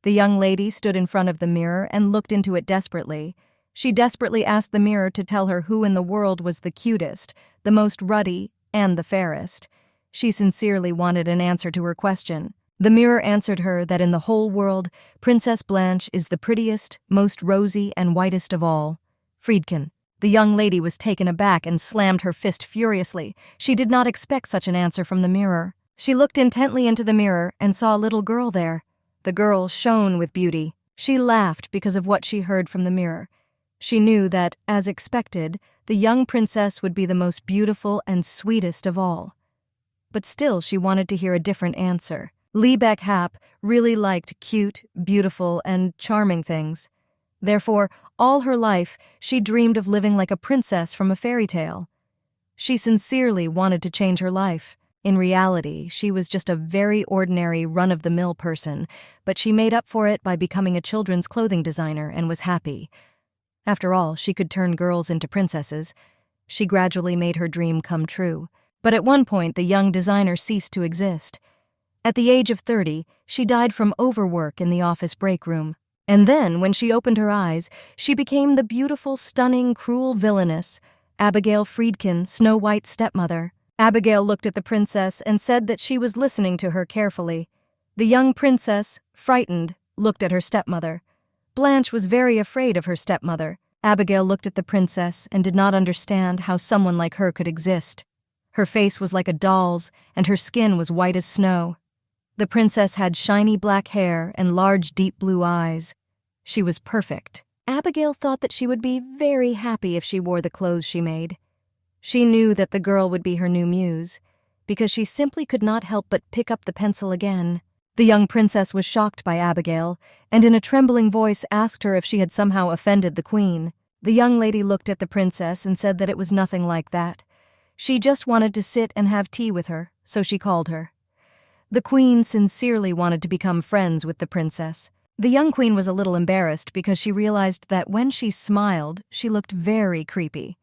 The young lady stood in front of the mirror and looked into it desperately. She desperately asked the mirror to tell her who in the world was the cutest, the most ruddy, and the fairest. She sincerely wanted an answer to her question. The mirror answered her that in the whole world, Princess Blanche is the prettiest, most rosy, and whitest of all. Friedkin. The young lady was taken aback and slammed her fist furiously. She did not expect such an answer from the mirror. She looked intently into the mirror and saw a little girl there. The girl shone with beauty. She laughed because of what she heard from the mirror. She knew that, as expected, the young princess would be the most beautiful and sweetest of all. But still she wanted to hear a different answer. Liebeck Happ really liked cute, beautiful, and charming things. Therefore, all her life, she dreamed of living like a princess from a fairy tale. She sincerely wanted to change her life. In reality, she was just a very ordinary, run-of-the-mill person, but she made up for it by becoming a children's clothing designer and was happy. After all, she could turn girls into princesses. She gradually made her dream come true. But at one point, the young designer ceased to exist. At the age of 30, she died from overwork in the office break room. And then, when she opened her eyes, she became the beautiful, stunning, cruel villainess, Abigail Friedkin, Snow White's stepmother. Abigail looked at the princess and said that she was listening to her carefully. The young princess, frightened, looked at her stepmother. Blanche was very afraid of her stepmother. Abigail looked at the princess and did not understand how someone like her could exist. Her face was like a doll's, and her skin was white as snow. The princess had shiny black hair and large deep blue eyes. She was perfect. Abigail thought that she would be very happy if she wore the clothes she made. She knew that the girl would be her new muse, because she simply could not help but pick up the pencil again. The young princess was shocked by Abigail, and in a trembling voice asked her if she had somehow offended the queen. The young lady looked at the princess and said that it was nothing like that. She just wanted to sit and have tea with her, so she called her. The queen sincerely wanted to become friends with the princess. The young queen was a little embarrassed because she realized that when she smiled, she looked very creepy.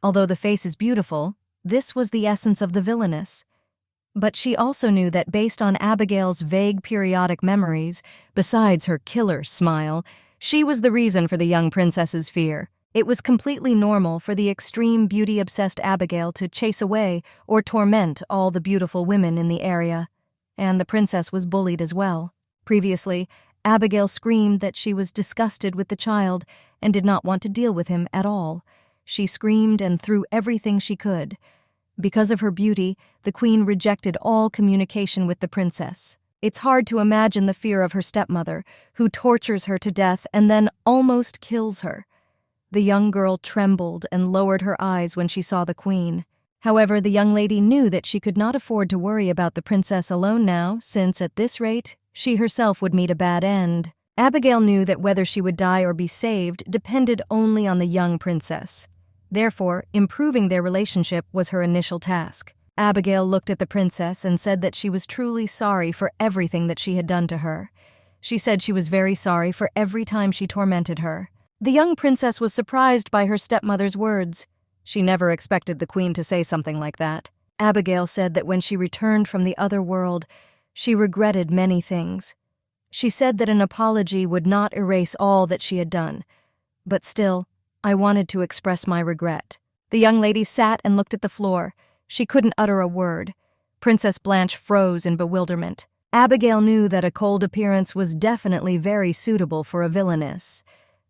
Although the face is beautiful, this was the essence of the villainess. But she also knew that based on Abigail's vague periodic memories, besides her killer smile, she was the reason for the young princess's fear. It was completely normal for the extreme beauty-obsessed Abigail to chase away or torment all the beautiful women in the area. And the princess was bullied as well. Previously, Abigail screamed that she was disgusted with the child and did not want to deal with him at all. She screamed and threw everything she could. Because of her beauty, the queen rejected all communication with the princess. It's hard to imagine the fear of her stepmother, who tortures her to death and then almost kills her. The young girl trembled and lowered her eyes when she saw the queen. However, the young lady knew that she could not afford to worry about the princess alone now, since at this rate, she herself would meet a bad end. Abigail knew that whether she would die or be saved depended only on the young princess. Therefore, improving their relationship was her initial task. Abigail looked at the princess and said that she was truly sorry for everything that she had done to her. She said she was very sorry for every time she tormented her. The young princess was surprised by her stepmother's words. She never expected the queen to say something like that. Abigail said that when she returned from the other world, she regretted many things. She said that an apology would not erase all that she had done. But still, I wanted to express my regret. The young lady sat and looked at the floor. She couldn't utter a word. Princess Blanche froze in bewilderment. Abigail knew that a cold appearance was definitely very suitable for a villainess.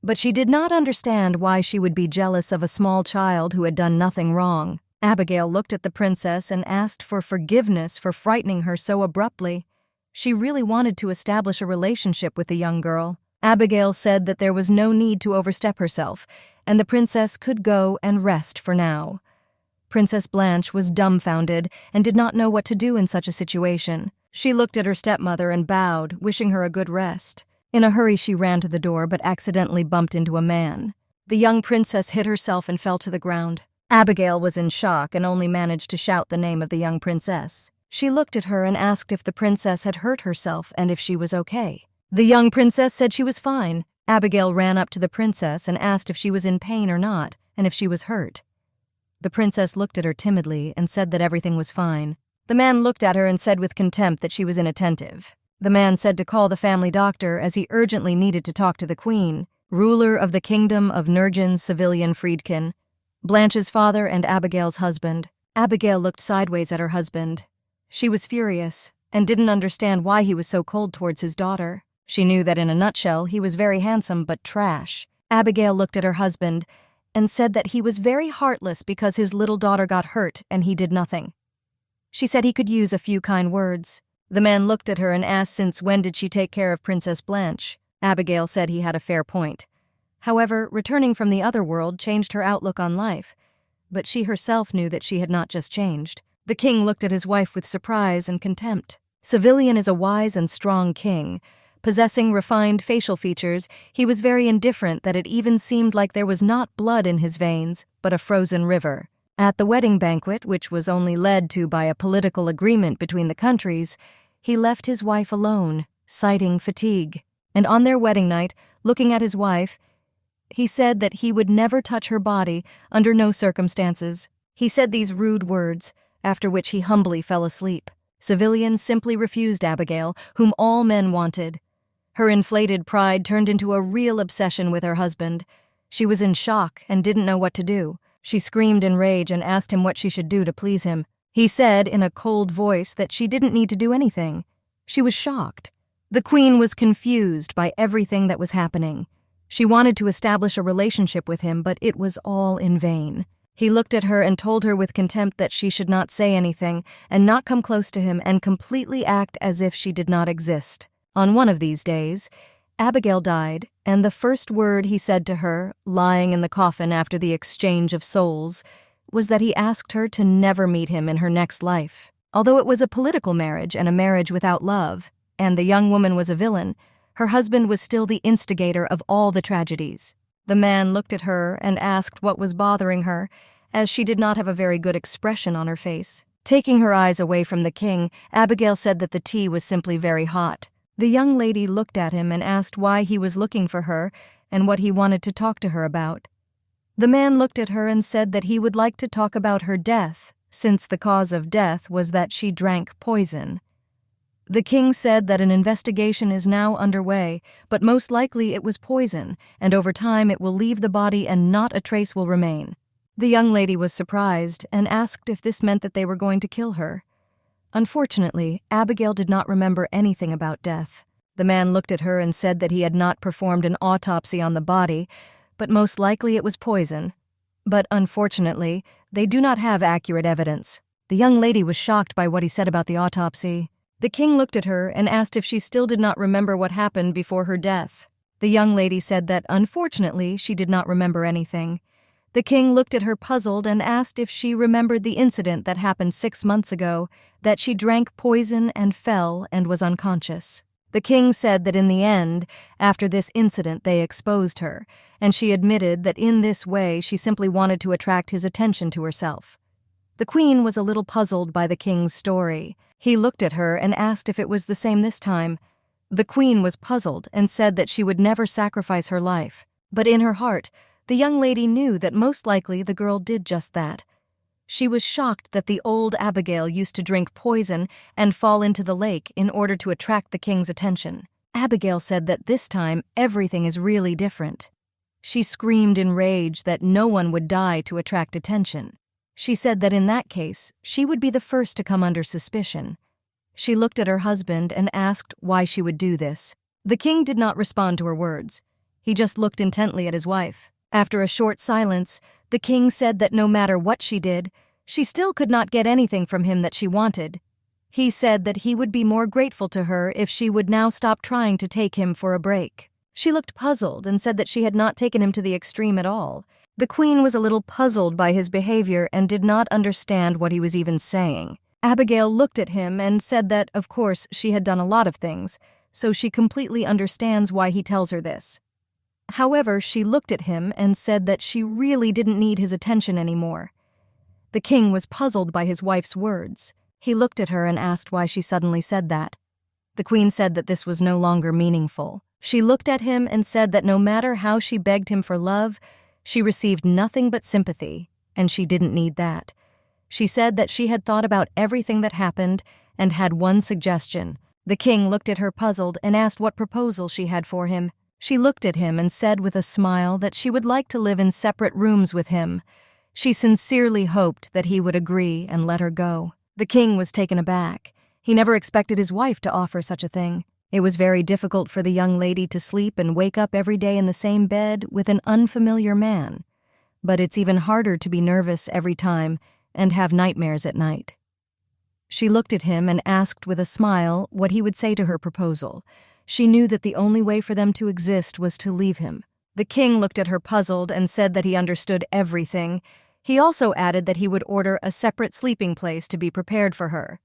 But she did not understand why she would be jealous of a small child who had done nothing wrong. Abigail looked at the princess and asked for forgiveness for frightening her so abruptly. She really wanted to establish a relationship with the young girl. Abigail said that there was no need to overstep herself, and the princess could go and rest for now. Princess Blanche was dumbfounded and did not know what to do in such a situation. She looked at her stepmother and bowed, wishing her a good rest. In a hurry, she ran to the door but accidentally bumped into a man. The young princess hit herself and fell to the ground. Abigail was in shock and only managed to shout the name of the young princess. She looked at her and asked if the princess had hurt herself and if she was okay. The young princess said she was fine. Abigail ran up to the princess and asked if she was in pain or not, and if she was hurt. The princess looked at her timidly and said that everything was fine. The man looked at her and said with contempt that she was inattentive. The man said to call the family doctor as he urgently needed to talk to the queen, ruler of the kingdom of Nurgen's civilian Friedkin, Blanche's father and Abigail's husband. Abigail looked sideways at her husband. She was furious and didn't understand why he was so cold towards his daughter. She knew that in a nutshell he was very handsome but trash. Abigail looked at her husband and said that he was very heartless because his little daughter got hurt and he did nothing. She said he could use a few kind words. The man looked at her and asked since when did she take care of Princess Blanche. Abigail said he had a fair point. However, returning from the other world changed her outlook on life, but she herself knew that she had not just changed. The king looked at his wife with surprise and contempt. Civilian is a wise and strong king. Possessing refined facial features, he was very indifferent that it even seemed like there was not blood in his veins, but a frozen river. At the wedding banquet, which was only led to by a political agreement between the countries, he left his wife alone, citing fatigue. And on their wedding night, looking at his wife, he said that he would never touch her body under no circumstances. He said these rude words, after which he humbly fell asleep. Civilian simply refused Abigail, whom all men wanted. Her inflated pride turned into a real obsession with her husband. She was in shock and didn't know what to do. She screamed in rage and asked him what she should do to please him. He said in a cold voice that she didn't need to do anything. She was shocked. The queen was confused by everything that was happening. She wanted to establish a relationship with him, but it was all in vain. He looked at her and told her with contempt that she should not say anything and not come close to him and completely act as if she did not exist. On one of these days, Abigail died, and the first word he said to her, lying in the coffin after the exchange of souls, was that he asked her to never meet him in her next life. Although it was a political marriage and a marriage without love, and the young woman was a villain, her husband was still the instigator of all the tragedies. The man looked at her and asked what was bothering her, as she did not have a very good expression on her face. Taking her eyes away from the king, Abigail said that the tea was simply very hot. The young lady looked at him and asked why he was looking for her and what he wanted to talk to her about. The man looked at her and said that he would like to talk about her death, since the cause of death was that she drank poison. The king said that an investigation is now underway, but most likely it was poison, and over time it will leave the body and not a trace will remain. The young lady was surprised and asked if this meant that they were going to kill her. Unfortunately, Abigail did not remember anything about death. The man looked at her and said that he had not performed an autopsy on the body, but most likely it was poison. But unfortunately, they do not have accurate evidence. The young lady was shocked by what he said about the autopsy. The king looked at her and asked if she still did not remember what happened before her death. The young lady said that, unfortunately, she did not remember anything. The king looked at her puzzled and asked if she remembered the incident that happened 6 months ago, that she drank poison and fell and was unconscious. The king said that in the end, after this incident, they exposed her, and she admitted that in this way she simply wanted to attract his attention to herself. The queen was a little puzzled by the king's story. He looked at her and asked if it was the same this time. The queen was puzzled and said that she would never sacrifice her life. But in her heart, the young lady knew that most likely the girl did just that. She was shocked that the old Abigail used to drink poison and fall into the lake in order to attract the king's attention. Abigail said that this time everything is really different. She screamed in rage that no one would die to attract attention. She said that in that case, she would be the first to come under suspicion. She looked at her husband and asked why she would do this. The king did not respond to her words. He just looked intently at his wife. After a short silence, the king said that no matter what she did, she still could not get anything from him that she wanted. He said that he would be more grateful to her if she would now stop trying to take him for a break. She looked puzzled and said that she had not taken him to the extreme at all. The queen was a little puzzled by his behavior and did not understand what he was even saying. Abigail looked at him and said that, of course, she had done a lot of things, so she completely understands why he tells her this. However, she looked at him and said that she really didn't need his attention anymore. The king was puzzled by his wife's words. He looked at her and asked why she suddenly said that. The queen said that this was no longer meaningful. She looked at him and said that no matter how she begged him for love, she received nothing but sympathy, and she didn't need that. She said that she had thought about everything that happened and had one suggestion. The king looked at her puzzled and asked what proposal she had for him. She looked at him and said with a smile that she would like to live in separate rooms with him. She sincerely hoped that he would agree and let her go. The king was taken aback. He never expected his wife to offer such a thing. It was very difficult for the young lady to sleep and wake up every day in the same bed with an unfamiliar man. But it's even harder to be nervous every time and have nightmares at night. She looked at him and asked with a smile what he would say to her proposal. She knew that the only way for them to exist was to leave him. The king looked at her puzzled and said that he understood everything. He also added that he would order a separate sleeping place to be prepared for her.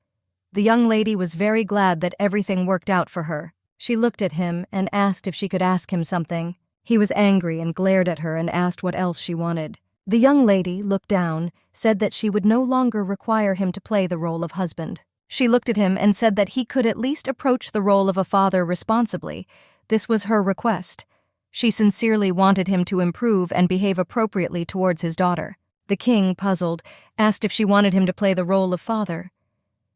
The young lady was very glad that everything worked out for her. She looked at him and asked if she could ask him something. He was angry and glared at her and asked what else she wanted. The young lady looked down, said that she would no longer require him to play the role of husband. She looked at him and said that he could at least approach the role of a father responsibly. This was her request. She sincerely wanted him to improve and behave appropriately towards his daughter. The king, puzzled, asked if she wanted him to play the role of father.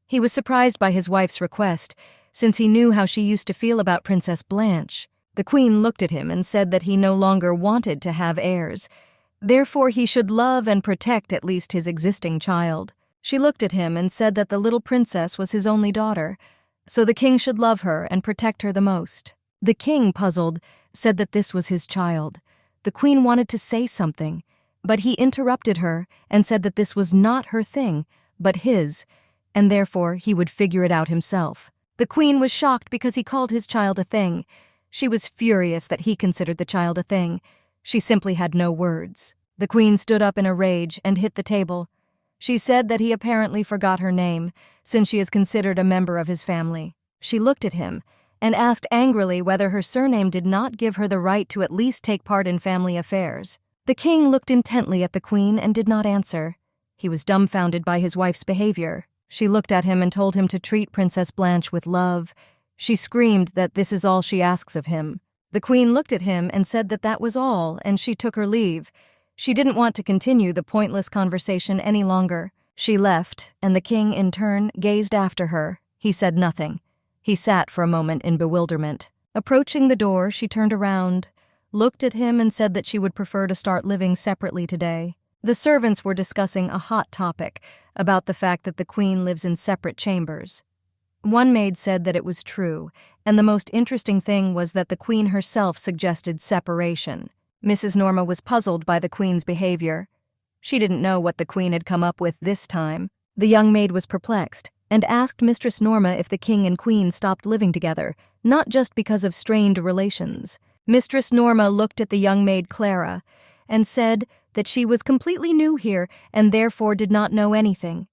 He was surprised by his wife's request, since he knew how she used to feel about Princess Blanche. The queen looked at him and said that he no longer wanted to have heirs. Therefore, he should love and protect at least his existing child. She looked at him and said that the little princess was his only daughter, so the king should love her and protect her the most. The king, puzzled, said that this was his child. The queen wanted to say something, but he interrupted her and said that this was not her thing, but his, and therefore he would figure it out himself. The queen was shocked because he called his child a thing. She was furious that he considered the child a thing. She simply had no words. The queen stood up in a rage and hit the table. She said that he apparently forgot her name, since she is considered a member of his family. She looked at him and asked angrily whether her surname did not give her the right to at least take part in family affairs. The king looked intently at the queen and did not answer. He was dumbfounded by his wife's behavior. She looked at him and told him to treat Princess Blanche with love. She screamed that this is all she asks of him. The queen looked at him and said that that was all, and she took her leave. She didn't want to continue the pointless conversation any longer. She left, and the king, in turn, gazed after her. He said nothing. He sat for a moment in bewilderment. Approaching the door, she turned around, looked at him and said that she would prefer to start living separately today. The servants were discussing a hot topic about the fact that the queen lives in separate chambers. One maid said that it was true, and the most interesting thing was that the queen herself suggested separation. Mrs. Norma was puzzled by the queen's behavior. She didn't know what the queen had come up with this time. The young maid was perplexed and asked Mistress Norma if the king and queen stopped living together, not just because of strained relations. Mistress Norma looked at the young maid Clara and said that she was completely new here and therefore did not know anything.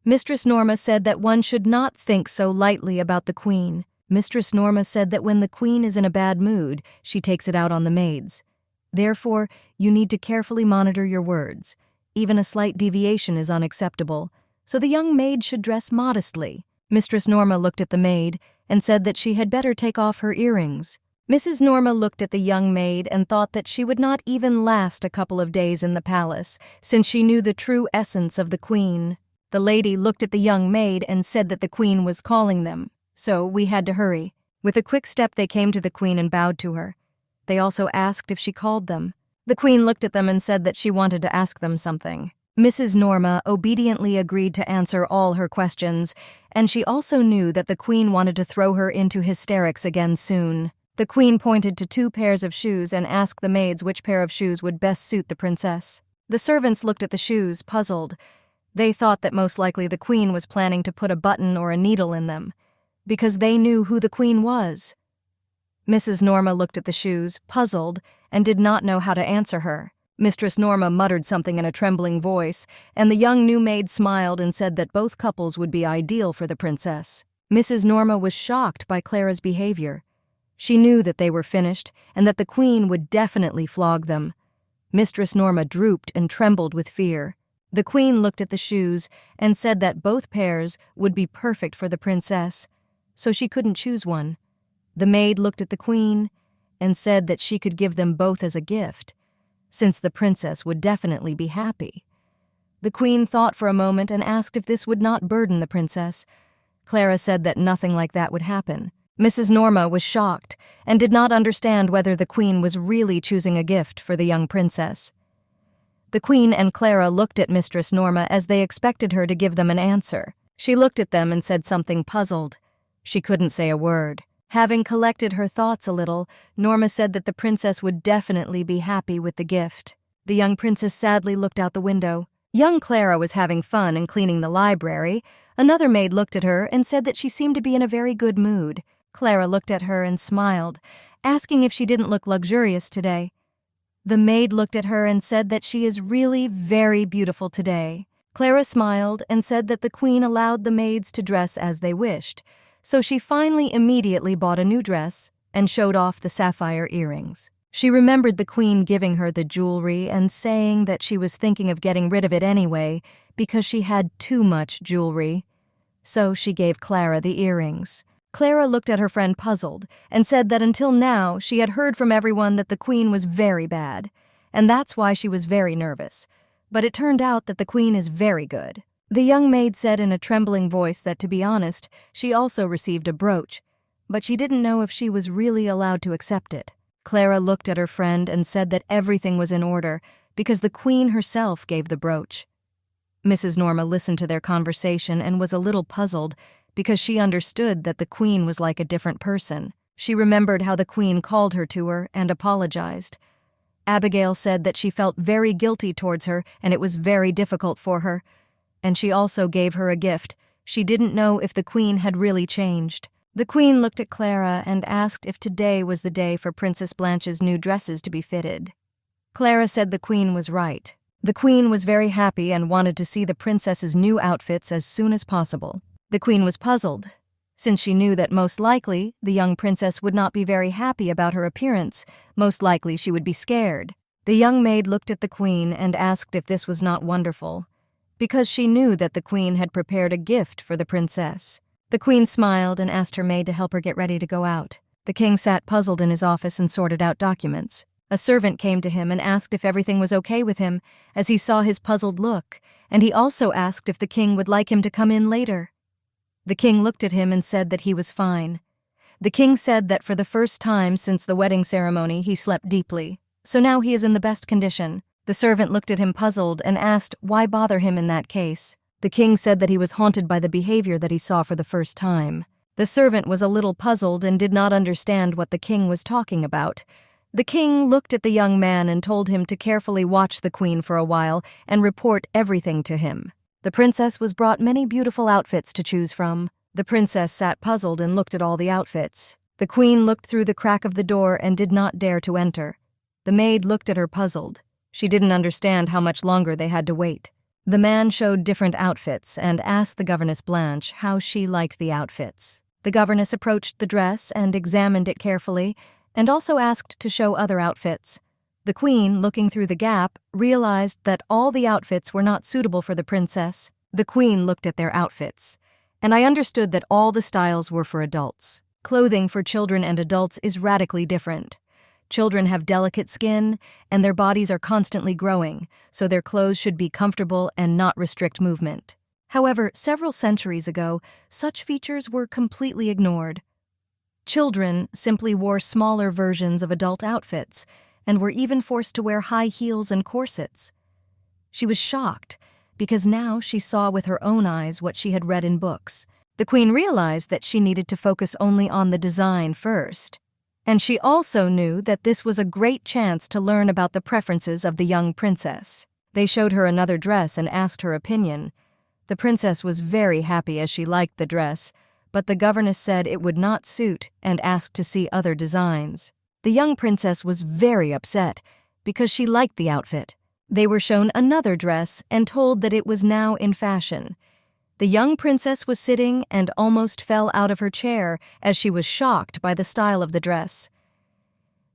Mistress Norma said that one should not think so lightly about the queen. Mistress Norma said that when the queen is in a bad mood, she takes it out on the maids. Therefore, you need to carefully monitor your words. Even a slight deviation is unacceptable, so the young maid should dress modestly. Mistress Norma looked at the maid and said that she had better take off her earrings. Mrs. Norma looked at the young maid and thought that she would not even last a couple of days in the palace, since she knew the true essence of the queen. The lady looked at the young maid and said that the queen was calling them, so we had to hurry. With a quick step they came to the queen and bowed to her. They also asked if she called them. The queen looked at them and said that she wanted to ask them something. Mrs. Norma obediently agreed to answer all her questions, and she also knew that the queen wanted to throw her into hysterics again soon. The queen pointed to 2 pairs of shoes and asked the maids which pair of shoes would best suit the princess. The servants looked at the shoes, puzzled. They thought that most likely the queen was planning to put a button or a needle in them, because they knew who the queen was. Mrs. Norma looked at the shoes, puzzled, and did not know how to answer her. Mistress Norma muttered something in a trembling voice, and the young new maid smiled and said that both couples would be ideal for the princess. Mrs. Norma was shocked by Clara's behavior. She knew that they were finished and that the queen would definitely flog them. Mistress Norma drooped and trembled with fear. The queen looked at the shoes and said that both pairs would be perfect for the princess, so she couldn't choose one. The maid looked at the queen and said that she could give them both as a gift, since the princess would definitely be happy. The queen thought for a moment and asked if this would not burden the princess. Clara said that nothing like that would happen. Mrs. Norma was shocked and did not understand whether the queen was really choosing a gift for the young princess. The queen and Clara looked at Mistress Norma as they expected her to give them an answer. She looked at them and said something puzzled. She couldn't say a word. Having collected her thoughts a little, Norma said that the princess would definitely be happy with the gift. The young princess sadly looked out the window. Young Clara was having fun and cleaning the library. Another maid looked at her and said that she seemed to be in a very good mood. Clara looked at her and smiled, asking if she didn't look luxurious today. The maid looked at her and said that she is really very beautiful today. Clara smiled and said that the queen allowed the maids to dress as they wished, so she finally immediately bought a new dress and showed off the sapphire earrings. She remembered the queen giving her the jewelry and saying that she was thinking of getting rid of it anyway because she had too much jewelry. So she gave Clara the earrings. Clara looked at her friend puzzled and said that until now she had heard from everyone that the queen was very bad, and that's why she was very nervous. But it turned out that the queen is very good. The young maid said in a trembling voice that, to be honest, she also received a brooch, but she didn't know if she was really allowed to accept it. Clara looked at her friend and said that everything was in order because the queen herself gave the brooch. Mrs. Norma listened to their conversation and was a little puzzled because she understood that the queen was like a different person. She remembered how the queen called her to her and apologized. Abigail said that she felt very guilty towards her and it was very difficult for her. And she also gave her a gift. She didn't know if the queen had really changed. The queen looked at Clara and asked if today was the day for Princess Blanche's new dresses to be fitted. Clara said the queen was right. The queen was very happy and wanted to see the princess's new outfits as soon as possible. The queen was puzzled, since she knew that most likely the young princess would not be very happy about her appearance. Most likely she would be scared. The young maid looked at the queen and asked if this was not wonderful, because she knew that the queen had prepared a gift for the princess. The queen smiled and asked her maid to help her get ready to go out. The king sat puzzled in his office and sorted out documents. A servant came to him and asked if everything was okay with him, as he saw his puzzled look, and he also asked if the king would like him to come in later. The king looked at him and said that he was fine. The king said that for the first time since the wedding ceremony he slept deeply, so now he is in the best condition. The servant looked at him puzzled and asked why bother him in that case. The king said that he was haunted by the behavior that he saw for the first time. The servant was a little puzzled and did not understand what the king was talking about. The king looked at the young man and told him to carefully watch the queen for a while and report everything to him. The princess was brought many beautiful outfits to choose from. The princess sat puzzled and looked at all the outfits. The queen looked through the crack of the door and did not dare to enter. The maid looked at her puzzled. She didn't understand how much longer they had to wait. The man showed different outfits and asked the governess Blanche how she liked the outfits. The governess approached the dress and examined it carefully, and also asked to show other outfits. The queen, looking through the gap, realized that all the outfits were not suitable for the princess. The queen looked at their outfits, and I understood that all the styles were for adults. Clothing for children and adults is radically different. Children have delicate skin, and their bodies are constantly growing, so their clothes should be comfortable and not restrict movement. However, several centuries ago, such features were completely ignored. Children simply wore smaller versions of adult outfits, and were even forced to wear high heels and corsets. She was shocked, because now she saw with her own eyes what she had read in books. The queen realized that she needed to focus only on the design first. And she also knew that this was a great chance to learn about the preferences of the young princess. They showed her another dress and asked her opinion. The princess was very happy as she liked the dress, but the governess said it would not suit and asked to see other designs. The young princess was very upset because she liked the outfit. They were shown another dress and told that it was now in fashion. The young princess was sitting and almost fell out of her chair as she was shocked by the style of the dress.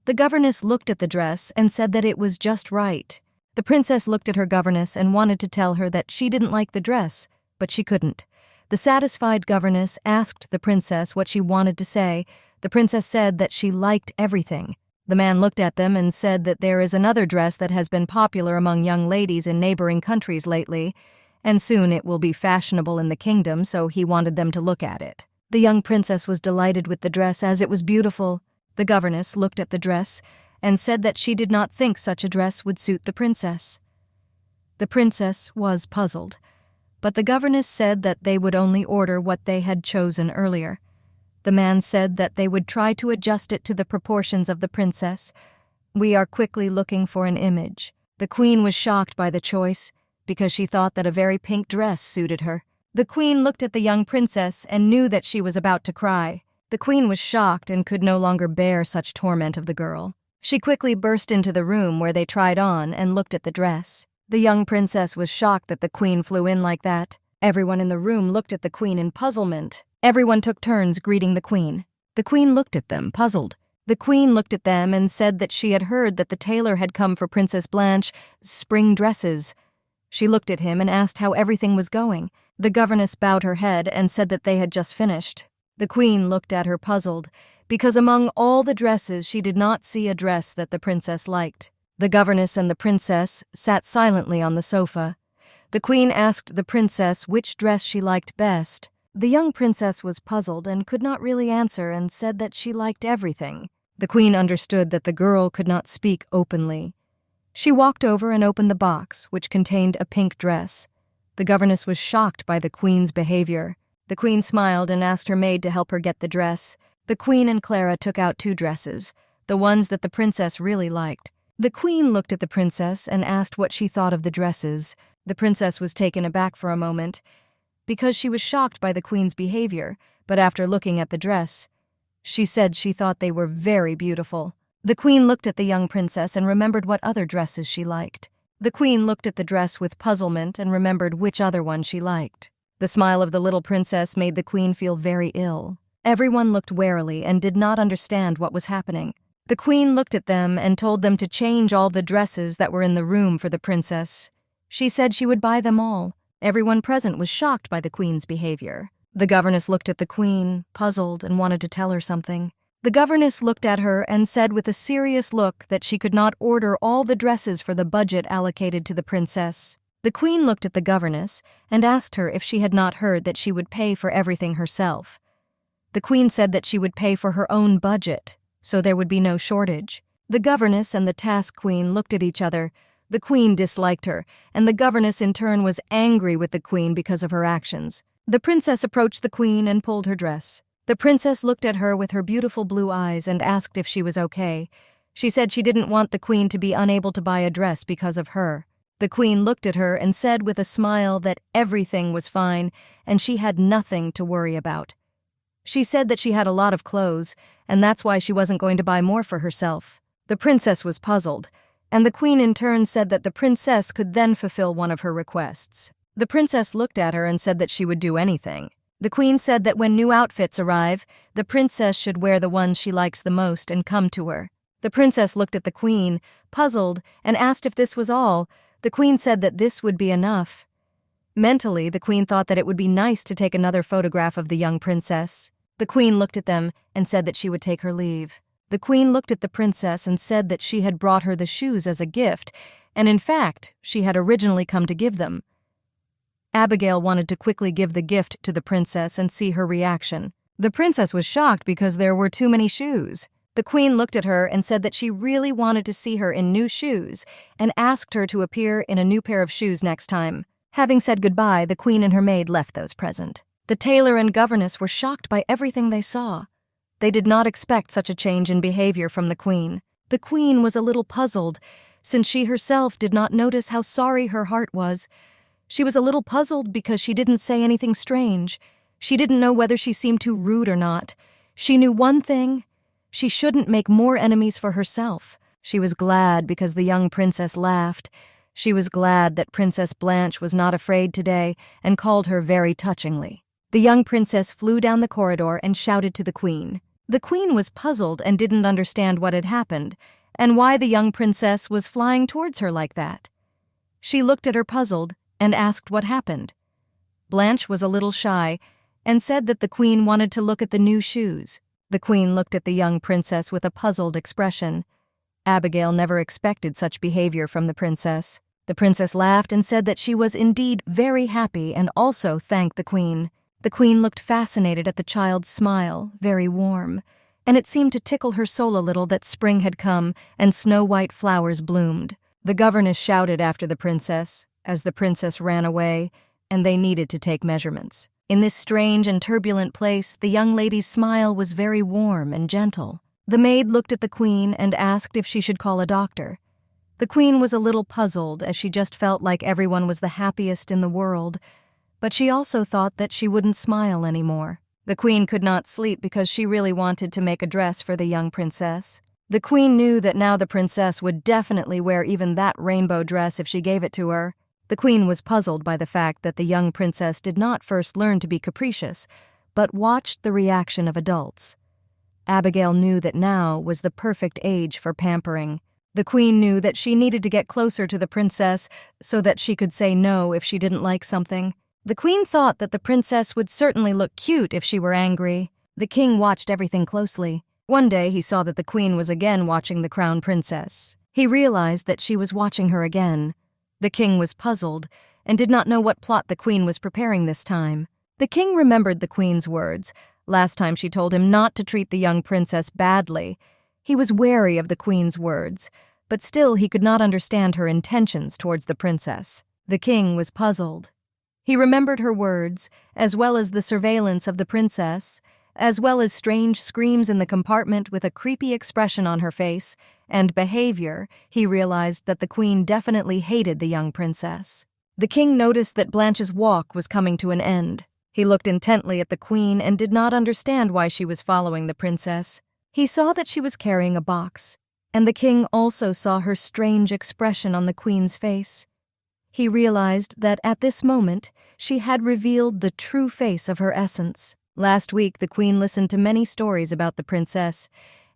The governess looked at the dress and said that it was just right. The princess looked at her governess and wanted to tell her that she didn't like the dress, but she couldn't. The satisfied governess asked the princess what she wanted to say. The princess said that she liked everything. The man looked at them and said that there is another dress that has been popular among young ladies in neighboring countries lately, and soon it will be fashionable in the kingdom, so he wanted them to look at it. The young princess was delighted with the dress as it was beautiful. The governess looked at the dress and said that she did not think such a dress would suit the princess. The princess was puzzled, but the governess said that they would only order what they had chosen earlier. The man said that they would try to adjust it to the proportions of the princess. We are quickly looking for an image. The queen was shocked by the choice because she thought that a very pink dress suited her. The queen looked at the young princess and knew that she was about to cry. The queen was shocked and could no longer bear such torment of the girl. She quickly burst into the room where they tried on and looked at the dress. The young princess was shocked that the queen flew in like that. Everyone in the room looked at the queen in puzzlement. Everyone took turns greeting the queen. The queen looked at them, puzzled. The queen looked at them and said that she had heard that the tailor had come for Princess Blanche spring dresses. She looked at him and asked how everything was going. The governess bowed her head and said that they had just finished. The queen looked at her puzzled, because among all the dresses she did not see a dress that the princess liked. The governess and the princess sat silently on the sofa. The queen asked the princess which dress she liked best. The young princess was puzzled and could not really answer and said that she liked everything. The queen understood that the girl could not speak openly. She walked over and opened the box, which contained a pink dress. The governess was shocked by the queen's behavior. The queen smiled and asked her maid to help her get the dress. The queen and Clara took out 2 dresses, the ones that the princess really liked. The queen looked at the princess and asked what she thought of the dresses. The princess was taken aback for a moment, because she was shocked by the queen's behavior, but after looking at the dress, she said she thought they were very beautiful. The queen looked at the young princess and remembered what other dresses she liked. The queen looked at the dress with puzzlement and remembered which other one she liked. The smile of the little princess made the queen feel very ill. Everyone looked warily and did not understand what was happening. The queen looked at them and told them to change all the dresses that were in the room for the princess. She said she would buy them all. Everyone present was shocked by the queen's behavior. The governess looked at the queen, puzzled, and wanted to tell her something. The governess looked at her and said with a serious look that she could not order all the dresses for the budget allocated to the princess. The queen looked at the governess and asked her if she had not heard that she would pay for everything herself. The queen said that she would pay for her own budget, so there would be no shortage. The governess and the task queen looked at each other. The queen disliked her, and the governess in turn was angry with the queen because of her actions. The princess approached the queen and pulled her dress. The princess looked at her with her beautiful blue eyes and asked if she was okay. She said she didn't want the queen to be unable to buy a dress because of her. The queen looked at her and said with a smile that everything was fine and she had nothing to worry about. She said that she had a lot of clothes, and that's why she wasn't going to buy more for herself. The princess was puzzled, and the queen in turn said that the princess could then fulfill one of her requests. The princess looked at her and said that she would do anything. The queen said that when new outfits arrive, the princess should wear the ones she likes the most and come to her. The princess looked at the queen, puzzled, and asked if this was all. The queen said that this would be enough. Mentally, the queen thought that it would be nice to take another photograph of the young princess. The queen looked at them and said that she would take her leave. The queen looked at the princess and said that she had brought her the shoes as a gift, and in fact, she had originally come to give them. Abigail wanted to quickly give the gift to the princess and see her reaction. The princess was shocked because there were too many shoes. The queen looked at her and said that she really wanted to see her in new shoes and asked her to appear in a new pair of shoes next time. Having said goodbye, the queen and her maid left those present. The tailor and governess were shocked by everything they saw. They did not expect such a change in behavior from the queen. The queen was a little puzzled, since she herself did not notice how sorry her heart was. She was a little puzzled because she didn't say anything strange. She didn't know whether she seemed too rude or not. She knew one thing: she shouldn't make more enemies for herself. She was glad because the young princess laughed. She was glad that Princess Blanche was not afraid today and called her very touchingly. The young princess flew down the corridor and shouted to the queen. The queen was puzzled and didn't understand what had happened and why the young princess was flying towards her like that. She looked at her puzzled and asked what happened. Blanche was a little shy and said that the queen wanted to look at the new shoes. The queen looked at the young princess with a puzzled expression. Abigail never expected such behavior from the princess. The princess laughed and said that she was indeed very happy and also thanked the queen. The queen looked fascinated at the child's smile, very warm, and it seemed to tickle her soul a little that spring had come and snow-white flowers bloomed. The governess shouted after the princess, as the princess ran away, and they needed to take measurements. In this strange and turbulent place, the young lady's smile was very warm and gentle. The maid looked at the queen and asked if she should call a doctor. The queen was a little puzzled, as she just felt like everyone was the happiest in the world, but she also thought that she wouldn't smile anymore. The queen could not sleep because she really wanted to make a dress for the young princess. The queen knew that now the princess would definitely wear even that rainbow dress if she gave it to her. The queen was puzzled by the fact that the young princess did not first learn to be capricious, but watched the reaction of adults. Abigail knew that now was the perfect age for pampering. The queen knew that she needed to get closer to the princess so that she could say no if she didn't like something. The queen thought that the princess would certainly look cute if she were angry. The king watched everything closely. One day he saw that the queen was again watching the crown princess. He realized that she was watching her again. The king was puzzled and did not know what plot the queen was preparing this time. The king remembered the queen's words. Last time she told him not to treat the young princess badly. He was wary of the queen's words, but still he could not understand her intentions towards the princess. The king was puzzled. He remembered her words, as well as the surveillance of the princess, as well as strange screams in the compartment with a creepy expression on her face, and behavior. He realized that the queen definitely hated the young princess. The king noticed that Blanche's walk was coming to an end. He looked intently at the queen and did not understand why she was following the princess. He saw that she was carrying a box, and the king also saw her strange expression on the queen's face. He realized that at this moment she had revealed the true face of her essence. Last week the queen listened to many stories about the princess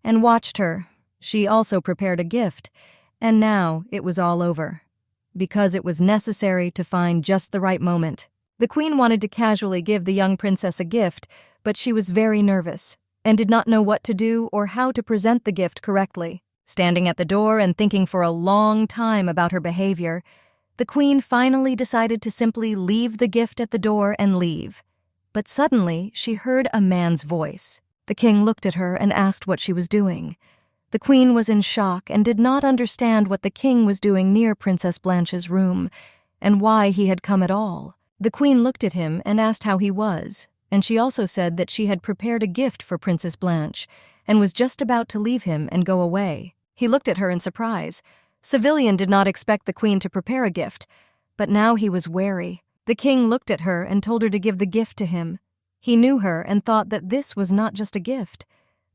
and watched her. She also prepared a gift, and now it was all over. Because it was necessary to find just the right moment. The queen wanted to casually give the young princess a gift, but she was very nervous and did not know what to do or how to present the gift correctly. Standing at the door and thinking for a long time about her behavior, the queen finally decided to simply leave the gift at the door and leave. But suddenly she heard a man's voice. The king looked at her and asked what she was doing. The queen was in shock and did not understand what the king was doing near Princess Blanche's room and why he had come at all. The queen looked at him and asked how he was, and she also said that she had prepared a gift for Princess Blanche and was just about to leave him and go away. He looked at her in surprise. Civilian did not expect the queen to prepare a gift, but now he was wary. The king looked at her and told her to give the gift to him. He knew her and thought that this was not just a gift.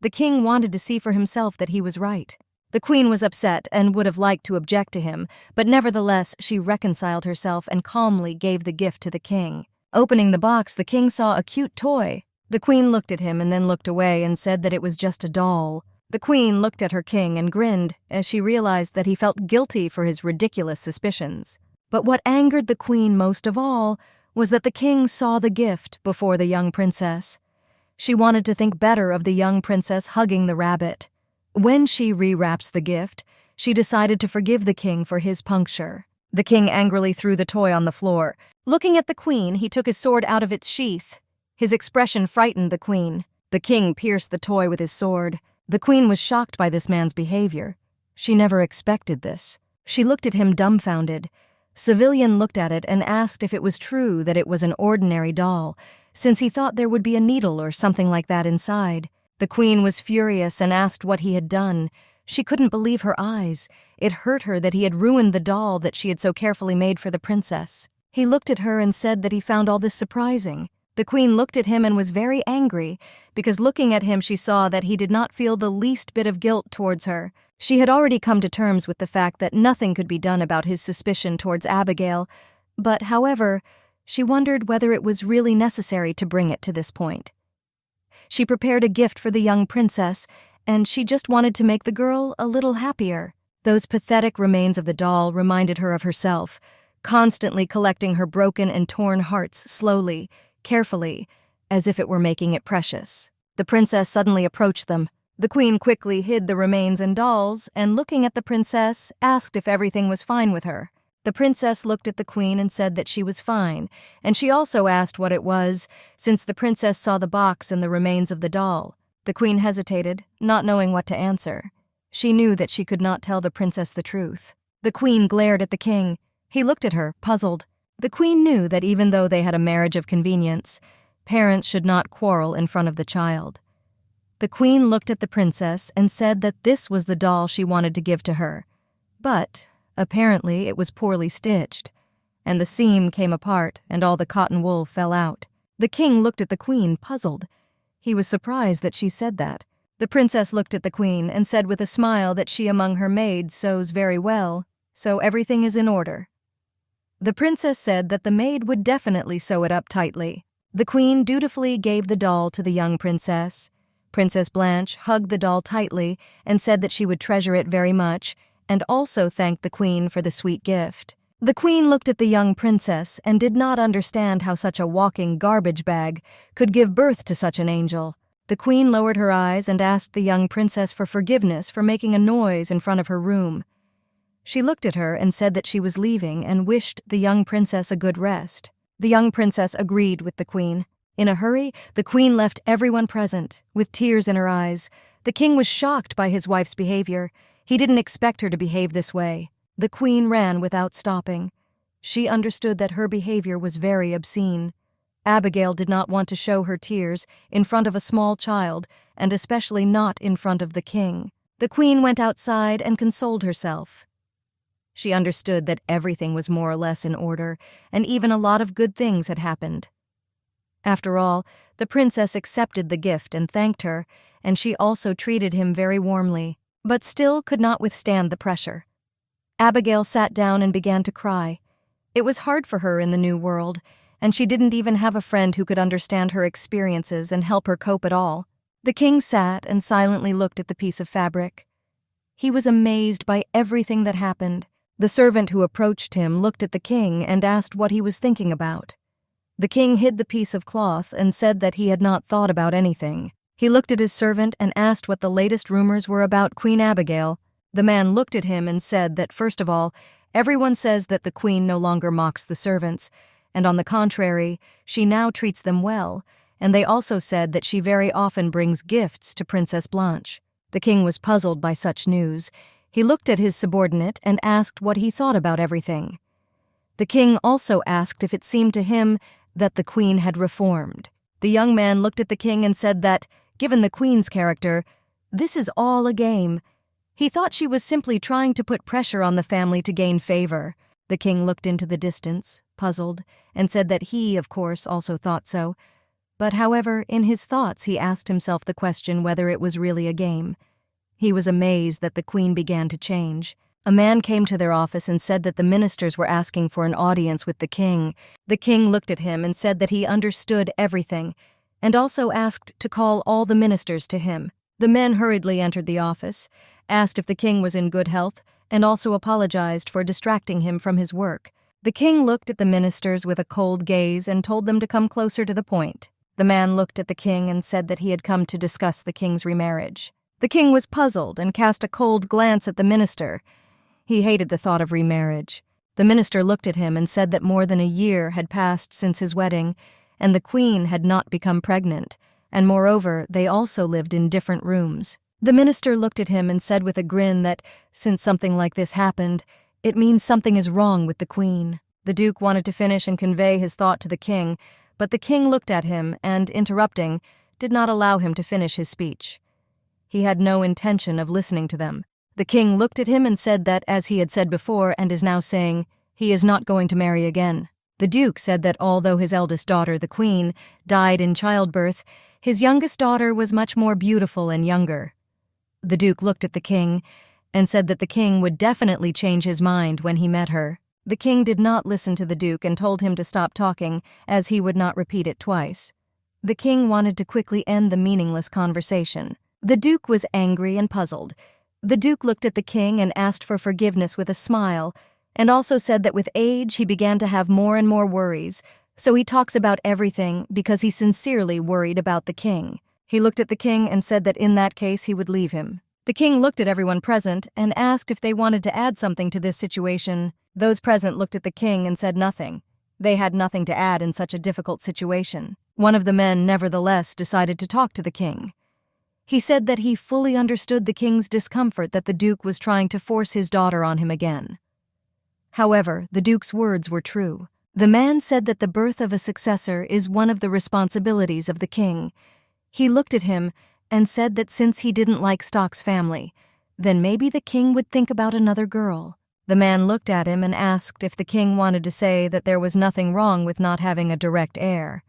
The king wanted to see for himself that he was right. The queen was upset and would have liked to object to him, but nevertheless she reconciled herself and calmly gave the gift to the king. Opening the box, the king saw a cute toy. The queen looked at him and then looked away and said that it was just a doll. The queen looked at her king and grinned as she realized that he felt guilty for his ridiculous suspicions. But what angered the queen most of all was that the king saw the gift before the young princess. She wanted to think better of the young princess hugging the rabbit. When she rewraps the gift, she decided to forgive the king for his puncture. The king angrily threw the toy on the floor. Looking at the queen, he took his sword out of its sheath. His expression frightened the queen. The king pierced the toy with his sword. The queen was shocked by this man's behavior. She never expected this. She looked at him dumbfounded. Civilian looked at it and asked if it was true that it was an ordinary doll, since he thought there would be a needle or something like that inside. The queen was furious and asked what he had done. She couldn't believe her eyes. It hurt her that he had ruined the doll that she had so carefully made for the princess. He looked at her and said that he found all this surprising. The queen looked at him and was very angry, because looking at him she saw that he did not feel the least bit of guilt towards her. She had already come to terms with the fact that nothing could be done about his suspicion towards Abigail, but, however, she wondered whether it was really necessary to bring it to this point. She prepared a gift for the young princess, and she just wanted to make the girl a little happier. Those pathetic remains of the doll reminded her of herself, constantly collecting her broken and torn hearts slowly, carefully, as if it were making it precious. The princess suddenly approached them. The queen quickly hid the remains and dolls, and looking at the princess, asked if everything was fine with her. The princess looked at the queen and said that she was fine, and she also asked what it was, since the princess saw the box and the remains of the doll. The queen hesitated, not knowing what to answer. She knew that she could not tell the princess the truth. The queen glared at the king. He looked at her, puzzled. The queen knew that even though they had a marriage of convenience, parents should not quarrel in front of the child. The queen looked at the princess and said that this was the doll she wanted to give to her. But apparently it was poorly stitched, and the seam came apart and all the cotton wool fell out. The king looked at the queen, puzzled. He was surprised that she said that. The princess looked at the queen and said with a smile that she among her maids sews very well, so everything is in order. The princess said that the maid would definitely sew it up tightly. The queen dutifully gave the doll to the young princess. Princess Blanche hugged the doll tightly and said that she would treasure it very much, and also thanked the queen for the sweet gift. The queen looked at the young princess and did not understand how such a walking garbage bag could give birth to such an angel. The queen lowered her eyes and asked the young princess for forgiveness for making a noise in front of her room. She looked at her and said that she was leaving and wished the young princess a good rest. The young princess agreed with the queen. In a hurry, the queen left everyone present, with tears in her eyes. The king was shocked by his wife's behavior. He didn't expect her to behave this way. The queen ran without stopping. She understood that her behavior was very obscene. Abigail did not want to show her tears in front of a small child, and especially not in front of the king. The queen went outside and consoled herself. She understood that everything was more or less in order, and even a lot of good things had happened. After all, the princess accepted the gift and thanked her, and she also treated him very warmly, but still could not withstand the pressure. Abigail sat down and began to cry. It was hard for her in the new world, and she didn't even have a friend who could understand her experiences and help her cope at all. The king sat and silently looked at the piece of fabric. He was amazed by everything that happened. The servant who approached him looked at the king and asked what he was thinking about. The king hid the piece of cloth and said that he had not thought about anything. He looked at his servant and asked what the latest rumors were about Queen Abigail. The man looked at him and said that, first of all, everyone says that the queen no longer mocks the servants, and on the contrary, she now treats them well, and they also said that she very often brings gifts to Princess Blanche. The king was puzzled by such news. He looked at his subordinate and asked what he thought about everything. The king also asked if it seemed to him that the queen had reformed. The young man looked at the king and said that, given the queen's character, this is all a game. He thought she was simply trying to put pressure on the family to gain favor. The king looked into the distance, puzzled, and said that he, of course, also thought so. But however, in his thoughts he asked himself the question whether it was really a game. He was amazed that the queen began to change. A man came to their office and said that the ministers were asking for an audience with the king. The king looked at him and said that he understood everything, and also asked to call all the ministers to him. The men hurriedly entered the office, asked if the king was in good health, and also apologized for distracting him from his work. The king looked at the ministers with a cold gaze and told them to come closer to the point. The man looked at the king and said that he had come to discuss the king's remarriage. The king was puzzled and cast a cold glance at the minister. He hated the thought of remarriage. The minister looked at him and said that more than a year had passed since his wedding, and the queen had not become pregnant, and moreover, they also lived in different rooms. The minister looked at him and said with a grin that, since something like this happened, it means something is wrong with the queen. The duke wanted to finish and convey his thought to the king, but the king looked at him and, interrupting, did not allow him to finish his speech. He had no intention of listening to them. The king looked at him and said that, as he had said before and is now saying, he is not going to marry again. The duke said that although his eldest daughter, the queen, died in childbirth, his youngest daughter was much more beautiful and younger. The duke looked at the king and said that the king would definitely change his mind when he met her. The king did not listen to the duke and told him to stop talking, as he would not repeat it twice. The king wanted to quickly end the meaningless conversation. The duke was angry and puzzled. The duke looked at the king and asked for forgiveness with a smile, and also said that with age he began to have more and more worries, so he talks about everything because he sincerely worried about the king. He looked at the king and said that in that case he would leave him. The king looked at everyone present and asked if they wanted to add something to this situation. Those present looked at the king and said nothing. They had nothing to add in such a difficult situation. One of the men, nevertheless, decided to talk to the king. He said that he fully understood the king's discomfort that the duke was trying to force his daughter on him again. However, the duke's words were true. The man said that the birth of a successor is one of the responsibilities of the king. He looked at him and said that since he didn't like Stock's family, then maybe the king would think about another girl. The man looked at him and asked if the king wanted to say that there was nothing wrong with not having a direct heir.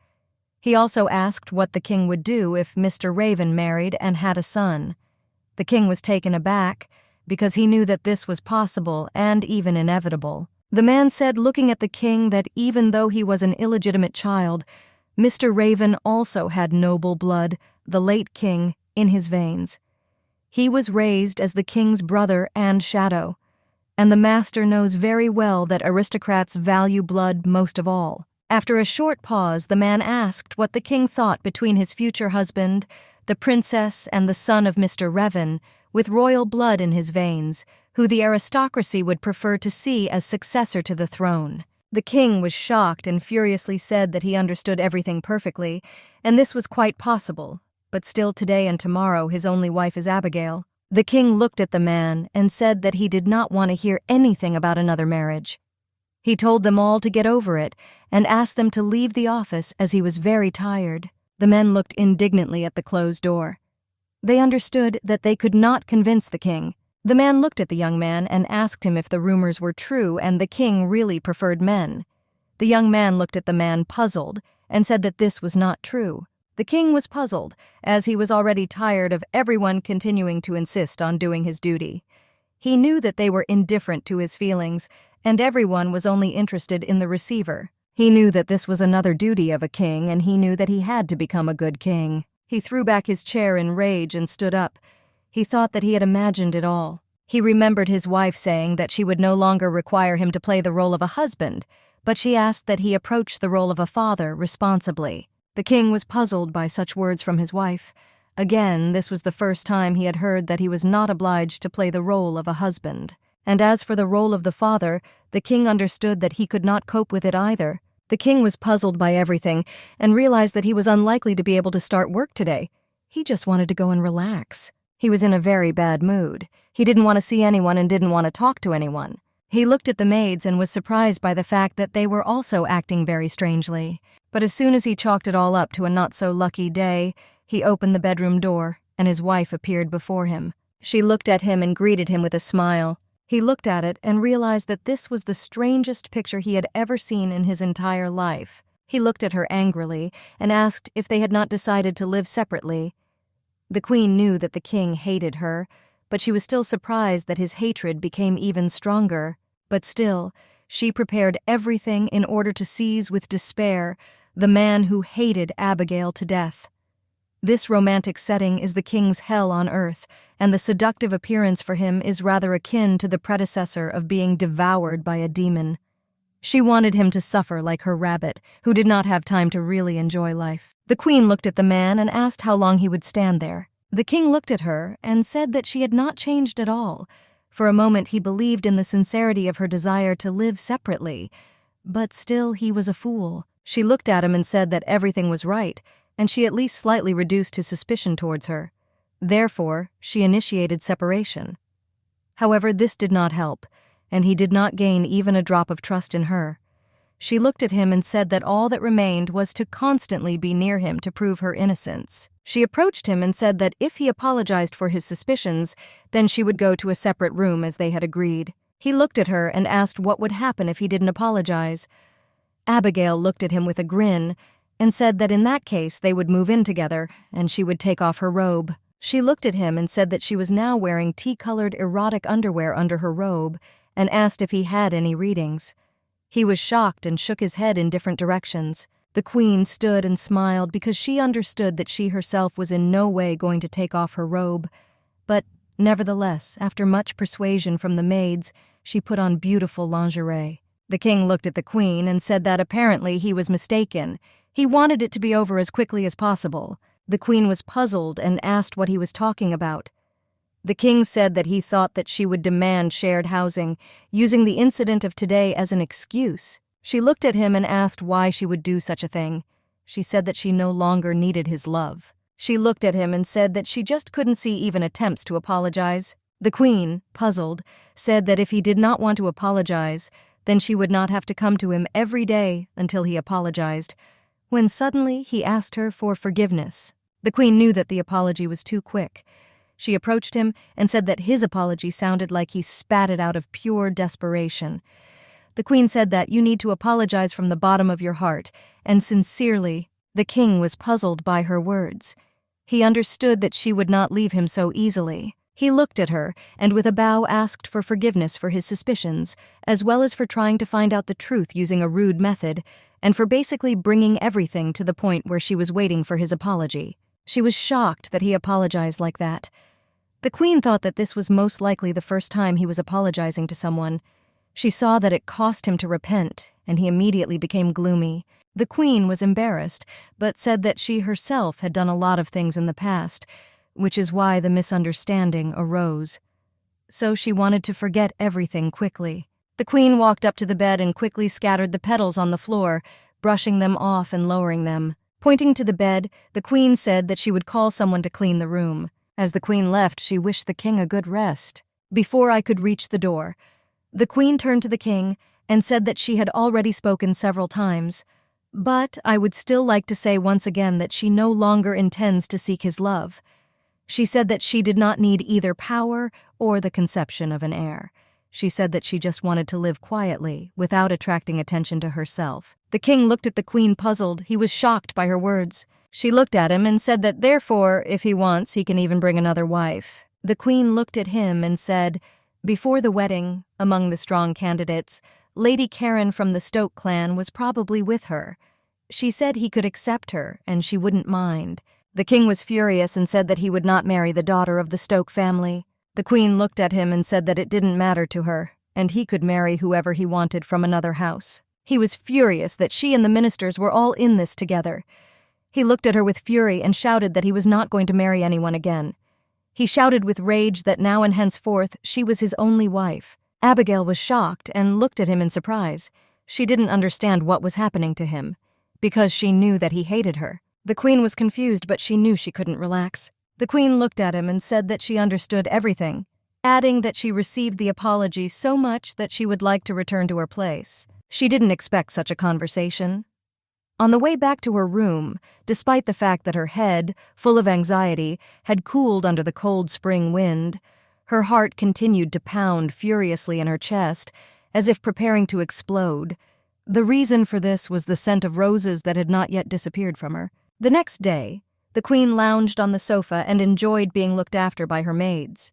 He also asked what the king would do if Mr. Raven married and had a son. The king was taken aback because he knew that this was possible and even inevitable. The man said, looking at the king, that even though he was an illegitimate child, Mr. Raven also had noble blood, the late king, in his veins. He was raised as the king's brother and shadow, and the master knows very well that aristocrats value blood most of all. After a short pause, the man asked what the king thought between his future husband, the princess, and the son of Mr. Raven, with royal blood in his veins, who the aristocracy would prefer to see as successor to the throne. The king was shocked and furiously said that he understood everything perfectly, and this was quite possible, but still today and tomorrow his only wife is Abigail. The king looked at the man and said that he did not want to hear anything about another marriage. He told them all to get over it and asked them to leave the office as he was very tired. The men looked indignantly at the closed door. They understood that they could not convince the king. The man looked at the young man and asked him if the rumors were true and the king really preferred men. The young man looked at the man puzzled and said that this was not true. The king was puzzled, as he was already tired of everyone continuing to insist on doing his duty. He knew that they were indifferent to his feelings, and everyone was only interested in the receiver. He knew that this was another duty of a king, and he knew that he had to become a good king. He threw back his chair in rage and stood up. He thought that he had imagined it all. He remembered his wife saying that she would no longer require him to play the role of a husband, but she asked that he approach the role of a father responsibly. The king was puzzled by such words from his wife. Again, this was the first time he had heard that he was not obliged to play the role of a husband. And as for the role of the father, the king understood that he could not cope with it either. The king was puzzled by everything and realized that he was unlikely to be able to start work today. He just wanted to go and relax. He was in a very bad mood. He didn't want to see anyone and didn't want to talk to anyone. He looked at the maids and was surprised by the fact that they were also acting very strangely. But as soon as he chalked it all up to a not-so-lucky day, he opened the bedroom door, and his wife appeared before him. She looked at him and greeted him with a smile. He looked at it and realized that this was the strangest picture he had ever seen in his entire life. He looked at her angrily and asked if they had not decided to live separately. The queen knew that the king hated her, but she was still surprised that his hatred became even stronger. But still, she prepared everything in order to seize with despair the man who hated Abigail to death. This romantic setting is the king's hell on earth, and the seductive appearance for him is rather akin to the predecessor of being devoured by a demon. She wanted him to suffer like her rabbit, who did not have time to really enjoy life. The queen looked at the man and asked how long he would stand there. The king looked at her and said that she had not changed at all. For a moment he believed in the sincerity of her desire to live separately, but still he was a fool. She looked at him and said that everything was right, and she at least slightly reduced his suspicion towards her. Therefore, she initiated separation. However, this did not help, and he did not gain even a drop of trust in her. She looked at him and said that all that remained was to constantly be near him to prove her innocence. She approached him and said that if he apologized for his suspicions, then she would go to a separate room as they had agreed. He looked at her and asked what would happen if he didn't apologize. Abigail looked at him with a grin and said that in that case they would move in together and she would take off her robe. She looked at him and said that she was now wearing tea-colored erotic underwear under her robe and asked if he had any readings. He was shocked and shook his head in different directions. The queen stood and smiled because she understood that she herself was in no way going to take off her robe. But nevertheless, after much persuasion from the maids, she put on beautiful lingerie. The king looked at the queen and said that apparently he was mistaken. He wanted it to be over as quickly as possible. The queen was puzzled and asked what he was talking about. The king said that he thought that she would demand shared housing, using the incident of today as an excuse. She looked at him and asked why she would do such a thing. She said that she no longer needed his love. She looked at him and said that she just couldn't see even attempts to apologize. The queen, puzzled, said that if he did not want to apologize, then she would not have to come to him every day until he apologized, when suddenly he asked her for forgiveness. The queen knew that the apology was too quick. She approached him and said that his apology sounded like he spat it out of pure desperation. The queen said that you need to apologize from the bottom of your heart, and sincerely. The king was puzzled by her words. He understood that she would not leave him so easily. He looked at her and with a bow asked for forgiveness for his suspicions, as well as for trying to find out the truth using a rude method, and for basically bringing everything to the point where she was waiting for his apology. She was shocked that he apologized like that. The queen thought that this was most likely the first time he was apologizing to someone. She saw that it cost him to repent, and he immediately became gloomy. The queen was embarrassed, but said that she herself had done a lot of things in the past, which is why the misunderstanding arose. So she wanted to forget everything quickly. The queen walked up to the bed and quickly scattered the petals on the floor, brushing them off and lowering them. Pointing to the bed, the queen said that she would call someone to clean the room. As the queen left, she wished the king a good rest. Before I could reach the door, the queen turned to the king and said that she had already spoken several times, but I would still like to say once again that she no longer intends to seek his love. She said that she did not need either power or the conception of an heir. She said that she just wanted to live quietly, without attracting attention to herself. The king looked at the queen puzzled. He was shocked by her words. She looked at him and said that therefore, if he wants, he can even bring another wife. The queen looked at him and said, before the wedding, among the strong candidates, Lady Karen from the Stoke clan was probably with her. She said he could accept her, and she wouldn't mind. The king was furious and said that he would not marry the daughter of the Stoke family. The queen looked at him and said that it didn't matter to her, and he could marry whoever he wanted from another house. He was furious that she and the ministers were all in this together. He looked at her with fury and shouted that he was not going to marry anyone again. He shouted with rage that now and henceforth she was his only wife. Abigail was shocked and looked at him in surprise. She didn't understand what was happening to him, because she knew that he hated her. The queen was confused, but she knew she couldn't relax. The queen looked at him and said that she understood everything, adding that she received the apology so much that she would like to return to her place. She didn't expect such a conversation. On the way back to her room, despite the fact that her head, full of anxiety, had cooled under the cold spring wind, her heart continued to pound furiously in her chest, as if preparing to explode. The reason for this was the scent of roses that had not yet disappeared from her. The next day, the queen lounged on the sofa and enjoyed being looked after by her maids.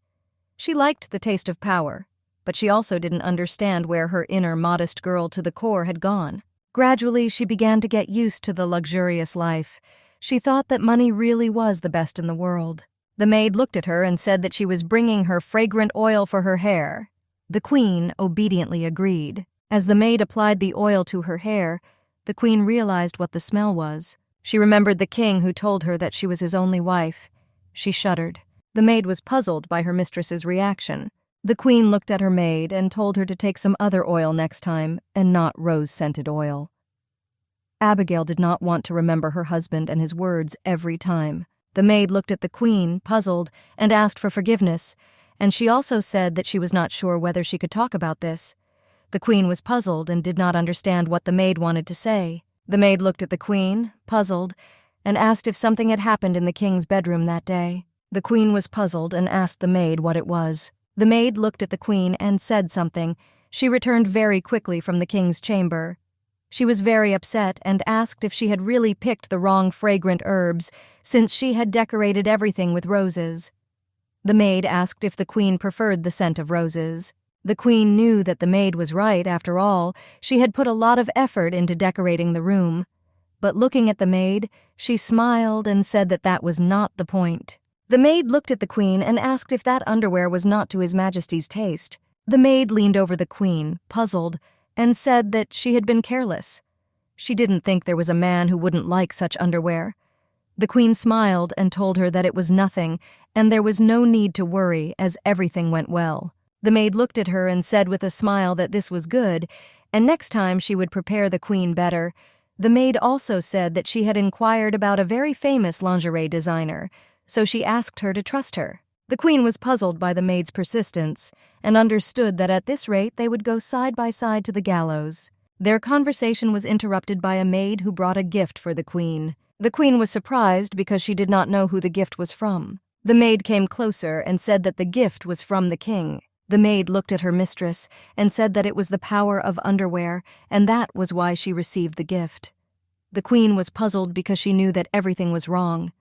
She liked the taste of power, but she also didn't understand where her inner modest girl to the core had gone. Gradually, she began to get used to the luxurious life. She thought that money really was the best in the world. The maid looked at her and said that she was bringing her fragrant oil for her hair. The queen obediently agreed. As the maid applied the oil to her hair, the queen realized what the smell was. She remembered the king who told her that she was his only wife. She shuddered. The maid was puzzled by her mistress's reaction. The queen looked at her maid and told her to take some other oil next time, and not rose-scented oil. Abigail did not want to remember her husband and his words every time. The maid looked at the queen, puzzled, and asked for forgiveness, and she also said that she was not sure whether she could talk about this. The queen was puzzled and did not understand what the maid wanted to say. The maid looked at the queen, puzzled, and asked if something had happened in the king's bedroom that day. The queen was puzzled and asked the maid what it was. The maid looked at the queen and said something. She returned very quickly from the king's chamber. She was very upset and asked if she had really picked the wrong fragrant herbs, since she had decorated everything with roses. The maid asked if the queen preferred the scent of roses. The queen knew that the maid was right. After all, she had put a lot of effort into decorating the room. But looking at the maid, she smiled and said that that was not the point. The maid looked at the queen and asked if that underwear was not to His Majesty's taste. The maid leaned over the queen, puzzled, and said that she had been careless. She didn't think there was a man who wouldn't like such underwear. The queen smiled and told her that it was nothing, and there was no need to worry as everything went well. The maid looked at her and said with a smile that this was good, and next time she would prepare the queen better. The maid also said that she had inquired about a very famous lingerie designer, so she asked her to trust her. The queen was puzzled by the maid's persistence and understood that at this rate they would go side by side to the gallows. Their conversation was interrupted by a maid who brought a gift for the queen. The queen was surprised because she did not know who the gift was from. The maid came closer and said that the gift was from the king. The maid looked at her mistress and said that it was the power of underwear, and that was why she received the gift. The queen was puzzled because she knew that everything was wrong.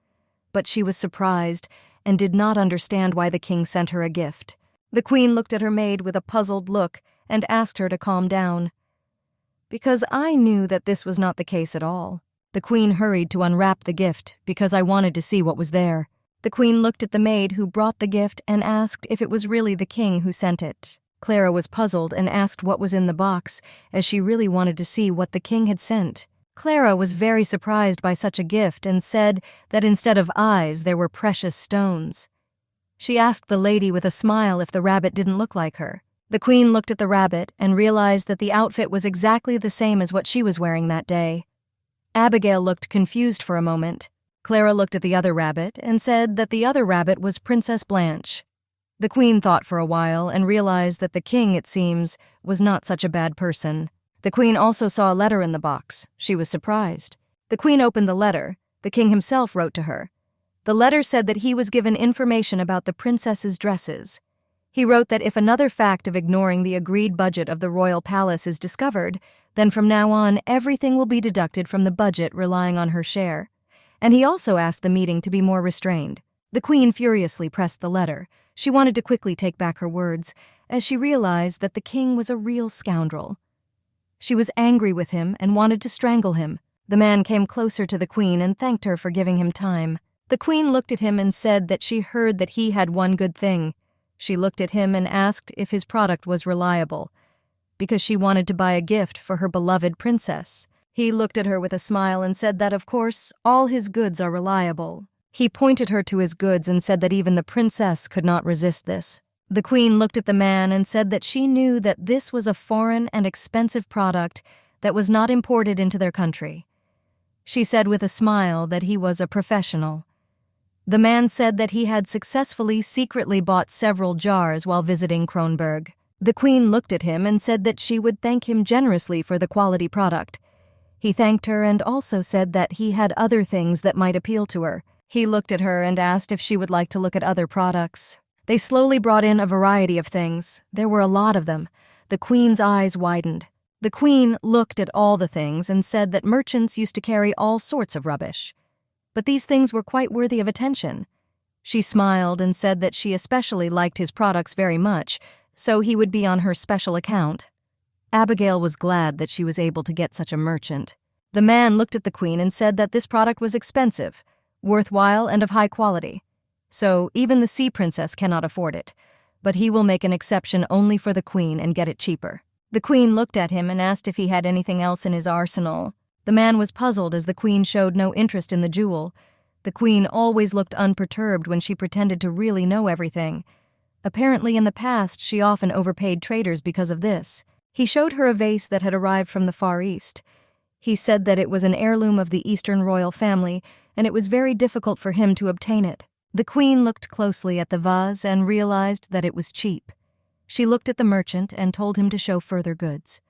But she was surprised and did not understand why the king sent her a gift. The queen looked at her maid with a puzzled look and asked her to calm down. Because I knew that this was not the case at all. The queen hurried to unwrap the gift because I wanted to see what was there. The queen looked at the maid who brought the gift and asked if it was really the king who sent it. Clara was puzzled and asked what was in the box, as she really wanted to see what the king had sent. Clara was very surprised by such a gift and said that instead of eyes there were precious stones. She asked the lady with a smile if the rabbit didn't look like her. The queen looked at the rabbit and realized that the outfit was exactly the same as what she was wearing that day. Abigail looked confused for a moment. Clara looked at the other rabbit and said that the other rabbit was Princess Blanche. The queen thought for a while and realized that the king, it seems, was not such a bad person. The queen also saw a letter in the box. She was surprised. The queen opened the letter. The king himself wrote to her. The letter said that he was given information about the princess's dresses. He wrote that if another fact of ignoring the agreed budget of the royal palace is discovered, then from now on everything will be deducted from the budget relying on her share. And he also asked the meeting to be more restrained. The queen furiously pressed the letter. She wanted to quickly take back her words, as she realized that the king was a real scoundrel. She was angry with him and wanted to strangle him. The man came closer to the queen and thanked her for giving him time. The queen looked at him and said that she heard that he had one good thing. She looked at him and asked if his product was reliable, because she wanted to buy a gift for her beloved princess. He looked at her with a smile and said that, of course, all his goods are reliable. He pointed her to his goods and said that even the princess could not resist this. The queen looked at the man and said that she knew that this was a foreign and expensive product that was not imported into their country. She said with a smile that he was a professional. The man said that he had successfully secretly bought several jars while visiting Kronberg. The queen looked at him and said that she would thank him generously for the quality product. He thanked her and also said that he had other things that might appeal to her. He looked at her and asked if she would like to look at other products. They slowly brought in a variety of things. There were a lot of them. The queen's eyes widened. The queen looked at all the things and said that merchants used to carry all sorts of rubbish. But these things were quite worthy of attention. She smiled and said that she especially liked his products very much, so he would be on her special account. Abigail was glad that she was able to get such a merchant. The man looked at the queen and said that this product was expensive, worthwhile, and of high quality. So even the sea princess cannot afford it, but he will make an exception only for the queen and get it cheaper. The queen looked at him and asked if he had anything else in his arsenal. The man was puzzled as the queen showed no interest in the jewel. The queen always looked unperturbed when she pretended to really know everything. Apparently in the past she often overpaid traders because of this. He showed her a vase that had arrived from the Far East. He said that it was an heirloom of the Eastern royal family, and it was very difficult for him to obtain it. The queen looked closely at the vase and realized that it was cheap. She looked at the merchant and told him to show further goods.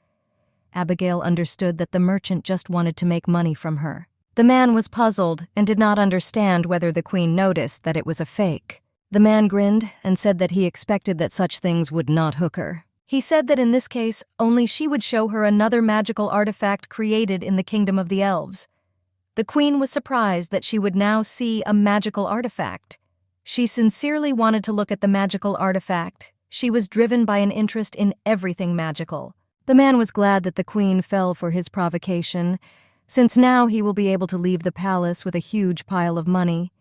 Abigail understood that the merchant just wanted to make money from her. The man was puzzled and did not understand whether the queen noticed that it was a fake. The man grinned and said that he expected that such things would not hook her. He said that in this case, only she would show her another magical artifact created in the kingdom of the elves. The queen was surprised that she would now see a magical artifact. She sincerely wanted to look at the magical artifact. She was driven by an interest in everything magical. The man was glad that the queen fell for his provocation, since now he will be able to leave the palace with a huge pile of money.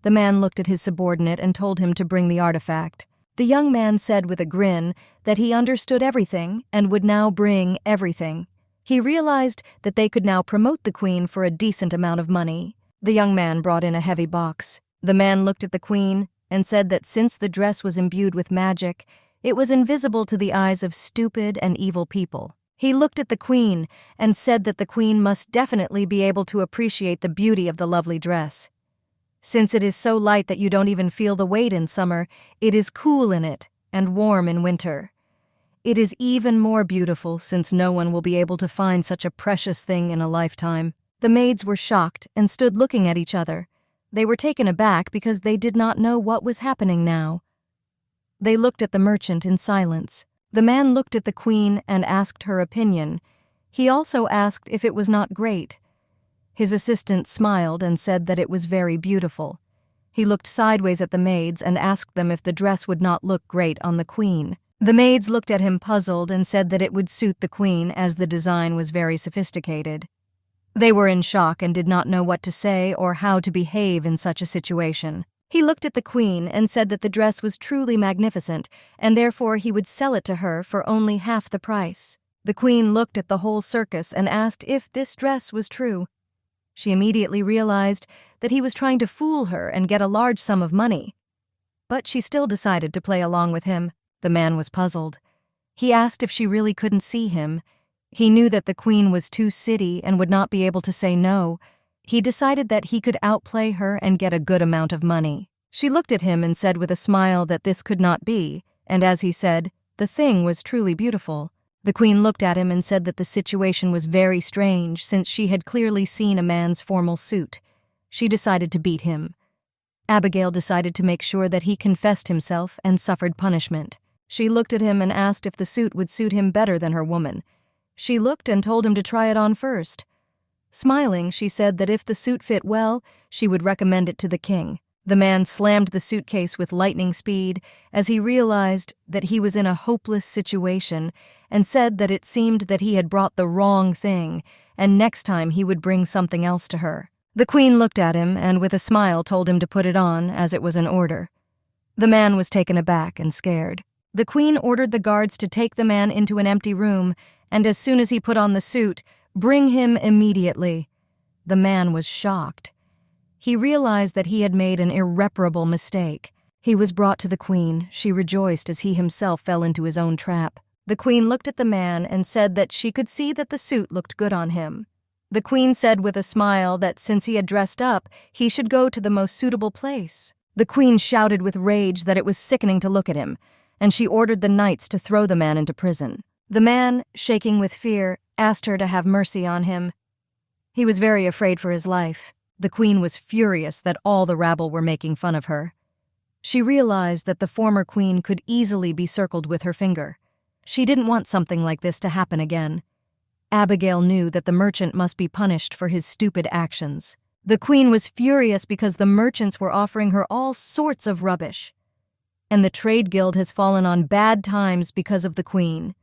The man looked at his subordinate and told him to bring the artifact. The young man said with a grin that he understood everything and would now bring everything. He realized that they could now promote the queen for a decent amount of money. The young man brought in a heavy box. The man looked at the queen and said that since the dress was imbued with magic, it was invisible to the eyes of stupid and evil people. He looked at the queen and said that the queen must definitely be able to appreciate the beauty of the lovely dress. Since it is so light that you don't even feel the weight in summer, it is cool in it and warm in winter. It is even more beautiful since no one will be able to find such a precious thing in a lifetime. The maids were shocked and stood looking at each other. They were taken aback because they did not know what was happening now. They looked at the merchant in silence. The man looked at the queen and asked her opinion. He also asked if it was not great. His assistant smiled and said that it was very beautiful. He looked sideways at the maids and asked them if the dress would not look great on the queen. The maids looked at him puzzled and said that it would suit the queen as the design was very sophisticated. They were in shock and did not know what to say or how to behave in such a situation. He looked at the queen and said that the dress was truly magnificent, and therefore he would sell it to her for only half the price. The queen looked at the whole circus and asked if this dress was true. She immediately realized that he was trying to fool her and get a large sum of money. But she still decided to play along with him. The man was puzzled. He asked if she really couldn't see him. He knew that the queen was too city and would not be able to say no. He decided that he could outplay her and get a good amount of money. She looked at him and said with a smile that this could not be, and as he said, the thing was truly beautiful. The queen looked at him and said that the situation was very strange since she had clearly seen a man's formal suit. She decided to beat him. Abigail decided to make sure that he confessed himself and suffered punishment. She looked at him and asked if the suit would suit him better than her woman. She looked and told him to try it on first. Smiling, she said that if the suit fit well, she would recommend it to the king. The man slammed the suitcase with lightning speed as he realized that he was in a hopeless situation and said that it seemed that he had brought the wrong thing and next time he would bring something else to her. The queen looked at him and with a smile told him to put it on as it was an order. The man was taken aback and scared. The queen ordered the guards to take the man into an empty room and as soon as he put on the suit, bring him immediately. The man was shocked. He realized that he had made an irreparable mistake. He was brought to the queen. She rejoiced as he himself fell into his own trap. The queen looked at the man and said that she could see that the suit looked good on him. The queen said with a smile that since he had dressed up, he should go to the most suitable place. The queen shouted with rage that it was sickening to look at him, and she ordered the knights to throw the man into prison. The man, shaking with fear, asked her to have mercy on him. He was very afraid for his life. The queen was furious that all the rabble were making fun of her. She realized that the former queen could easily be circled with her finger. She didn't want something like this to happen again. Abigail knew that the merchant must be punished for his stupid actions. The queen was furious because the merchants were offering her all sorts of rubbish. And the trade guild has fallen on bad times because of the queen.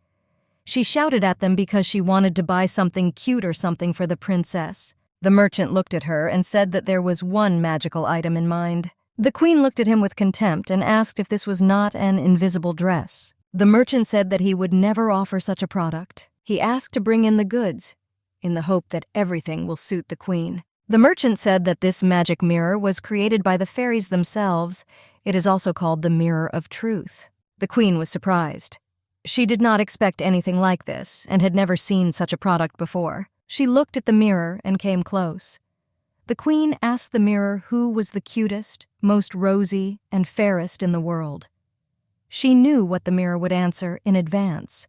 She shouted at them because she wanted to buy something cute or something for the princess. The merchant looked at her and said that there was one magical item in mind. The queen looked at him with contempt and asked if this was not an invisible dress. The merchant said that he would never offer such a product. He asked to bring in the goods, in the hope that everything will suit the queen. The merchant said that this magic mirror was created by the fairies themselves. It is also called the Mirror of Truth. The queen was surprised. She did not expect anything like this and had never seen such a product before. She looked at the mirror and came close. The queen asked the mirror who was the cutest, most rosy, and fairest in the world. She knew what the mirror would answer in advance.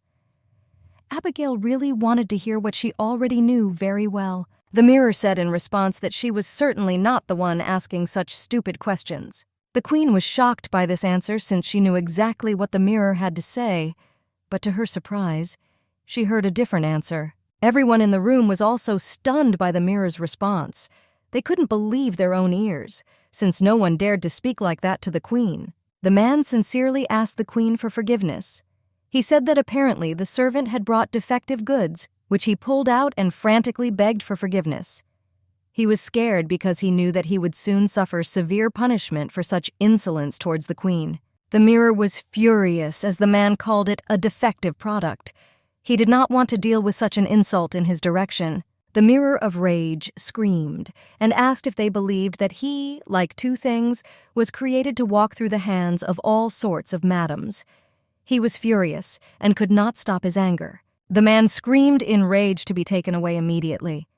Abigail really wanted to hear what she already knew very well. The mirror said in response that she was certainly not the one asking such stupid questions. The queen was shocked by this answer since she knew exactly what the mirror had to say, but to her surprise, she heard a different answer. Everyone in the room was also stunned by the mirror's response. They couldn't believe their own ears, since no one dared to speak like that to the queen. The man sincerely asked the queen for forgiveness. He said that apparently the servant had brought defective goods, which he pulled out and frantically begged for forgiveness. He was scared because he knew that he would soon suffer severe punishment for such insolence towards the queen. The mirror was furious as the man called it a defective product. He did not want to deal with such an insult in his direction. The The mirror of rage screamed and asked if they believed that he, like two things, was created to walk through the hands of all sorts of madams. He was furious and could not stop his anger. The man screamed in rage to be taken away immediately.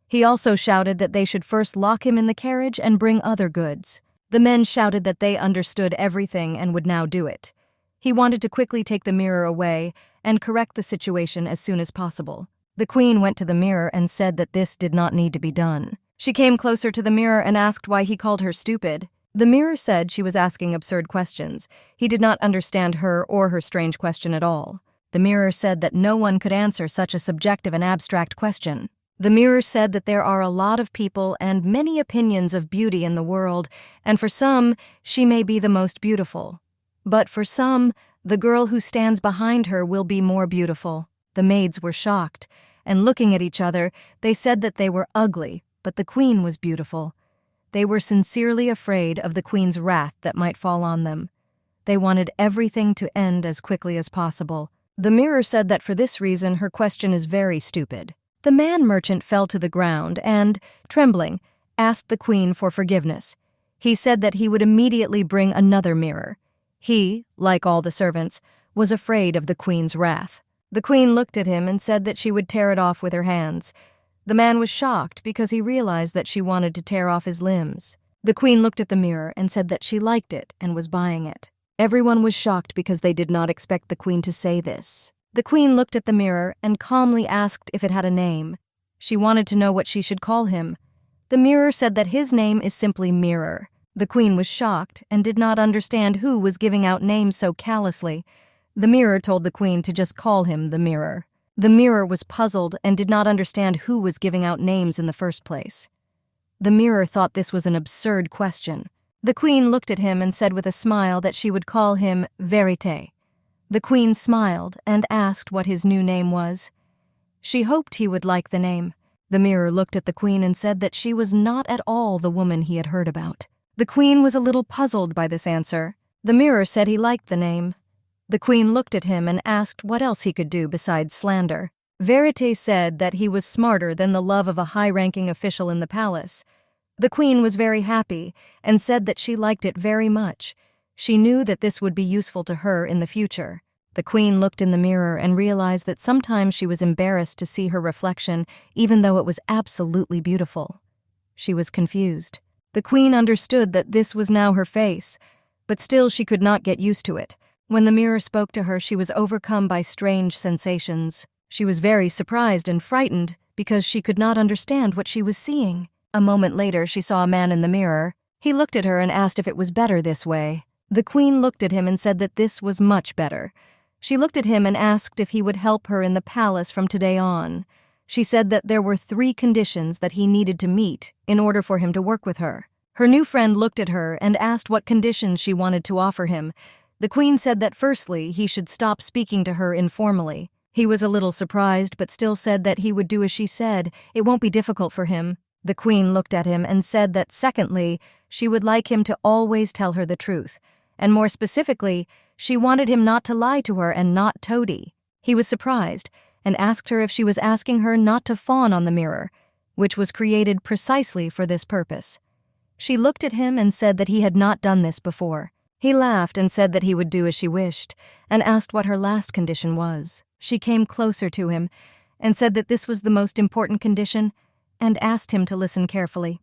He also shouted that they should first lock him in the carriage and bring other goods. The men shouted that they understood everything and would now do it. He wanted to quickly take the mirror away and correct the situation as soon as possible. The queen went to the mirror and said that this did not need to be done. She came closer to the mirror and asked why he called her stupid. The mirror said she was asking absurd questions. He did not understand her or her strange question at all. The mirror said that no one could answer such a subjective and abstract question. The mirror said that there are a lot of people and many opinions of beauty in the world, and for some, she may be the most beautiful. But for some, the girl who stands behind her will be more beautiful. The maids were shocked, and looking at each other, they said that they were ugly, but the queen was beautiful. They were sincerely afraid of the queen's wrath that might fall on them. They wanted everything to end as quickly as possible. The mirror said that for this reason her question is very stupid. The man merchant fell to the ground and, trembling, asked the queen for forgiveness. He said that he would immediately bring another mirror. He, like all the servants, was afraid of the queen's wrath. The queen looked at him and said that she would tear it off with her hands. The man was shocked because he realized that she wanted to tear off his limbs. The queen looked at the mirror and said that she liked it and was buying it. Everyone was shocked because they did not expect the queen to say this. The queen looked at the mirror and calmly asked if it had a name. She wanted to know what she should call him. The mirror said that his name is simply Mirror. The queen was shocked and did not understand who was giving out names so callously. The mirror told the queen to just call him the Mirror. The mirror was puzzled and did not understand who was giving out names in the first place. The mirror thought this was an absurd question. The queen looked at him and said with a smile that she would call him Verite. The queen smiled and asked what his new name was. She hoped he would like the name. The mirror looked at the queen and said that she was not at all the woman he had heard about. The queen was a little puzzled by this answer. The mirror said he liked the name. The queen looked at him and asked what else he could do besides slander. Verite said that he was smarter than the love of a high-ranking official in the palace. The queen was very happy and said that she liked it very much. She knew that this would be useful to her in the future. The queen looked in the mirror and realized that sometimes she was embarrassed to see her reflection, even though it was absolutely beautiful. She was confused. The queen understood that this was now her face, but still she could not get used to it. When the mirror spoke to her, she was overcome by strange sensations. She was very surprised and frightened because she could not understand what she was seeing. A moment later, she saw a man in the mirror. He looked at her and asked if it was better this way. The queen looked at him and said that this was much better. She looked at him and asked if he would help her in the palace from today on. She said that there were 3 conditions that he needed to meet in order for him to work with her. Her new friend looked at her and asked what conditions she wanted to offer him. The queen said that firstly, he should stop speaking to her informally. He was a little surprised but still said that he would do as she said. It won't be difficult for him. The queen looked at him and said that secondly, she would like him to always tell her the truth. And more specifically, she wanted him not to lie to her and not toady. He was surprised and asked her if she was asking her not to fawn on the mirror, which was created precisely for this purpose. She looked at him and said that he had not done this before. He laughed and said that he would do as she wished, and asked what her last condition was. She came closer to him and said that this was the most important condition, and asked him to listen carefully.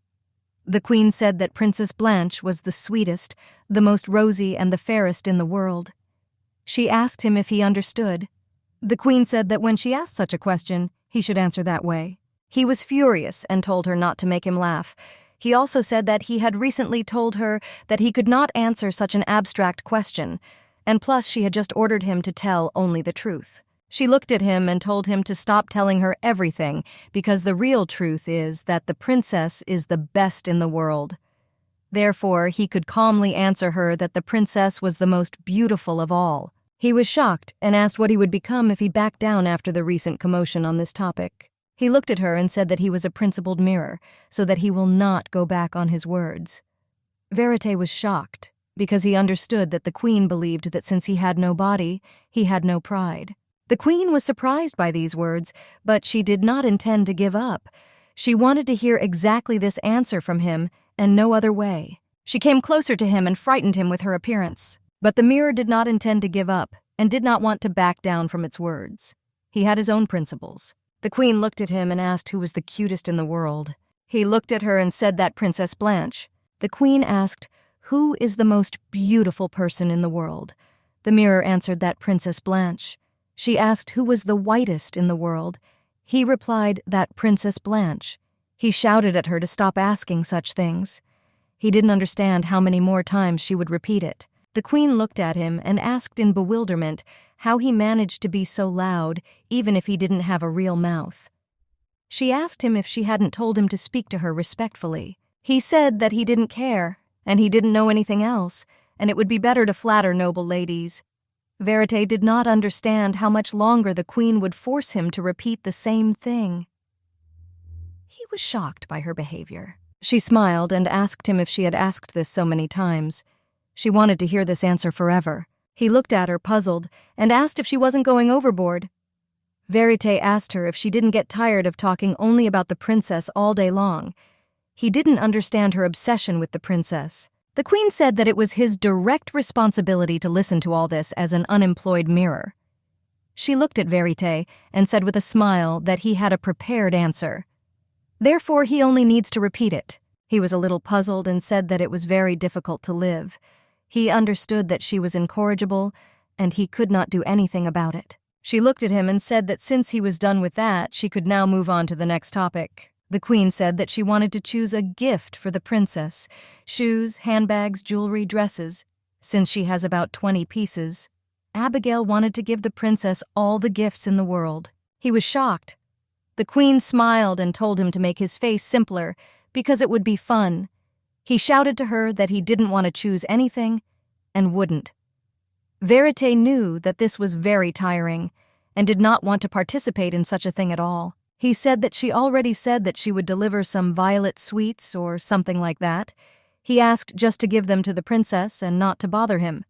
The queen said that Princess Blanche was the sweetest, the most rosy, and the fairest in the world. She asked him if he understood. The queen said that when she asked such a question, he should answer that way. He was furious and told her not to make him laugh. He also said that he had recently told her that he could not answer such an abstract question, and plus she had just ordered him to tell only the truth. She looked at him and told him to stop telling her everything because the real truth is that the princess is the best in the world. Therefore, he could calmly answer her that the princess was the most beautiful of all. He was shocked and asked what he would become if he backed down after the recent commotion on this topic. He looked at her and said that he was a principled mirror, so that he will not go back on his words. Verite was shocked because he understood that the queen believed that since he had no body, he had no pride. The queen was surprised by these words, but she did not intend to give up. She wanted to hear exactly this answer from him, and no other way. She came closer to him and frightened him with her appearance. But the mirror did not intend to give up, and did not want to back down from its words. He had his own principles. The queen looked at him and asked who was the cutest in the world. He looked at her and said that Princess Blanche. The queen asked, "Who is the most beautiful person in the world?" The mirror answered that Princess Blanche. She asked who was the whitest in the world. He replied that Princess Blanche. He shouted at her to stop asking such things. He didn't understand how many more times she would repeat it. The queen looked at him and asked in bewilderment how he managed to be so loud, even if he didn't have a real mouth. She asked him if she hadn't told him to speak to her respectfully. He said that he didn't care, and he didn't know anything else, and it would be better to flatter noble ladies. Verite did not understand how much longer the queen would force him to repeat the same thing. He was shocked by her behavior. She smiled and asked him if she had asked this so many times. She wanted to hear this answer forever. He looked at her, puzzled, and asked if she wasn't going overboard. Verite asked her if she didn't get tired of talking only about the princess all day long. He didn't understand her obsession with the princess. The queen said that it was his direct responsibility to listen to all this as an unemployed mirror. She looked at Verite and said with a smile that he had a prepared answer. Therefore, he only needs to repeat it. He was a little puzzled and said that it was very difficult to live. He understood that she was incorrigible, and he could not do anything about it. She looked at him and said that since he was done with that, she could now move on to the next topic. The queen said that she wanted to choose a gift for the princess: shoes, handbags, jewelry, dresses. Since she has about 20 pieces, Abigail wanted to give the princess all the gifts in the world. He was shocked. The queen smiled and told him to make his face simpler because it would be fun. He shouted to her that he didn't want to choose anything and wouldn't. Verite knew that this was very tiring and did not want to participate in such a thing at all. He said that she already said that she would deliver some violet sweets or something like that. He asked just to give them to the princess and not to bother him.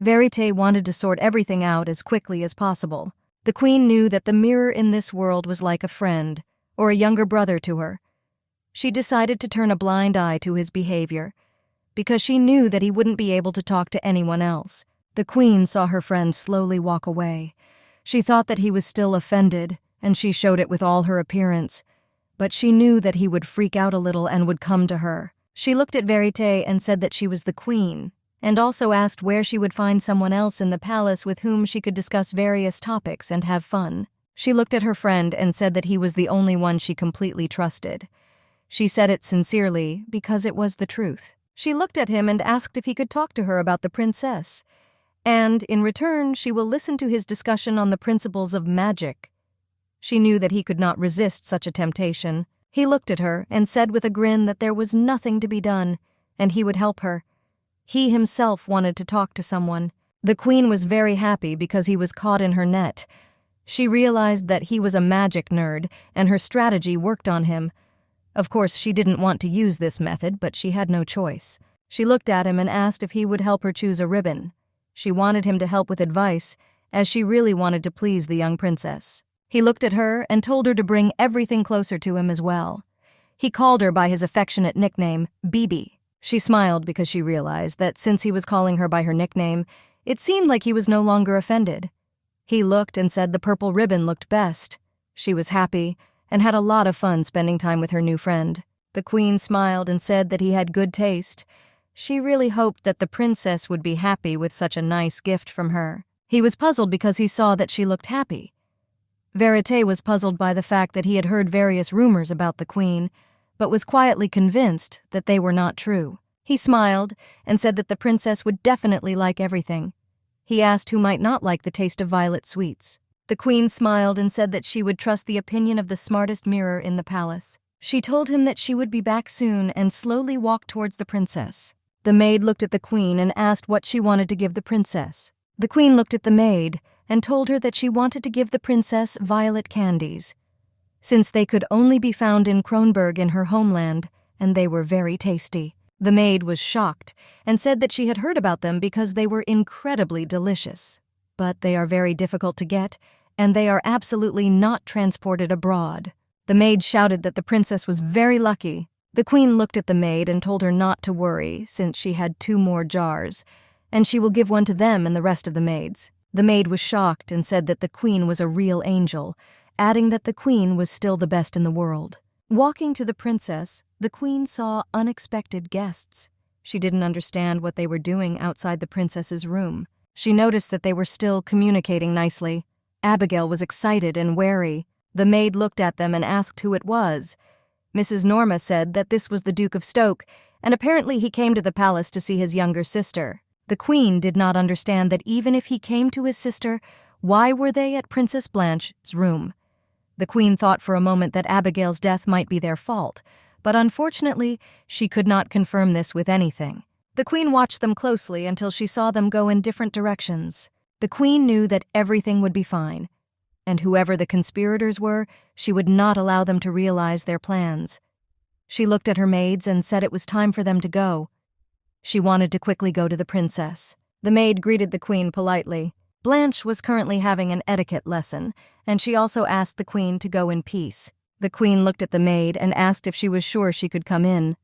Verite wanted to sort everything out as quickly as possible. The queen knew that the mirror in this world was like a friend or a younger brother to her. She decided to turn a blind eye to his behavior because she knew that he wouldn't be able to talk to anyone else. The queen saw her friend slowly walk away. She thought that he was still offended, and she showed it with all her appearance, but she knew that he would freak out a little and would come to her. She looked at Verite and said that she was the queen, and also asked where she would find someone else in the palace with whom she could discuss various topics and have fun. She looked at her friend and said that he was the only one she completely trusted. She said it sincerely because it was the truth. She looked at him and asked if he could talk to her about the princess, and, in return, she will listen to his discussion on the principles of magic. She knew that he could not resist such a temptation. He looked at her and said with a grin that there was nothing to be done, and he would help her. He himself wanted to talk to someone. The queen was very happy because he was caught in her net. She realized that he was a magic nerd, and her strategy worked on him. Of course, she didn't want to use this method, but she had no choice. She looked at him and asked if he would help her choose a ribbon. She wanted him to help with advice, as she really wanted to please the young princess. He looked at her and told her to bring everything closer to him as well. He called her by his affectionate nickname, Bibi. She smiled because she realized that since he was calling her by her nickname, it seemed like he was no longer offended. He looked and said the purple ribbon looked best. She was happy and had a lot of fun spending time with her new friend. The queen smiled and said that he had good taste. She really hoped that the princess would be happy with such a nice gift from her. He was puzzled because he saw that she looked happy. Verite was puzzled by the fact that he had heard various rumors about the queen, but was quietly convinced that they were not true. He smiled and said that the princess would definitely like everything. He asked who might not like the taste of violet sweets. The queen smiled and said that she would trust the opinion of the smartest mirror in the palace. She told him that she would be back soon and slowly walked towards the princess. The maid looked at the queen and asked what she wanted to give the princess. The queen looked at the maid and told her that she wanted to give the princess violet candies, since they could only be found in Kronberg in her homeland, and they were very tasty. The maid was shocked and said that she had heard about them because they were incredibly delicious. But they are very difficult to get, and they are absolutely not transported abroad. The maid shouted that the princess was very lucky. The queen looked at the maid and told her not to worry, since she had 2 more jars, and she will give one to them and the rest of the maids. The maid was shocked and said that the queen was a real angel, adding that the queen was still the best in the world. Walking to the princess, the queen saw unexpected guests. She didn't understand what they were doing outside the princess's room. She noticed that they were still communicating nicely. Abigail was excited and wary. The maid looked at them and asked who it was. Mrs. Norma said that this was the Duke of Stoke, and apparently he came to the palace to see his younger sister. The queen did not understand that even if he came to his sister, why were they at Princess Blanche's room? The queen thought for a moment that Abigail's death might be their fault, but unfortunately, she could not confirm this with anything. The queen watched them closely until she saw them go in different directions. The queen knew that everything would be fine, and whoever the conspirators were, she would not allow them to realize their plans. She looked at her maids and said it was time for them to go. She wanted to quickly go to the princess. The maid greeted the queen politely. Blanche was currently having an etiquette lesson, and she also asked the queen to go in peace. The queen looked at the maid and asked if she was sure she could come in.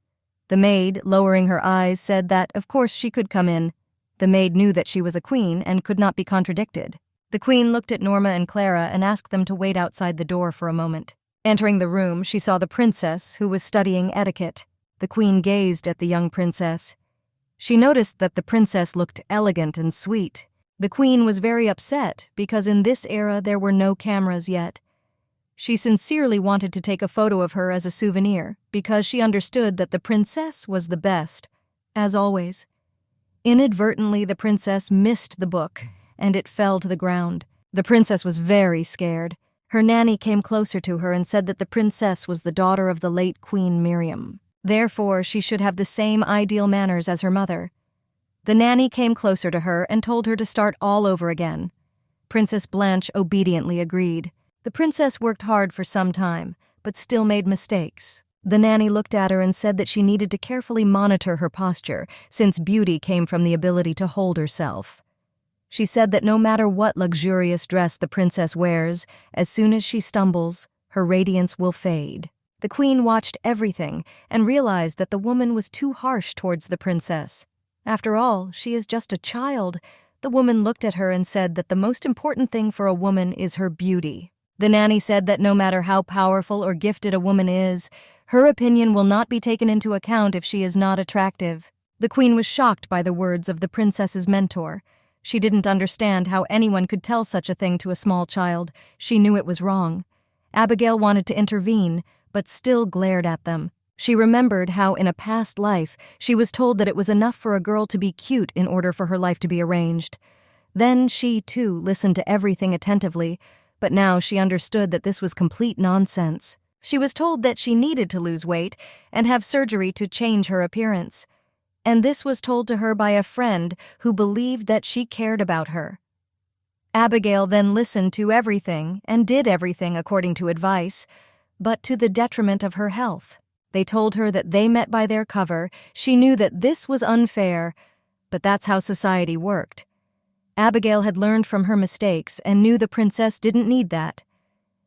The maid, lowering her eyes, said that of course she could come in. The maid knew that she was a queen and could not be contradicted. The queen looked at Norma and Clara and asked them to wait outside the door for a moment. Entering the room, she saw the princess, who was studying etiquette. The queen gazed at the young princess. She noticed that the princess looked elegant and sweet. The queen was very upset because in this era there were no cameras yet. She sincerely wanted to take a photo of her as a souvenir because she understood that the princess was the best, as always. Inadvertently, the princess missed the book, and it fell to the ground. The princess was very scared. Her nanny came closer to her and said that the princess was the daughter of the late Queen Miriam. Therefore, she should have the same ideal manners as her mother. The nanny came closer to her and told her to start all over again. Princess Blanche obediently agreed. The princess worked hard for some time, but still made mistakes. The nanny looked at her and said that she needed to carefully monitor her posture, since beauty came from the ability to hold herself. She said that no matter what luxurious dress the princess wears, as soon as she stumbles, her radiance will fade. The queen watched everything and realized that the woman was too harsh towards the princess. After all, she is just a child. The woman looked at her and said that the most important thing for a woman is her beauty. The nanny said that no matter how powerful or gifted a woman is, her opinion will not be taken into account if she is not attractive. The queen was shocked by the words of the princess's mentor. She didn't understand how anyone could tell such a thing to a small child. She knew it was wrong. Abigail wanted to intervene, but still glared at them. She remembered how in a past life she was told that it was enough for a girl to be cute in order for her life to be arranged. Then she, too, listened to everything attentively, but now she understood that this was complete nonsense. She was told that she needed to lose weight and have surgery to change her appearance. And this was told to her by a friend who believed that she cared about her. Abigail then listened to everything and did everything according to advice, but to the detriment of her health. They told her that they met by their cover. She knew that this was unfair, but that's how society worked. Abigail had learned from her mistakes and knew the princess didn't need that.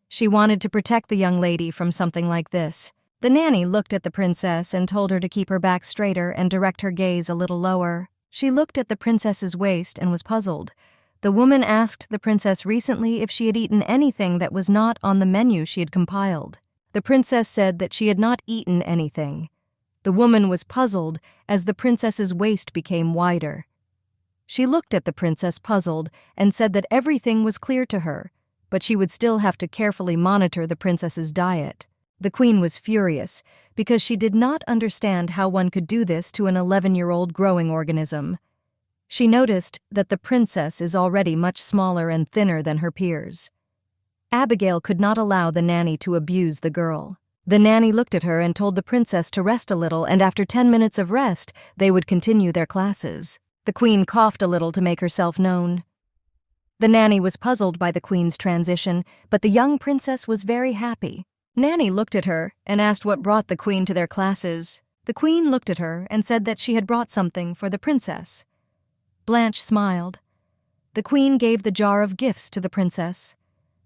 She wanted to protect the young lady from something like this. The nanny looked at the princess and told her to keep her back straighter and direct her gaze a little lower. She looked at the princess's waist and was puzzled. The woman asked the princess recently if she had eaten anything that was not on the menu she had compiled. The princess said that she had not eaten anything. The woman was puzzled as the princess's waist became wider. She looked at the princess puzzled and said that everything was clear to her, but she would still have to carefully monitor the princess's diet. The queen was furious because she did not understand how one could do this to an 11-year-old growing organism. She noticed that the princess is already much smaller and thinner than her peers. Abigail could not allow the nanny to abuse the girl. The nanny looked at her and told the princess to rest a little, and after 10 minutes of rest, they would continue their classes. The queen coughed a little to make herself known. The nanny was puzzled by the queen's transition, but the young princess was very happy. Nanny looked at her and asked what brought the queen to their classes. The queen looked at her and said that she had brought something for the princess. Blanche smiled. The queen gave the jar of gifts to the princess.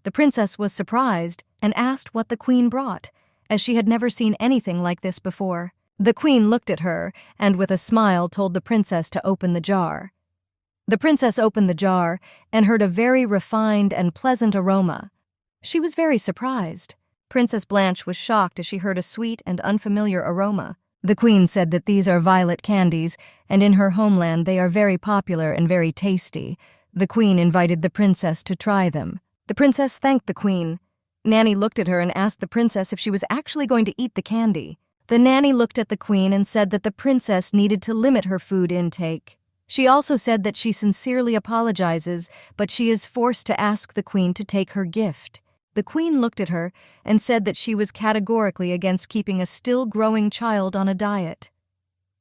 The princess was surprised and asked what the queen brought, as she had never seen anything like this before. The queen looked at her and with a smile told the princess to open the jar. The princess opened the jar and heard a very refined and pleasant aroma. She was very surprised. Princess Blanche was shocked as she heard a sweet and unfamiliar aroma. The queen said that these are violet candies, and in her homeland they are very popular and very tasty. The queen invited the princess to try them. The princess thanked the queen. Nanny looked at her and asked the princess if she was actually going to eat the candy. The nanny looked at the queen and said that the princess needed to limit her food intake. She also said that she sincerely apologizes, but she is forced to ask the queen to take her gift. The queen looked at her and said that she was categorically against keeping a still-growing child on a diet.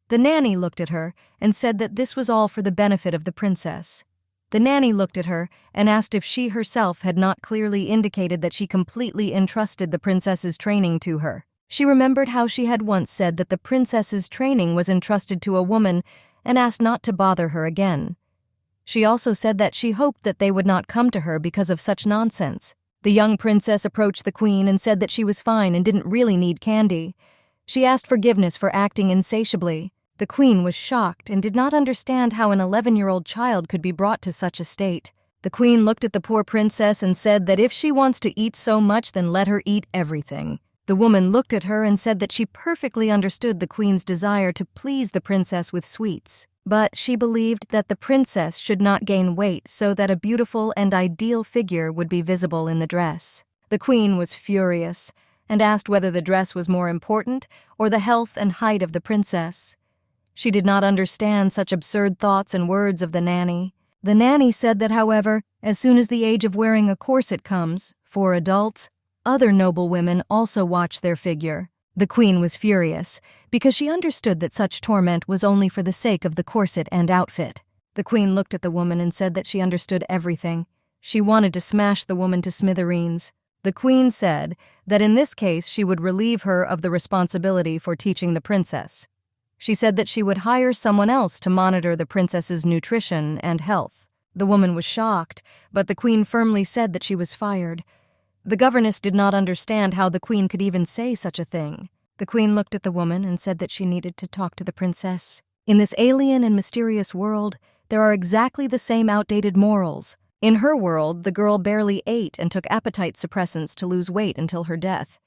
The nanny looked at her and said that this was all for the benefit of the princess. The nanny looked at her and asked if she herself had not clearly indicated that she completely entrusted the princess's training to her. She remembered how she had once said that the princess's training was entrusted to a woman and asked not to bother her again. She also said that she hoped that they would not come to her because of such nonsense. The young princess approached the queen and said that she was fine and didn't really need candy. She asked forgiveness for acting insatiably. The queen was shocked and did not understand how an 11-year-old child could be brought to such a state. The queen looked at the poor princess and said that if she wants to eat so much, then let her eat everything. The woman looked at her and said that she perfectly understood the queen's desire to please the princess with sweets, but she believed that the princess should not gain weight so that a beautiful and ideal figure would be visible in the dress. The queen was furious and asked whether the dress was more important or the health and height of the princess. She did not understand such absurd thoughts and words of the nanny. The nanny said that, however, as soon as the age of wearing a corset comes, for adults, other noble women also watch their figure. The queen was furious, because she understood that such torment was only for the sake of the corset and outfit. The queen looked at the woman and said that she understood everything. She wanted to smash the woman to smithereens. The queen said that in this case she would relieve her of the responsibility for teaching the princess. She said that she would hire someone else to monitor the princess's nutrition and health. The woman was shocked, but the queen firmly said that she was fired. The governess did not understand how the queen could even say such a thing. The queen looked at the woman and said that she needed to talk to the princess. In this alien and mysterious world, there are exactly the same outdated morals. In her world, the girl barely ate and took appetite suppressants to lose weight until her death.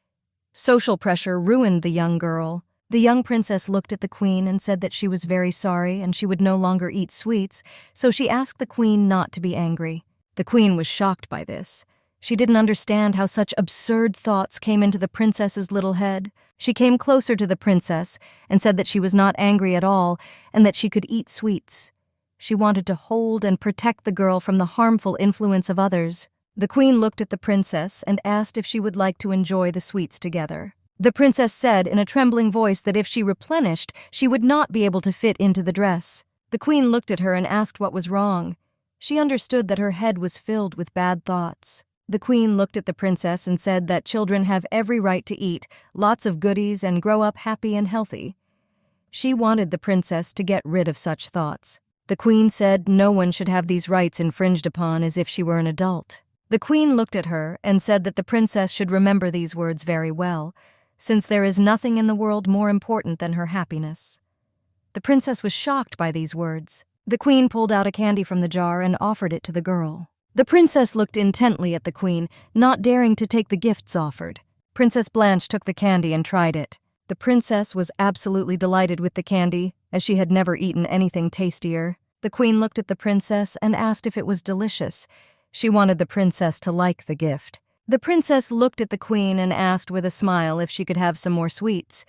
Social pressure ruined the young girl. The young princess looked at the queen and said that she was very sorry and she would no longer eat sweets, so she asked the queen not to be angry. The queen was shocked by this. She didn't understand how such absurd thoughts came into the princess's little head. She came closer to the princess and said that she was not angry at all and that she could eat sweets. She wanted to hold and protect the girl from the harmful influence of others. The queen looked at the princess and asked if she would like to enjoy the sweets together. The princess said in a trembling voice that if she replenished, she would not be able to fit into the dress. The queen looked at her and asked what was wrong. She understood that her head was filled with bad thoughts. The queen looked at the princess and said that children have every right to eat lots of goodies and grow up happy and healthy. She wanted the princess to get rid of such thoughts. The queen said no one should have these rights infringed upon as if she were an adult. The queen looked at her and said that the princess should remember these words very well, since there is nothing in the world more important than her happiness. The princess was shocked by these words. The queen pulled out a candy from the jar and offered it to the girl. The princess looked intently at the queen, not daring to take the gifts offered. Princess Blanche took the candy and tried it. The princess was absolutely delighted with the candy, as she had never eaten anything tastier. The queen looked at the princess and asked if it was delicious. She wanted the princess to like the gift. The princess looked at the queen and asked with a smile if she could have some more sweets.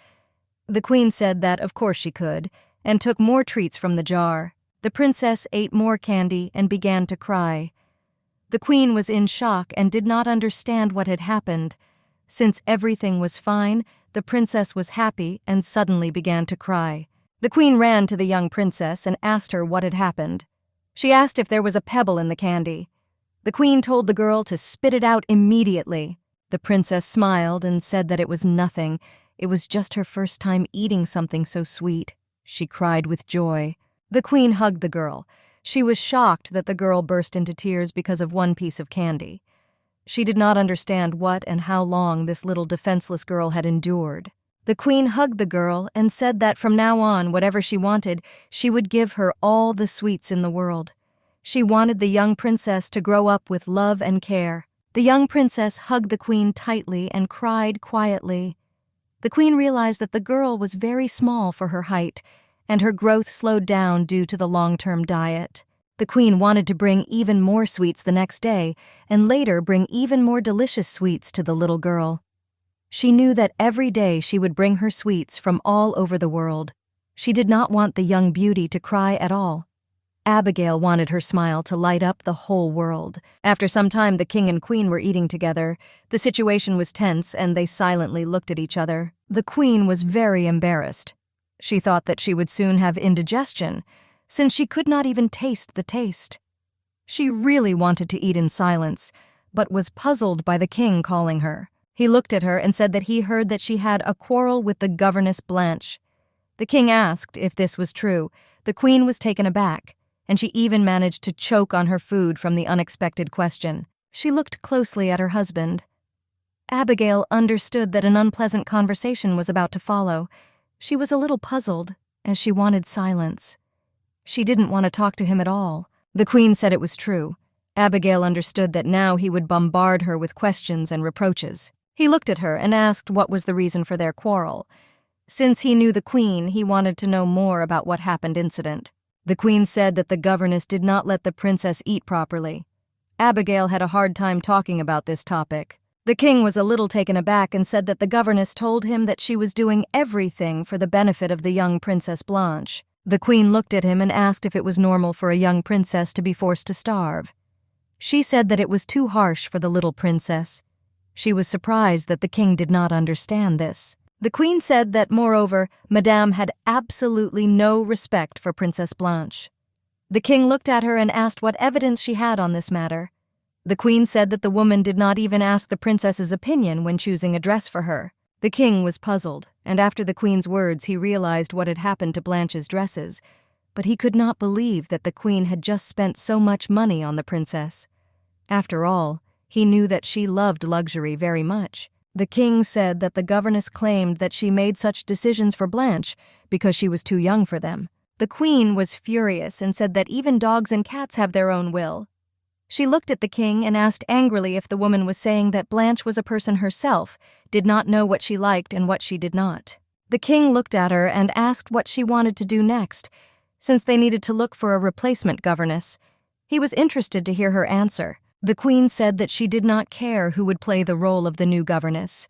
The queen said that of course she could, and took more treats from the jar. The princess ate more candy and began to cry. The queen was in shock and did not understand what had happened. Since everything was fine, the princess was happy and suddenly began to cry. The queen ran to the young princess and asked her what had happened. She asked if there was a pebble in the candy. The queen told the girl to spit it out immediately. The princess smiled and said that it was nothing. It was just her first time eating something so sweet. She cried with joy. The queen hugged the girl. She was shocked that the girl burst into tears because of one piece of candy. She did not understand what and how long this little defenseless girl had endured. The queen hugged the girl and said that from now on, whatever she wanted, she would give her all the sweets in the world. She wanted the young princess to grow up with love and care. The young princess hugged the queen tightly and cried quietly. The queen realized that the girl was very small for her height, and her growth slowed down due to the long-term diet. The queen wanted to bring even more sweets the next day, and later bring even more delicious sweets to the little girl. She knew that every day she would bring her sweets from all over the world. She did not want the young beauty to cry at all. Abigail wanted her smile to light up the whole world. After some time, the king and queen were eating together. The situation was tense, and they silently looked at each other. The queen was very embarrassed. She thought that she would soon have indigestion, since she could not even taste the taste. She really wanted to eat in silence, but was puzzled by the king calling her. He looked at her and said that he heard that she had a quarrel with the governess Blanche. The king asked if this was true. The queen was taken aback, and she even managed to choke on her food from the unexpected question. She looked closely at her husband. Abigail understood that an unpleasant conversation was about to follow. She was a little puzzled, as she wanted silence. She didn't want to talk to him at all. The queen said it was true. Abigail understood that now he would bombard her with questions and reproaches. He looked at her and asked what was the reason for their quarrel. Since he knew the queen, he wanted to know more about what happened incident. The queen said that the governess did not let the princess eat properly. Abigail had a hard time talking about this topic. The king was a little taken aback and said that the governess told him that she was doing everything for the benefit of the young Princess Blanche. The queen looked at him and asked if it was normal for a young princess to be forced to starve. She said that it was too harsh for the little princess. She was surprised that the king did not understand this. The queen said that, moreover, Madame had absolutely no respect for Princess Blanche. The king looked at her and asked what evidence she had on this matter. The queen said that the woman did not even ask the princess's opinion when choosing a dress for her. The king was puzzled, and after the queen's words he realized what had happened to Blanche's dresses, but he could not believe that the queen had just spent so much money on the princess. After all, he knew that she loved luxury very much. The king said that the governess claimed that she made such decisions for Blanche because she was too young for them. The queen was furious and said that even dogs and cats have their own will. She looked at the king and asked angrily if the woman was saying that Blanche was a person herself, did not know what she liked and what she did not. The king looked at her and asked what she wanted to do next, since they needed to look for a replacement governess. He was interested to hear her answer. The queen said that she did not care who would play the role of the new governess,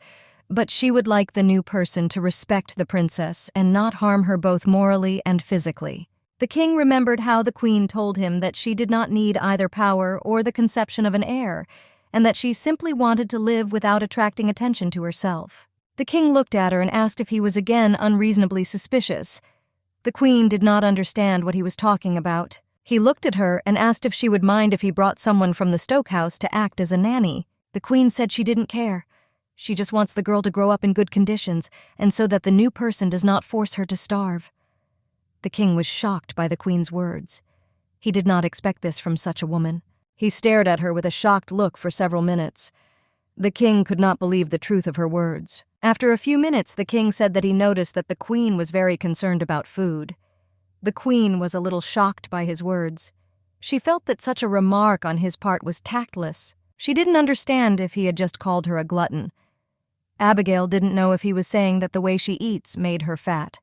but she would like the new person to respect the princess and not harm her both morally and physically. The king remembered how the queen told him that she did not need either power or the conception of an heir, and that she simply wanted to live without attracting attention to herself. The king looked at her and asked if he was again unreasonably suspicious. The queen did not understand what he was talking about. He looked at her and asked if she would mind if he brought someone from the Stoke house to act as a nanny. The queen said she didn't care. She just wants the girl to grow up in good conditions, and so that the new person does not force her to starve. The king was shocked by the queen's words. He did not expect this from such a woman. He stared at her with a shocked look for several minutes. The king could not believe the truth of her words. After a few minutes, the king said that he noticed that the queen was very concerned about food. The queen was a little shocked by his words. She felt that such a remark on his part was tactless. She didn't understand if he had just called her a glutton. Abigail didn't know if he was saying that the way she eats made her fat.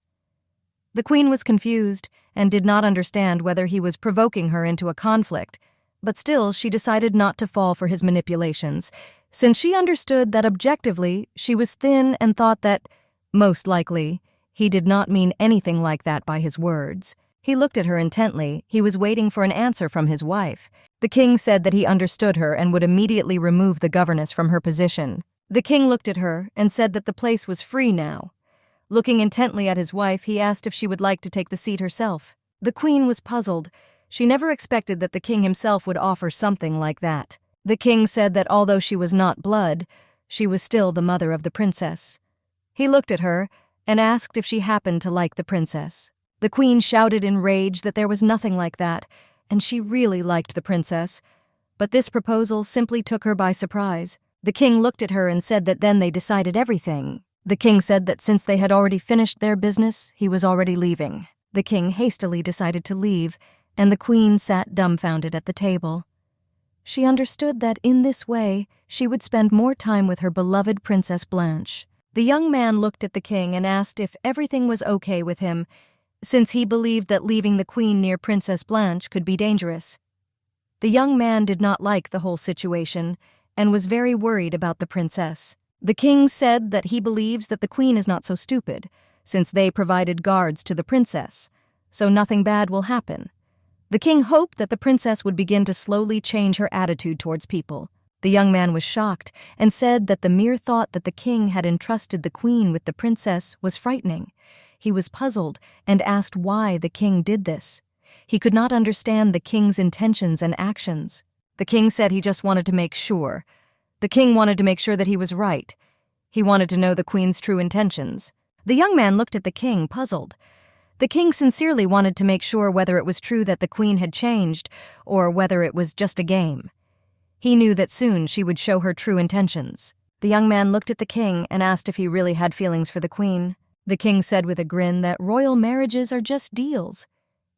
The queen was confused and did not understand whether he was provoking her into a conflict, but still she decided not to fall for his manipulations, since she understood that objectively she was thin and thought that, most likely, he did not mean anything like that by his words. He looked at her intently. He was waiting for an answer from his wife. The king said that he understood her and would immediately remove the governess from her position. The king looked at her and said that the place was free now. Looking intently at his wife, he asked if she would like to take the seat herself. The queen was puzzled. She never expected that the king himself would offer something like that. The king said that although she was not blood, she was still the mother of the princess. He looked at her and asked if she happened to like the princess. The queen shouted in rage that there was nothing like that, and she really liked the princess, But this proposal simply took her by surprise. The king looked at her and said that then they decided everything. The king said that since they had already finished their business, he was already leaving. The king hastily decided to leave, and the queen sat dumbfounded at the table. She understood that in this way, she would spend more time with her beloved Princess Blanche. The young man looked at the king and asked if everything was okay with him, since he believed that leaving the queen near Princess Blanche could be dangerous. The young man did not like the whole situation and was very worried about the princess. The king said that he believes that the queen is not so stupid, since they provided guards to the princess, so nothing bad will happen. The king hoped that the princess would begin to slowly change her attitude towards people. The young man was shocked and said that the mere thought that the king had entrusted the queen with the princess was frightening. He was puzzled and asked why the king did this. He could not understand the king's intentions and actions. The king said he just wanted to make sure. The king wanted to make sure that he was right. He wanted to know the queen's true intentions. The young man looked at the king, puzzled. The king sincerely wanted to make sure whether it was true that the queen had changed or whether it was just a game. He knew that soon she would show her true intentions. The young man looked at the king and asked if he really had feelings for the queen. The king said with a grin that royal marriages are just deals.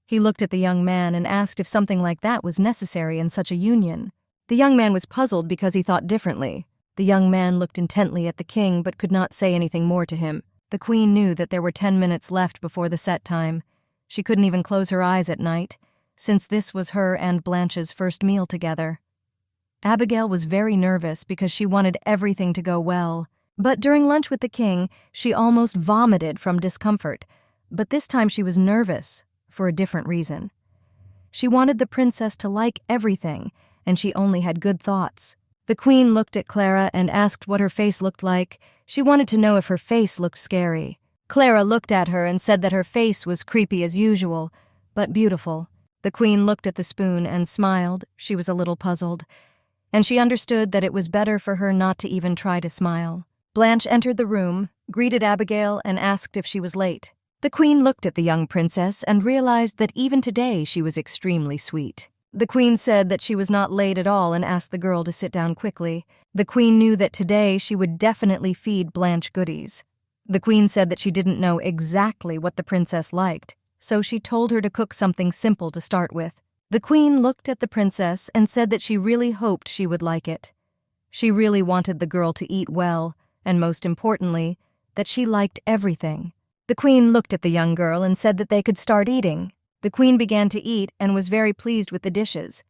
He looked at the young man and asked if something like that was necessary in such a union. The young man was puzzled because he thought differently. The young man looked intently at the king but could not say anything more to him. The queen knew that there were 10 minutes left before the set time. She couldn't even close her eyes at night, since this was her and Blanche's first meal together. Abigail was very nervous because she wanted everything to go well. But during lunch with the king, she almost vomited from discomfort. But this time she was nervous for a different reason. She wanted the princess to like everything, and she only had good thoughts. The queen looked at Clara and asked what her face looked like. She wanted to know if her face looked scary. Clara looked at her and said that her face was creepy as usual, but beautiful. The queen looked at the spoon and smiled. She was a little puzzled, and she understood that it was better for her not to even try to smile. Blanche entered the room, greeted Abigail, and asked if she was late. The queen looked at the young princess and realized that even today she was extremely sweet. The queen said that she was not late at all and asked the girl to sit down quickly. The queen knew that today she would definitely feed Blanche goodies. The queen said that she didn't know exactly what the princess liked, so she told her to cook something simple to start with. The queen looked at the princess and said that she really hoped she would like it. She really wanted the girl to eat well, and most importantly, that she liked everything. The queen looked at the young girl and said that they could start eating. The queen began to eat and was very pleased with the dishes.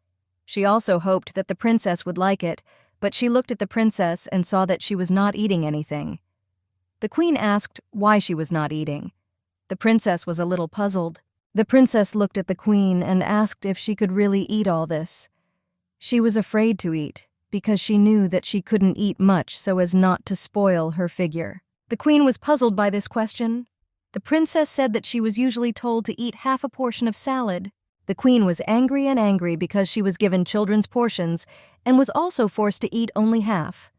She also hoped that the princess would like it, but she looked at the princess and saw that she was not eating anything. The queen asked why she was not eating. The princess was a little puzzled. The princess looked at the queen and asked if she could really eat all this. She was afraid to eat, because she knew that she couldn't eat much so as not to spoil her figure. The queen was puzzled by this question. The princess said that she was usually told to eat half a portion of salad. The queen was angry and angry because she was given children's portions and was also forced to eat only half.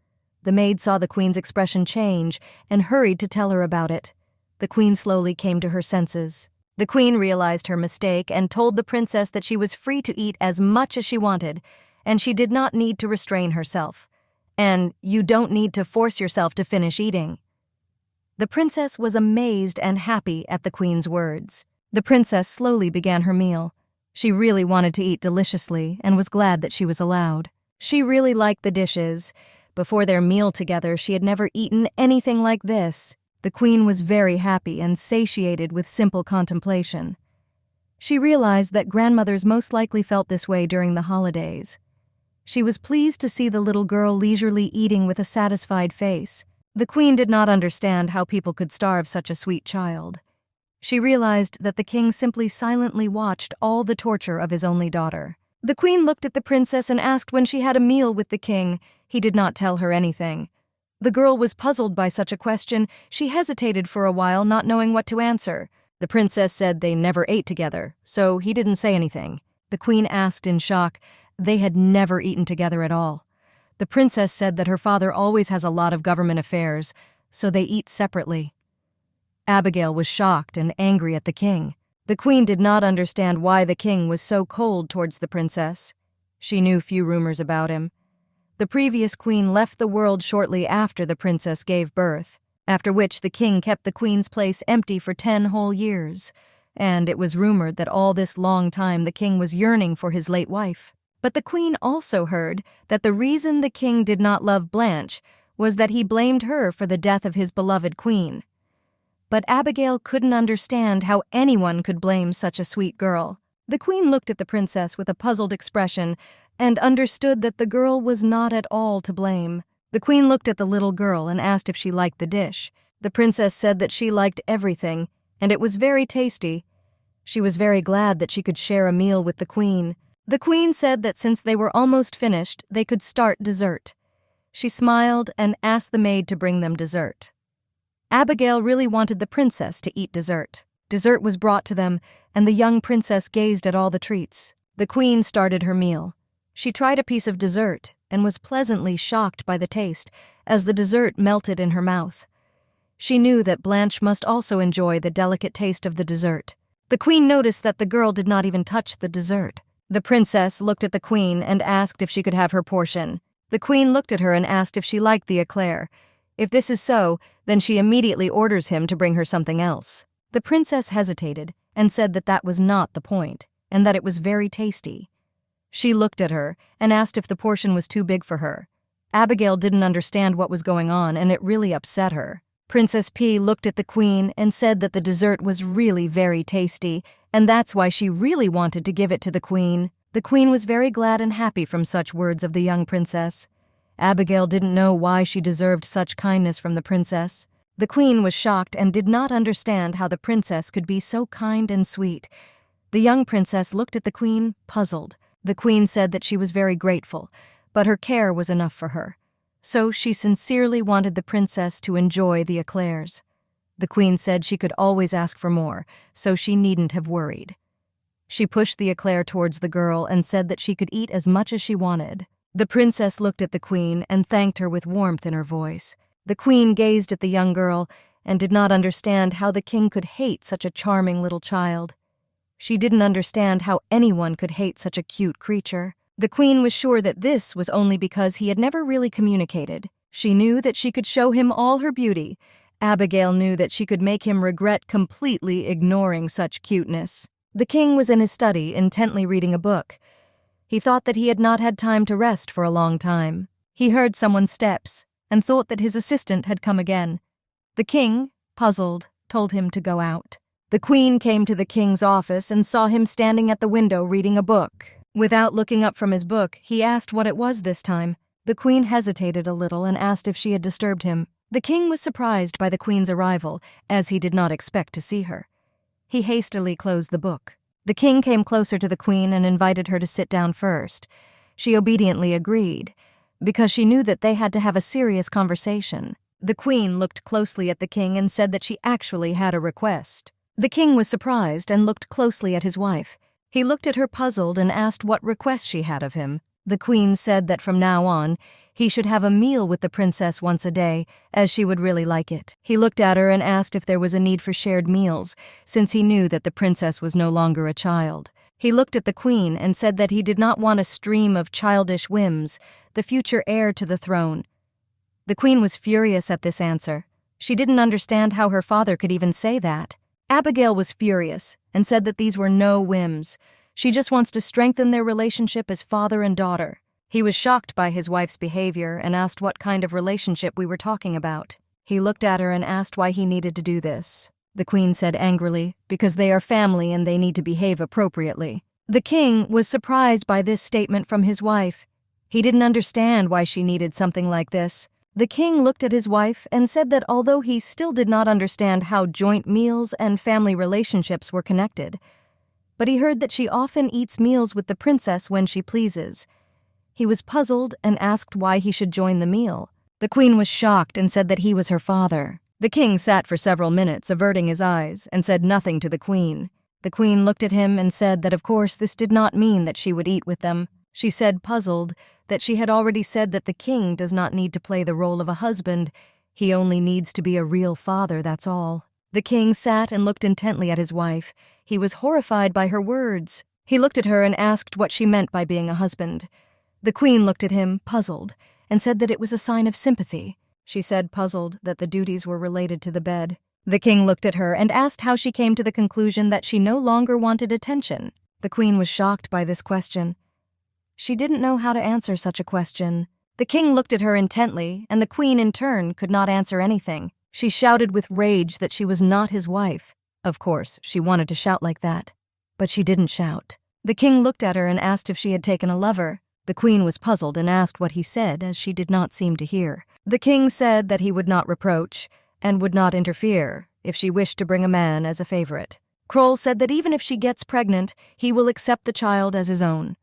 The maid saw the queen's expression change and hurried to tell her about it. The queen slowly came to her senses. The queen realized her mistake and told the princess that she was free to eat as much as she wanted, and she did not need to restrain herself. And you don't need to force yourself to finish eating. The princess was amazed and happy at the queen's words. The princess slowly began her meal. She really wanted to eat deliciously and was glad that she was allowed. She really liked the dishes. Before their meal together, she had never eaten anything like this. The queen was very happy and satiated with simple contemplation. She realized that grandmothers most likely felt this way during the holidays. She was pleased to see the little girl leisurely eating with a satisfied face. The queen did not understand how people could starve such a sweet child. She realized that the king simply silently watched all the torture of his only daughter. The queen looked at the princess and asked when she had a meal with the king. He did not tell her anything. The girl was puzzled by such a question. She hesitated for a while, not knowing what to answer. The princess said they never ate together, so he didn't say anything. The queen asked in shock. They had never eaten together at all. The princess said that her father always has a lot of government affairs, so they eat separately. Abigail was shocked and angry at the king. The queen did not understand why the king was so cold towards the princess. She knew few rumors about him. The previous queen left the world shortly after the princess gave birth, after which the king kept the queen's place empty for 10 whole years, and it was rumored that all this long time the king was yearning for his late wife. But the queen also heard that the reason the king did not love Blanche was that he blamed her for the death of his beloved queen. But Abigail couldn't understand how anyone could blame such a sweet girl. The queen looked at the princess with a puzzled expression and understood that the girl was not at all to blame. The queen looked at the little girl and asked if she liked the dish. The princess said that she liked everything, and it was very tasty. She was very glad that she could share a meal with the queen. The queen said that since they were almost finished, they could start dessert. She smiled and asked the maid to bring them dessert. Abigail really wanted the princess to eat dessert. Dessert was brought to them, and the young princess gazed at all the treats. The queen started her meal. She tried a piece of dessert and was pleasantly shocked by the taste as the dessert melted in her mouth. She knew that Blanche must also enjoy the delicate taste of the dessert. The queen noticed that the girl did not even touch the dessert. The princess looked at the queen and asked if she could have her portion. The queen looked at her and asked if she liked the eclair. If this is so, then she immediately orders him to bring her something else. The princess hesitated and said that that was not the point, and that it was very tasty. She looked at her and asked if the portion was too big for her. Abigail didn't understand what was going on, and it really upset her. Princess P looked at the queen and said that the dessert was really very tasty, and that's why she really wanted to give it to the queen. The queen was very glad and happy from such words of the young princess. Abigail didn't know why she deserved such kindness from the princess. The queen was shocked and did not understand how the princess could be so kind and sweet. The young princess looked at the queen, puzzled. The queen said that she was very grateful, but her care was enough for her. So she sincerely wanted the princess to enjoy the eclairs. The queen said she could always ask for more, so she needn't have worried. She pushed the eclair towards the girl and said that she could eat as much as she wanted. The princess looked at the queen and thanked her with warmth in her voice. The queen gazed at the young girl and did not understand how the king could hate such a charming little child. She didn't understand how anyone could hate such a cute creature. The queen was sure that this was only because he had never really communicated. She knew that she could show him all her beauty. Abigail knew that she could make him regret completely ignoring such cuteness. The king was in his study, intently reading a book. He thought that he had not had time to rest for a long time. He heard someone's steps and thought that his assistant had come again. The king, puzzled, told him to go out. The queen came to the king's office and saw him standing at the window reading a book. Without looking up from his book, he asked what it was this time. The queen hesitated a little and asked if she had disturbed him. The king was surprised by the queen's arrival, as he did not expect to see her. He hastily closed the book. The king came closer to the queen and invited her to sit down first. She obediently agreed, because she knew that they had to have a serious conversation. The queen looked closely at the king and said that she actually had a request. The king was surprised and looked closely at his wife. He looked at her puzzled and asked what request she had of him. The queen said that from now on, he should have a meal with the princess once a day, as she would really like it. He looked at her and asked if there was a need for shared meals, since he knew that the princess was no longer a child. He looked at the queen and said that he did not want a stream of childish whims, the future heir to the throne. The queen was furious at this answer. She didn't understand how her father could even say that. Abigail was furious and said that these were no whims. She just wants to strengthen their relationship as father and daughter. He was shocked by his wife's behavior and asked what kind of relationship we were talking about. He looked at her and asked why he needed to do this. The queen said angrily, because they are family and they need to behave appropriately. The king was surprised by this statement from his wife. He didn't understand why she needed something like this. The king looked at his wife and said that although he still did not understand how joint meals and family relationships were connected, but he heard that she often eats meals with the princess when she pleases. He was puzzled and asked why he should join the meal. The queen was shocked and said that he was her father. The king sat for several minutes, averting his eyes, and said nothing to the queen. The queen looked at him and said that of course this did not mean that she would eat with them. She said, puzzled, that she had already said that the king does not need to play the role of a husband. He only needs to be a real father, that's all. The king sat and looked intently at his wife. He was horrified by her words. He looked at her and asked what she meant by being a husband. The queen looked at him, puzzled, and said that it was a sign of sympathy. She said, puzzled, that the duties were related to the bed. The king looked at her and asked how she came to the conclusion that she no longer wanted attention. The queen was shocked by this question. She didn't know how to answer such a question. The king looked at her intently, and the queen, in turn, could not answer anything. She shouted with rage that she was not his wife. Of course, she wanted to shout like that, but she didn't shout. The king looked at her and asked if she had taken a lover. The queen was puzzled and asked what he said, as she did not seem to hear. The king said that he would not reproach and would not interfere if she wished to bring a man as a favorite. Kroll said that even if she gets pregnant, he will accept the child as his own.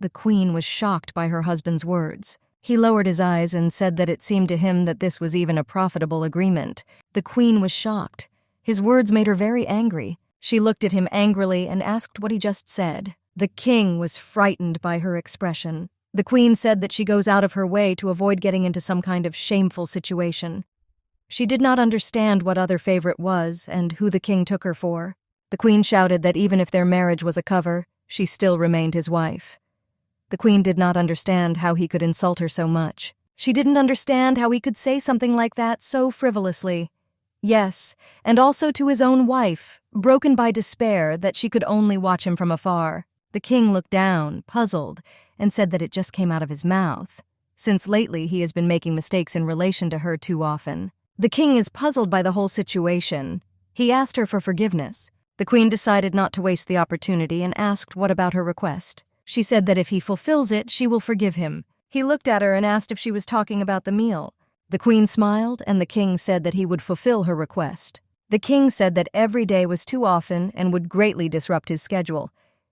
The queen was shocked by her husband's words. He lowered his eyes and said that it seemed to him that this was even a profitable agreement. The queen was shocked. His words made her very angry. She looked at him angrily and asked what he just said. The king was frightened by her expression. The queen said that she goes out of her way to avoid getting into some kind of shameful situation. She did not understand what other favorite was and who the king took her for. The queen shouted that even if their marriage was a cover, she still remained his wife. The queen did not understand how he could insult her so much. She didn't understand how he could say something like that so frivolously. Yes, and also to his own wife, broken by despair that she could only watch him from afar. The king looked down, puzzled, and said that it just came out of his mouth, since lately he has been making mistakes in relation to her too often. The king is puzzled by the whole situation. He asked her for forgiveness. The queen decided not to waste the opportunity and asked what about her request. She said that if he fulfills it, she will forgive him. He looked at her and asked if she was talking about the meal. The queen smiled, and the king said that he would fulfill her request. The king said that every day was too often and would greatly disrupt his schedule.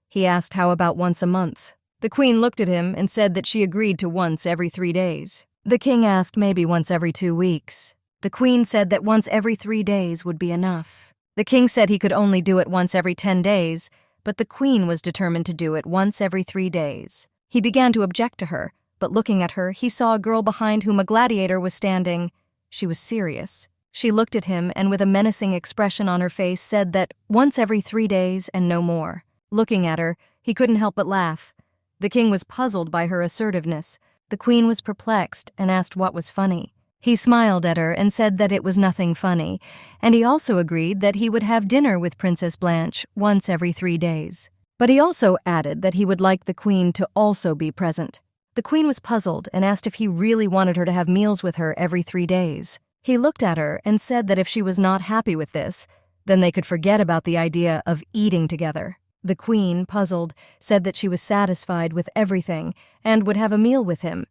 He asked how about once a month. The queen looked at him and said that she agreed to once every 3 days. The king asked maybe once every 2 weeks. The queen said that once every 3 days would be enough. The king said he could only do it once every 10 days, but the queen was determined to do it once every 3 days. He began to object to her, but looking at her, he saw a girl behind whom a gladiator was standing. She was serious. She looked at him and with a menacing expression on her face said that once every 3 days and no more. Looking at her, he couldn't help but laugh. The king was puzzled by her assertiveness. The queen was perplexed and asked what was funny. He smiled at her and said that it was nothing funny, and he also agreed that he would have dinner with Princess Blanche once every 3 days. But he also added that he would like the queen to also be present. The queen was puzzled and asked if he really wanted her to have meals with her every 3 days. He looked at her and said that if she was not happy with this, then they could forget about the idea of eating together. The queen, puzzled, said that she was satisfied with everything and would have a meal with him.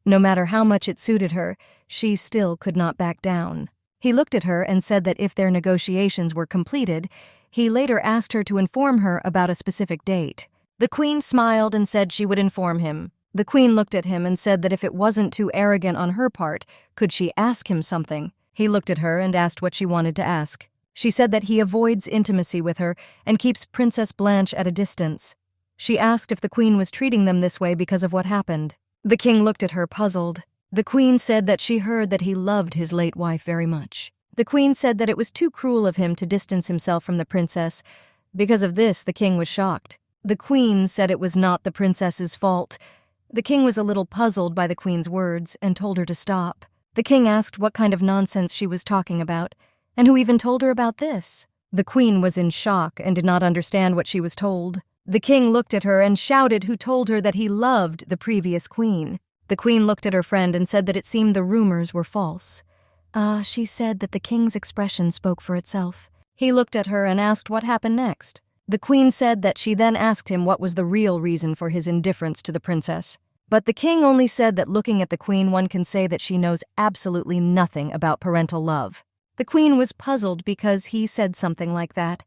No matter how much it suited her, she still could not back down. He looked at her and said that if their negotiations were completed, he later asked her to inform her about a specific date. The queen smiled and said she would inform him. The queen looked at him and said that if it wasn't too arrogant on her part, could she ask him something? He looked at her and asked what she wanted to ask. She said that he avoids intimacy with her and keeps Princess Blanche at a distance. She asked if the queen was treating them this way because of what happened. The king looked at her, puzzled. The queen said that she heard that he loved his late wife very much. The queen said that it was too cruel of him to distance himself from the princess. Because of this, the king was shocked. The queen said it was not the princess's fault. The king was a little puzzled by the queen's words and told her to stop. The king asked what kind of nonsense she was talking about, and who even told her about this. The queen was in shock and did not understand what she was told. The king looked at her and shouted who told her that he loved the previous queen. The queen looked at her friend and said that it seemed the rumors were false. She said that the king's expression spoke for itself. He looked at her and asked what happened next. The queen said that she then asked him what was the real reason for his indifference to the princess. But the king only said that looking at the queen, one can say that she knows absolutely nothing about parental love. The queen was puzzled because he said something like that.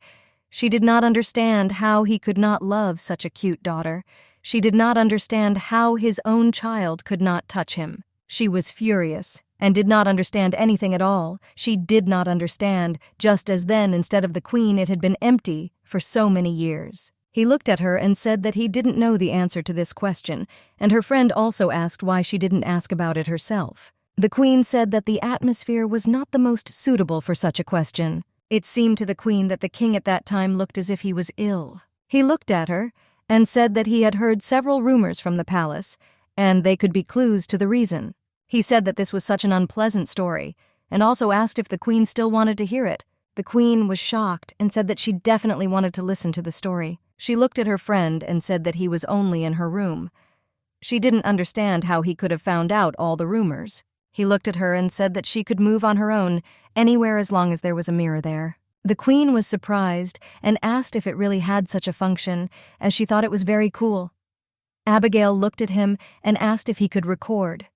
She did not understand how he could not love such a cute daughter. She did not understand how his own child could not touch him. She was furious and did not understand anything at all. She did not understand, just as then, instead of the queen, it had been empty for so many years. He looked at her and said that he didn't know the answer to this question, and her friend also asked why she didn't ask about it herself. The queen said that the atmosphere was not the most suitable for such a question. It seemed to the queen that the king at that time looked as if he was ill. He looked at her and said that he had heard several rumors from the palace, and they could be clues to the reason. He said that this was such an unpleasant story, and also asked if the queen still wanted to hear it. The queen was shocked and said that she definitely wanted to listen to the story. She looked at her friend and said that he was only in her room. She didn't understand how he could have found out all the rumors. He looked at her and said that she could move on her own, anywhere as long as there was a mirror there. The queen was surprised and asked if it really had such a function, as she thought it was very cool. Abigail looked at him and asked if he could record.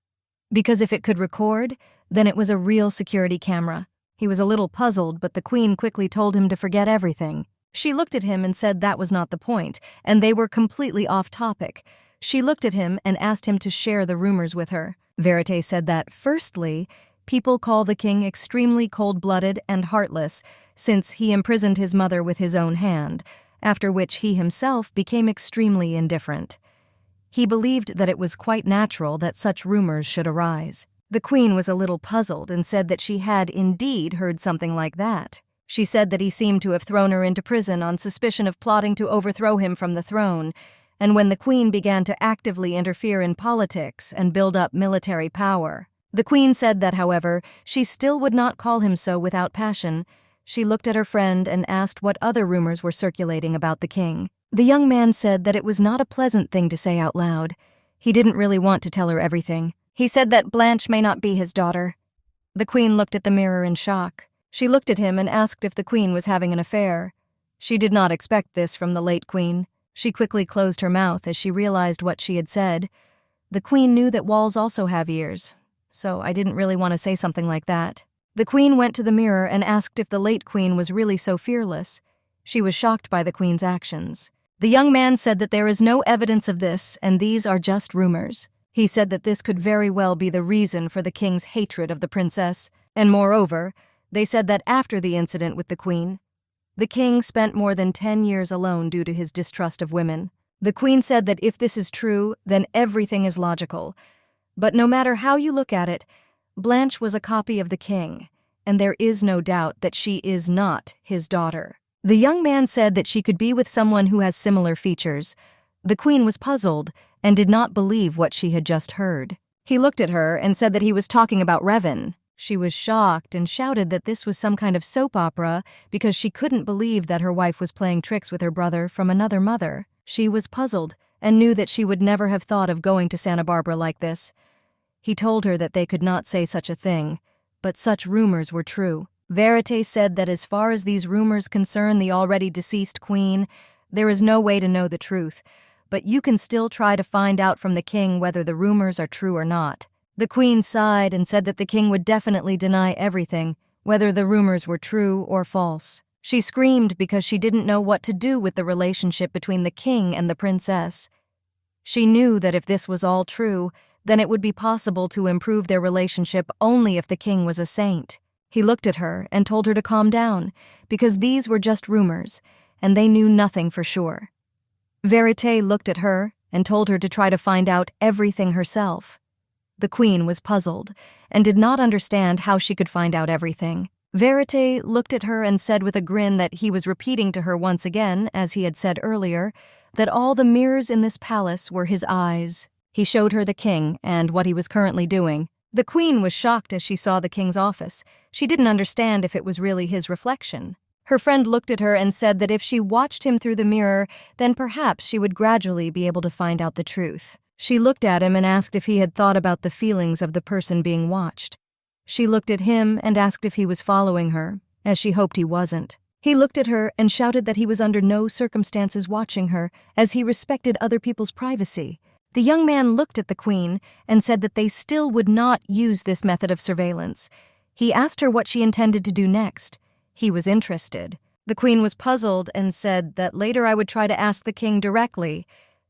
Because if it could record, then it was a real security camera. He was a little puzzled, but the queen quickly told him to forget everything. She looked at him and said that was not the point, and they were completely off topic. She looked at him and asked him to share the rumors with her. Verite said that, firstly, people call the king extremely cold-blooded and heartless, since he imprisoned his mother with his own hand, after which he himself became extremely indifferent. He believed that it was quite natural that such rumors should arise. The queen was a little puzzled and said that she had indeed heard something like that. She said that he seemed to have thrown her into prison on suspicion of plotting to overthrow him from the throne, and when the queen began to actively interfere in politics and build up military power. The queen said that, however, she still would not call him so without passion. She looked at her friend and asked what other rumors were circulating about the king. The young man said that it was not a pleasant thing to say out loud. He didn't really want to tell her everything. He said that Blanche may not be his daughter. The queen looked at the mirror in shock. She looked at him and asked if the queen was having an affair. She did not expect this from the late queen. She quickly closed her mouth as she realized what she had said. The queen knew that walls also have ears, so I didn't really want to say something like that. The queen went to the mirror and asked if the late queen was really so fearless. She was shocked by the queen's actions. The young man said that there is no evidence of this, and these are just rumors. He said that this could very well be the reason for the king's hatred of the princess, and moreover, they said that after the incident with the queen, the king spent more than 10 years alone due to his distrust of women. The queen said that if this is true, then everything is logical. But no matter how you look at it, Blanche was a copy of the king, and there is no doubt that she is not his daughter. The young man said that she could be with someone who has similar features. The queen was puzzled and did not believe what she had just heard. He looked at her and said that he was talking about Revan. She was shocked and shouted that this was some kind of soap opera because she couldn't believe that her wife was playing tricks with her brother from another mother. She was puzzled and knew that she would never have thought of going to Santa Barbara like this. He told her that they could not say such a thing, but such rumors were true. Verite said that as far as these rumors concern the already deceased queen, there is no way to know the truth, but you can still try to find out from the king whether the rumors are true or not. The queen sighed and said that the king would definitely deny everything, whether the rumors were true or false. She screamed because she didn't know what to do with the relationship between the king and the princess. She knew that if this was all true, then it would be possible to improve their relationship only if the king was a saint. He looked at her and told her to calm down, because these were just rumors, and they knew nothing for sure. Verite looked at her and told her to try to find out everything herself. The queen was puzzled and did not understand how she could find out everything. Verite looked at her and said with a grin that he was repeating to her once again, as he had said earlier, that all the mirrors in this palace were his eyes. He showed her the king and what he was currently doing. The queen was shocked as she saw the king's office. She didn't understand if it was really his reflection. Her friend looked at her and said that if she watched him through the mirror, then perhaps she would gradually be able to find out the truth. She looked at him and asked if he had thought about the feelings of the person being watched. She looked at him and asked if he was following her, as she hoped he wasn't. He looked at her and shouted that he was under no circumstances watching her, as he respected other people's privacy. The young man looked at the queen and said that they still would not use this method of surveillance. He asked her what she intended to do next. He was interested. The queen was puzzled and said that later I would try to ask the king directly.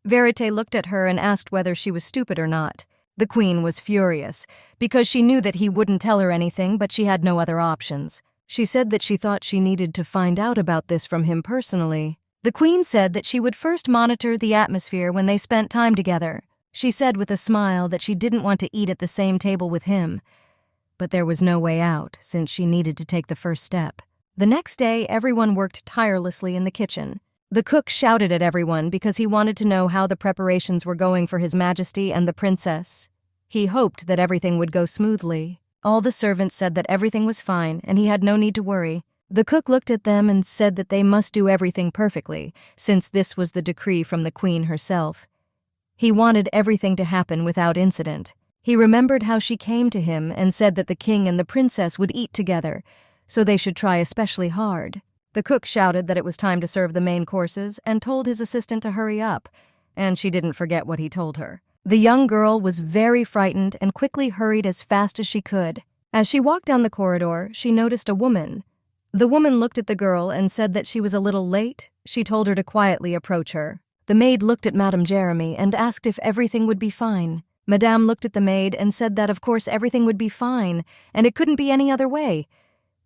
Verite looked at her and asked whether she was stupid or not. The queen was furious, because she knew that he wouldn't tell her anything, but she had no other options. She said that she thought she needed to find out about this from him personally. The queen said that she would first monitor the atmosphere when they spent time together. She said with a smile that she didn't want to eat at the same table with him. But there was no way out, since she needed to take the first step. The next day, everyone worked tirelessly in the kitchen. The cook shouted at everyone because he wanted to know how the preparations were going for His Majesty and the princess. He hoped that everything would go smoothly. All the servants said that everything was fine and he had no need to worry. The cook looked at them and said that they must do everything perfectly, since this was the decree from the queen herself. He wanted everything to happen without incident. He remembered how she came to him and said that the king and the princess would eat together, so they should try especially hard. The cook shouted that it was time to serve the main courses and told his assistant to hurry up, and she didn't forget what he told her. The young girl was very frightened and quickly hurried as fast as she could. As she walked down the corridor, she noticed a woman. The woman looked at the girl and said that she was a little late. She told her to quietly approach her. The maid looked at Madame Jeremy and asked if everything would be fine. Madame looked at the maid and said that of course everything would be fine, and it couldn't be any other way.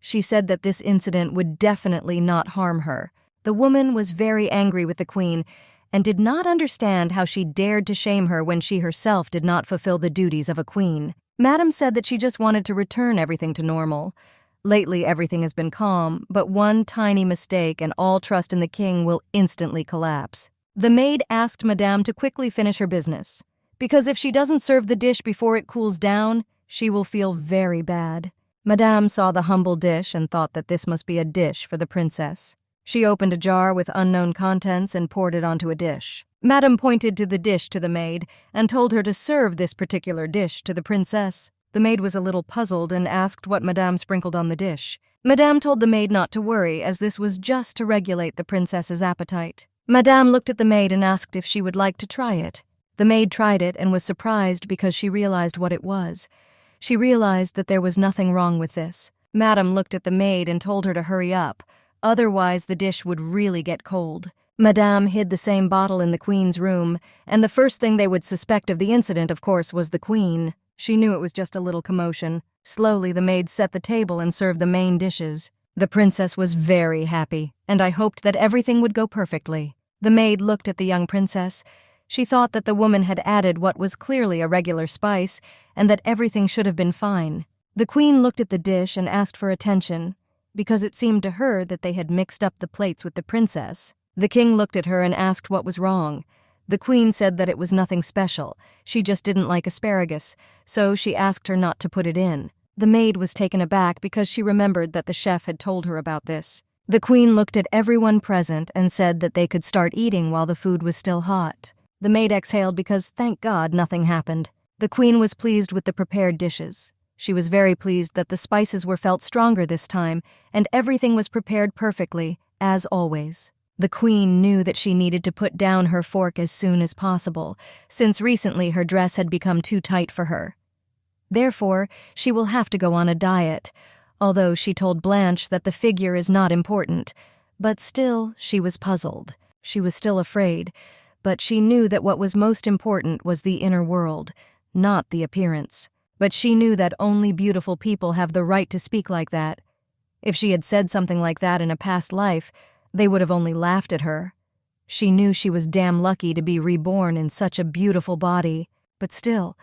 She said that this incident would definitely not harm her. The woman was very angry with the queen and did not understand how she dared to shame her when she herself did not fulfill the duties of a queen. Madame said that she just wanted to return everything to normal. Lately, everything has been calm, but one tiny mistake and all trust in the king will instantly collapse. The maid asked Madame to quickly finish her business, because if she doesn't serve the dish before it cools down, she will feel very bad. Madame saw the humble dish and thought that this must be a dish for the princess. She opened a jar with unknown contents and poured it onto a dish. Madame pointed to the dish to the maid and told her to serve this particular dish to the princess. The maid was a little puzzled and asked what Madame sprinkled on the dish. Madame told the maid not to worry, as this was just to regulate the princess's appetite. Madame looked at the maid and asked if she would like to try it. The maid tried it and was surprised because she realized what it was. She realized that there was nothing wrong with this. Madame looked at the maid and told her to hurry up, otherwise the dish would really get cold. Madame hid the same bottle in the queen's room, and the first thing they would suspect of the incident, of course, was the queen. She knew it was just a little commotion. Slowly, the maid set the table and served the main dishes. The princess was very happy, and I hoped that everything would go perfectly. The maid looked at the young princess. She thought that the woman had added what was clearly a regular spice, and that everything should have been fine. The queen looked at the dish and asked for attention, because it seemed to her that they had mixed up the plates with the princess. The king looked at her and asked what was wrong. The queen said that it was nothing special. She just didn't like asparagus, so she asked her not to put it in. The maid was taken aback because she remembered that the chef had told her about this. The queen looked at everyone present and said that they could start eating while the food was still hot. The maid exhaled because, thank God, nothing happened. The queen was pleased with the prepared dishes. She was very pleased that the spices were felt stronger this time, and everything was prepared perfectly, as always. The queen knew that she needed to put down her fork as soon as possible, since recently her dress had become too tight for her. Therefore, she will have to go on a diet, although she told Blanche that the figure is not important. But still, she was puzzled. She was still afraid, but she knew that what was most important was the inner world, not the appearance. But she knew that only beautiful people have the right to speak like that. If she had said something like that in a past life, they would have only laughed at her. She knew she was damn lucky to be reborn in such a beautiful body, but still,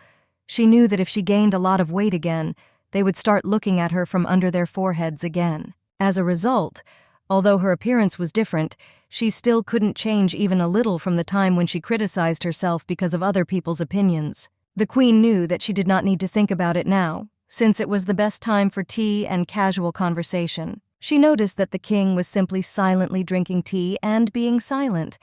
she knew that if she gained a lot of weight again, they would start looking at her from under their foreheads again. As a result, although her appearance was different, she still couldn't change even a little from the time when she criticized herself because of other people's opinions. The queen knew that she did not need to think about it now, since it was the best time for tea and casual conversation. She noticed that the king was simply silently drinking tea and being silent.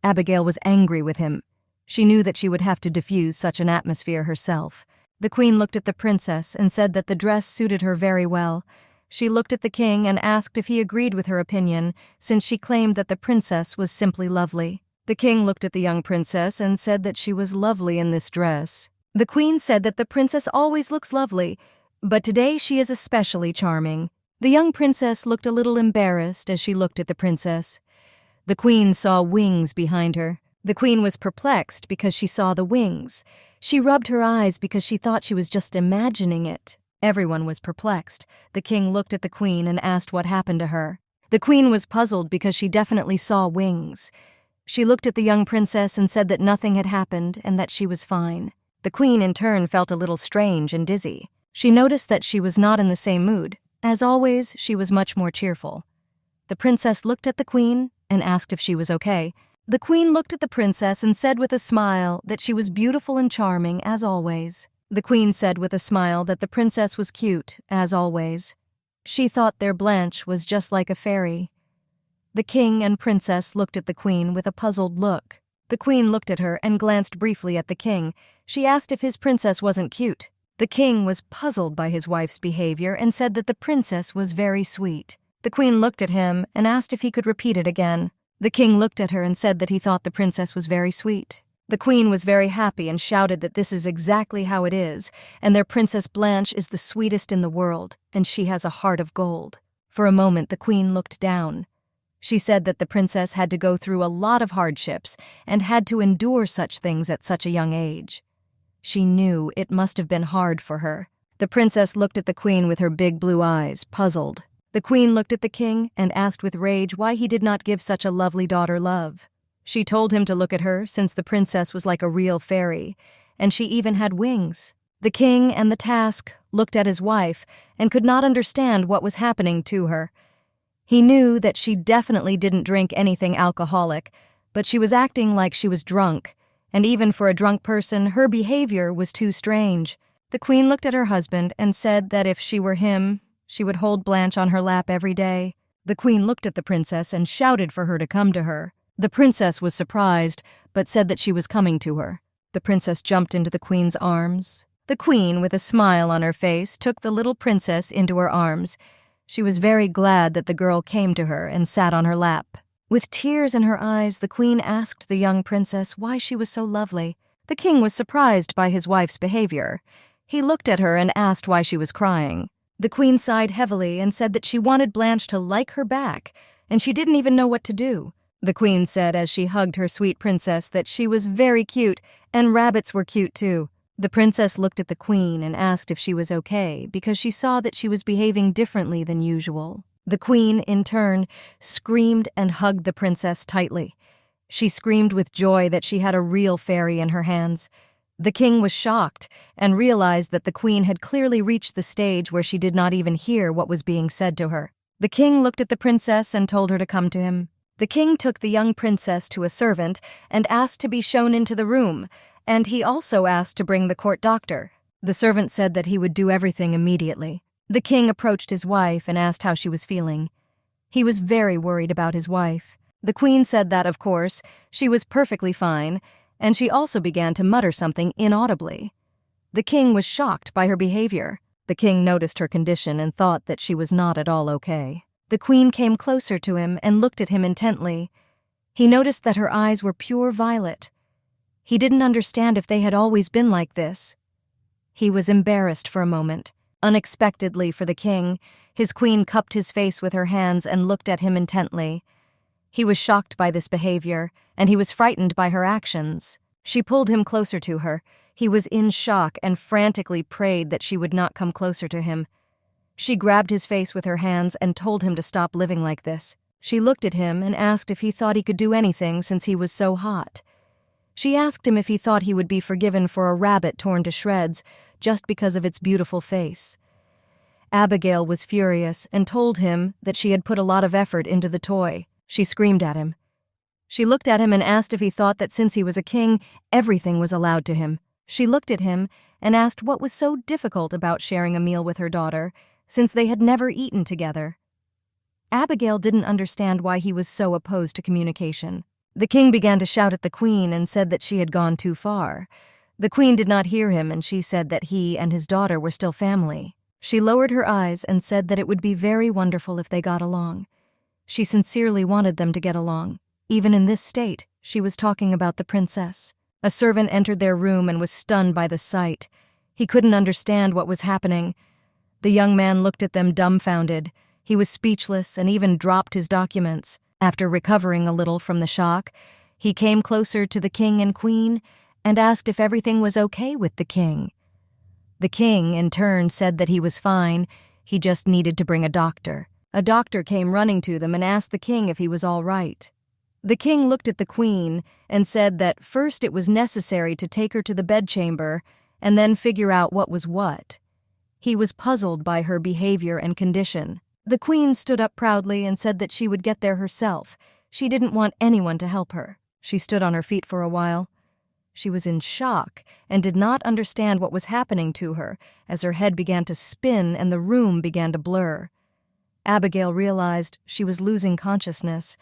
Abigail was angry with him. She knew that she would have to diffuse such an atmosphere herself. The queen looked at the princess and said that the dress suited her very well. She looked at the king and asked if he agreed with her opinion, since she claimed that the princess was simply lovely. The king looked at the young princess and said that she was lovely in this dress. The queen said that the princess always looks lovely, but today she is especially charming. The young princess looked a little embarrassed as she looked at the princess. The queen saw wings behind her. The queen was perplexed because she saw the wings. She rubbed her eyes because she thought she was just imagining it. Everyone was perplexed. The king looked at the queen and asked what happened to her. The queen was puzzled because she definitely saw wings. She looked at the young princess and said that nothing had happened and that she was fine. The queen, in turn, felt a little strange and dizzy. She noticed that she was not in the same mood. As always, she was much more cheerful. The princess looked at the queen and asked if she was okay. The queen looked at the princess and said with a smile that she was beautiful and charming, as always. The queen said with a smile that the princess was cute, as always. She thought their Blanche was just like a fairy. The king and princess looked at the queen with a puzzled look. The queen looked at her and glanced briefly at the king. She asked if his princess wasn't cute. The king was puzzled by his wife's behavior and said that the princess was very sweet. The queen looked at him and asked if he could repeat it again. The king looked at her and said that he thought the princess was very sweet. The queen was very happy and shouted that this is exactly how it is, and their Princess Blanche is the sweetest in the world, and she has a heart of gold. For a moment the queen looked down. She said that the princess had to go through a lot of hardships and had to endure such things at such a young age. She knew it must have been hard for her. The princess looked at the queen with her big blue eyes, puzzled. The queen looked at the king and asked with rage why he did not give such a lovely daughter love. She told him to look at her, since the princess was like a real fairy, and she even had wings. The king and the task looked at his wife and could not understand what was happening to her. He knew that she definitely didn't drink anything alcoholic, but she was acting like she was drunk, and even for a drunk person, her behavior was too strange. The queen looked at her husband and said that if she were him, she would hold Blanche on her lap every day. The queen looked at the princess and shouted for her to come to her. The princess was surprised, but said that she was coming to her. The princess jumped into the queen's arms. The queen, with a smile on her face, took the little princess into her arms. She was very glad that the girl came to her and sat on her lap. With tears in her eyes, the queen asked the young princess why she was so lovely. The king was surprised by his wife's behavior. He looked at her and asked why she was crying. The queen sighed heavily and said that she wanted Blanche to like her back, and she didn't even know what to do. The queen said as she hugged her sweet princess that she was very cute, and rabbits were cute too. The princess looked at the queen and asked if she was okay, because she saw that she was behaving differently than usual. The queen, in turn, screamed and hugged the princess tightly. She screamed with joy that she had a real fairy in her hands. The king was shocked and realized that the queen had clearly reached the stage where she did not even hear what was being said to her. The king looked at the princess and told her to come to him. The king took the young princess to a servant and asked to be shown into the room, and he also asked to bring the court doctor. The servant said that he would do everything immediately. The king approached his wife and asked how she was feeling. He was very worried about his wife. The queen said that, of course, she was perfectly fine, and she also began to mutter something inaudibly. The king was shocked by her behavior. The king noticed her condition and thought that she was not at all okay. The queen came closer to him and looked at him intently. He noticed that her eyes were pure violet. He didn't understand if they had always been like this. He was embarrassed for a moment. Unexpectedly for the king, his queen cupped his face with her hands and looked at him intently. He was shocked by this behavior, and he was frightened by her actions. She pulled him closer to her. He was in shock and frantically prayed that she would not come closer to him. She grabbed his face with her hands and told him to stop living like this. She looked at him and asked if he thought he could do anything since he was so hot. She asked him if he thought he would be forgiven for a rabbit torn to shreds just because of its beautiful face. Abigail was furious and told him that she had put a lot of effort into the toy. She screamed at him. She looked at him and asked if he thought that since he was a king, everything was allowed to him. She looked at him and asked what was so difficult about sharing a meal with her daughter, since they had never eaten together. Abigail didn't understand why he was so opposed to communication. The king began to shout at the queen and said that she had gone too far. The queen did not hear him, and she said that he and his daughter were still family. She lowered her eyes and said that it would be very wonderful if they got along. She sincerely wanted them to get along. Even in this state, she was talking about the princess. A servant entered their room and was stunned by the sight. He couldn't understand what was happening. The young man looked at them dumbfounded. He was speechless and even dropped his documents. After recovering a little from the shock, he came closer to the king and queen and asked if everything was okay with the king. The king, in turn, said that he was fine. He just needed to bring a doctor. A doctor came running to them and asked the king if he was all right. The king looked at the queen and said that first it was necessary to take her to the bedchamber and then figure out what was what. He was puzzled by her behavior and condition. The queen stood up proudly and said that she would get there herself. She didn't want anyone to help her. She stood on her feet for a while. She was in shock and did not understand what was happening to her as her head began to spin and the room began to blur. Abigail realized she was losing consciousness.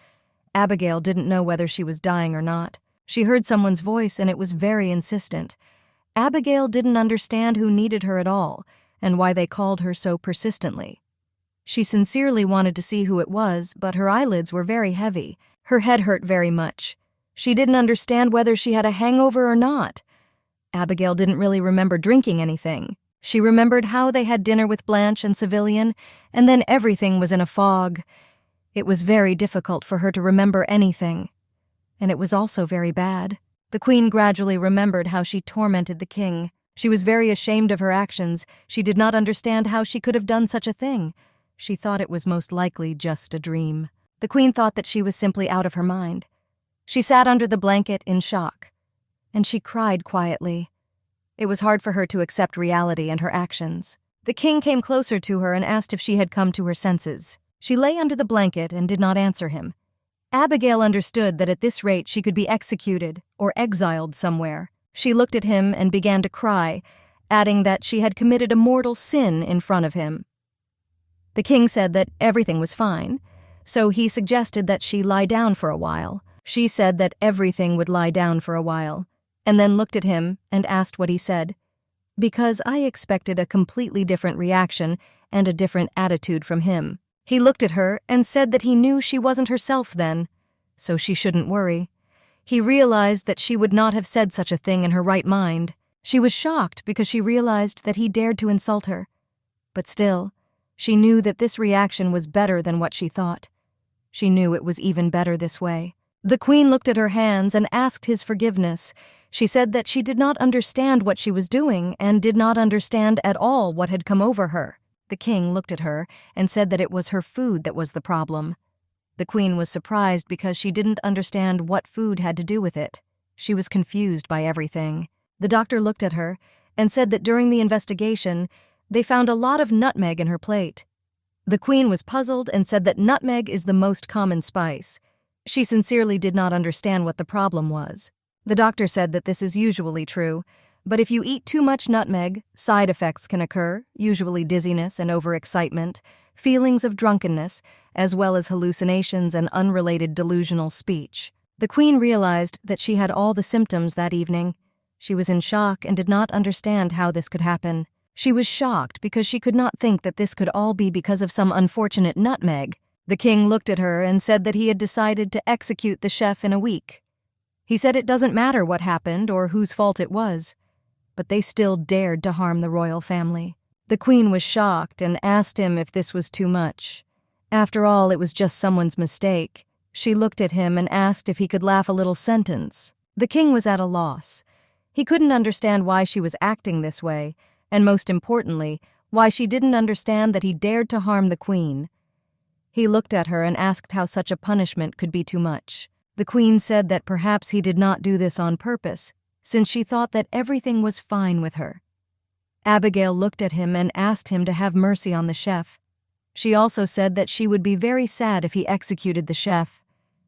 Abigail didn't know whether she was dying or not. She heard someone's voice and it was very insistent. Abigail didn't understand who needed her at all and why they called her so persistently. She sincerely wanted to see who it was, but her eyelids were very heavy. Her head hurt very much. She didn't understand whether she had a hangover or not. Abigail didn't really remember drinking anything. She remembered how they had dinner with Blanche and Civilian, and then everything was in a fog. It was very difficult for her to remember anything. And it was also very bad. The Queen gradually remembered how she tormented the king. She was very ashamed of her actions. She did not understand how she could have done such a thing. She thought it was most likely just a dream. The Queen thought that she was simply out of her mind. She sat under the blanket in shock, and she cried quietly. It was hard for her to accept reality and her actions. The king came closer to her and asked if she had come to her senses. She lay under the blanket and did not answer him. Abigail understood that at this rate she could be executed or exiled somewhere. She looked at him and began to cry, adding that she had committed a mortal sin in front of him. The king said that everything was fine, so he suggested that she lie down for a while. She said that everything would lie down for a while, and then looked at him and asked what he said. Because I expected a completely different reaction and a different attitude from him. He looked at her and said that he knew she wasn't herself then, so she shouldn't worry. He realized that she would not have said such a thing in her right mind. She was shocked because she realized that he dared to insult her. But still, she knew that this reaction was better than what she thought. She knew it was even better this way. The Queen looked at her hands and asked his forgiveness. She said that she did not understand what she was doing and did not understand at all what had come over her. The king looked at her and said that it was her food that was the problem. The Queen was surprised because she didn't understand what food had to do with it. She was confused by everything. The doctor looked at her and said that during the investigation, they found a lot of nutmeg in her plate. The Queen was puzzled and said that nutmeg is the most common spice. She sincerely did not understand what the problem was. The doctor said that this is usually true, but if you eat too much nutmeg, side effects can occur, usually dizziness and overexcitement, feelings of drunkenness, as well as hallucinations and unrelated delusional speech. The Queen realized that she had all the symptoms that evening. She was in shock and did not understand how this could happen. She was shocked because she could not think that this could all be because of some unfortunate nutmeg. The king looked at her and said that he had decided to execute the chef in a week. He said it doesn't matter what happened or whose fault it was, but they still dared to harm the royal family. The Queen was shocked and asked him if this was too much. After all, it was just someone's mistake. She looked at him and asked if he could laugh a little sentence. The king was at a loss. He couldn't understand why she was acting this way, and most importantly, why she didn't understand that he dared to harm the Queen. He looked at her and asked how such a punishment could be too much. The Queen said that perhaps he did not do this on purpose, since she thought that everything was fine with her. Abigail looked at him and asked him to have mercy on the chef. She also said that she would be very sad if he executed the chef.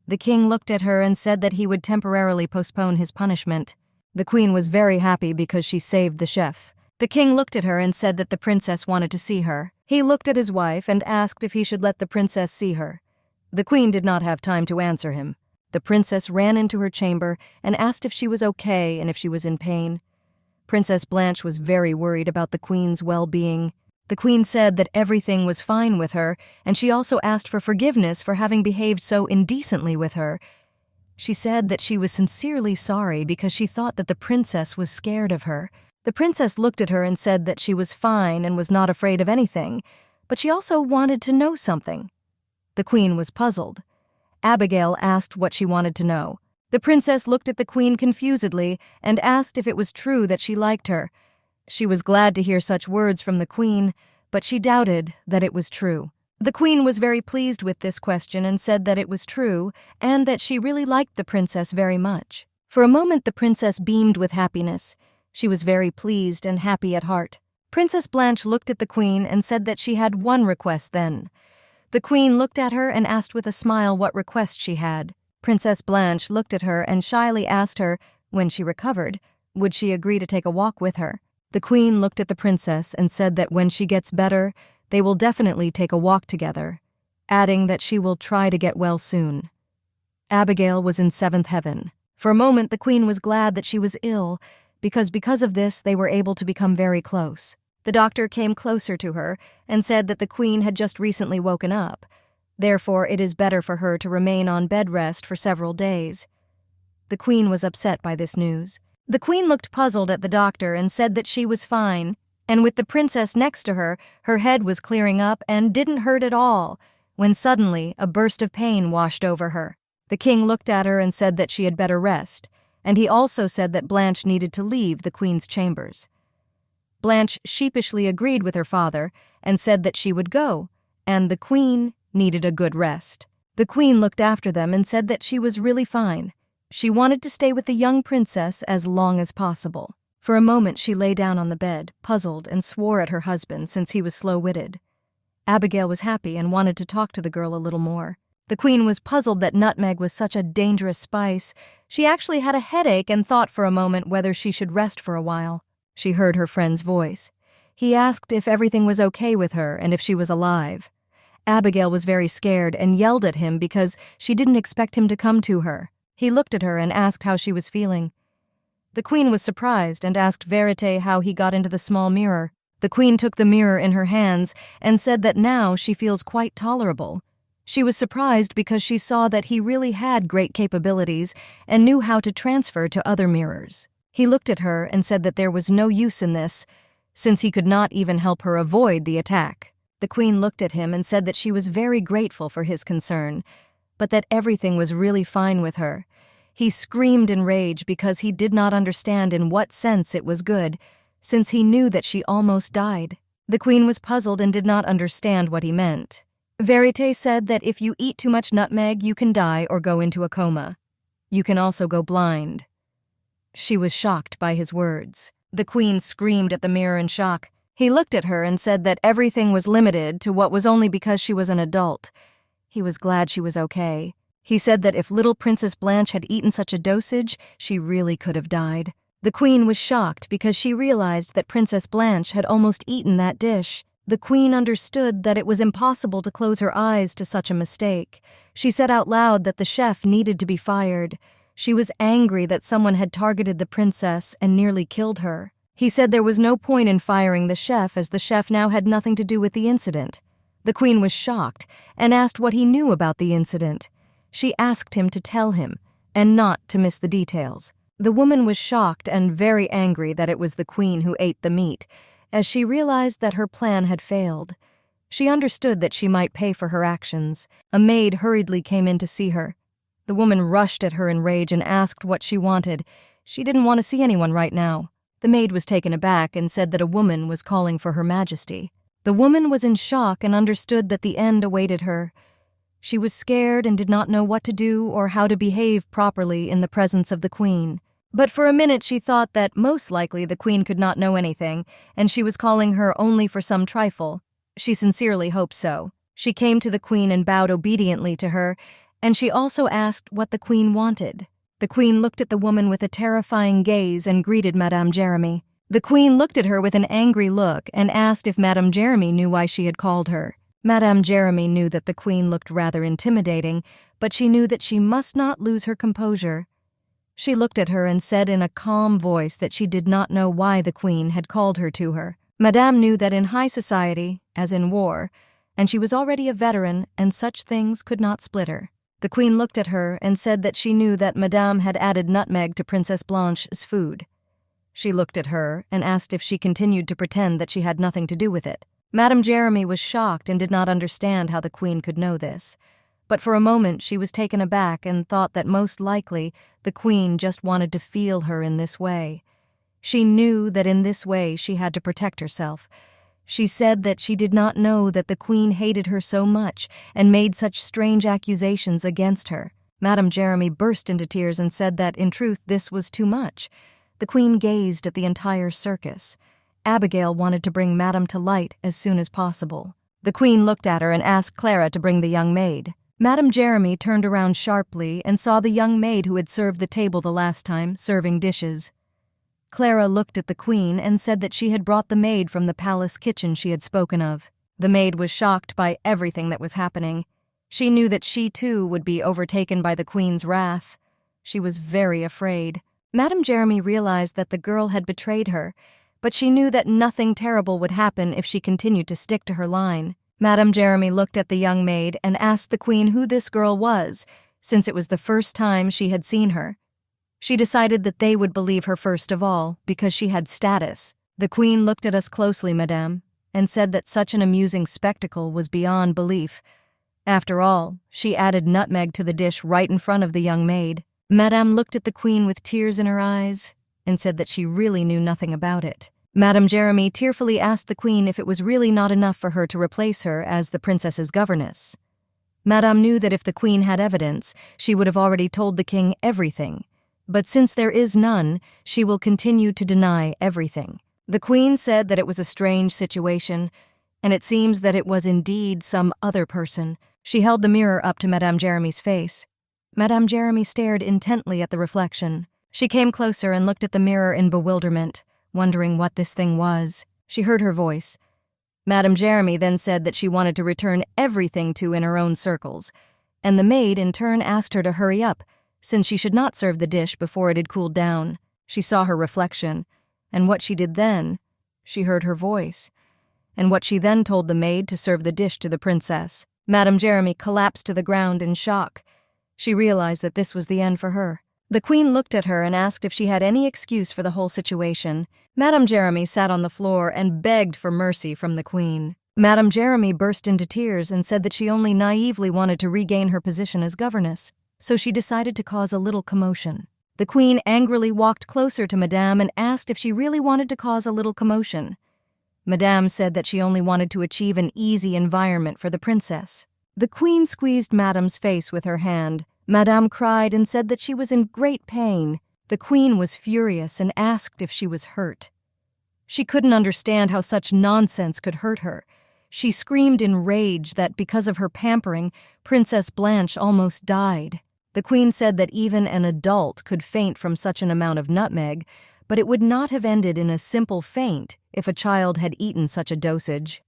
The king looked at her and said that he would temporarily postpone his punishment. The Queen was very happy because she saved the chef. The king looked at her and said that the princess wanted to see her. He looked at his wife and asked if he should let the princess see her. The Queen did not have time to answer him. The princess ran into her chamber and asked if she was okay and if she was in pain. Princess Blanche was very worried about the Queen's well-being. The Queen said that everything was fine with her, and she also asked for forgiveness for having behaved so indecently with her. She said that she was sincerely sorry because she thought that the princess was scared of her. The princess looked at her and said that she was fine and was not afraid of anything, but she also wanted to know something. The Queen was puzzled. Abigail asked what she wanted to know. The princess looked at the Queen confusedly and asked if it was true that she liked her. She was glad to hear such words from the Queen, but she doubted that it was true. The Queen was very pleased with this question and said that it was true and that she really liked the princess very much. For a moment the princess beamed with happiness. She was very pleased and happy at heart. Princess Blanche looked at the Queen and said that she had one request then. The queen looked at her and asked with a smile what request she had. Princess Blanche looked at her and shyly asked her, when she recovered, would she agree to take a walk with her. The queen looked at the princess and said that when she gets better, they will definitely take a walk together, adding that she will try to get well soon. Abigail was in seventh heaven. For a moment, the queen was glad that she was ill, because of this they were able to become very close. The doctor came closer to her and said that the queen had just recently woken up. Therefore, it is better for her to remain on bed rest for several days. The queen was upset by this news. The queen looked puzzled at the doctor and said that she was fine, and with the princess next to her, her head was clearing up and didn't hurt at all, when suddenly a burst of pain washed over her. The king looked at her and said that she had better rest, and he also said that Blanche needed to leave the queen's chambers. Blanche sheepishly agreed with her father and said that she would go, and the queen needed a good rest. The queen looked after them and said that she was really fine. She wanted to stay with the young princess as long as possible. For a moment she lay down on the bed, puzzled, and swore at her husband since he was slow-witted. Abigail was happy and wanted to talk to the girl a little more. The queen was puzzled that nutmeg was such a dangerous spice. She actually had a headache and thought for a moment whether she should rest for a while. She heard her friend's voice. He asked if everything was okay with her and if she was alive. Abigail was very scared and yelled at him because she didn't expect him to come to her. He looked at her and asked how she was feeling. The queen was surprised and asked Verite how he got into the small mirror. The queen took the mirror in her hands and said that now she feels quite tolerable. She was surprised because she saw that he really had great capabilities and knew how to transfer to other mirrors. He looked at her and said that there was no use in this, since he could not even help her avoid the attack. The queen looked at him and said that she was very grateful for his concern, but that everything was really fine with her. He screamed in rage because he did not understand in what sense it was good, since he knew that she almost died. The queen was puzzled and did not understand what he meant. Verite said that if you eat too much nutmeg, you can die or go into a coma. You can also go blind. She was shocked by his words. The queen screamed at the mirror in shock. He looked at her and said that everything was limited to what was only because she was an adult. He was glad she was okay. He said that if little Princess Blanche had eaten such a dosage, she really could have died. The queen was shocked because she realized that Princess Blanche had almost eaten that dish. The queen understood that it was impossible to close her eyes to such a mistake. She said out loud that the chef needed to be fired. She was angry that someone had targeted the princess and nearly killed her. He said there was no point in firing the chef as the chef now had nothing to do with the incident. The queen was shocked and asked what he knew about the incident. She asked him to tell him and not to miss the details. The woman was shocked and very angry that it was the queen who ate the meat, as she realized that her plan had failed. She understood that she might pay for her actions. A maid hurriedly came in to see her. The woman rushed at her in rage and asked what she wanted. She didn't want to see anyone right now. The maid was taken aback and said that a woman was calling for Her Majesty. The woman was in shock and understood that the end awaited her. She was scared and did not know what to do or how to behave properly in the presence of the queen. But for a minute she thought that most likely the queen could not know anything, and she was calling her only for some trifle. She sincerely hoped so. She came to the queen and bowed obediently to her, and she also asked what the queen wanted. The queen looked at the woman with a terrifying gaze and greeted Madame Jeremy. The queen looked at her with an angry look and asked if Madame Jeremy knew why she had called her. Madame Jeremy knew that the queen looked rather intimidating, but she knew that she must not lose her composure. She looked at her and said in a calm voice that she did not know why the queen had called her to her. Madame knew that in high society, as in war, and she was already a veteran and such things could not split her. The queen looked at her and said that she knew that Madame had added nutmeg to Princess Blanche's food. She looked at her and asked if she continued to pretend that she had nothing to do with it. Madame Jeremy was shocked and did not understand how the queen could know this. But for a moment she was taken aback and thought that most likely the queen just wanted to feel her in this way. She knew that in this way she had to protect herself. She said that she did not know that the queen hated her so much and made such strange accusations against her. Madame Jeremy burst into tears and said that, in truth, this was too much. The queen gazed at the entire circus. Abigail wanted to bring Madame to light as soon as possible. The queen looked at her and asked Clara to bring the young maid. Madame Jeremy turned around sharply and saw the young maid who had served the table the last time, serving dishes. Clara looked at the queen and said that she had brought the maid from the palace kitchen she had spoken of. The maid was shocked by everything that was happening. She knew that she too would be overtaken by the queen's wrath. She was very afraid. Madame Jeremy realized that the girl had betrayed her, but she knew that nothing terrible would happen if she continued to stick to her line. Madame Jeremy looked at the young maid and asked the queen who this girl was, since it was the first time she had seen her. She decided that they would believe her first of all, because she had status. The queen looked at us closely, madame, and said that such an amusing spectacle was beyond belief. After all, she added nutmeg to the dish right in front of the young maid. Madame looked at the queen with tears in her eyes and said that she really knew nothing about it. Madame Jeremy tearfully asked the queen if it was really not enough for her to replace her as the princess's governess. Madame knew that if the queen had evidence, she would have already told the king everything. But since there is none, she will continue to deny everything. The queen said that it was a strange situation, and it seems that it was indeed some other person. She held the mirror up to Madame Jeremy's face. Madame Jeremy stared intently at the reflection. She came closer and looked at the mirror in bewilderment, wondering what this thing was. She heard her voice. Madame Jeremy then said that she wanted to return everything to in her own circles, and the maid in turn asked her to hurry up, since she should not serve the dish before it had cooled down. She saw her reflection, and what she did then, she heard her voice, and what she then told the maid to serve the dish to the princess. Madame Jeremy collapsed to the ground in shock. She realized that this was the end for her. The queen looked at her and asked if she had any excuse for the whole situation. Madame Jeremy sat on the floor and begged for mercy from the queen. Madame Jeremy burst into tears and said that she only naively wanted to regain her position as governess, so she decided to cause a little commotion. The queen angrily walked closer to Madame and asked if she really wanted to cause a little commotion. Madame said that she only wanted to achieve an easy environment for the princess. The queen squeezed Madame's face with her hand. Madame cried and said that she was in great pain. The queen was furious and asked if she was hurt. She couldn't understand how such nonsense could hurt her. She screamed in rage that because of her pampering, Princess Blanche almost died. The queen said that even an adult could faint from such an amount of nutmeg, but it would not have ended in a simple faint if a child had eaten such a dosage.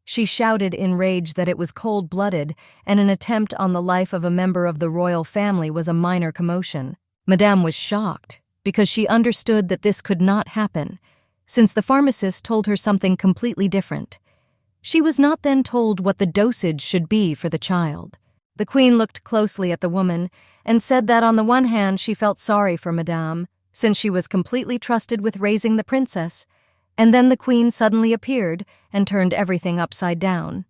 She shouted in rage that it was cold-blooded, and an attempt on the life of a member of the royal family was a minor commotion. Madame was shocked, because she understood that this could not happen, since the pharmacist told her something completely different. She was not then told what the dosage should be for the child. The queen looked closely at the woman and said that on the one hand she felt sorry for Madame, since she was completely trusted with raising the princess, and then the queen suddenly appeared and turned everything upside down.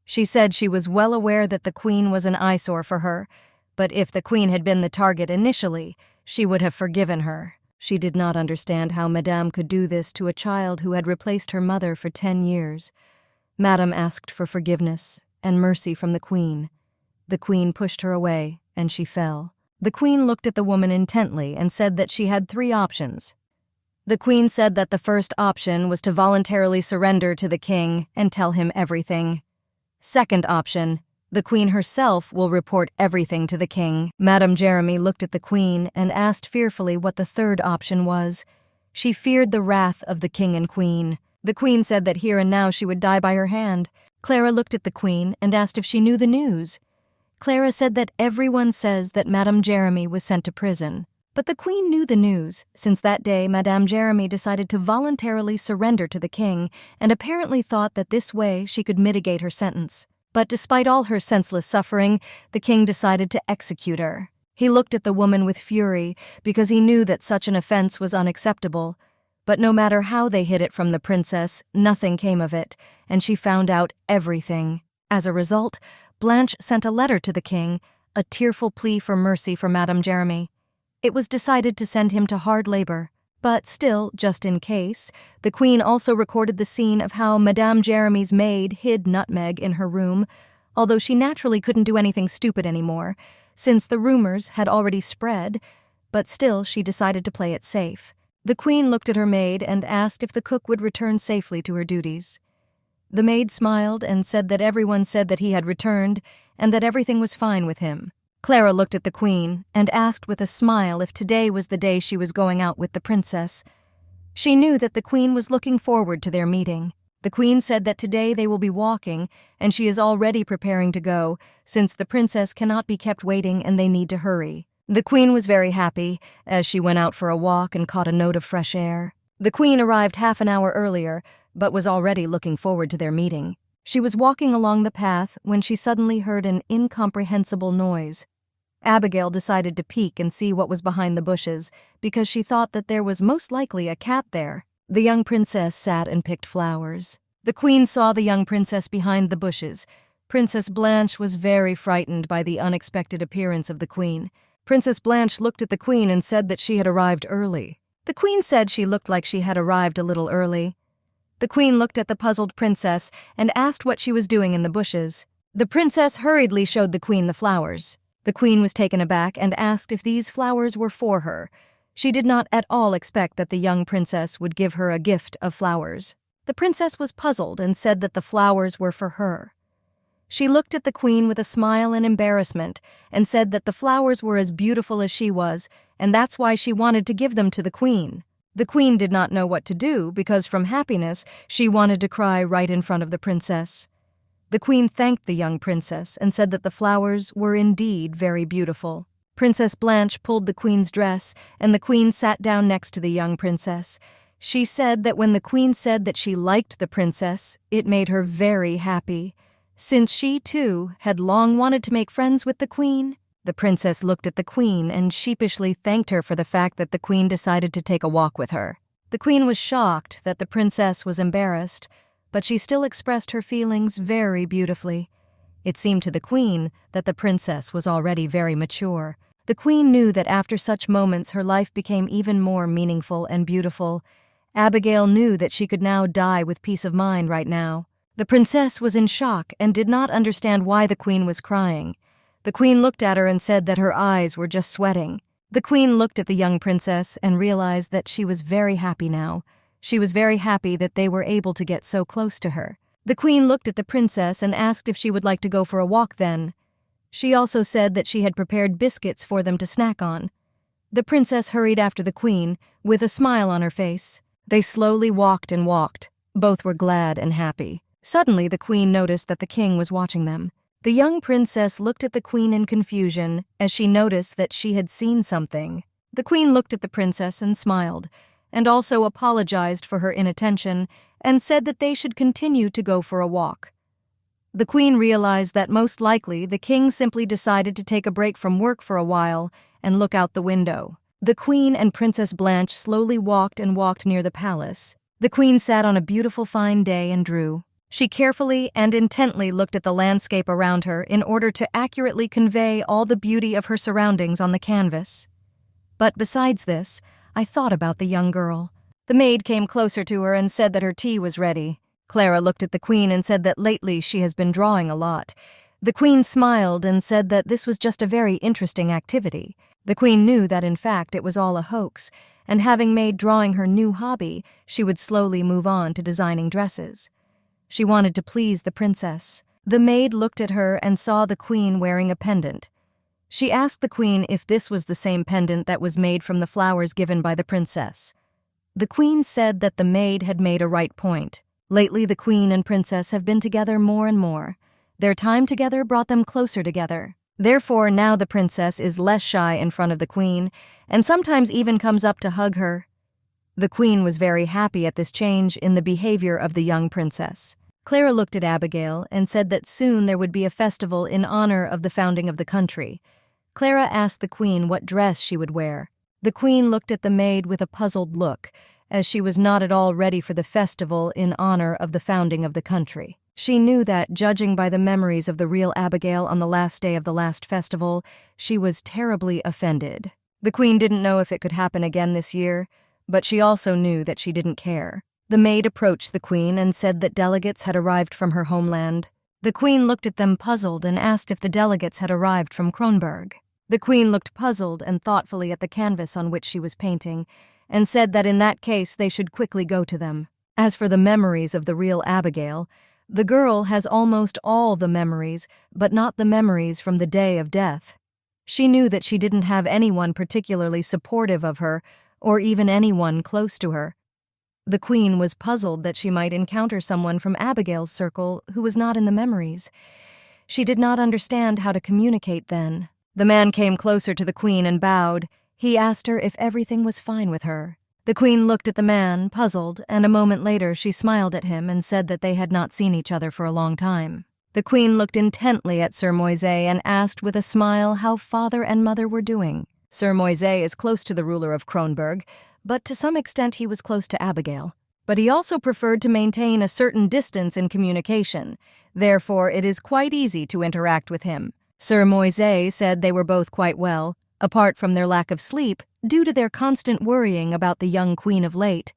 She said she was well aware that the queen was an eyesore for her, but if the queen had been the target initially, she would have forgiven her. She did not understand how Madame could do this to a child who had replaced her mother for 10 years. Madame asked for forgiveness and mercy from the queen. The queen pushed her away, and she fell. The queen looked at the woman intently and said that she had 3 options. The queen said that the first option was to voluntarily surrender to the king and tell him everything. Second option, the queen herself will report everything to the king. Madame Jeremy looked at the queen and asked fearfully what the third option was. She feared the wrath of the king and queen. The queen said that here and now she would die by her hand. Clara looked at the queen and asked if she knew the news. Clara said that everyone says that Madame Jeremy was sent to prison. But the queen knew the news, since that day Madame Jeremy decided to voluntarily surrender to the king and apparently thought that this way she could mitigate her sentence. But despite all her senseless suffering, the king decided to execute her. He looked at the woman with fury because he knew that such an offense was unacceptable. But no matter how they hid it from the princess, nothing came of it, and she found out everything. As a result, Blanche sent a letter to the king, a tearful plea for mercy for Madame Jeremy. It was decided to send him to hard labor, but still, just in case, the queen also recorded the scene of how Madame Jeremy's maid hid nutmeg in her room, although she naturally couldn't do anything stupid anymore, since the rumors had already spread, but still she decided to play it safe. The queen looked at her maid and asked if the cook would return safely to her duties. The maid smiled and said that everyone said that he had returned and that everything was fine with him. Clara looked at the queen and asked with a smile if today was the day she was going out with the princess. She knew that the queen was looking forward to their meeting. The queen said that today they will be walking, and she is already preparing to go, since the princess cannot be kept waiting and they need to hurry. The queen was very happy, as she went out for a walk and caught a note of fresh air. The queen arrived half an hour earlier, but was already looking forward to their meeting. She was walking along the path when she suddenly heard an incomprehensible noise. Abigail decided to peek and see what was behind the bushes, because she thought that there was most likely a cat there. The young princess sat and picked flowers. The queen saw the young princess behind the bushes. Princess Blanche was very frightened by the unexpected appearance of the queen. Princess Blanche looked at the queen and said that she had arrived early. The queen said she looked like she had arrived a little early. The queen looked at the puzzled princess and asked what she was doing in the bushes. The princess hurriedly showed the queen the flowers. The queen was taken aback and asked if these flowers were for her. She did not at all expect that the young princess would give her a gift of flowers. The princess was puzzled and said that the flowers were for her. She looked at the queen with a smile and embarrassment and said that the flowers were as beautiful as she was, and that's why she wanted to give them to the queen. The queen did not know what to do because from happiness she wanted to cry right in front of the princess. The queen thanked the young princess and said that the flowers were indeed very beautiful. Princess Blanche pulled the queen's dress, and the queen sat down next to the young princess. She said that when the queen said that she liked the princess, it made her very happy. Since she, too, had long wanted to make friends with the queen, the princess looked at the queen and sheepishly thanked her for the fact that the queen decided to take a walk with her. The queen was shocked that the princess was embarrassed, but she still expressed her feelings very beautifully. It seemed to the queen that the princess was already very mature. The queen knew that after such moments her life became even more meaningful and beautiful. Abigail knew that she could now die with peace of mind right now. The princess was in shock and did not understand why the queen was crying. The queen looked at her and said that her eyes were just sweating. The queen looked at the young princess and realized that she was very happy now. She was very happy that they were able to get so close to her. The queen looked at the princess and asked if she would like to go for a walk then. She also said that she had prepared biscuits for them to snack on. The princess hurried after the queen, with a smile on her face. They slowly walked and walked. Both were glad and happy. Suddenly the queen noticed that the king was watching them. The young princess looked at the queen in confusion as she noticed that she had seen something. The queen looked at the princess and smiled, and also apologized for her inattention and said that they should continue to go for a walk. The queen realized that most likely the king simply decided to take a break from work for a while and look out the window. The queen and Princess Blanche slowly walked and walked near the palace. The queen sat on a beautiful fine day and drew. She carefully and intently looked at the landscape around her in order to accurately convey all the beauty of her surroundings on the canvas. But besides this, I thought about the young girl. The maid came closer to her and said that her tea was ready. Clara looked at the queen and said that lately she has been drawing a lot. The queen smiled and said that this was just a very interesting activity. The queen knew that in fact it was all a hoax, and having made drawing her new hobby, she would slowly move on to designing dresses. She wanted to please the princess. The maid looked at her and saw the queen wearing a pendant. She asked the queen if this was the same pendant that was made from the flowers given by the princess. The queen said that the maid had made a right point. Lately, the queen and princess have been together more and more. Their time together brought them closer together. Therefore, now the princess is less shy in front of the queen, and sometimes even comes up to hug her. The queen was very happy at this change in the behavior of the young princess. Clara looked at Abigail and said that soon there would be a festival in honor of the founding of the country. Clara asked the queen what dress she would wear. The queen looked at the maid with a puzzled look, as she was not at all ready for the festival in honor of the founding of the country. She knew that, judging by the memories of the real Abigail on the last day of the last festival, she was terribly offended. The queen didn't know if it could happen again this year, but she also knew that she didn't care. The maid approached the queen and said that delegates had arrived from her homeland. The queen looked at them puzzled and asked if the delegates had arrived from Kronberg. The queen looked puzzled and thoughtfully at the canvas on which she was painting, and said that in that case they should quickly go to them. As for the memories of the real Abigail, The girl has almost all the memories, but not the memories from the day of death. She knew that she didn't have anyone particularly supportive of her, or even anyone close to her. The queen was puzzled that she might encounter someone from Abigail's circle who was not in the memories. She did not understand how to communicate then. The man came closer to the queen and bowed. He asked her if everything was fine with her. The queen looked at the man, puzzled, and a moment later she smiled at him and said that they had not seen each other for a long time. The queen looked intently at Sir Moise and asked with a smile how father and mother were doing. Sir Moise is close to the ruler of Kronborg, but to some extent he was close to Abigail. But he also preferred to maintain a certain distance in communication. Therefore, it is quite easy to interact with him. Sir Moise said they were both quite well, apart from their lack of sleep, due to their constant worrying about the young queen of late.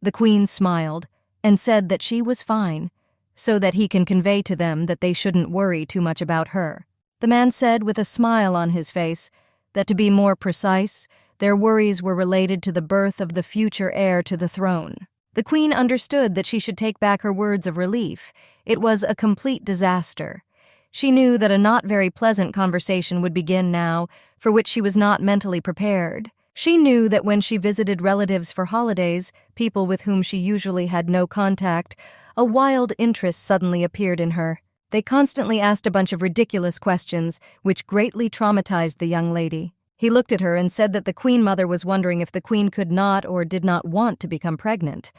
The queen smiled and said that she was fine, so that he can convey to them that they shouldn't worry too much about her. The man said with a smile on his face that, to be more precise, their worries were related to the birth of the future heir to the throne. The queen understood that she should take back her words of relief. It was a complete disaster. She knew that a not very pleasant conversation would begin now, for which she was not mentally prepared. She knew that when she visited relatives for holidays, people with whom she usually had no contact, a wild interest suddenly appeared in her. They constantly asked a bunch of ridiculous questions, which greatly traumatized the young lady. He looked at her and said that the queen mother was wondering if the queen could not or did not want to become pregnant.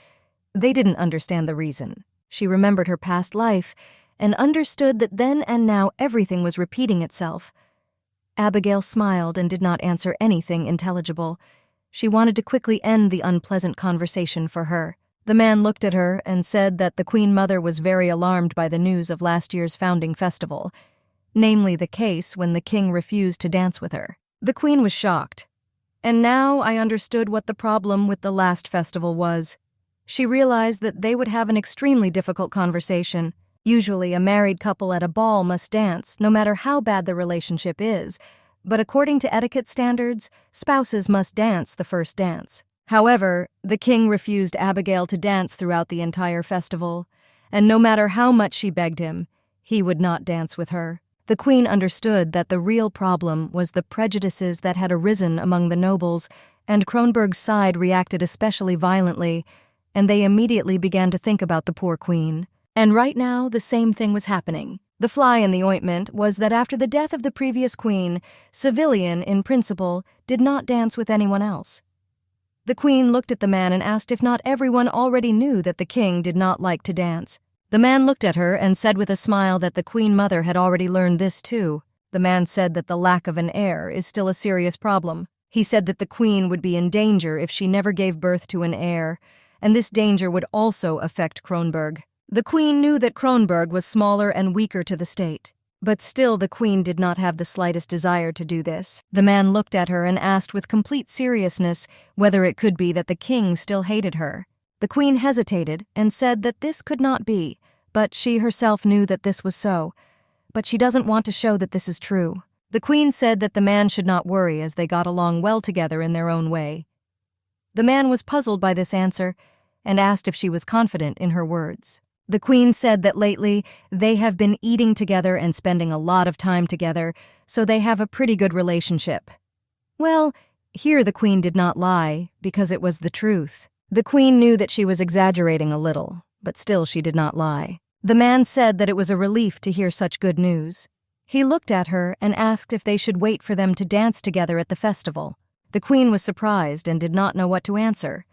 They didn't understand the reason. She remembered her past life and understood that then and now everything was repeating itself. Abigail smiled and did not answer anything intelligible. She wanted to quickly end the unpleasant conversation for her. The man looked at her and said that the queen mother was very alarmed by the news of last year's founding festival, namely the case when the king refused to dance with her. The queen was shocked. And now I understood what the problem with the last festival was. She realized that they would have an extremely difficult conversation. Usually a married couple at a ball must dance, no matter how bad the relationship is, but according to etiquette standards, spouses must dance the first dance. However, the king refused Abigail to dance throughout the entire festival, and no matter how much she begged him, he would not dance with her. The queen understood that the real problem was the prejudices that had arisen among the nobles, and Kronborg's side reacted especially violently, and they immediately began to think about the poor queen. And right now, the same thing was happening. The fly in the ointment was that after the death of the previous queen, Civilian, in principle, did not dance with anyone else. The queen looked at the man and asked if not everyone already knew that the king did not like to dance. The man looked at her and said with a smile that the queen mother had already learned this too. The man said that the lack of an heir is still a serious problem. He said that the queen would be in danger if she never gave birth to an heir, and this danger would also affect Kronborg. The queen knew that Kronborg was smaller and weaker to the state, but still the queen did not have the slightest desire to do this. The man looked at her and asked with complete seriousness whether it could be that the king still hated her. The queen hesitated and said that this could not be, but she herself knew that this was so. But she doesn't want to show that this is true. The queen said that the man should not worry as they got along well together in their own way. The man was puzzled by this answer and asked if she was confident in her words. The queen said that lately they have been eating together and spending a lot of time together, so they have a pretty good relationship. Well, here the queen did not lie, because it was the truth. The queen knew that she was exaggerating a little, but still she did not lie. The man said that it was a relief to hear such good news. He looked at her and asked if they should wait for them to dance together at the festival. The queen was surprised and did not know what to answer,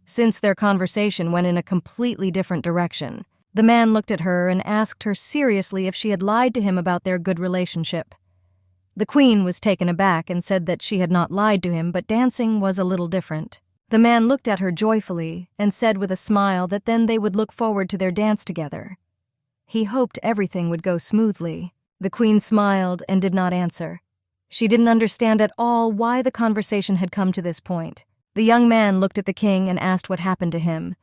since their conversation went in a completely different direction. The man looked at her and asked her seriously if she had lied to him about their good relationship. The queen was taken aback and said that she had not lied to him, but dancing was a little different. The man looked at her joyfully and said with a smile that then they would look forward to their dance together. He hoped everything would go smoothly. The queen smiled and did not answer. She didn't understand at all why the conversation had come to this point. The young man looked at the king and asked what happened to him.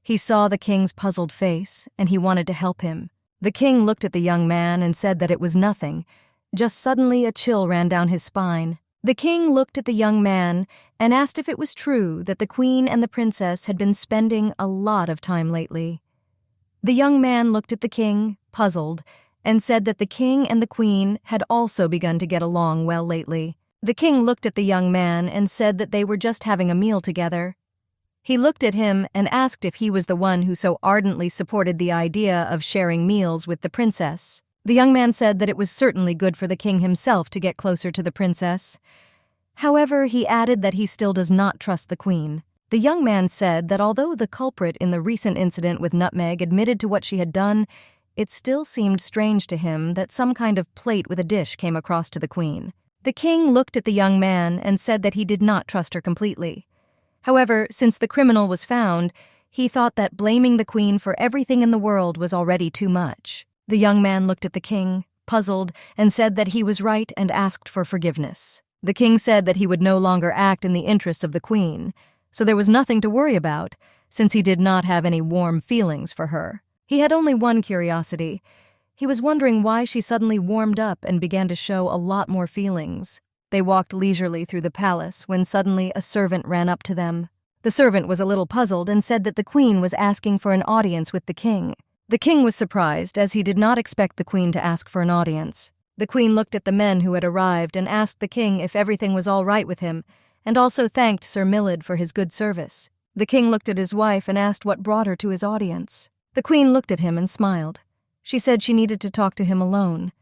He saw the king's puzzled face, and he wanted to help him. The king looked at the young man and said that it was nothing. Just suddenly a chill ran down his spine. The king looked at the young man and asked if it was true that the queen and the princess had been spending a lot of time lately. The young man looked at the king, puzzled, and said that the king and the queen had also begun to get along well lately. The king looked at the young man and said that they were just having a meal together. He looked at him and asked if he was the one who so ardently supported the idea of sharing meals with the princess. The young man said that it was certainly good for the king himself to get closer to the princess. However, he added that he still does not trust the queen. The young man said that although the culprit in the recent incident with Nutmeg admitted to what she had done, it still seemed strange to him that some kind of plate with a dish came across to the queen. The king looked at the young man and said that he did not trust her completely. However, since the criminal was found, he thought that blaming the queen for everything in the world was already too much. The young man looked at the king, puzzled, and said that he was right and asked for forgiveness. The king said that he would no longer act in the interests of the queen, so there was nothing to worry about, since he did not have any warm feelings for her. He had only one curiosity. He was wondering why she suddenly warmed up and began to show a lot more feelings. They walked leisurely through the palace when suddenly a servant ran up to them. The servant was a little puzzled and said that the queen was asking for an audience with the king. The king was surprised, as he did not expect the queen to ask for an audience. The queen looked at the men who had arrived and asked the king if everything was all right with him, and also thanked Sir Millard for his good service. The king looked at his wife and asked what brought her to his audience. The queen looked at him and smiled. She said she needed to talk to him alone.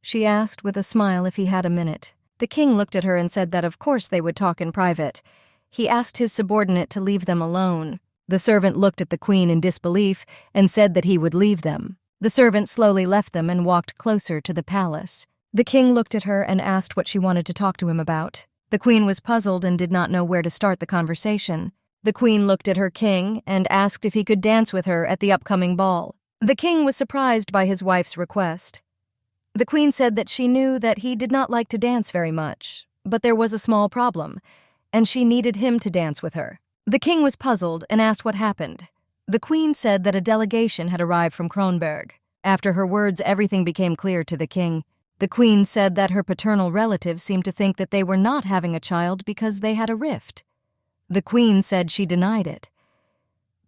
She asked with a smile if he had a minute. The king looked at her and said that of course they would talk in private. He asked his subordinate to leave them alone. The servant looked at the queen in disbelief and said that he would leave them. The servant slowly left them and walked closer to the palace. The king looked at her and asked what she wanted to talk to him about. The queen was puzzled and did not know where to start the conversation. The queen looked at her king and asked if he could dance with her at the upcoming ball. The king was surprised by his wife's request. The queen said that she knew that he did not like to dance very much, but there was a small problem, and she needed him to dance with her. The king was puzzled and asked what happened. The queen said that a delegation had arrived from Kronberg. After her words, everything became clear to the king. The queen said that her paternal relatives seemed to think that they were not having a child because they had a rift. The queen said she denied it,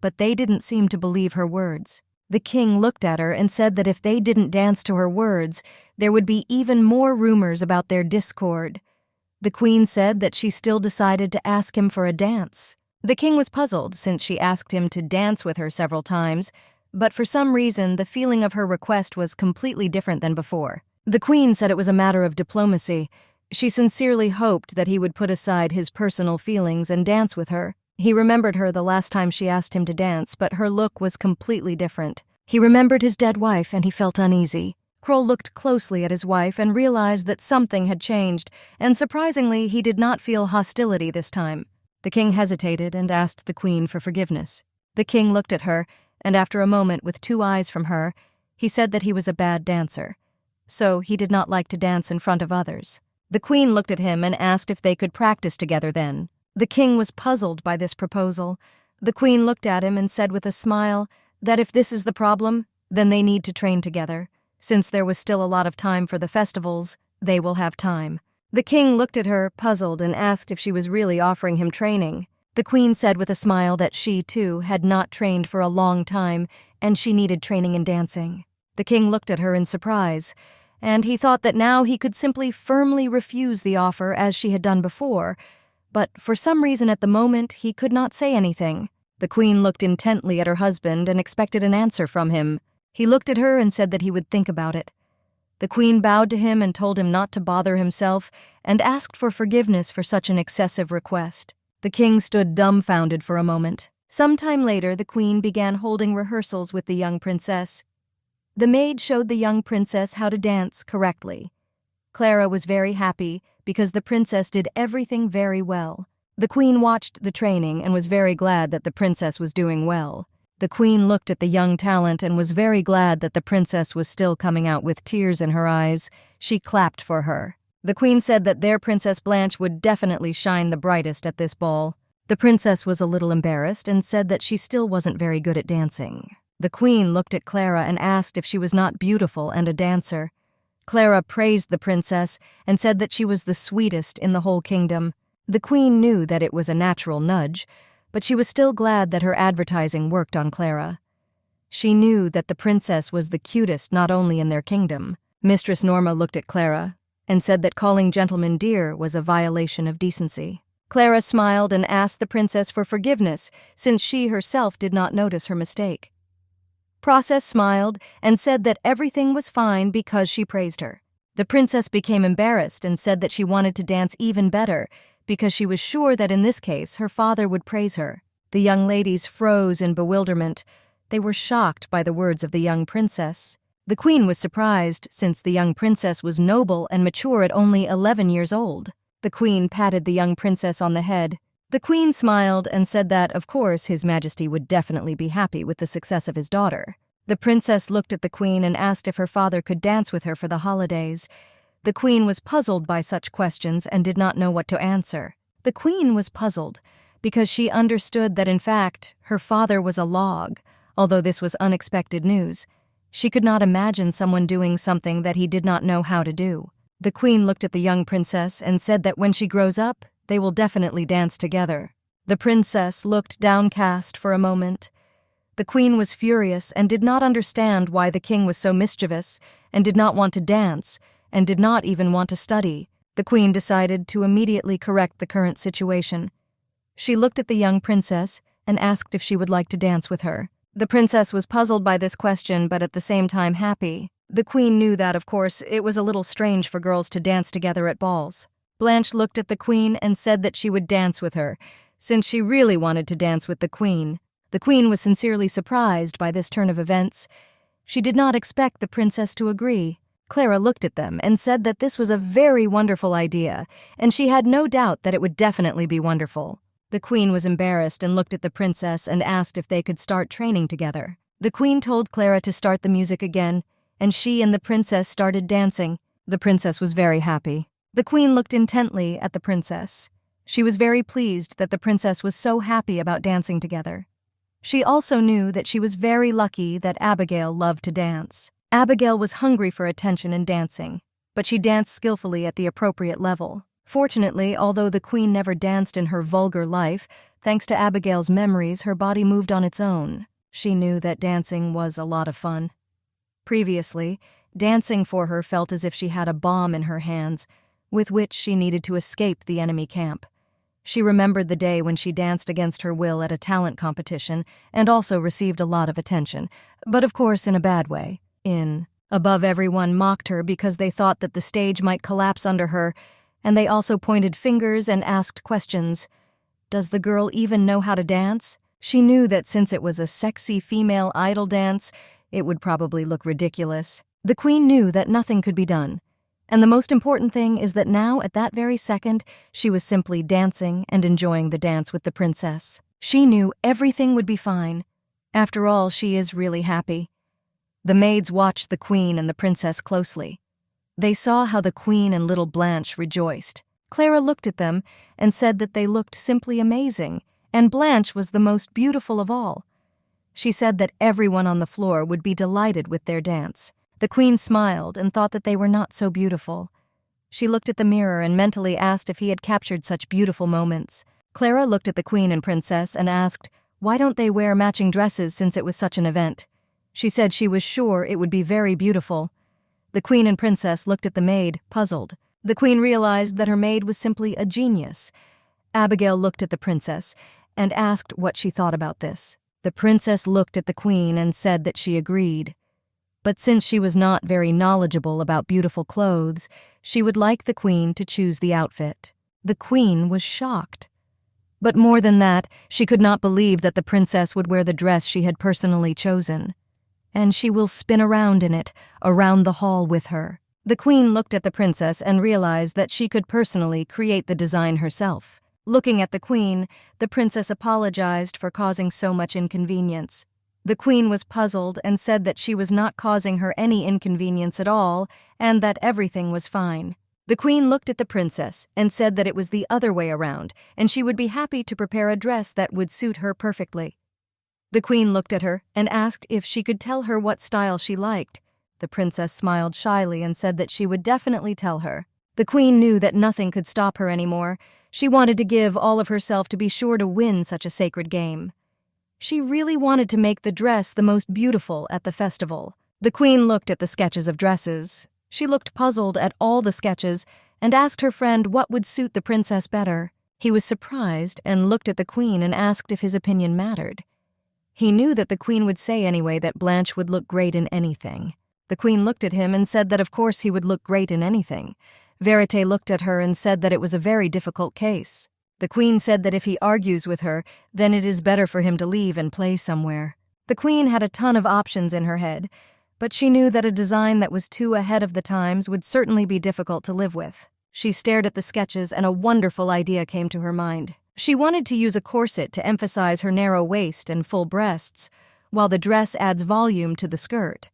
but they didn't seem to believe her words. The king looked at her and said that if they didn't dance to her words, there would be even more rumors about their discord. The queen said that she still decided to ask him for a dance. The king was puzzled since she asked him to dance with her several times, but for some reason the feeling of her request was completely different than before. The queen said it was a matter of diplomacy. She sincerely hoped that he would put aside his personal feelings and dance with her. He remembered her the last time she asked him to dance, but her look was completely different. He remembered his dead wife and he felt uneasy. Kroll looked closely at his wife and realized that something had changed, and surprisingly, he did not feel hostility this time. The king hesitated and asked the queen for forgiveness. The king looked at her, and after a moment with 2 eyes from her, he said that he was a bad dancer, so he did not like to dance in front of others. The queen looked at him and asked if they could practice together then. The king was puzzled by this proposal. The queen looked at him and said with a smile that if this is the problem, then they need to train together. Since there was still a lot of time for the festivals, they will have time. The king looked at her, puzzled, and asked if she was really offering him training. The queen said with a smile that she, too, had not trained for a long time, and she needed training in dancing. The king looked at her in surprise, and he thought that now he could simply firmly refuse the offer as she had done before, but for some reason at the moment he could not say anything. The queen looked intently at her husband and expected an answer from him. He looked at her and said that he would think about it. The queen bowed to him and told him not to bother himself and asked for forgiveness for such an excessive request. The king stood dumbfounded for a moment. Some time later, the queen began holding rehearsals with the young princess. The maid showed the young princess how to dance correctly. Clara was very happy because the princess did everything very well. The queen watched the training and was very glad that the princess was doing well. The queen looked at the young talent and was very glad that the princess was still coming out with tears in her eyes. She clapped for her. The queen said that their Princess Blanche would definitely shine the brightest at this ball. The princess was a little embarrassed and said that she still wasn't very good at dancing. The queen looked at Clara and asked if she was not beautiful and a dancer. Clara praised the princess and said that she was the sweetest in the whole kingdom. The queen knew that it was a natural nudge, but she was still glad that her advertising worked on Clara. She knew that the princess was the cutest not only in their kingdom. Mistress Norma looked at Clara and said that calling gentlemen dear was a violation of decency. Clara smiled and asked the princess for forgiveness, since she herself did not notice her mistake. Princess smiled and said that everything was fine because she praised her. The princess became embarrassed and said that she wanted to dance even better because she was sure that in this case her father would praise her. The young ladies froze in bewilderment. They were shocked by the words of the young princess. The queen was surprised, since the young princess was noble and mature at only 11 years old. The queen patted the young princess on the head. The queen smiled and said that, of course, His Majesty would definitely be happy with the success of his daughter. The princess looked at the queen and asked if her father could dance with her for the holidays. The queen was puzzled by such questions and did not know what to answer. The queen was puzzled because she understood that, in fact, her father was a log, although this was unexpected news. She could not imagine someone doing something that he did not know how to do. The queen looked at the young princess and said that when she grows up, they will definitely dance together. The princess looked downcast for a moment. The queen was furious and did not understand why the king was so mischievous and did not want to dance and did not even want to study. The queen decided to immediately correct the current situation. She looked at the young princess and asked if she would like to dance with her. The princess was puzzled by this question but at the same time happy. The queen knew that, of course, it was a little strange for girls to dance together at balls. Blanche looked at the queen and said that she would dance with her, since she really wanted to dance with the queen. The queen was sincerely surprised by this turn of events. She did not expect the princess to agree. Clara looked at them and said that this was a very wonderful idea, and she had no doubt that it would definitely be wonderful. The queen was embarrassed and looked at the princess and asked if they could start training together. The queen told Clara to start the music again, and she and the princess started dancing. The princess was very happy. The queen looked intently at the princess. She was very pleased that the princess was so happy about dancing together. She also knew that she was very lucky that Abigail loved to dance. Abigail was hungry for attention and dancing, but she danced skillfully at the appropriate level. Fortunately, although the queen never danced in her vulgar life, thanks to Abigail's memories, her body moved on its own. She knew that dancing was a lot of fun. Previously, dancing for her felt as if she had a bomb in her hands, with which she needed to escape the enemy camp. She remembered the day when she danced against her will at a talent competition and also received a lot of attention, but of course in a bad way. Above, everyone mocked her because they thought that the stage might collapse under her, and they also pointed fingers and asked questions. Does the girl even know how to dance? She knew that since it was a sexy female idol dance, it would probably look ridiculous. The queen knew that nothing could be done. And the most important thing is that now, at that very second, she was simply dancing and enjoying the dance with the princess. She knew everything would be fine. After all, she is really happy. The maids watched the queen and the princess closely. They saw how the queen and little Blanche rejoiced. Clara looked at them and said that they looked simply amazing, and Blanche was the most beautiful of all. She said that everyone on the floor would be delighted with their dance. The queen smiled and thought that they were not so beautiful. She looked at the mirror and mentally asked if he had captured such beautiful moments. Clara looked at the queen and princess and asked, why don't they wear matching dresses since it was such an event? She said she was sure it would be very beautiful. The queen and princess looked at the maid, puzzled. The queen realized that her maid was simply a genius. Abigail looked at the princess and asked what she thought about this. The princess looked at the queen and said that she agreed. But since she was not very knowledgeable about beautiful clothes, she would like the queen to choose the outfit. The queen was shocked. But more than that, she could not believe that the princess would wear the dress she had personally chosen. And she will spin around in it, around the hall with her. The queen looked at the princess and realized that she could personally create the design herself. Looking at the queen, the princess apologized for causing so much inconvenience. The queen was puzzled and said that she was not causing her any inconvenience at all and that everything was fine. The queen looked at the princess and said that it was the other way around and she would be happy to prepare a dress that would suit her perfectly. The queen looked at her and asked if she could tell her what style she liked. The princess smiled shyly and said that she would definitely tell her. The queen knew that nothing could stop her anymore. She wanted to give all of herself to be sure to win such a sacred game. She really wanted to make the dress the most beautiful at the festival. The queen looked at the sketches of dresses. She looked puzzled at all the sketches and asked her friend what would suit the princess better. He was surprised and looked at the queen and asked if his opinion mattered. He knew that the queen would say anyway that Blanche would look great in anything. The queen looked at him and said that of course he would look great in anything. Verite looked at her and said that it was a very difficult case. The queen said that if he argues with her, then it is better for him to leave and play somewhere. The queen had a ton of options in her head, but she knew that a design that was too ahead of the times would certainly be difficult to live with. She stared at the sketches and a wonderful idea came to her mind. She wanted to use a corset to emphasize her narrow waist and full breasts, while the dress adds volume to the skirt.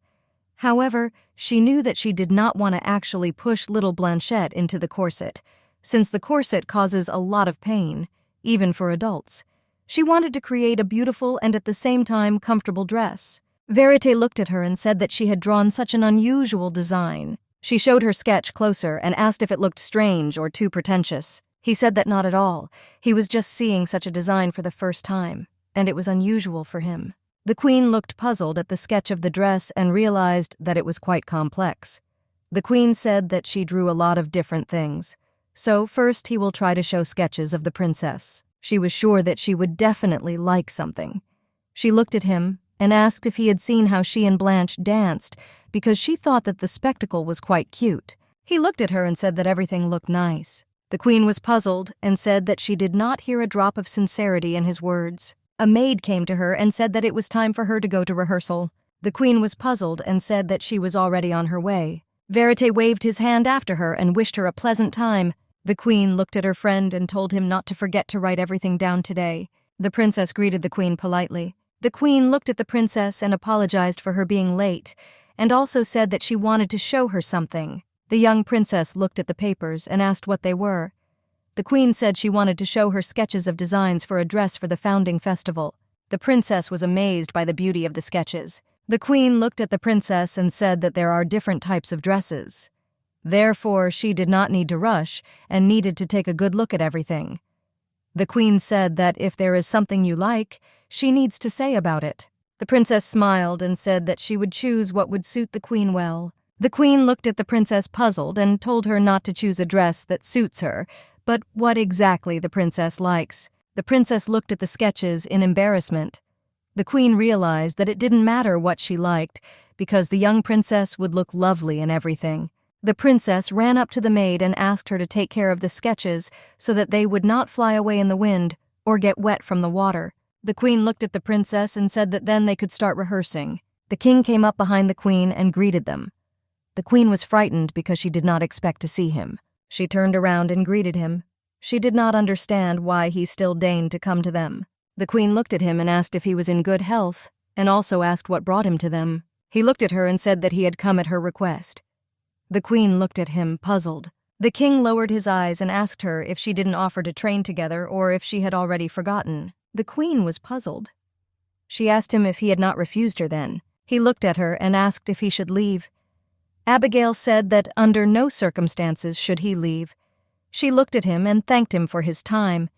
However, she knew that she did not want to actually push little Blanchette into the corset, since the corset causes a lot of pain, even for adults. She wanted to create a beautiful and at the same time comfortable dress. Verite looked at her and said that she had drawn such an unusual design. She showed her sketch closer and asked if it looked strange or too pretentious. He said that not at all. He was just seeing such a design for the first time, and it was unusual for him. The queen looked puzzled at the sketch of the dress and realized that it was quite complex. The queen said that she drew a lot of different things. So first he will try to show sketches of the princess. She was sure that she would definitely like something. She looked at him and asked if he had seen how she and Blanche danced because she thought that the spectacle was quite cute. He looked at her and said that everything looked nice. The queen was puzzled and said that she did not hear a drop of sincerity in his words. A maid came to her and said that it was time for her to go to rehearsal. The queen was puzzled and said that she was already on her way. Verite waved his hand after her and wished her a pleasant time. The queen looked at her friend and told him not to forget to write everything down today. The princess greeted the queen politely. The queen looked at the princess and apologized for her being late, and also said that she wanted to show her something. The young princess looked at the papers and asked what they were. The queen said she wanted to show her sketches of designs for a dress for the founding festival. The princess was amazed by the beauty of the sketches. The queen looked at the princess and said that there are different types of dresses. Therefore, she did not need to rush and needed to take a good look at everything. The queen said that if there is something you like, she needs to say about it. The princess smiled and said that she would choose what would suit the queen well. The queen looked at the princess puzzled and told her not to choose a dress that suits her, but what exactly the princess likes. The princess looked at the sketches in embarrassment. The queen realized that it didn't matter what she liked, because the young princess would look lovely in everything. The princess ran up to the maid and asked her to take care of the sketches so that they would not fly away in the wind or get wet from the water. The queen looked at the princess and said that then they could start rehearsing. The king came up behind the queen and greeted them. The queen was frightened because she did not expect to see him. She turned around and greeted him. She did not understand why he still deigned to come to them. The queen looked at him and asked if he was in good health, and also asked what brought him to them. He looked at her and said that he had come at her request. The queen looked at him, puzzled. The king lowered his eyes and asked her if she didn't offer to train together or if she had already forgotten. The queen was puzzled. She asked him if he had not refused her then. He looked at her and asked if he should leave. Abigail said that under no circumstances should he leave. She looked at him and thanked him for his time,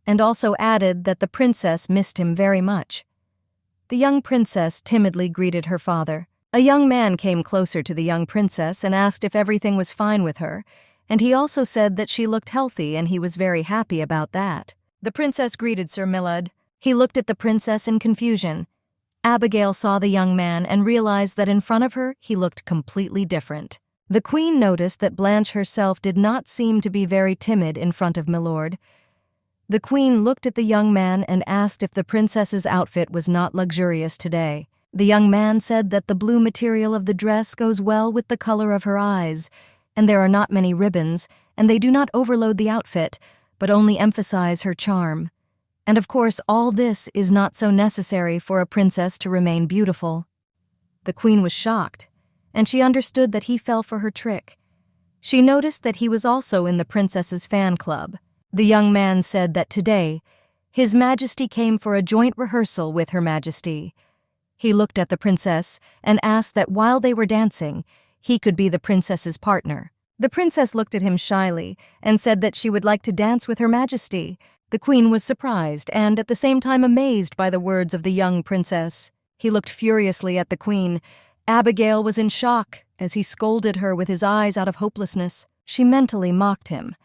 and also added that the princess missed him very much. The young princess timidly greeted her father. A young man came closer to the young princess and asked if everything was fine with her, and he also said that she looked healthy and he was very happy about that. The princess greeted Sir Millard. He looked at the princess in confusion. Abigail saw the young man and realized that in front of her he looked completely different. The queen noticed that Blanche herself did not seem to be very timid in front of Milord. The queen looked at the young man and asked if the princess's outfit was not luxurious today. The young man said that the blue material of the dress goes well with the color of her eyes, and there are not many ribbons, and they do not overload the outfit, but only emphasize her charm. And of course, all this is not so necessary for a princess to remain beautiful. The queen was shocked, and she understood that he fell for her trick. She noticed that he was also in the princess's fan club. The young man said that today, His Majesty came for a joint rehearsal with Her Majesty. He looked at the princess and asked that while they were dancing, he could be the princess's partner. The princess looked at him shyly and said that she would like to dance with Her Majesty. The queen was surprised and at the same time amazed by the words of the young princess. He looked furiously at the queen. Abigail was in shock as he scolded her with his eyes out of hopelessness. She mentally mocked him.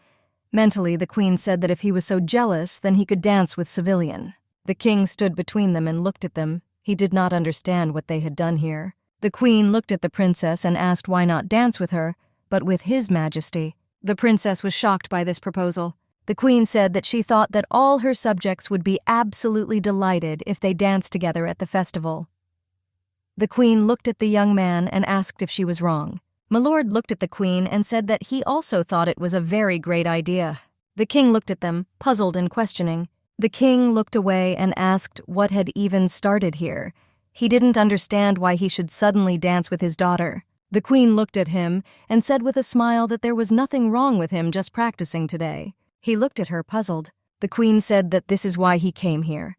Mentally, the queen said that if he was so jealous, then he could dance with Civilian. The king stood between them and looked at them. He did not understand what they had done here. The queen looked at the princess and asked why not dance with her, but with his majesty. The princess was shocked by this proposal. The queen said that she thought that all her subjects would be absolutely delighted if they danced together at the festival. The queen looked at the young man and asked if she was wrong. My lord looked at the queen and said that he also thought it was a very great idea. The king looked at them, puzzled and questioning. The king looked away and asked what had even started here. He didn't understand why he should suddenly dance with his daughter. The queen looked at him and said with a smile that there was nothing wrong with him just practicing today. He looked at her, puzzled. The queen said that this is why he came here.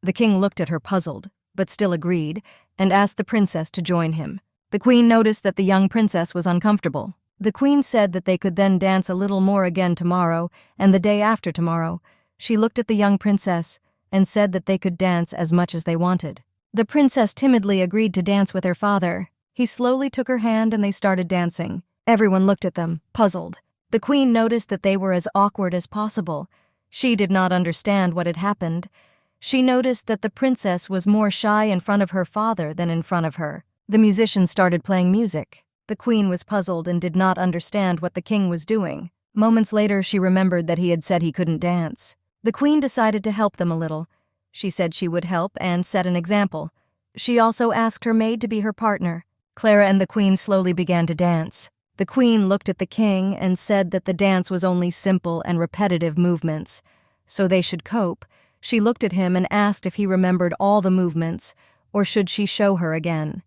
The king looked at her, puzzled, but still agreed, and asked the princess to join him. The queen noticed that the young princess was uncomfortable. The queen said that they could then dance a little more again tomorrow and the day after tomorrow. She looked at the young princess and said that they could dance as much as they wanted. The princess timidly agreed to dance with her father. He slowly took her hand and they started dancing. Everyone looked at them, puzzled. The queen noticed that they were as awkward as possible. She did not understand what had happened. She noticed that the princess was more shy in front of her father than in front of her. The musicians started playing music. The queen was puzzled and did not understand what the king was doing. Moments later, she remembered that he had said he couldn't dance. The queen decided to help them a little. She said she would help and set an example. She also asked her maid to be her partner. Clara and the queen slowly began to dance. The queen looked at the king and said that the dance was only simple and repetitive movements, so they should cope. She looked at him and asked if he remembered all the movements, or should she show her again.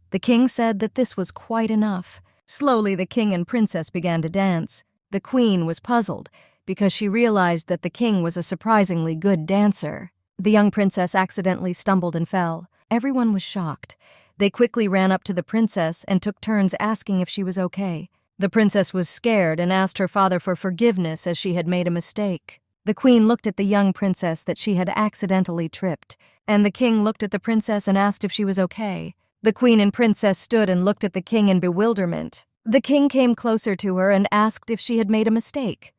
The king said that this was quite enough. Slowly, the king and princess began to dance. The queen was puzzled, because she realized that the king was a surprisingly good dancer. The young princess accidentally stumbled and fell. Everyone was shocked. They quickly ran up to the princess and took turns asking if she was okay. The princess was scared and asked her father for forgiveness as she had made a mistake. The queen looked at the young princess that she had accidentally tripped, and the king looked at the princess and asked if she was okay. The queen and princess stood and looked at the king in bewilderment. The king came closer to her and asked if she had made a mistake.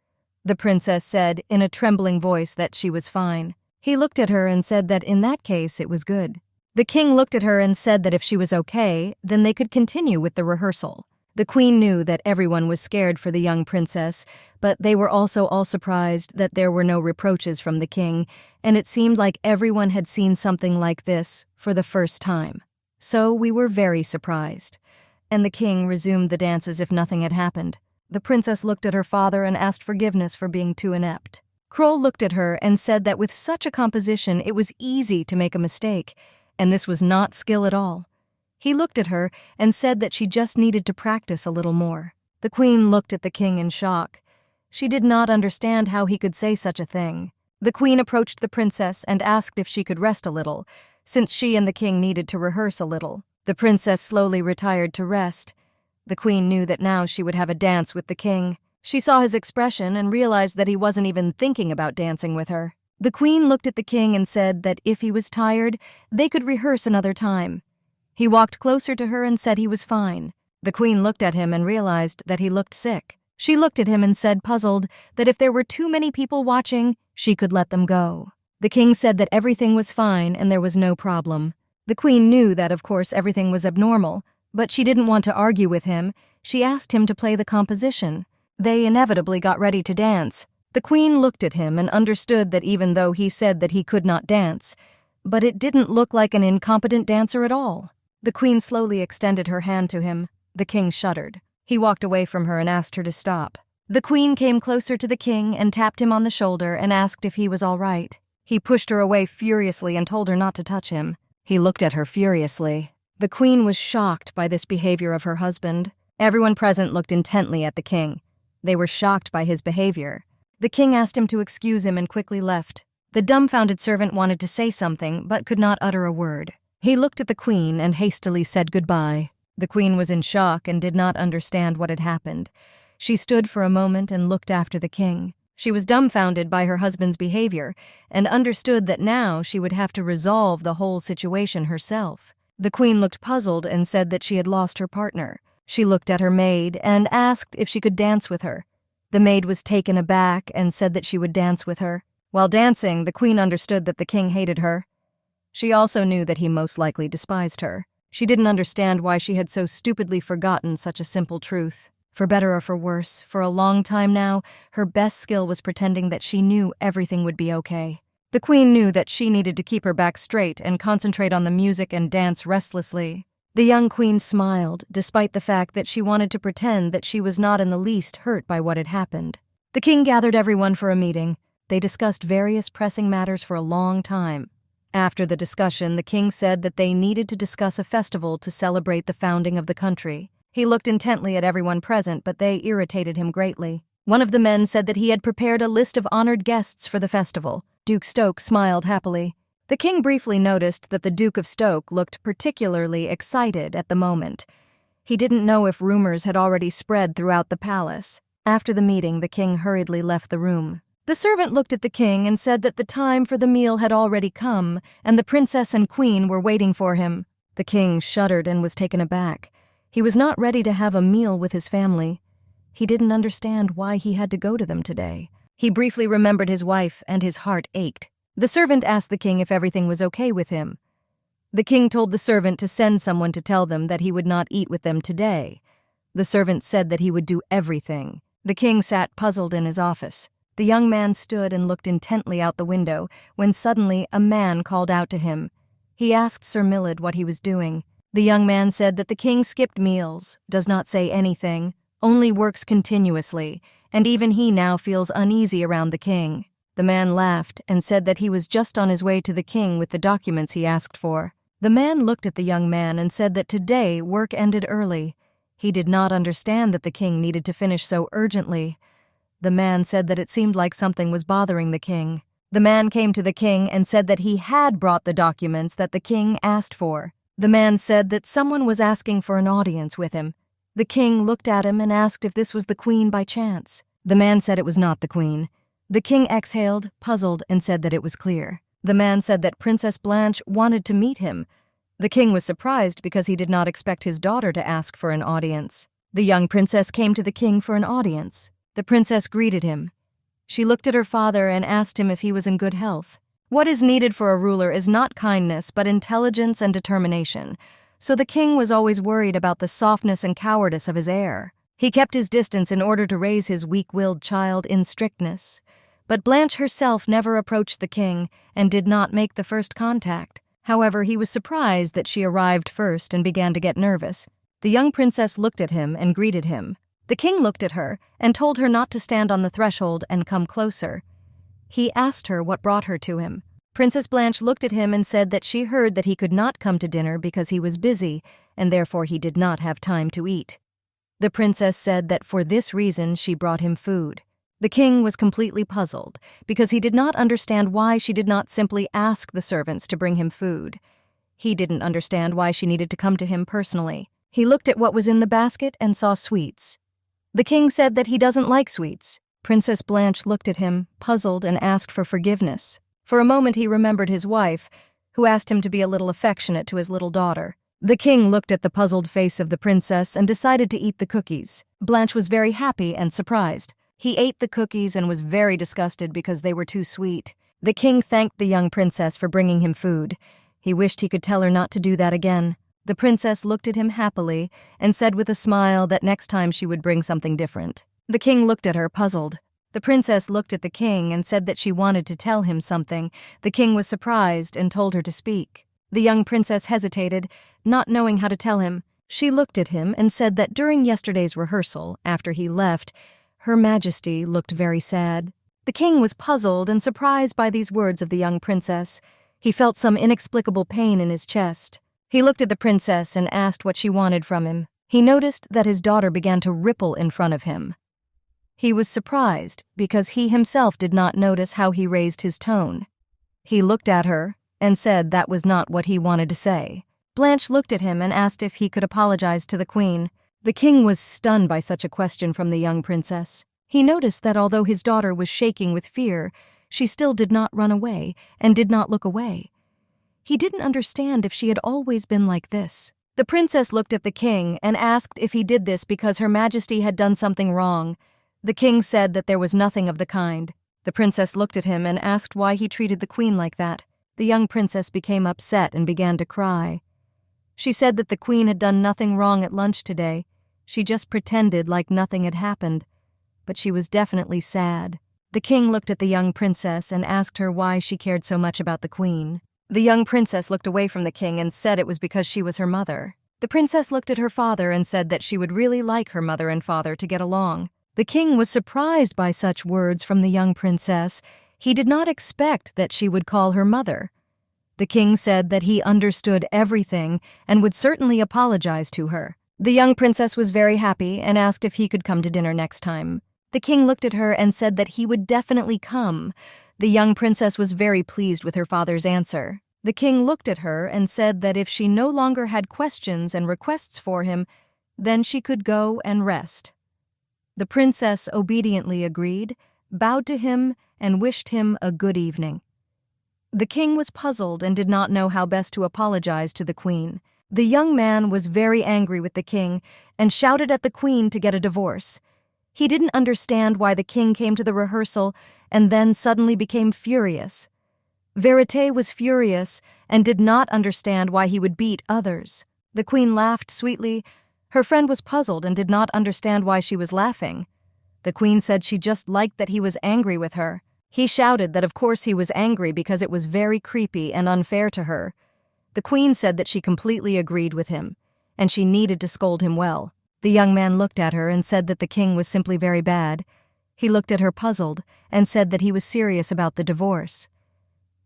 The princess said in a trembling voice that she was fine. He looked at her and said that in that case it was good. The king looked at her and said that if she was okay, then they could continue with the rehearsal. The queen knew that everyone was scared for the young princess, but they were also all surprised that there were no reproaches from the king, and it seemed like everyone had seen something like this for the first time. So we were very surprised. And the king resumed the dance as if nothing had happened. The princess looked at her father and asked forgiveness for being too inept. Kroll looked at her and said that with such a composition it was easy to make a mistake, and this was not skill at all. He looked at her and said that she just needed to practice a little more. The queen looked at the king in shock. She did not understand how he could say such a thing. The queen approached the princess and asked if she could rest a little, since she and the king needed to rehearse a little. The princess slowly retired to rest. The queen knew that now she would have a dance with the king. She saw his expression and realized that he wasn't even thinking about dancing with her. The queen looked at the king and said that if he was tired, they could rehearse another time. He walked closer to her and said he was fine. The queen looked at him and realized that he looked sick. She looked at him and said, puzzled, that if there were too many people watching, she could let them go. The king said that everything was fine and there was no problem. The queen knew that, of course, everything was abnormal, but she didn't want to argue with him. She asked him to play the composition. They inevitably got ready to dance. The queen looked at him and understood that even though he said that he could not dance, but it didn't look like an incompetent dancer at all. The queen slowly extended her hand to him. The king shuddered. He walked away from her and asked her to stop. The queen came closer to the king and tapped him on the shoulder and asked if he was all right. He pushed her away furiously and told her not to touch him. He looked at her furiously. The queen was shocked by this behavior of her husband. Everyone present looked intently at the king. They were shocked by his behavior. The king asked him to excuse him and quickly left. The dumbfounded servant wanted to say something, but could not utter a word. He looked at the queen and hastily said goodbye. The queen was in shock and did not understand what had happened. She stood for a moment and looked after the king. She was dumbfounded by her husband's behavior and understood that now she would have to resolve the whole situation herself. The queen looked puzzled and said that she had lost her partner. She looked at her maid and asked if she could dance with her. The maid was taken aback and said that she would dance with her. While dancing, the queen understood that the king hated her. She also knew that he most likely despised her. She didn't understand why she had so stupidly forgotten such a simple truth. For better or for worse, for a long time now, her best skill was pretending that she knew everything would be okay. The queen knew that she needed to keep her back straight and concentrate on the music and dance restlessly. The young queen smiled, despite the fact that she wanted to pretend that she was not in the least hurt by what had happened. The king gathered everyone for a meeting. They discussed various pressing matters for a long time. After the discussion, the king said that they needed to discuss a festival to celebrate the founding of the country. He looked intently at everyone present, but they irritated him greatly. One of the men said that he had prepared a list of honored guests for the festival. Duke Stoke smiled happily. The king briefly noticed that the Duke of Stoke looked particularly excited at the moment. He didn't know if rumors had already spread throughout the palace. After the meeting, the king hurriedly left the room. The servant looked at the king and said that the time for the meal had already come, and the princess and queen were waiting for him. The king shuddered and was taken aback. He was not ready to have a meal with his family. He didn't understand why he had to go to them today. He briefly remembered his wife, and his heart ached. The servant asked the king if everything was okay with him. The king told the servant to send someone to tell them that he would not eat with them today. The servant said that he would do everything. The king sat puzzled in his office. The young man stood and looked intently out the window when suddenly a man called out to him. He asked Sir Millard what he was doing. The young man said that the king skipped meals, does not say anything, only works continuously, and even he now feels uneasy around the king. The man laughed and said that he was just on his way to the king with the documents he asked for. The man looked at the young man and said that today work ended early. He did not understand that the king needed to finish so urgently. The man said that it seemed like something was bothering the king. The man came to the king and said that he had brought the documents that the king asked for. The man said that someone was asking for an audience with him. The king looked at him and asked if this was the queen by chance. The man said it was not the queen. The king exhaled, puzzled, and said that it was clear. The man said that Princess Blanche wanted to meet him. The king was surprised because he did not expect his daughter to ask for an audience. The young princess came to the king for an audience. The princess greeted him. She looked at her father and asked him if he was in good health. What is needed for a ruler is not kindness, but intelligence and determination. So the king was always worried about the softness and cowardice of his heir. He kept his distance in order to raise his weak-willed child in strictness. But Blanche herself never approached the king and did not make the first contact. However, he was surprised that she arrived first and began to get nervous. The young princess looked at him and greeted him. The king looked at her and told her not to stand on the threshold and come closer. He asked her what brought her to him. Princess Blanche looked at him and said that she heard that he could not come to dinner because he was busy, and therefore he did not have time to eat. The princess said that for this reason she brought him food. The king was completely puzzled because he did not understand why she did not simply ask the servants to bring him food. He didn't understand why she needed to come to him personally. He looked at what was in the basket and saw sweets. The king said that he doesn't like sweets. Princess Blanche looked at him, puzzled, and asked for forgiveness. For a moment he remembered his wife, who asked him to be a little affectionate to his little daughter. The king looked at the puzzled face of the princess and decided to eat the cookies. Blanche was very happy and surprised. He ate the cookies and was very disgusted because they were too sweet. The king thanked the young princess for bringing him food. He wished he could tell her not to do that again. The princess looked at him happily and said with a smile that next time she would bring something different. The king looked at her, puzzled. The princess looked at the king and said that she wanted to tell him something. The king was surprised and told her to speak. The young princess hesitated, not knowing how to tell him. She looked at him and said that during yesterday's rehearsal, after he left, Her Majesty looked very sad. The king was puzzled and surprised by these words of the young princess. He felt some inexplicable pain in his chest. He looked at the princess and asked what she wanted from him. He noticed that his daughter began to ripple in front of him. He was surprised because he himself did not notice how he raised his tone. He looked at her and said that was not what he wanted to say. Blanche looked at him and asked if he could apologize to the queen. The king was stunned by such a question from the young princess. He noticed that although his daughter was shaking with fear, she still did not run away and did not look away. He didn't understand if she had always been like this. The princess looked at the king and asked if he did this because Her Majesty had done something wrong. The king said that there was nothing of the kind. The princess looked at him and asked why he treated the queen like that. The young princess became upset and began to cry. She said that the queen had done nothing wrong at lunch today. She just pretended like nothing had happened. But she was definitely sad. The king looked at the young princess and asked her why she cared so much about the queen. The young princess looked away from the king and said it was because she was her mother. The princess looked at her father and said that she would really like her mother and father to get along. The king was surprised by such words from the young princess. He did not expect that she would call her mother. The king said that he understood everything and would certainly apologize to her. The young princess was very happy and asked if he could come to dinner next time. The king looked at her and said that he would definitely come. The young princess was very pleased with her father's answer. The king looked at her and said that if she no longer had questions and requests for him, then she could go and rest. The princess obediently agreed, bowed to him, and wished him a good evening. The king was puzzled and did not know how best to apologize to the queen. The young man was very angry with the king and shouted at the queen to get a divorce. He didn't understand why the king came to the rehearsal and then suddenly became furious. Verite was furious and did not understand why he would beat others. The queen laughed sweetly. Her friend was puzzled and did not understand why she was laughing. The queen said she just liked that he was angry with her. He shouted that of course he was angry because it was very creepy and unfair to her. The queen said that she completely agreed with him, and she needed to scold him well. The young man looked at her and said that the king was simply very bad. He looked at her puzzled and said that he was serious about the divorce,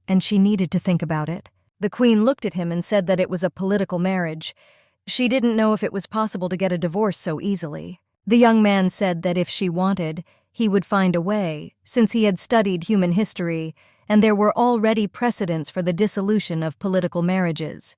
and she needed to think about it. The queen looked at him and said that it was a political marriage. She didn't know if it was possible to get a divorce so easily. The young man said that if she wanted, he would find a way, since he had studied human history, and there were already precedents for the dissolution of political marriages.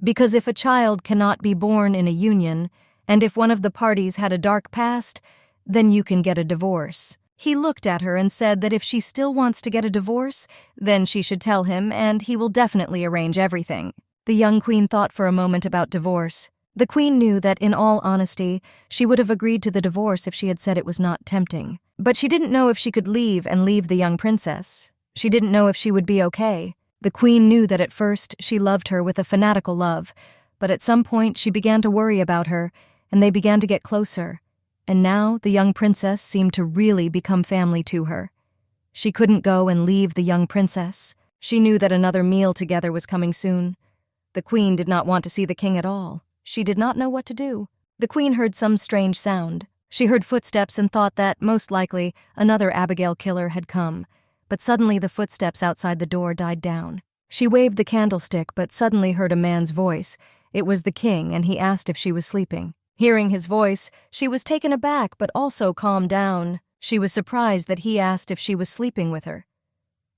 Because if a child cannot be born in a union, and if one of the parties had a dark past, then you can get a divorce. He looked at her and said that if she still wants to get a divorce, then she should tell him and he will definitely arrange everything. The young queen thought for a moment about divorce. The queen knew that, in all honesty, she would have agreed to the divorce if she had said it was not tempting. But she didn't know if she could leave the young princess. She didn't know if she would be okay. The queen knew that at first she loved her with a fanatical love, but at some point she began to worry about her, and they began to get closer. And now the young princess seemed to really become family to her. She couldn't go and leave the young princess. She knew that another meal together was coming soon. The queen did not want to see the king at all. She did not know what to do. The queen heard some strange sound. She heard footsteps and thought that, most likely, another Abigail killer had come. But suddenly the footsteps outside the door died down. She waved the candlestick but suddenly heard a man's voice. It was the king, and he asked if she was sleeping. Hearing his voice, she was taken aback but also calmed down. She was surprised that he asked if she was sleeping with her.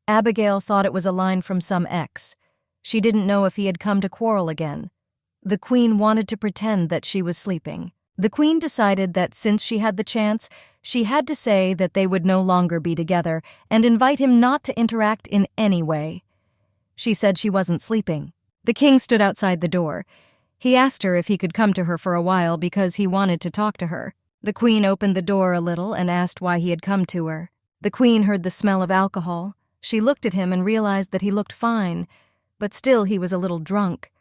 Abigail thought it was a line from some ex. She didn't know if he had come to quarrel again. The queen wanted to pretend that she was sleeping. The queen decided that since she had the chance, she had to say that they would no longer be together and invite him not to interact in any way. She said she wasn't sleeping. The king stood outside the door. He asked her if he could come to her for a while because he wanted to talk to her. The queen opened the door a little and asked why he had come to her. The queen heard the smell of alcohol. She looked at him and realized that he looked fine, but still he was a little drunk.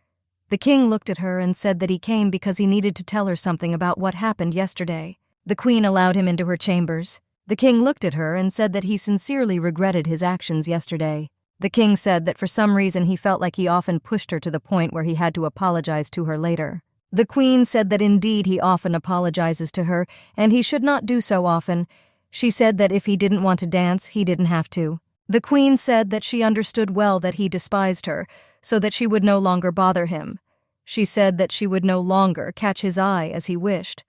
The king looked at her and said that he came because he needed to tell her something about what happened yesterday. The queen allowed him into her chambers. The king looked at her and said that he sincerely regretted his actions yesterday. The king said that for some reason he felt like he often pushed her to the point where he had to apologize to her later. The queen said that indeed he often apologizes to her, and he should not do so often. She said that if he didn't want to dance, he didn't have to. The queen said that she understood well that he despised her, so that she would no longer bother him. She said that she would no longer catch his eye as he wished.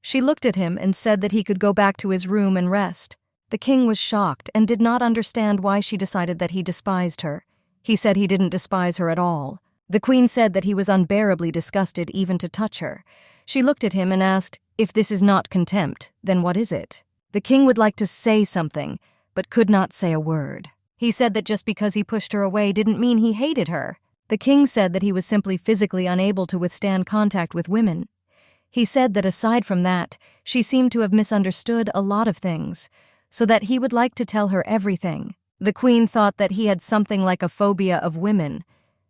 She looked at him and said that he could go back to his room and rest. The king was shocked and did not understand why she decided that he despised her. He said he didn't despise her at all. The queen said that he was unbearably disgusted even to touch her. She looked at him and asked, "If this is not contempt, then what is it?" The king would like to say something, but could not say a word. He said that just because he pushed her away didn't mean he hated her. The king said that he was simply physically unable to withstand contact with women. He said that aside from that, she seemed to have misunderstood a lot of things, so that he would like to tell her everything. The queen thought that he had something like a phobia of women.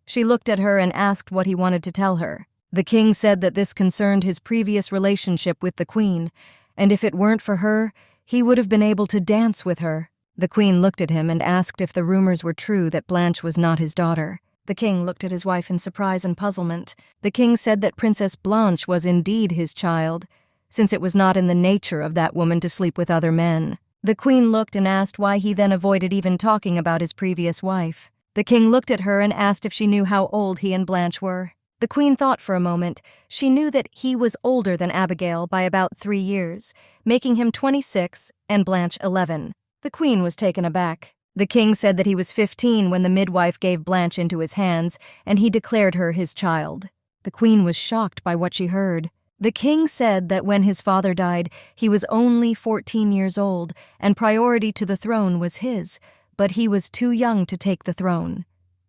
She looked at her and asked what he wanted to tell her. The king said that this concerned his previous relationship with the queen, and if it weren't for her, he would have been able to dance with her. The queen looked at him and asked if the rumors were true that Blanche was not his daughter. The king looked at his wife in surprise and puzzlement. The king said that Princess Blanche was indeed his child, since it was not in the nature of that woman to sleep with other men. The queen looked and asked why he then avoided even talking about his previous wife. The king looked at her and asked if she knew how old he and Blanche were. The queen thought for a moment. She knew that he was older than Abigail by about 3 years, making him 26 and Blanche 11. The queen was taken aback. The king said that he was 15 when the midwife gave Blanche into his hands, and he declared her his child. The queen was shocked by what she heard. The king said that when his father died, he was only 14 years old, and priority to the throne was his, but he was too young to take the throne.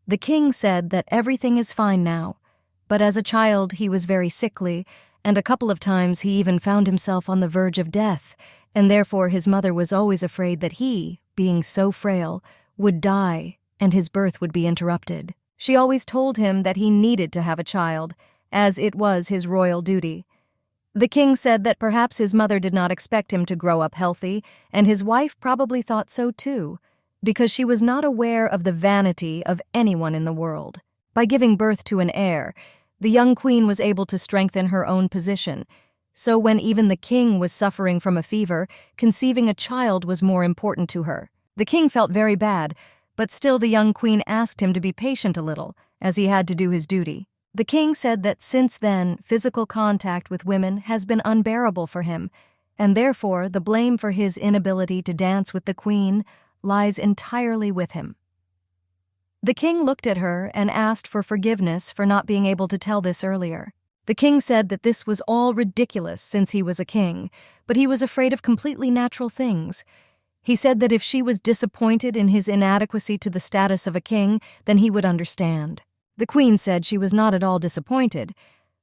The king said that everything is fine now, but as a child he was very sickly, and a couple of times he even found himself on the verge of death, and therefore his mother was always afraid that he, being so frail, would die and his birth would be interrupted. She always told him that he needed to have a child, as it was his royal duty. The king said that perhaps his mother did not expect him to grow up healthy, and his wife probably thought so too, because she was not aware of the vanity of anyone in the world. By giving birth to an heir, the young queen was able to strengthen her own position. So when even the king was suffering from a fever, conceiving a child was more important to her. The king felt very bad, but still the young queen asked him to be patient a little, as he had to do his duty. The king said that since then, physical contact with women has been unbearable for him, and therefore the blame for his inability to dance with the queen lies entirely with him. The king looked at her and asked for forgiveness for not being able to tell this earlier. The king said that this was all ridiculous since he was a king, but he was afraid of completely natural things. He said that if she was disappointed in his inadequacy to the status of a king, then he would understand. The queen said she was not at all disappointed.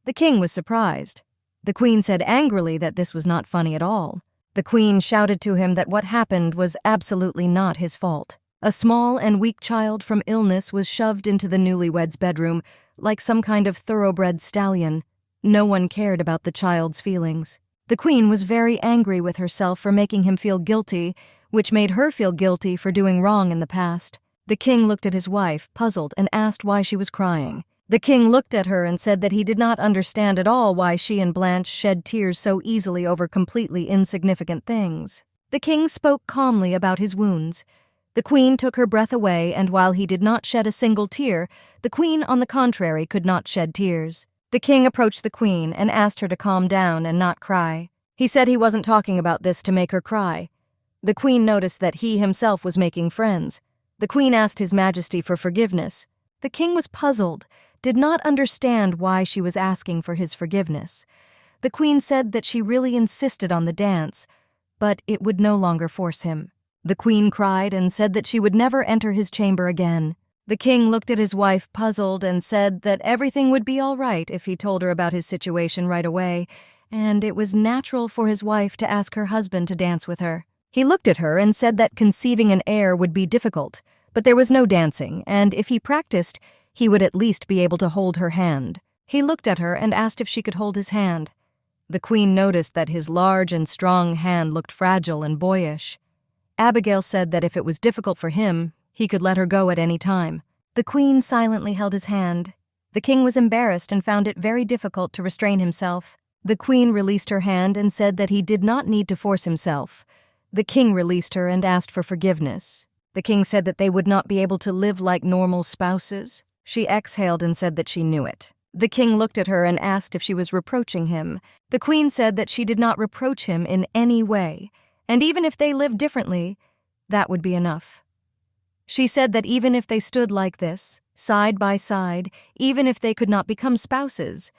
The king was surprised. The queen said angrily that this was not funny at all. The queen shouted to him that what happened was absolutely not his fault. A small and weak child from illness was shoved into the newlyweds' bedroom like some kind of thoroughbred stallion. No one cared about the child's feelings. The queen was very angry with herself for making him feel guilty, which made her feel guilty for doing wrong in the past. The king looked at his wife, puzzled, and asked why she was crying. The king looked at her and said that he did not understand at all why she and Blanche shed tears so easily over completely insignificant things. The king spoke calmly about his wounds. The queen took her breath away, and while he did not shed a single tear, the queen, on the contrary, could not shed tears. The king approached the queen and asked her to calm down and not cry. He said he wasn't talking about this to make her cry. The queen noticed that he himself was making friends. The queen asked His Majesty for forgiveness. The king was puzzled, did not understand why she was asking for his forgiveness. The queen said that she really insisted on the dance, but it would no longer force him. The queen cried and said that she would never enter his chamber again. The king looked at his wife puzzled and said that everything would be all right if he told her about his situation right away, and it was natural for his wife to ask her husband to dance with her. He looked at her and said that conceiving an heir would be difficult, but there was no dancing, and if he practiced, he would at least be able to hold her hand. He looked at her and asked if she could hold his hand. The queen noticed that his large and strong hand looked fragile and boyish. Abigail said that if it was difficult for him, he could let her go at any time. The queen silently held his hand. The king was embarrassed and found it very difficult to restrain himself. The queen released her hand and said that he did not need to force himself. The king released her and asked for forgiveness. The king said that they would not be able to live like normal spouses. She exhaled and said that she knew it. The king looked at her and asked if she was reproaching him. The queen said that she did not reproach him in any way, and even if they lived differently, that would be enough. She said that even if they stood like this, side by side, even if they could not become spouses,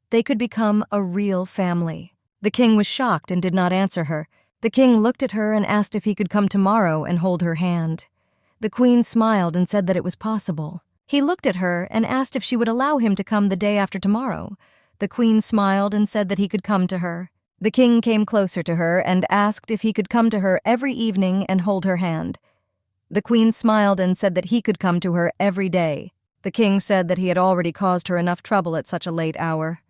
they could become a real family. The king was shocked and did not answer her. The king looked at her and asked if he could come tomorrow and hold her hand. The queen smiled and said that it was possible. He looked at her and asked if she would allow him to come the day after tomorrow. The queen smiled and said that he could come to her. The king came closer to her and asked if he could come to her every evening and hold her hand. The queen smiled and said that he could come to her every day. The king said that he had already caused her enough trouble at such a late hour.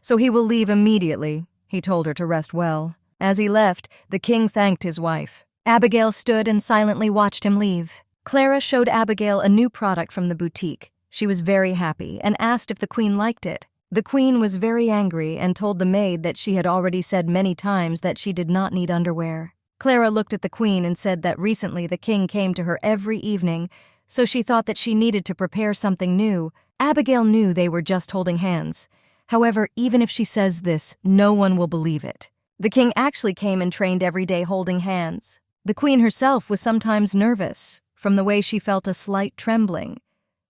So he will leave immediately. He told her to rest well. As he left, the king thanked his wife. Abigail stood and silently watched him leave. Clara showed Abigail a new product from the boutique. She was very happy and asked if the queen liked it. The queen was very angry and told the maid that she had already said many times that she did not need underwear. Clara looked at the queen and said that recently the king came to her every evening, so she thought that she needed to prepare something new. Abigail knew they were just holding hands. However, even if she says this, no one will believe it. The king actually came and trained every day holding hands. The queen herself was sometimes nervous, from the way she felt a slight trembling.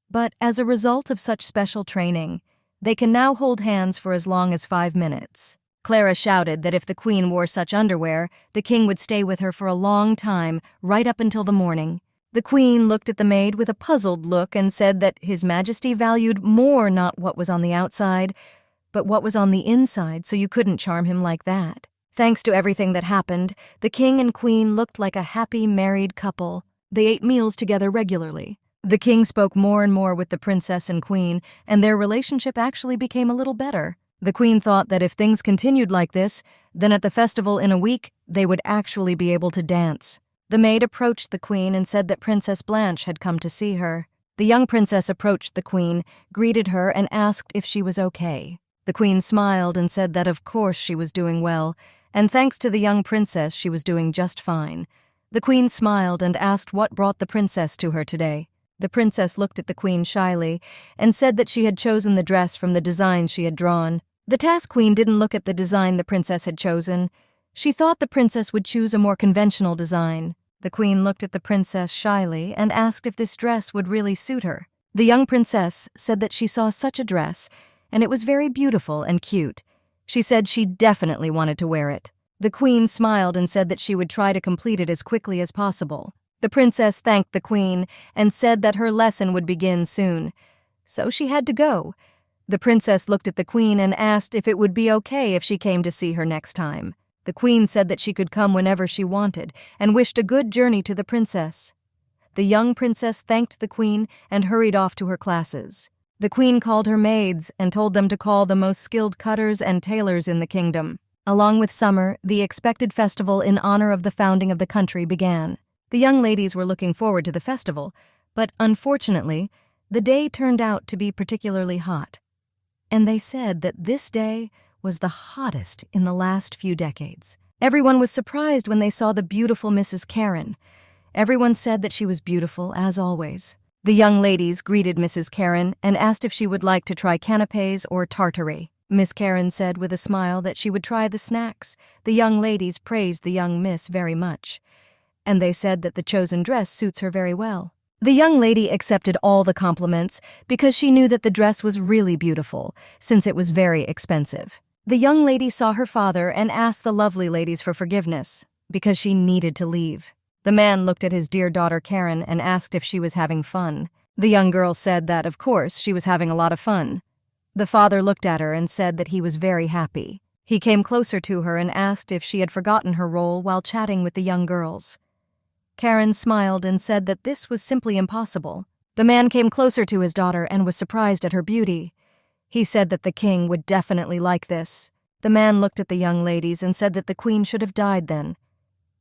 But as a result of such special training, they can now hold hands for as long as 5 minutes. Clara shouted that if the queen wore such underwear, the king would stay with her for a long time, right up until the morning. The queen looked at the maid with a puzzled look and said that His Majesty valued more not what was on the outside, but what was on the inside, so you couldn't charm him like that. Thanks to everything that happened, the king and queen looked like a happy married couple. They ate meals together regularly. The king spoke more and more with the princess and queen, and their relationship actually became a little better. The queen thought that if things continued like this, then at the festival in a week, they would actually be able to dance. The maid approached the queen and said that Princess Blanche had come to see her. The young princess approached the queen, greeted her, and asked if she was okay. The queen smiled and said that of course she was doing well, and thanks to the young princess she was doing just fine. The queen smiled and asked what brought the princess to her today. The princess looked at the queen shyly and said that she had chosen the dress from the design she had drawn. The task queen didn't look at the design the princess had chosen. She thought the princess would choose a more conventional design. The queen looked at the princess shyly and asked if this dress would really suit her. The young princess said that she saw such a dress, and it was very beautiful and cute. She said she definitely wanted to wear it. The queen smiled and said that she would try to complete it as quickly as possible. The princess thanked the queen and said that her lesson would begin soon. So she had to go. The princess looked at the queen and asked if it would be okay if she came to see her next time. The queen said that she could come whenever she wanted and wished a good journey to the princess. The young princess thanked the queen and hurried off to her classes. The queen called her maids and told them to call the most skilled cutters and tailors in the kingdom. Along with summer, the expected festival in honor of the founding of the country began. The young ladies were looking forward to the festival, but unfortunately, the day turned out to be particularly hot. And they said that this day was the hottest in the last few decades. Everyone was surprised when they saw the beautiful Mrs. Karen. Everyone said that she was beautiful, as always. The young ladies greeted Mrs. Karen and asked if she would like to try canapés or tartare. Miss Karen said with a smile that she would try the snacks. The young ladies praised the young miss very much, and they said that the chosen dress suits her very well. The young lady accepted all the compliments because she knew that the dress was really beautiful, since it was very expensive. The young lady saw her father and asked the lovely ladies for forgiveness, because she needed to leave. The man looked at his dear daughter Karen and asked if she was having fun. The young girl said that, of course, she was having a lot of fun. The father looked at her and said that he was very happy. He came closer to her and asked if she had forgotten her role while chatting with the young girls. Karen smiled and said that this was simply impossible. The man came closer to his daughter and was surprised at her beauty. He said that the king would definitely like this. The man looked at the young ladies and said that the queen should have died then.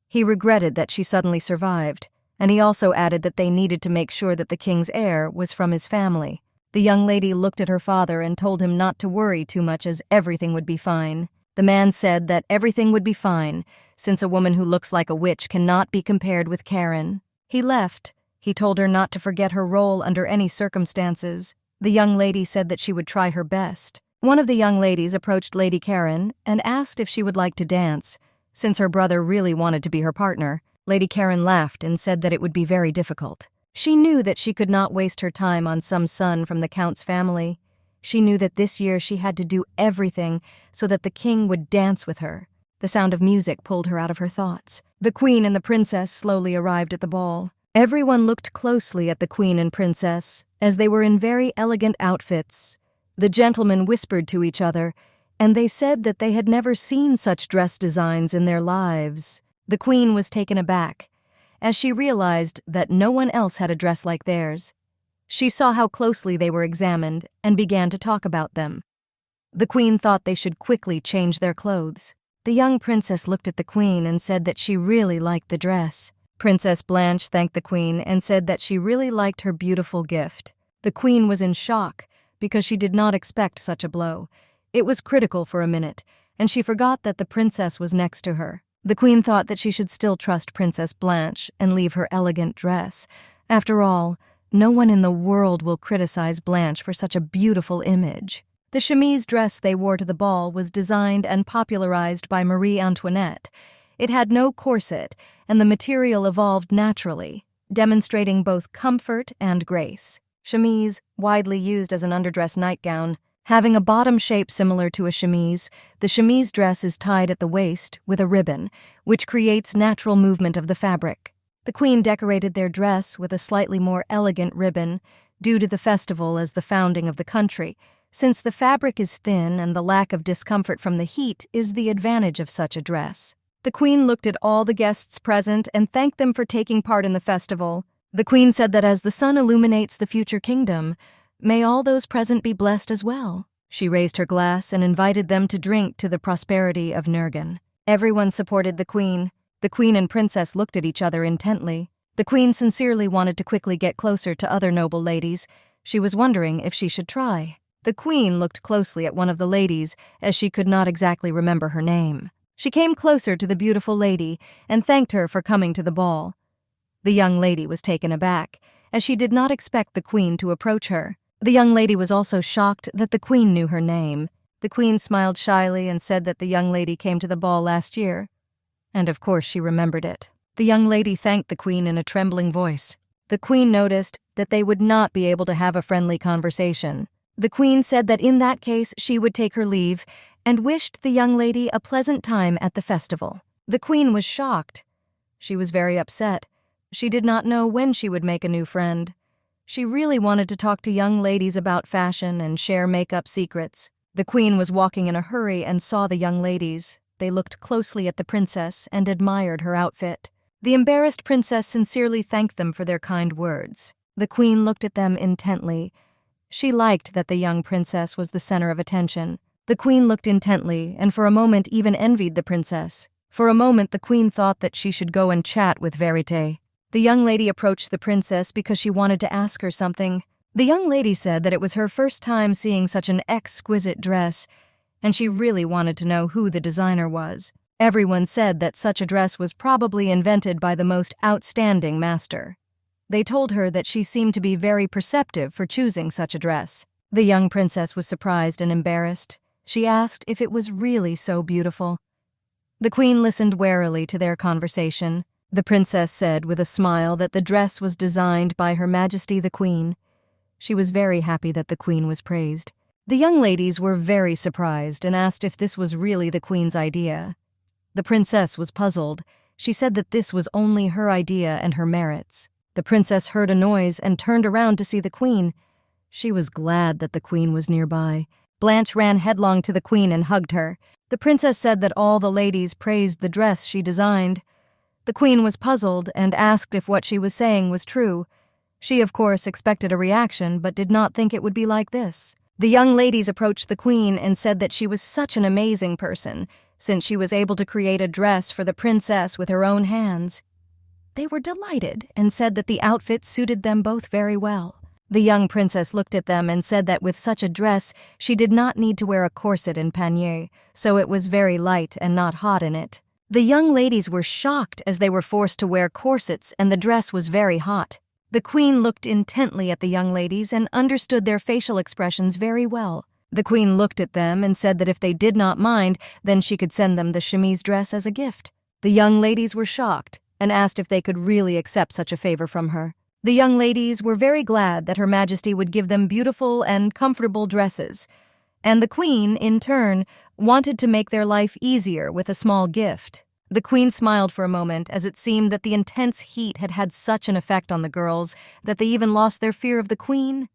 He regretted that she suddenly survived, and he also added that they needed to make sure that the king's heir was from his family. The young lady looked at her father and told him not to worry too much as everything would be fine. The man said that everything would be fine, since a woman who looks like a witch cannot be compared with Karen. He left. He told her not to forget her role under any circumstances. The young lady said that she would try her best. One of the young ladies approached Lady Karen and asked if she would like to dance, since her brother really wanted to be her partner. Lady Karen laughed and said that it would be very difficult. She knew that she could not waste her time on some son from the Count's family. She knew that this year she had to do everything so that the king would dance with her. The The sound of music pulled her out of her thoughts. The queen and the princess slowly arrived at the ball. Everyone looked closely at the queen and princess, as they were in very elegant outfits. The gentlemen whispered to each other, and they said that they had never seen such dress designs in their lives. The queen was taken aback, as she realized that no one else had a dress like theirs. She saw how closely they were examined and began to talk about them. The queen thought they should quickly change their clothes. The young princess looked at the queen and said that she really liked the dress. Princess Blanche thanked the queen and said that she really liked her beautiful gift. The queen was in shock because she did not expect such a blow. It was critical for a minute, and she forgot that the princess was next to her. The queen thought that she should still trust Princess Blanche and leave her elegant dress. After all, no one in the world will criticize Blanche for such a beautiful image. The chemise dress they wore to the ball was designed and popularized by Marie Antoinette. It had no corset, and the material evolved naturally, demonstrating both comfort and grace. Chemise, widely used as an underdress nightgown. Having a bottom shape similar to a chemise, the chemise dress is tied at the waist with a ribbon, which creates natural movement of the fabric. The queen decorated their dress with a slightly more elegant ribbon, due to the festival as the founding of the country, since the fabric is thin and the lack of discomfort from the heat is the advantage of such a dress. The queen looked at all the guests present and thanked them for taking part in the festival. The queen said that as the sun illuminates the future kingdom, may all those present be blessed as well. She raised her glass and invited them to drink to the prosperity of Nurgan. Everyone supported the queen. The queen and princess looked at each other intently. The queen sincerely wanted to quickly get closer to other noble ladies. She was wondering if she should try. The queen looked closely at one of the ladies, as she could not exactly remember her name. She came closer to the beautiful lady and thanked her for coming to the ball. The young lady was taken aback, as she did not expect the queen to approach her. The young lady was also shocked that the queen knew her name. The queen smiled shyly and said that the young lady came to the ball last year. And of course she remembered it. The young lady thanked the queen in a trembling voice. The queen noticed that they would not be able to have a friendly conversation. The queen said that in that case she would take her leave and wished the young lady a pleasant time at the festival. The queen was shocked. She was very upset. She did not know when she would make a new friend. She really wanted to talk to young ladies about fashion and share makeup secrets. The queen was walking in a hurry and saw the young ladies. They looked closely at the princess and admired her outfit. The embarrassed princess sincerely thanked them for their kind words. The queen looked at them intently. She liked that the young princess was the center of attention. The queen looked intently and for a moment even envied the princess. For a moment the queen thought that she should go and chat with Verite. The young lady approached the princess because she wanted to ask her something. The young lady said that it was her first time seeing such an exquisite dress, and she really wanted to know who the designer was. Everyone said that such a dress was probably invented by the most outstanding master. They told her that she seemed to be very perceptive for choosing such a dress. The young princess was surprised and embarrassed. She asked if it was really so beautiful. The queen listened warily to their conversation. The princess said with a smile that the dress was designed by Her Majesty the Queen. She was very happy that the queen was praised. The young ladies were very surprised and asked if this was really the queen's idea. The princess was puzzled. She said that this was only her idea and her merits. The princess heard a noise and turned around to see the queen. She was glad that the queen was nearby. Blanche ran headlong to the queen and hugged her. The princess said that all the ladies praised the dress she designed. The queen was puzzled and asked if what she was saying was true. She, of course, expected a reaction, but did not think it would be like this. The young ladies approached the queen and said that she was such an amazing person, since she was able to create a dress for the princess with her own hands. They were delighted and said that the outfit suited them both very well. The young princess looked at them and said that with such a dress, she did not need to wear a corset and panier, so it was very light and not hot in it. The young ladies were shocked as they were forced to wear corsets and the dress was very hot. The queen looked intently at the young ladies and understood their facial expressions very well. The queen looked at them and said that if they did not mind, then she could send them the chemise dress as a gift. The young ladies were shocked and asked if they could really accept such a favor from her. The young ladies were very glad that Her Majesty would give them beautiful and comfortable dresses, and the queen, in turn, wanted to make their life easier with a small gift. The queen smiled for a moment, as it seemed that the intense heat had had such an effect on the girls that they even lost their fear of the queen.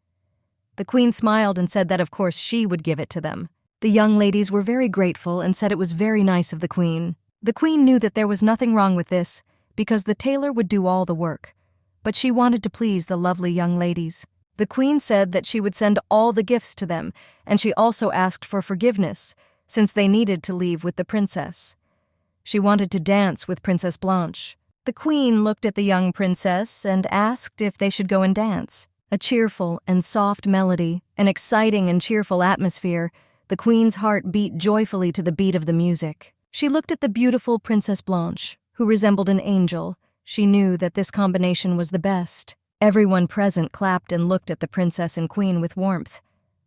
The queen smiled and said that of course she would give it to them. The young ladies were very grateful and said it was very nice of the queen. The queen knew that there was nothing wrong with this, because the tailor would do all the work. But she wanted to please the lovely young ladies. The queen said that she would send all the gifts to them, and she also asked for forgiveness, since they needed to leave with the princess. She wanted to dance with Princess Blanche. The queen looked at the young princess and asked if they should go and dance. A cheerful and soft melody, an exciting and cheerful atmosphere. The queen's heart beat joyfully to the beat of the music. She looked at the beautiful Princess Blanche, who resembled an angel. She knew that this combination was the best. Everyone present clapped and looked at the princess and queen with warmth.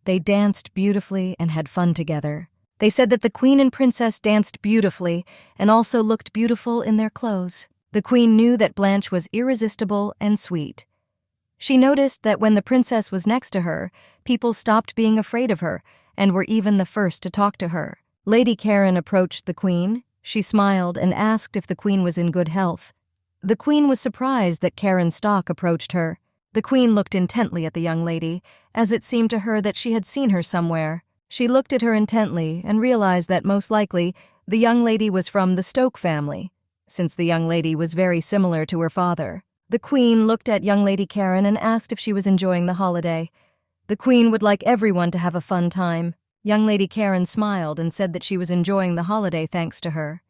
They danced beautifully and had fun together. They said that the queen and princess danced beautifully and also looked beautiful in their clothes. The queen knew that Blanche was irresistible and sweet. She noticed that when the princess was next to her, people stopped being afraid of her and were even the first to talk to her. Lady Karen approached the queen. She smiled and asked if the queen was in good health. The queen was surprised that Karen Stock approached her. The queen looked intently at the young lady, as it seemed to her that she had seen her somewhere. She looked at her intently and realized that most likely the young lady was from the Stoke family, since the young lady was very similar to her father. The queen looked at young Lady Karen and asked if she was enjoying the holiday. The queen would like everyone to have a fun time. Young Lady Karen smiled and said that she was enjoying the holiday thanks to her.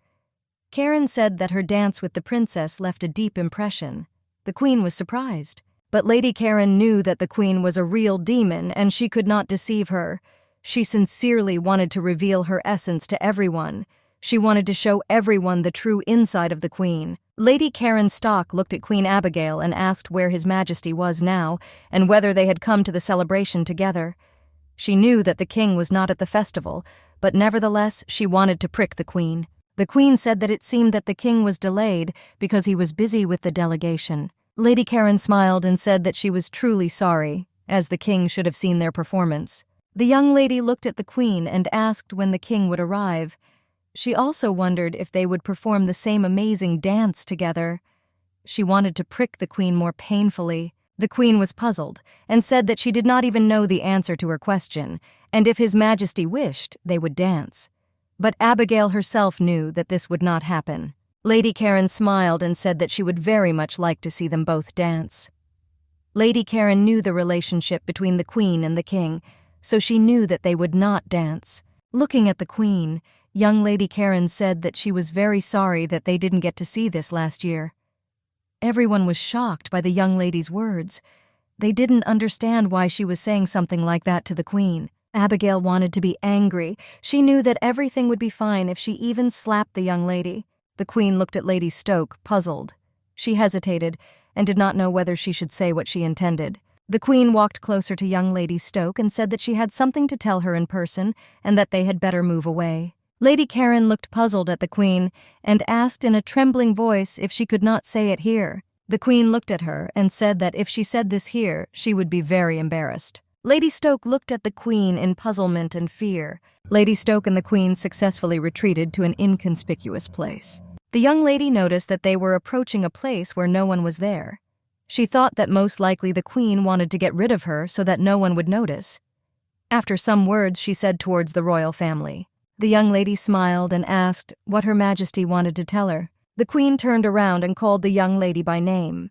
Karen said that her dance with the princess left a deep impression. The queen was surprised. But Lady Karen knew that the queen was a real demon and she could not deceive her. She sincerely wanted to reveal her essence to everyone. She wanted to show everyone the true inside of the queen. Lady Karen Stock looked at Queen Abigail and asked where His Majesty was now and whether they had come to the celebration together. She knew that the king was not at the festival, but nevertheless she wanted to prick the queen. The queen said that it seemed that the king was delayed because he was busy with the delegation. Lady Karen smiled and said that she was truly sorry, as the king should have seen their performance. The young lady looked at the queen and asked when the king would arrive. She also wondered if they would perform the same amazing dance together. She wanted to prick the queen more painfully. The queen was puzzled and said that she did not even know the answer to her question, and if His Majesty wished, they would dance. But Abigail herself knew that this would not happen. Lady Karen smiled and said that she would very much like to see them both dance. Lady Karen knew the relationship between the queen and the king, so she knew that they would not dance. Looking at the queen, young Lady Karen said that she was very sorry that they didn't get to see this last year. Everyone was shocked by the young lady's words. They didn't understand why she was saying something like that to the queen. Abigail wanted to be angry. She knew that everything would be fine if she even slapped the young lady. The queen looked at Lady Stoke, puzzled. She hesitated and did not know whether she should say what she intended. The queen walked closer to young Lady Stoke and said that she had something to tell her in person and that they had better move away. Lady Karen looked puzzled at the queen and asked in a trembling voice if she could not say it here. The queen looked at her and said that if she said this here, she would be very embarrassed. Lady Stoke looked at the queen in puzzlement and fear. Lady Stoke and the queen successfully retreated to an inconspicuous place. The young lady noticed that they were approaching a place where no one was there. She thought that most likely the queen wanted to get rid of her so that no one would notice. After some words, she said towards the royal family. The young lady smiled and asked what Her Majesty wanted to tell her. The queen turned around and called the young lady by name.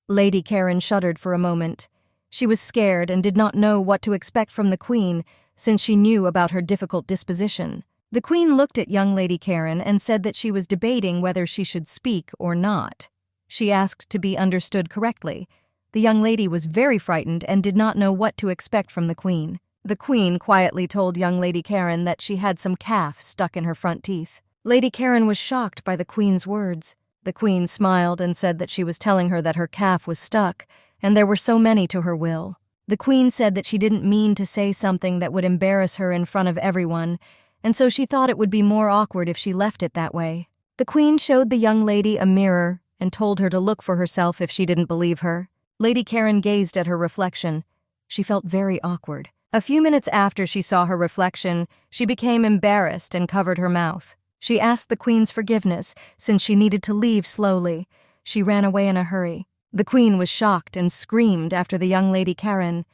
Lady Karen shuddered for a moment. She was scared and did not know what to expect from the queen, since she knew about her difficult disposition. The queen looked at young Lady Karen and said that she was debating whether she should speak or not. She asked to be understood correctly. The young lady was very frightened and did not know what to expect from the queen. The queen quietly told young Lady Karen that she had some calf stuck in her front teeth. Lady Karen was shocked by the queen's words. The queen smiled and said that she was telling her that her calf was stuck, and there were so many to her will. The queen said that she didn't mean to say something that would embarrass her in front of everyone, and so she thought it would be more awkward if she left it that way. The queen showed the young lady a mirror and told her to look for herself if she didn't believe her. Lady Karen gazed at her reflection. She felt very awkward. A few minutes after she saw her reflection, she became embarrassed and covered her mouth. She asked the queen's forgiveness, since she needed to leave slowly. She ran away in a hurry. The queen was shocked and screamed after the young lady Karen.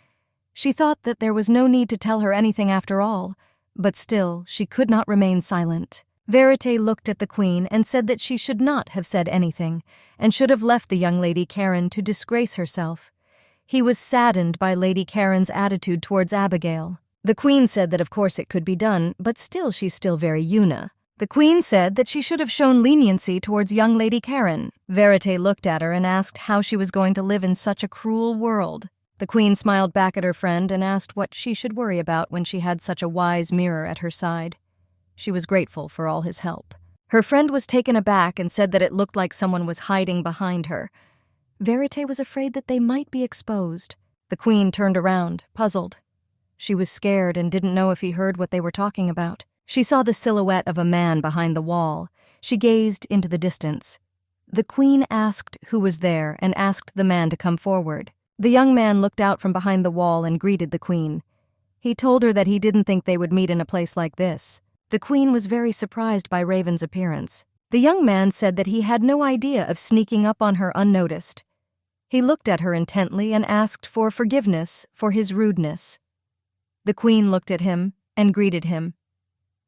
She thought that there was no need to tell her anything after all, but still she could not remain silent. Verite looked at the queen and said that she should not have said anything, and should have left the young lady Karen to disgrace herself. He was saddened by Lady Karen's attitude towards Abigail. The queen said that of course it could be done, but still she's still very Una. The queen said that she should have shown leniency towards young Lady Karen. Verite looked at her and asked how she was going to live in such a cruel world. The queen smiled back at her friend and asked what she should worry about when she had such a wise mirror at her side. She was grateful for all his help. Her friend was taken aback and said that it looked like someone was hiding behind her. Verite was afraid that they might be exposed. The queen turned around, puzzled. She was scared and didn't know if he heard what they were talking about. She saw the silhouette of a man behind the wall. She gazed into the distance. The queen asked who was there and asked the man to come forward. The young man looked out from behind the wall and greeted the queen. He told her that he didn't think they would meet in a place like this. The queen was very surprised by Raven's appearance. The young man said that he had no idea of sneaking up on her unnoticed. He looked at her intently and asked for forgiveness for his rudeness. The queen looked at him and greeted him.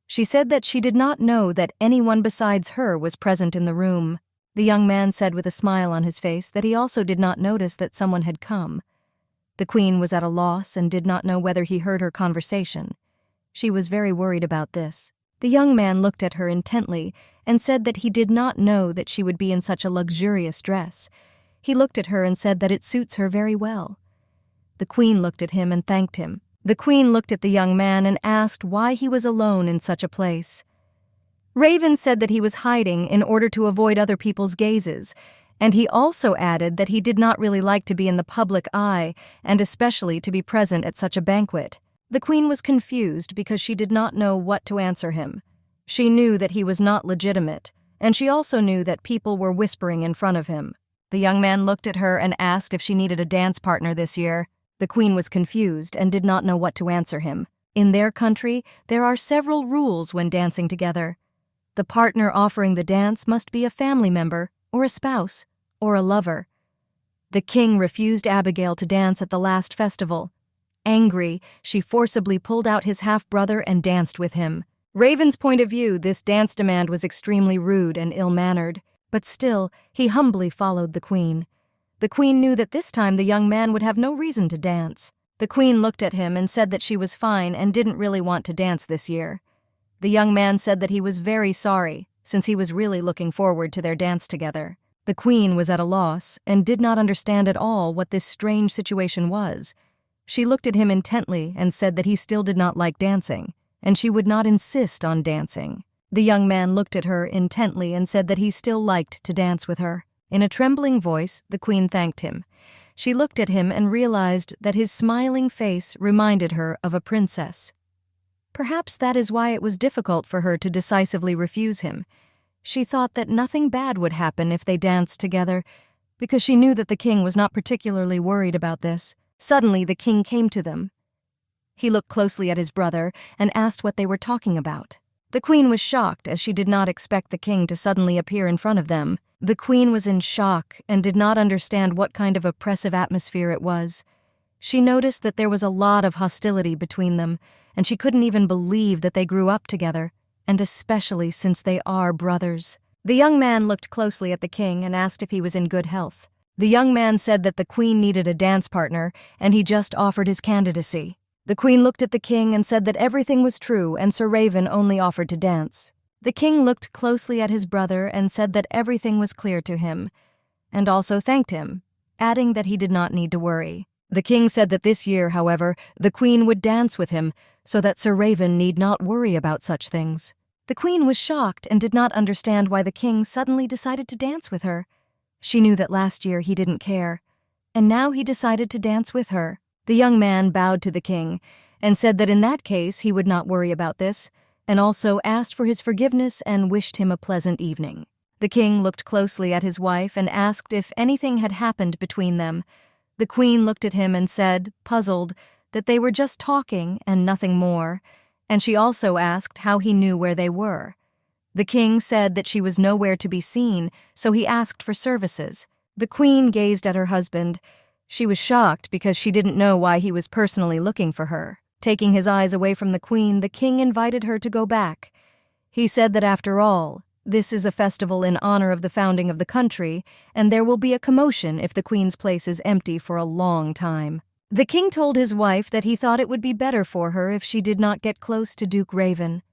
She said that she did not know that anyone besides her was present in the room. The young man said with a smile on his face that he also did not notice that someone had come. The queen was at a loss and did not know whether he heard her conversation. She was very worried about this. The young man looked at her intently and said that he did not know that she would be in such a luxurious dress. He looked at her and said that it suits her very well. The queen looked at him and thanked him. The queen looked at the young man and asked why he was alone in such a place. Raven said that he was hiding in order to avoid other people's gazes, and he also added that he did not really like to be in the public eye, and especially to be present at such a banquet. The queen was confused because she did not know what to answer him. She knew that he was not legitimate, and she also knew that people were whispering in front of him. The young man looked at her and asked if she needed a dance partner this year. The queen was confused and did not know what to answer him. In their country, there are several rules when dancing together. The partner offering the dance must be a family member, or a spouse, or a lover. The king refused Abigail to dance at the last festival. Angry, she forcibly pulled out his half-brother and danced with him. Raven's point of view, this dance demand was extremely rude and ill-mannered, but still, he humbly followed the queen. The queen knew that this time the young man would have no reason to dance. The queen looked at him and said that she was fine and didn't really want to dance this year. The young man said that he was very sorry, since he was really looking forward to their dance together. The queen was at a loss and did not understand at all what this strange situation was. She looked at him intently and said that he still did not like dancing, and she would not insist on dancing. The young man looked at her intently and said that he still liked to dance with her. In a trembling voice, the queen thanked him. She looked at him and realized that his smiling face reminded her of a princess. Perhaps that is why it was difficult for her to decisively refuse him. She thought that nothing bad would happen if they danced together, because she knew that the king was not particularly worried about this. Suddenly, the king came to them. He looked closely at his brother and asked what they were talking about. The queen was shocked, as she did not expect the king to suddenly appear in front of them. The queen was in shock and did not understand what kind of oppressive atmosphere it was. She noticed that there was a lot of hostility between them, and she couldn't even believe that they grew up together, and especially since they are brothers. The young man looked closely at the king and asked if he was in good health. The young man said that the queen needed a dance partner, and he just offered his candidacy. The queen looked at the king and said that everything was true and Sir Raven only offered to dance. The king looked closely at his brother and said that everything was clear to him, and also thanked him, adding that he did not need to worry. The king said that this year, however, the queen would dance with him, so that Sir Raven need not worry about such things. The queen was shocked and did not understand why the king suddenly decided to dance with her. She knew that last year he didn't care, and now he decided to dance with her. The young man bowed to the king and said that in that case he would not worry about this, and also asked for his forgiveness and wished him a pleasant evening. The king looked closely at his wife and asked if anything had happened between them. The queen looked at him and said, puzzled, that they were just talking and nothing more, and she also asked how he knew where they were. The king said that she was nowhere to be seen, so he asked for services. The queen gazed at her husband. She was shocked because she didn't know why he was personally looking for her. Taking his eyes away from the queen, the king invited her to go back. He said that after all, this is a festival in honor of the founding of the country, and there will be a commotion if the queen's place is empty for a long time. The king told his wife that he thought it would be better for her if she did not get close to Duke Raven.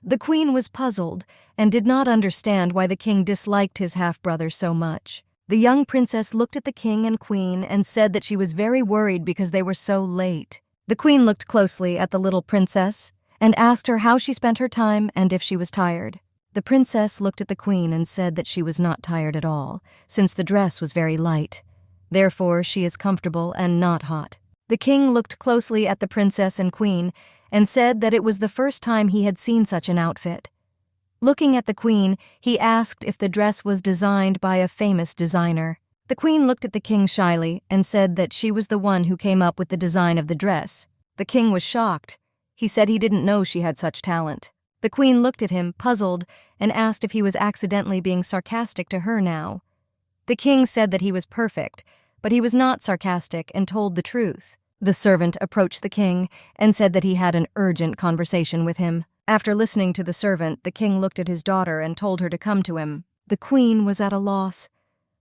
The queen was puzzled and did not understand why the king disliked his half-brother so much. The young princess looked at the king and queen and said that she was very worried because they were so late. The queen looked closely at the little princess and asked her how she spent her time and if she was tired. The princess looked at the queen and said that she was not tired at all, since the dress was very light. Therefore, she is comfortable and not hot. The king looked closely at the princess and queen and said that it was the first time he had seen such an outfit. Looking at the queen, he asked if the dress was designed by a famous designer. The queen looked at the king shyly and said that she was the one who came up with the design of the dress. The king was shocked. He said he didn't know she had such talent. The queen looked at him, puzzled, and asked if he was accidentally being sarcastic to her now. The king said that he was perfect, but he was not sarcastic and told the truth. The servant approached the king and said that he had an urgent conversation with him. After listening to the servant, the king looked at his daughter and told her to come to him. The queen was at a loss.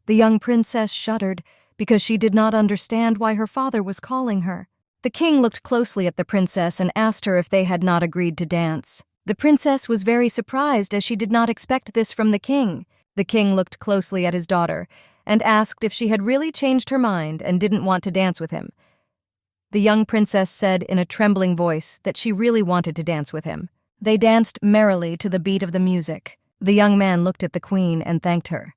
The young princess shuddered because she did not understand why her father was calling her. The king looked closely at the princess and asked her if they had not agreed to dance. The princess was very surprised as she did not expect this from the king. The king looked closely at his daughter and asked if she had really changed her mind and didn't want to dance with him. The young princess said in a trembling voice that she really wanted to dance with him. They danced merrily to the beat of the music. The young man looked at the queen and thanked her.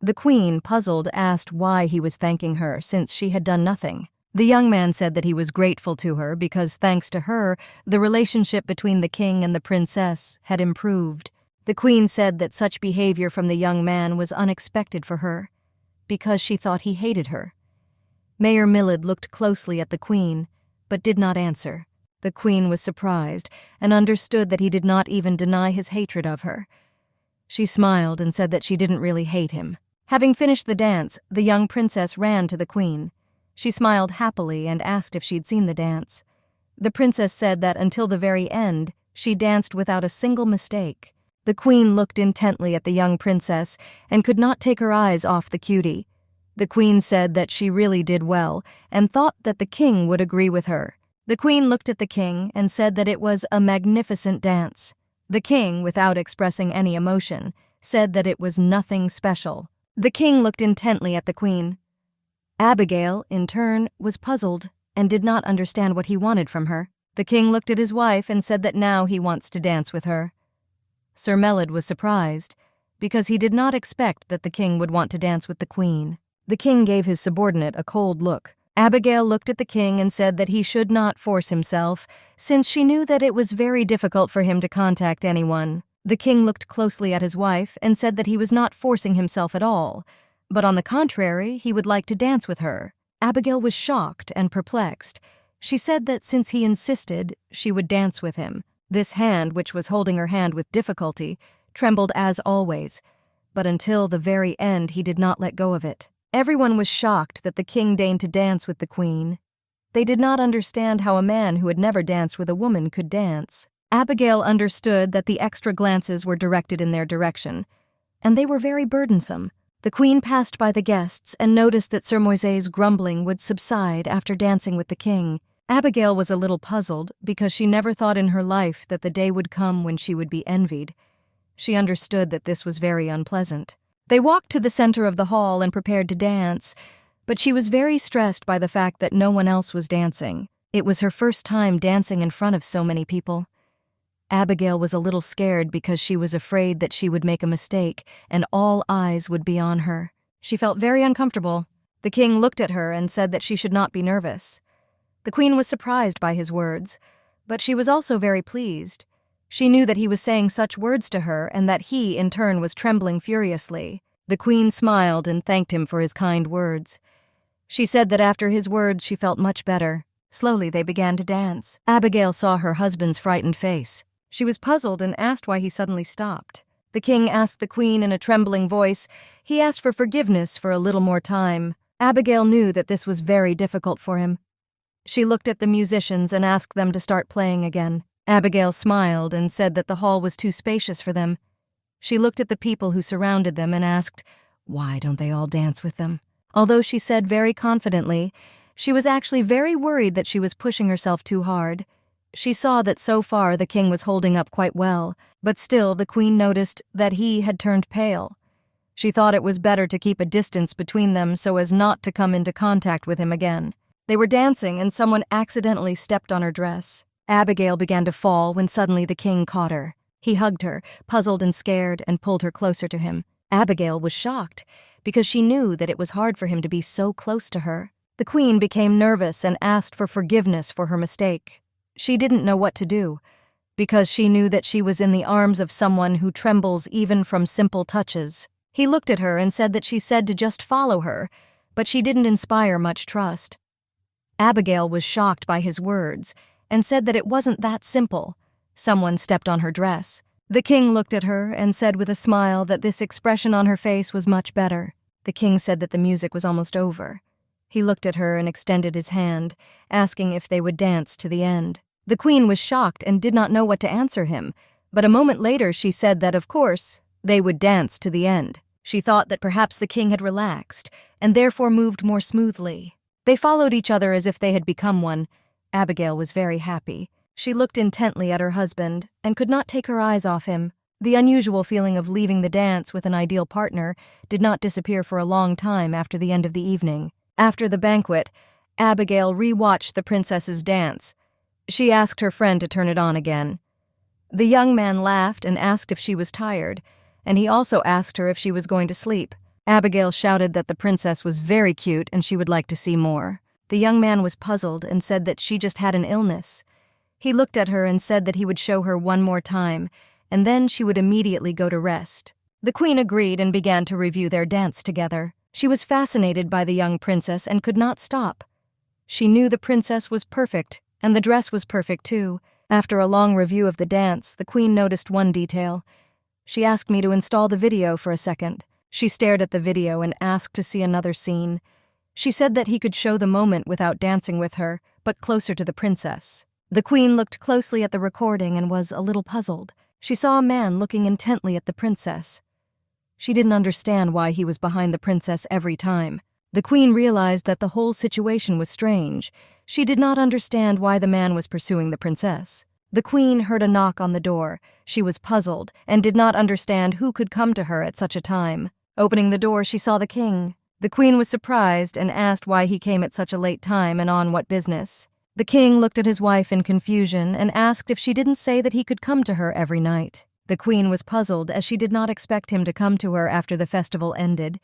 The queen, puzzled, asked why he was thanking her since she had done nothing. The young man said that he was grateful to her because, thanks to her, the relationship between the king and the princess had improved. The queen said that such behavior from the young man was unexpected for her, because she thought he hated her. Mayor Millard looked closely at the queen, but did not answer. The queen was surprised and understood that he did not even deny his hatred of her. She smiled and said that she didn't really hate him. Having finished the dance, the young princess ran to the queen. She smiled happily and asked if she'd seen the dance. The princess said that until the very end, she danced without a single mistake. The queen looked intently at the young princess and could not take her eyes off the cutie. The queen said that she really did well and thought that the king would agree with her. The queen looked at the king and said that it was a magnificent dance. The king, without expressing any emotion, said that it was nothing special. The king looked intently at the queen. Abigail, in turn, was puzzled and did not understand what he wanted from her. The king looked at his wife and said that now he wants to dance with her. Sir Mellard was surprised because he did not expect that the king would want to dance with the queen. The king gave his subordinate a cold look. Abigail looked at the king and said that he should not force himself, since she knew that it was very difficult for him to contact anyone. The king looked closely at his wife and said that he was not forcing himself at all, but on the contrary, he would like to dance with her. Abigail was shocked and perplexed. She said that since he insisted, she would dance with him. This hand, which was holding her hand with difficulty, trembled as always, but until the very end he did not let go of it. Everyone was shocked that the king deigned to dance with the queen. They did not understand how a man who had never danced with a woman could dance. Abigail understood that the extra glances were directed in their direction, and they were very burdensome. The queen passed by the guests and noticed that Sir Moiset's grumbling would subside after dancing with the king. Abigail was a little puzzled because she never thought in her life that the day would come when she would be envied. She understood that this was very unpleasant. They walked to the center of the hall and prepared to dance, but she was very stressed by the fact that no one else was dancing. It was her first time dancing in front of so many people. Abigail was a little scared because she was afraid that she would make a mistake and all eyes would be on her. She felt very uncomfortable. The king looked at her and said that she should not be nervous. The queen was surprised by his words, but she was also very pleased. She knew that he was saying such words to her and that he, in turn, was trembling furiously. The queen smiled and thanked him for his kind words. She said that after his words she felt much better. Slowly they began to dance. Abigail saw her husband's frightened face. She was puzzled and asked why he suddenly stopped. The king asked the queen in a trembling voice. He asked for forgiveness for a little more time. Abigail knew that this was very difficult for him. She looked at the musicians and asked them to start playing again. Abigail smiled and said that the hall was too spacious for them. She looked at the people who surrounded them and asked, why don't they all dance with them? Although she said very confidently, she was actually very worried that she was pushing herself too hard. She saw that so far the king was holding up quite well, but still the queen noticed that he had turned pale. She thought it was better to keep a distance between them so as not to come into contact with him again. They were dancing and someone accidentally stepped on her dress. Abigail began to fall when suddenly the king caught her. He hugged her, puzzled and scared, and pulled her closer to him. Abigail was shocked because she knew that it was hard for him to be so close to her. The queen became nervous and asked for forgiveness for her mistake. She didn't know what to do, because she knew that she was in the arms of someone who trembles even from simple touches. He looked at her and said that she said to just follow her, but she didn't inspire much trust. Abigail was shocked by his words and said that it wasn't that simple. Someone stepped on her dress. The king looked at her and said with a smile that this expression on her face was much better. The king said that the music was almost over. He looked at her and extended his hand, asking if they would dance to the end. The queen was shocked and did not know what to answer him, but a moment later she said that, of course, they would dance to the end. She thought that perhaps the king had relaxed and therefore moved more smoothly. They followed each other as if they had become one. Abigail was very happy. She looked intently at her husband and could not take her eyes off him. The unusual feeling of leaving the dance with an ideal partner did not disappear for a long time after the end of the evening. After the banquet, Abigail re-watched the princess's dance. She asked her friend to turn it on again. The young man laughed and asked if she was tired, and he also asked her if she was going to sleep. Abigail shouted that the princess was very cute and she would like to see more. The young man was puzzled and said that she just had an illness. He looked at her and said that he would show her one more time, and then she would immediately go to rest. The queen agreed and began to review their dance together. She was fascinated by the young princess and could not stop. She knew the princess was perfect, and the dress was perfect too. After a long review of the dance, the queen noticed one detail. She asked me to install the video for a second. She stared at the video and asked to see another scene. She said that he could show the moment without dancing with her, but closer to the princess. The queen looked closely at the recording and was a little puzzled. She saw a man looking intently at the princess. She didn't understand why he was behind the princess every time. The queen realized that the whole situation was strange. She did not understand why the man was pursuing the princess. The queen heard a knock on the door. She was puzzled and did not understand who could come to her at such a time. Opening the door, she saw the king. The queen was surprised and asked why he came at such a late time and on what business. The king looked at his wife in confusion and asked if she didn't say that he could come to her every night. The queen was puzzled as she did not expect him to come to her after the festival ended.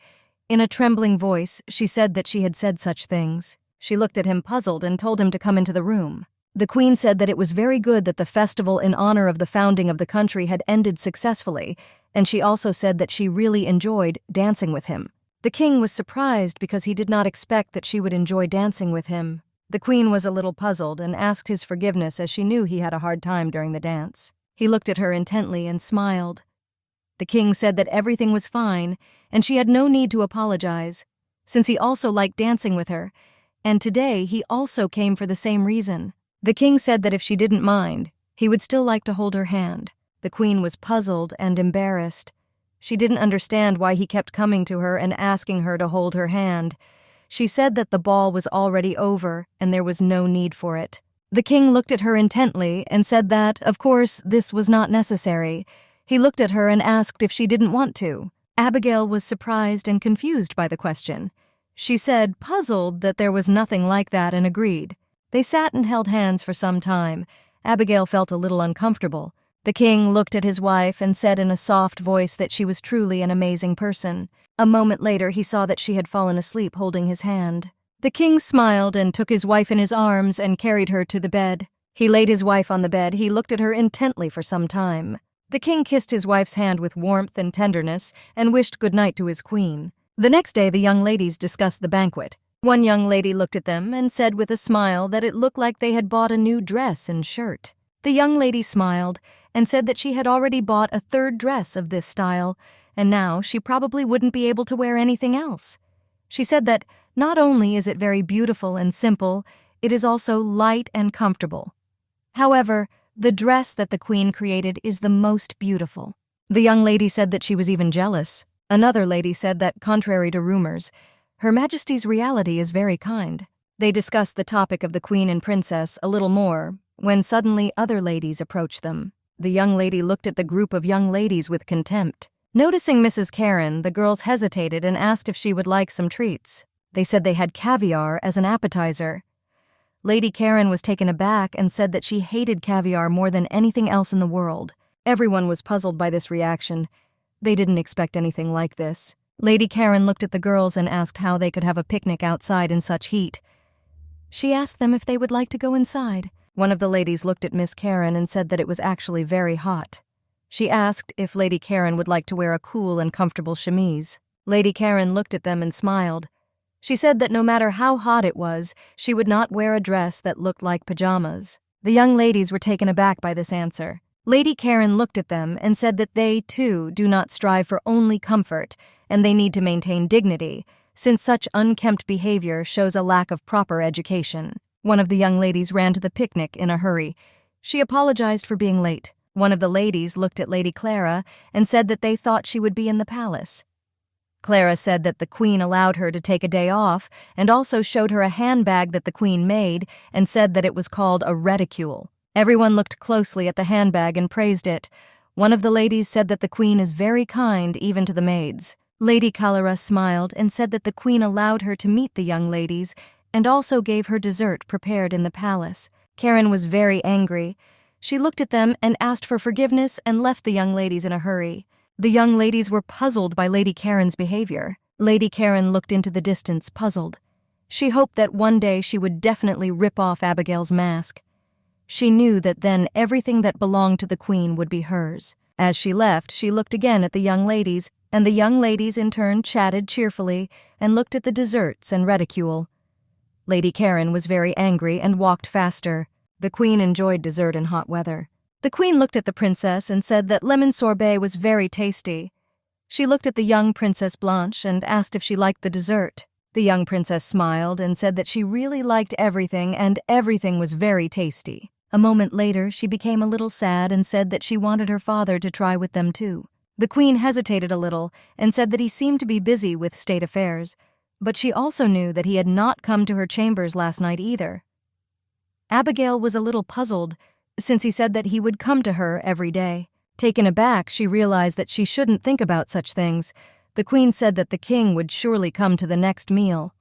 In a trembling voice, she said that she had said such things. She looked at him puzzled and told him to come into the room. The queen said that it was very good that the festival in honor of the founding of the country had ended successfully, and she also said that she really enjoyed dancing with him. The king was surprised because he did not expect that she would enjoy dancing with him. The queen was a little puzzled and asked his forgiveness as she knew he had a hard time during the dance. He looked at her intently and smiled. The king said that everything was fine, and she had no need to apologize, since he also liked dancing with her, and today he also came for the same reason. The king said that if she didn't mind, he would still like to hold her hand. The queen was puzzled and embarrassed. She didn't understand why he kept coming to her and asking her to hold her hand. She said that the ball was already over and there was no need for it. The king looked at her intently and said that, of course, this was not necessary. He looked at her and asked if she didn't want to. Abigail was surprised and confused by the question. She said, puzzled, that there was nothing like that and agreed. They sat and held hands for some time. Abigail felt a little uncomfortable. The king looked at his wife and said in a soft voice that she was truly an amazing person. A moment later, he saw that she had fallen asleep holding his hand. The king smiled and took his wife in his arms and carried her to the bed. He laid his wife on the bed. He looked at her intently for some time. The king kissed his wife's hand with warmth and tenderness and wished good night to his queen. The next day, the young ladies discussed the banquet. One young lady looked at them and said with a smile that it looked like they had bought a new dress and shirt. The young lady smiled and said that she had already bought a third dress of this style, and now she probably wouldn't be able to wear anything else. She said that not only is it very beautiful and simple, it is also light and comfortable. However, the dress that the queen created is the most beautiful. The young lady said that she was even jealous. Another lady said that, contrary to rumors, Her Majesty's reality is very kind. They discussed the topic of the queen and princess a little more, when suddenly other ladies approached them. The young lady looked at the group of young ladies with contempt. Noticing Mrs. Karen, the girls hesitated and asked if she would like some treats. They said they had caviar as an appetizer. Lady Karen was taken aback and said that she hated caviar more than anything else in the world. Everyone was puzzled by this reaction. They didn't expect anything like this. Lady Karen looked at the girls and asked how they could have a picnic outside in such heat. She asked them if they would like to go inside. One of the ladies looked at Miss Karen and said that it was actually very hot. She asked if Lady Karen would like to wear a cool and comfortable chemise. Lady Karen looked at them and smiled. She said that no matter how hot it was, she would not wear a dress that looked like pajamas. The young ladies were taken aback by this answer. Lady Karen looked at them and said that they, too, do not strive for only comfort, and they need to maintain dignity, since such unkempt behavior shows a lack of proper education. One of the young ladies ran to the picnic in a hurry. She apologized for being late. One of the ladies looked at Lady Clara and said that they thought she would be in the palace. Clara said that the queen allowed her to take a day off and also showed her a handbag that the queen made and said that it was called a reticule. Everyone looked closely at the handbag and praised it. One of the ladies said that the queen is very kind even to the maids. Lady Clara smiled and said that the queen allowed her to meet the young ladies and also gave her dessert prepared in the palace. Karen was very angry. She looked at them and asked for forgiveness and left the young ladies in a hurry. The young ladies were puzzled by Lady Karen's behavior. Lady Karen looked into the distance, puzzled. She hoped that one day she would definitely rip off Abigail's mask. She knew that then everything that belonged to the queen would be hers. As she left, she looked again at the young ladies, and the young ladies in turn chatted cheerfully and looked at the desserts and reticule. Lady Karen was very angry and walked faster. The queen enjoyed dessert in hot weather. The queen looked at the princess and said that lemon sorbet was very tasty. She looked at the young Princess Blanche and asked if she liked the dessert. The young princess smiled and said that she really liked everything and everything was very tasty. A moment later, she became a little sad and said that she wanted her father to try with them too. The queen hesitated a little and said that he seemed to be busy with state affairs, but she also knew that he had not come to her chambers last night either. Abigail was a little puzzled, since he said that he would come to her every day. Taken aback, she realized that she shouldn't think about such things. The queen said that the king would surely come to the next meal.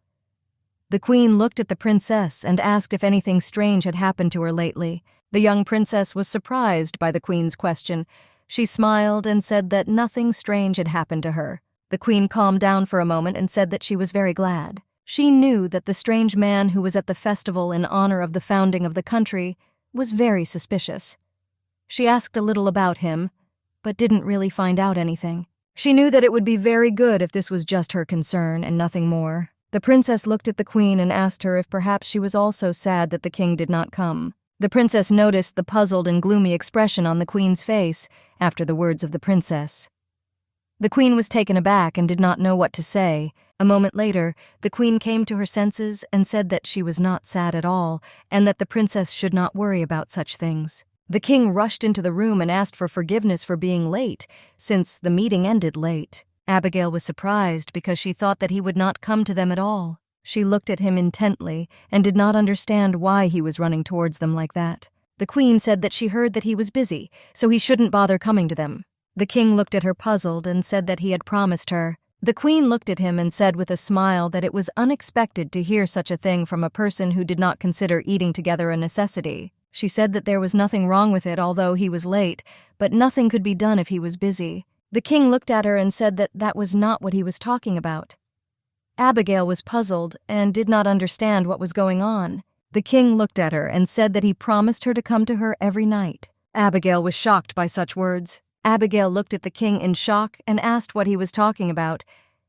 The queen looked at the princess and asked if anything strange had happened to her lately. The young princess was surprised by the queen's question. She smiled and said that nothing strange had happened to her. The queen calmed down for a moment and said that she was very glad. She knew that the strange man who was at the festival in honor of the founding of the country was very suspicious. She asked a little about him, but didn't really find out anything. She knew that it would be very good if this was just her concern and nothing more. The princess looked at the queen and asked her if perhaps she was also sad that the king did not come. The princess noticed the puzzled and gloomy expression on the queen's face after the words of the princess. The queen was taken aback and did not know what to say. A moment later, the queen came to her senses and said that she was not sad at all and that the princess should not worry about such things. The king rushed into the room and asked for forgiveness for being late, since the meeting ended late. Abigail was surprised because she thought that he would not come to them at all. She looked at him intently and did not understand why he was running towards them like that. The queen said that she heard that he was busy, so he shouldn't bother coming to them. The king looked at her puzzled and said that he had promised her. The queen looked at him and said with a smile that it was unexpected to hear such a thing from a person who did not consider eating together a necessity. She said that there was nothing wrong with it although he was late, but nothing could be done if he was busy. The king looked at her and said that that was not what he was talking about. Abigail was puzzled and did not understand what was going on. The king looked at her and said that he promised her to come to her every night. Abigail was shocked by such words. Abigail looked at the king in shock and asked what he was talking about.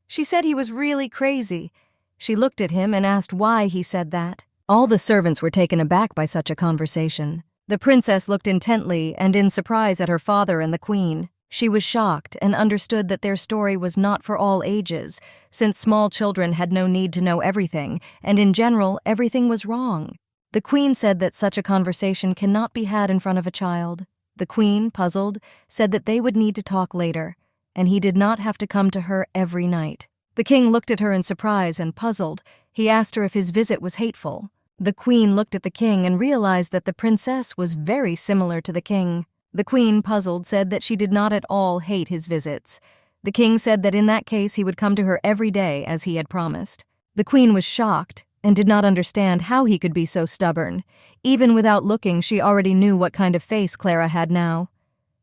She said he was really crazy. She looked at him and asked why he said that. All the servants were taken aback by such a conversation. The princess looked intently and in surprise at her father and the queen. She was shocked and understood that their story was not for all ages, since small children had no need to know everything, and in general, everything was wrong. The queen said that such a conversation cannot be had in front of a child. The queen, puzzled, said that they would need to talk later, and he did not have to come to her every night. The king looked at her in surprise and puzzled. He asked her if his visit was hateful. The queen looked at the king and realized that the princess was very similar to the king. The queen, puzzled, said that she did not at all hate his visits. The king said that in that case he would come to her every day as he had promised. The queen was shocked and did not understand how he could be so stubborn. Even without looking, she already knew what kind of face Clara had now.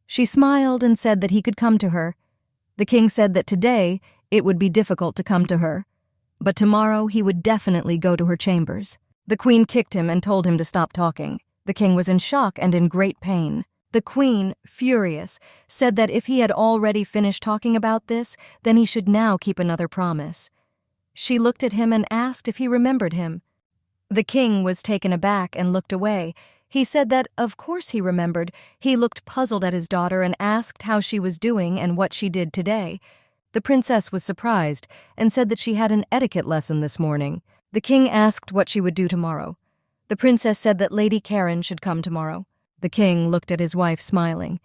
She smiled and said that he could come to her. The king said that today it would be difficult to come to her, but tomorrow he would definitely go to her chambers. The queen kicked him and told him to stop talking. The king was in shock and in great pain. The queen, furious, said that if he had already finished talking about this, then he should now keep another promise. She looked at him and asked if he remembered him. The king was taken aback and looked away. He said that, of course he remembered. He looked puzzled at his daughter and asked how she was doing and what she did today. The princess was surprised and said that she had an etiquette lesson this morning. The king asked what she would do tomorrow. The princess said that Lady Karen should come tomorrow. The king looked at his wife, smiling.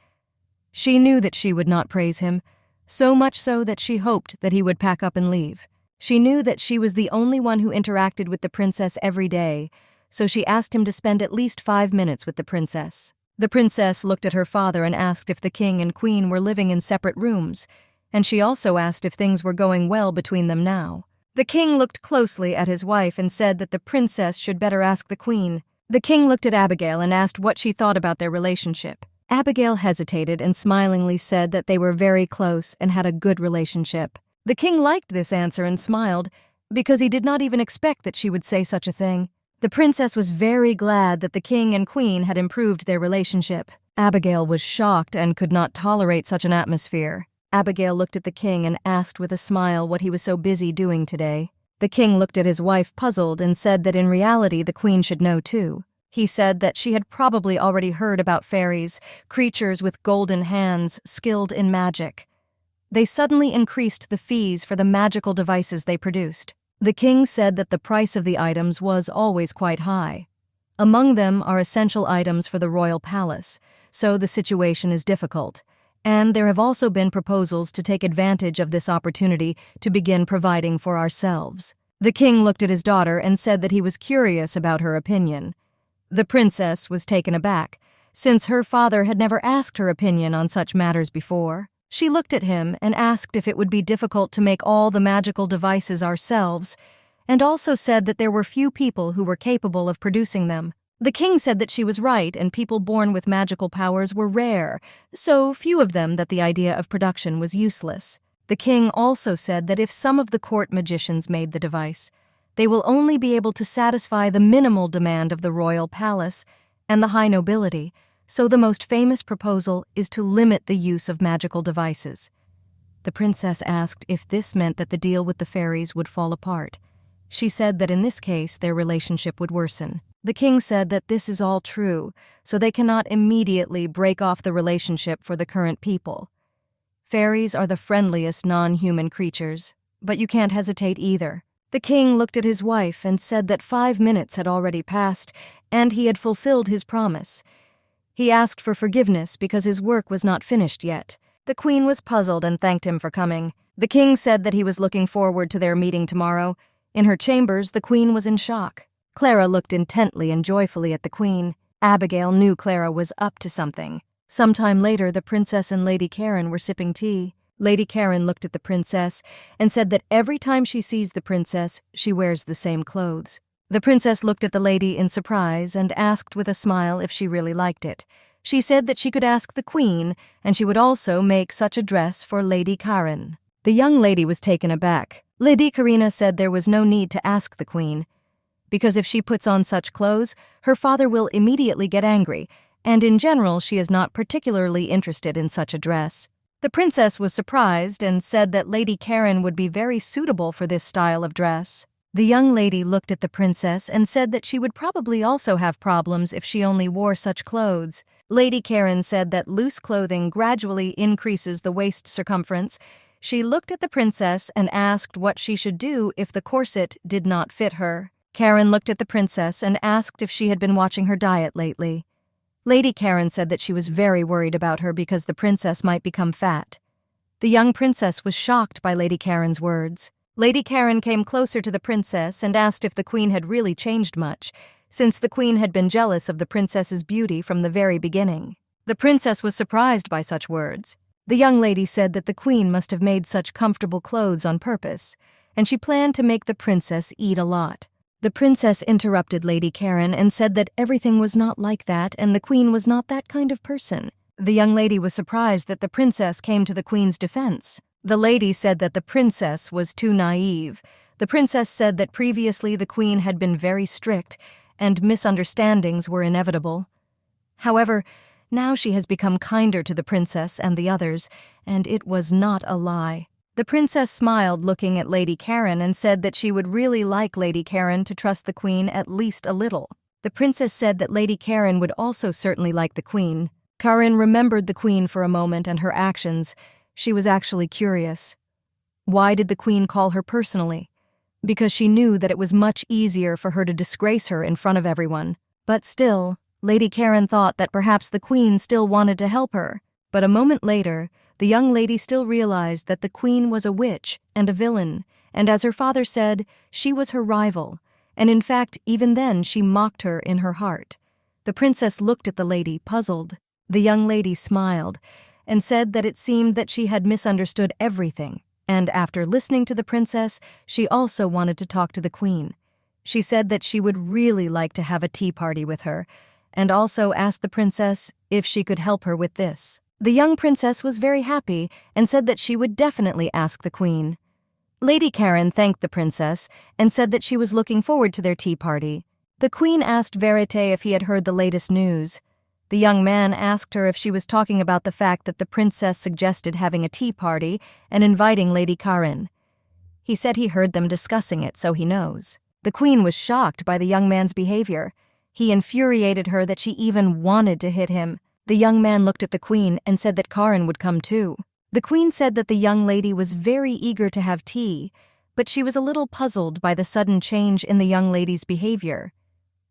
She knew that she would not praise him, so much so that she hoped that he would pack up and leave. She knew that she was the only one who interacted with the princess every day, so she asked him to spend at least 5 minutes with the princess. The princess looked at her father and asked if the king and queen were living in separate rooms, and she also asked if things were going well between them now. The king looked closely at his wife and said that the princess should better ask the queen. The king looked at Abigail and asked what she thought about their relationship. Abigail hesitated and smilingly said that they were very close and had a good relationship. The king liked this answer and smiled, because he did not even expect that she would say such a thing. The princess was very glad that the king and queen had improved their relationship. Abigail was shocked and could not tolerate such an atmosphere. Abigail looked at the king and asked with a smile what he was so busy doing today. The king looked at his wife puzzled and said that in reality the queen should know too. He said that she had probably already heard about fairies, creatures with golden hands, skilled in magic. They suddenly increased the fees for the magical devices they produced. The king said that the price of the items was always quite high. Among them are essential items for the royal palace, so the situation is difficult. And there have also been proposals to take advantage of this opportunity to begin providing for ourselves. The king looked at his daughter and said that he was curious about her opinion. The princess was taken aback, since her father had never asked her opinion on such matters before. She looked at him and asked if it would be difficult to make all the magical devices ourselves, and also said that there were few people who were capable of producing them. The king said that she was right and people born with magical powers were rare, so few of them that the idea of production was useless. The king also said that if some of the court magicians made the device, they will only be able to satisfy the minimal demand of the royal palace and the high nobility, so the most famous proposal is to limit the use of magical devices. The princess asked if this meant that the deal with the fairies would fall apart. She said that in this case their relationship would worsen. The king said that this is all true, so they cannot immediately break off the relationship for the current people. Fairies are the friendliest non-human creatures, but you can't hesitate either. The king looked at his wife and said that 5 minutes had already passed, and he had fulfilled his promise. He asked for forgiveness because his work was not finished yet. The queen was puzzled and thanked him for coming. The king said that he was looking forward to their meeting tomorrow. In her chambers, the queen was in shock. Clara looked intently and joyfully at the queen. Abigail knew Clara was up to something. Sometime later, the princess and Lady Karen were sipping tea. Lady Karen looked at the princess and said that every time she sees the princess, she wears the same clothes. The princess looked at the lady in surprise and asked with a smile if she really liked it. She said that she could ask the queen, and she would also make such a dress for Lady Karen. The young lady was taken aback. Lady Karina said there was no need to ask the queen, because if she puts on such clothes, her father will immediately get angry, and in general she is not particularly interested in such a dress. The princess was surprised and said that Lady Karen would be very suitable for this style of dress. The young lady looked at the princess and said that she would probably also have problems if she only wore such clothes. Lady Karen said that loose clothing gradually increases the waist circumference. She looked at the princess and asked what she should do if the corset did not fit her. Karen looked at the princess and asked if she had been watching her diet lately. Lady Karen said that she was very worried about her because the princess might become fat. The young princess was shocked by Lady Karen's words. Lady Karen came closer to the princess and asked if the queen had really changed much, since the queen had been jealous of the princess's beauty from the very beginning. The princess was surprised by such words. The young lady said that the queen must have made such comfortable clothes on purpose, and she planned to make the princess eat a lot. The princess interrupted Lady Karen and said that everything was not like that and the queen was not that kind of person. The young lady was surprised that the princess came to the queen's defense. The lady said that the princess was too naive. The princess said that previously the queen had been very strict and misunderstandings were inevitable. However, now she has become kinder to the princess and the others, and it was not a lie. The princess smiled looking at Lady Karen and said that she would really like Lady Karen to trust the queen at least a little. The princess said that Lady Karen would also certainly like the queen. Karen remembered the queen for a moment and her actions. She was actually curious. Why did the queen call her personally? Because she knew that it was much easier for her to disgrace her in front of everyone. But still, Lady Karen thought that perhaps the queen still wanted to help her. But a moment later, the young lady still realized that the queen was a witch and a villain, and as her father said, she was her rival, and in fact, even then she mocked her in her heart. The princess looked at the lady, puzzled. The young lady smiled and said that it seemed that she had misunderstood everything, and after listening to the princess, she also wanted to talk to the queen. She said that she would really like to have a tea party with her, and also asked the princess if she could help her with this. The young princess was very happy and said that she would definitely ask the queen. Lady Karen thanked the princess and said that she was looking forward to their tea party. The queen asked Verite if he had heard the latest news. The young man asked her if she was talking about the fact that the princess suggested having a tea party and inviting Lady Karen. He said he heard them discussing it, so he knows. The queen was shocked by the young man's behavior. He infuriated her that she even wanted to hit him. The young man looked at the queen and said that Karen would come too. The queen said that the young lady was very eager to have tea, but she was a little puzzled by the sudden change in the young lady's behavior,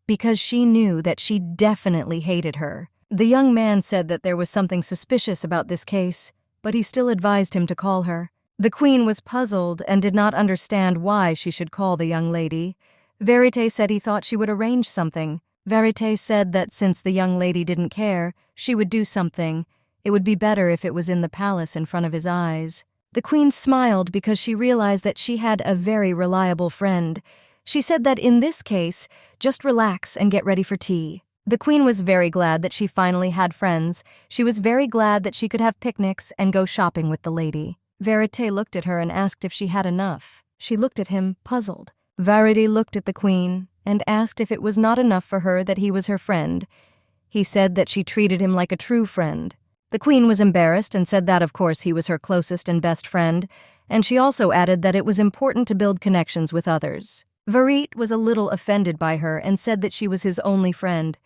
because she knew that she definitely hated her. The young man said that there was something suspicious about this case, but he still advised him to call her. The queen was puzzled and did not understand why she should call the young lady. Verite said he thought she would arrange something. Verite said that since the young lady didn't care, she would do something. It would be better if it was in the palace in front of his eyes. The queen smiled because she realized that she had a very reliable friend. She said that in this case, just relax and get ready for tea. The queen was very glad that she finally had friends. She was very glad that she could have picnics and go shopping with the lady. Verite looked at her and asked if she had enough. She looked at him, puzzled. Verite looked at the queen and asked if it was not enough for her that he was her friend. He said that she treated him like a true friend. The queen was embarrassed and said that of course he was her closest and best friend, and she also added that it was important to build connections with others. Verite was a little offended by her and said that she was his only friend.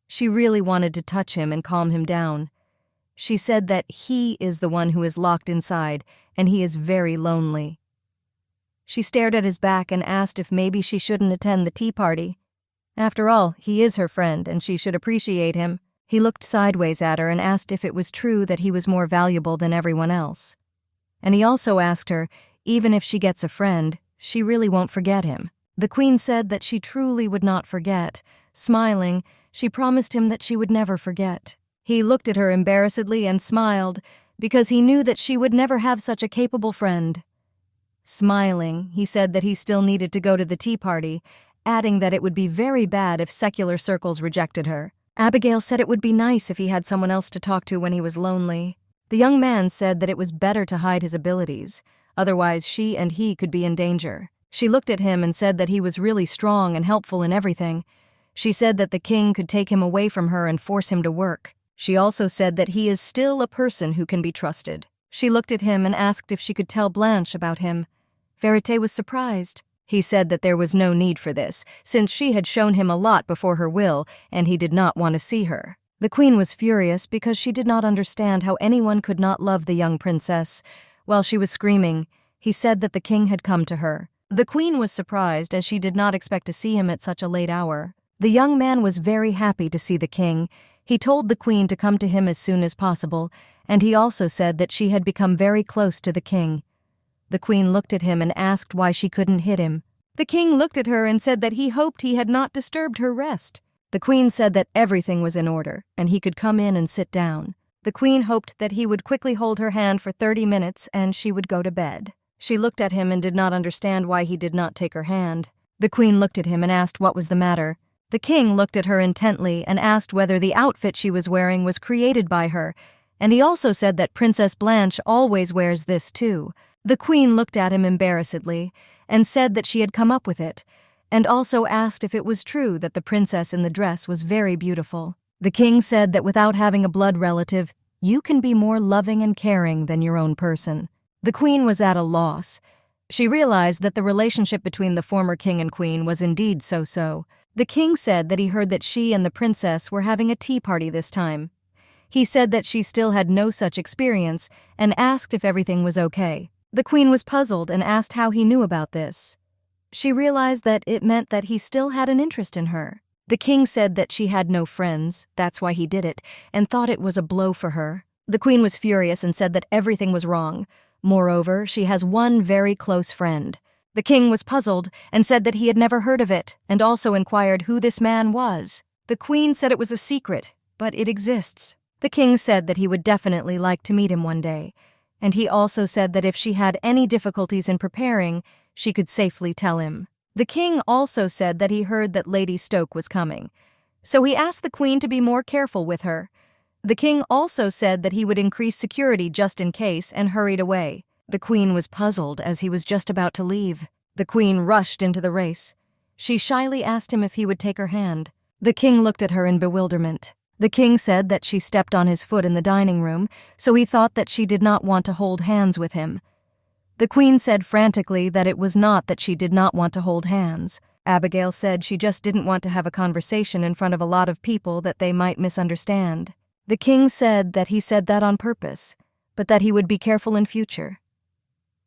She really wanted to touch him and calm him down. She said that he is the one who is locked inside, and he is very lonely. She stared at his back and asked if maybe she shouldn't attend the tea party. After all, he is her friend, and she should appreciate him. He looked sideways at her and asked if it was true that he was more valuable than everyone else. And he also asked her, even if she gets a friend, she really won't forget him. The queen said that she truly would not forget. Smiling, she promised him that she would never forget. He looked at her embarrassedly and smiled, because he knew that she would never have such a capable friend. Smiling, he said that he still needed to go to the tea party, adding that it would be very bad if secular circles rejected her. Abigail said it would be nice if he had someone else to talk to when he was lonely. The young man said that it was better to hide his abilities, otherwise she and he could be in danger. She looked at him and said that he was really strong and helpful in everything. She said that the king could take him away from her and force him to work. She also said that he is still a person who can be trusted. She looked at him and asked if she could tell Blanche about him. Verite was surprised. He said that there was no need for this, since she had shown him a lot before her will, and he did not want to see her. The queen was furious because she did not understand how anyone could not love the young princess. While she was screaming, he said that the king had come to her. The queen was surprised, as she did not expect to see him at such a late hour. The young man was very happy to see the king. He told the queen to come to him as soon as possible, and he also said that she had become very close to the king. The queen looked at him and asked why she couldn't hit him. The king looked at her and said that he hoped he had not disturbed her rest. The queen said that everything was in order, and he could come in and sit down. The queen hoped that he would quickly hold her hand for 30 minutes and she would go to bed. She looked at him and did not understand why he did not take her hand. The queen looked at him and asked what was the matter. The king looked at her intently and asked whether the outfit she was wearing was created by her, and he also said that Princess Blanche always wears this too. The queen looked at him embarrassedly and said that she had come up with it, and also asked if it was true that the princess in the dress was very beautiful. The king said that without having a blood relative, you can be more loving and caring than your own person. The queen was at a loss. She realized that the relationship between the former king and queen was indeed so-so. The king said that he heard that she and the princess were having a tea party this time. He said that she still had no such experience and asked if everything was okay. The queen was puzzled and asked how he knew about this. She realized that it meant that he still had an interest in her. The king said that she had no friends, that's why he did it, and thought it was a blow for her. The queen was furious and said that everything was wrong. Moreover, she has one very close friend. The king was puzzled and said that he had never heard of it, and also inquired who this man was. The queen said it was a secret, but it exists. The king said that he would definitely like to meet him one day, and he also said that if she had any difficulties in preparing, she could safely tell him. The king also said that he heard that Lady Stoke was coming, so he asked the queen to be more careful with her. The king also said that he would increase security just in case and hurried away. The queen was puzzled as he was just about to leave. The queen rushed into the race. She shyly asked him if he would take her hand. The king looked at her in bewilderment. The king said that she stepped on his foot in the dining room, so he thought that she did not want to hold hands with him. The queen said frantically that it was not that she did not want to hold hands. Abigail said she just didn't want to have a conversation in front of a lot of people that they might misunderstand. The king said that he said that on purpose, but that he would be careful in future.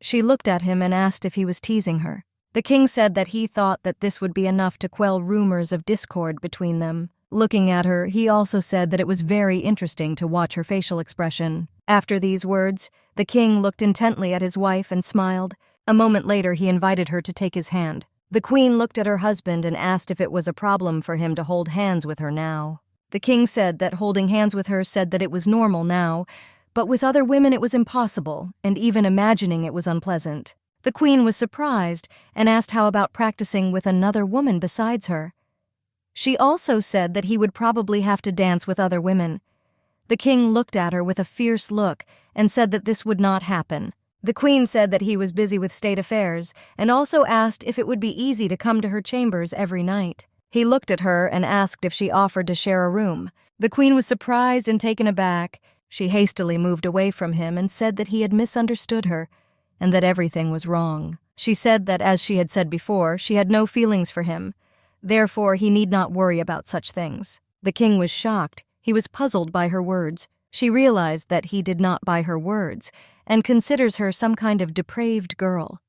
She looked at him and asked if he was teasing her. The king said that he thought that this would be enough to quell rumors of discord between them. Looking at her, he also said that it was very interesting to watch her facial expression. After these words, the king looked intently at his wife and smiled. A moment later, he invited her to take his hand. The queen looked at her husband and asked if it was a problem for him to hold hands with her now. The king said that holding hands with her said that it was normal now, but with other women it was impossible, and even imagining it was unpleasant. The queen was surprised and asked how about practicing with another woman besides her. She also said that he would probably have to dance with other women. The king looked at her with a fierce look and said that this would not happen. The queen said that he was busy with state affairs and also asked if it would be easy to come to her chambers every night. He looked at her and asked if she offered to share a room. The queen was surprised and taken aback. She hastily moved away from him and said that he had misunderstood her and that everything was wrong. She said that, as she had said before, she had no feelings for him. Therefore, he need not worry about such things. The king was shocked. He was puzzled by her words. She realized that he did not buy her words and considers her some kind of depraved girl.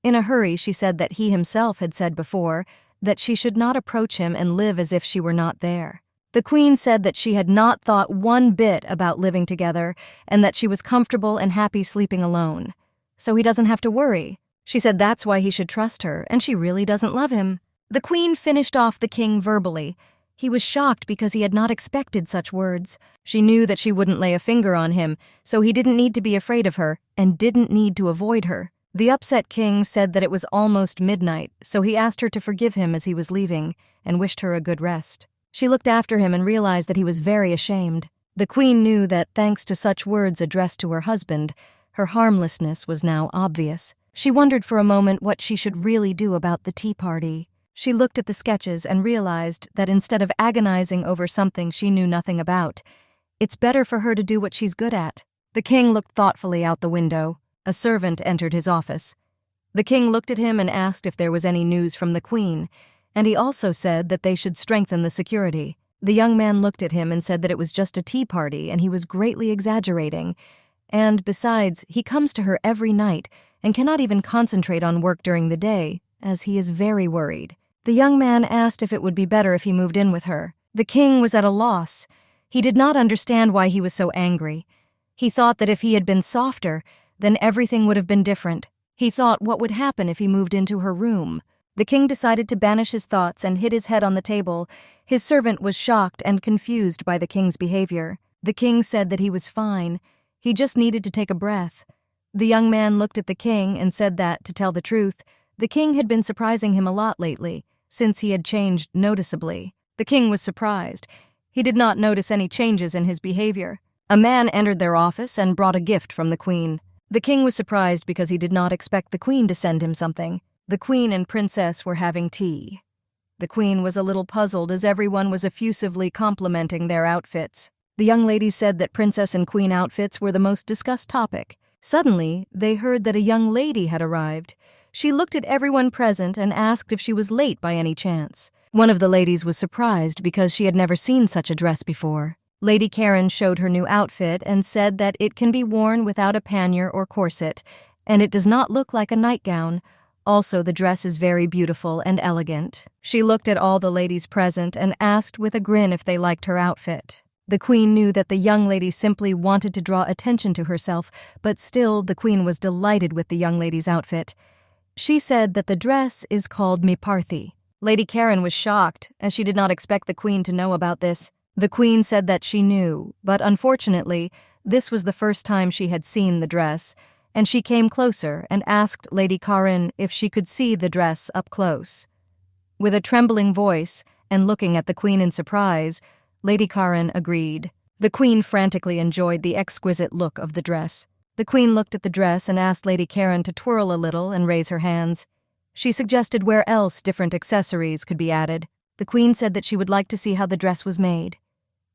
In a hurry, she said that he himself had said before that she should not approach him and live as if she were not there. The queen said that she had not thought one bit about living together and that she was comfortable and happy sleeping alone. So he doesn't have to worry. She said that's why he should trust her, and she really doesn't love him. The queen finished off the king verbally. He was shocked because he had not expected such words. She knew that she wouldn't lay a finger on him, so he didn't need to be afraid of her and didn't need to avoid her. The upset king said that it was almost midnight, so he asked her to forgive him as he was leaving and wished her a good rest. She looked after him and realized that he was very ashamed. The queen knew that thanks to such words addressed to her husband, her harmlessness was now obvious. She wondered for a moment what she should really do about the tea party. She looked at the sketches and realized that instead of agonizing over something she knew nothing about, it's better for her to do what she's good at. The king looked thoughtfully out the window. A servant entered his office. The king looked at him and asked if there was any news from the queen, and he also said that they should strengthen the security. The young man looked at him and said that it was just a tea party and he was greatly exaggerating. And besides, he comes to her every night and cannot even concentrate on work during the day, as he is very worried. The young man asked if it would be better if he moved in with her. The king was at a loss. He did not understand why he was so angry. He thought that if he had been softer, then everything would have been different. He thought what would happen if he moved into her room. The king decided to banish his thoughts and hit his head on the table. His servant was shocked and confused by the king's behavior. The king said that he was fine. He just needed to take a breath. The young man looked at the king and said that, to tell the truth, the king had been surprising him a lot lately, since he had changed noticeably. The king was surprised. He did not notice any changes in his behavior. A man entered their office and brought a gift from the queen. The king was surprised because he did not expect the queen to send him something. The queen and princess were having tea. The queen was a little puzzled as everyone was effusively complimenting their outfits. The young ladies said that princess and queen outfits were the most discussed topic. Suddenly, they heard that a young lady had arrived. She looked at everyone present and asked if she was late by any chance. One of the ladies was surprised because she had never seen such a dress before. Lady Karen showed her new outfit and said that it can be worn without a pannier or corset, and it does not look like a nightgown. Also, the dress is very beautiful and elegant. She looked at all the ladies present and asked with a grin if they liked her outfit. The queen knew that the young lady simply wanted to draw attention to herself, but still the queen was delighted with the young lady's outfit. She said that the dress is called Miparthi. Lady Karen was shocked, as she did not expect the queen to know about this. The queen said that she knew, but unfortunately, this was the first time she had seen the dress, and she came closer and asked Lady Karen if she could see the dress up close. With a trembling voice, and looking at the queen in surprise, Lady Karen agreed. The queen frantically enjoyed the exquisite look of the dress. The queen looked at the dress and asked Lady Karen to twirl a little and raise her hands. She suggested where else different accessories could be added. The queen said that she would like to see how the dress was made.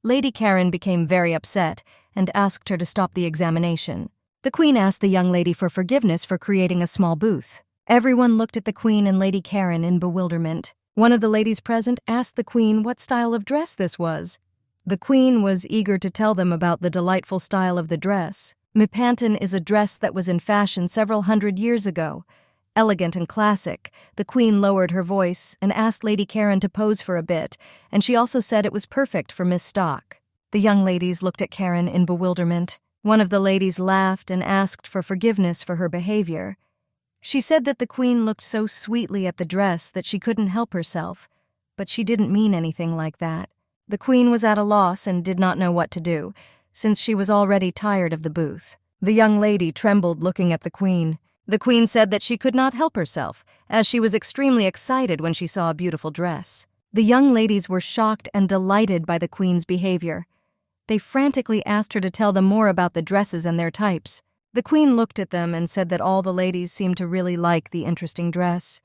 Lady Karen became very upset and asked her to stop the examination. The queen asked the young lady for forgiveness for creating a small booth. Everyone looked at the queen and Lady Karen in bewilderment. One of the ladies present asked the queen what style of dress this was. The queen was eager to tell them about the delightful style of the dress. Mipantan is a dress that was in fashion several hundred years ago. Elegant and classic, the queen lowered her voice and asked Lady Karen to pose for a bit, and she also said it was perfect for Miss Stock. The young ladies looked at Karen in bewilderment. One of the ladies laughed and asked for forgiveness for her behavior. She said that the queen looked so sweetly at the dress that she couldn't help herself, but she didn't mean anything like that. The queen was at a loss and did not know what to do, since she was already tired of the booth. The young lady trembled looking at the queen. The queen said that she could not help herself, as she was extremely excited when she saw a beautiful dress. The young ladies were shocked and delighted by the queen's behavior. They frantically asked her to tell them more about the dresses and their types. The queen looked at them and said that all the ladies seemed to really like the interesting dress.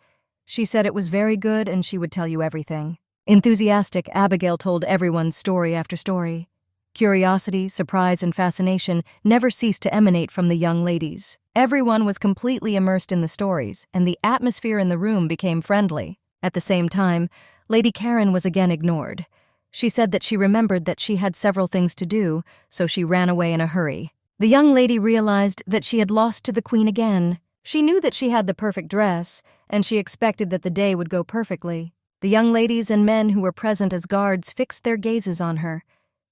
She said it was very good and she would tell you everything. Enthusiastic, Abigail told everyone story after story. Curiosity, surprise, and fascination never ceased to emanate from the young ladies. Everyone was completely immersed in the stories, and the atmosphere in the room became friendly. At the same time, Lady Karen was again ignored. She said that she remembered that she had several things to do, so she ran away in a hurry. The young lady realized that she had lost to the queen again. She knew that she had the perfect dress, and she expected that the day would go perfectly. The young ladies and men who were present as guards fixed their gazes on her.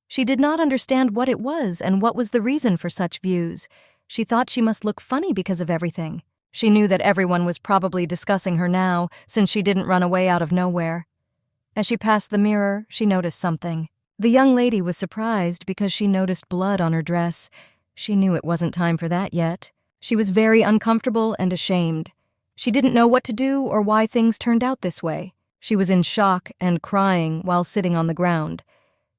She did not understand what it was and what was the reason for such views. She thought she must look funny because of everything. She knew that everyone was probably discussing her now, since she didn't run away out of nowhere. As she passed the mirror, she noticed something. The young lady was surprised because she noticed blood on her dress. She knew it wasn't time for that yet. She was very uncomfortable and ashamed. She didn't know what to do or why things turned out this way. She was in shock and crying while sitting on the ground.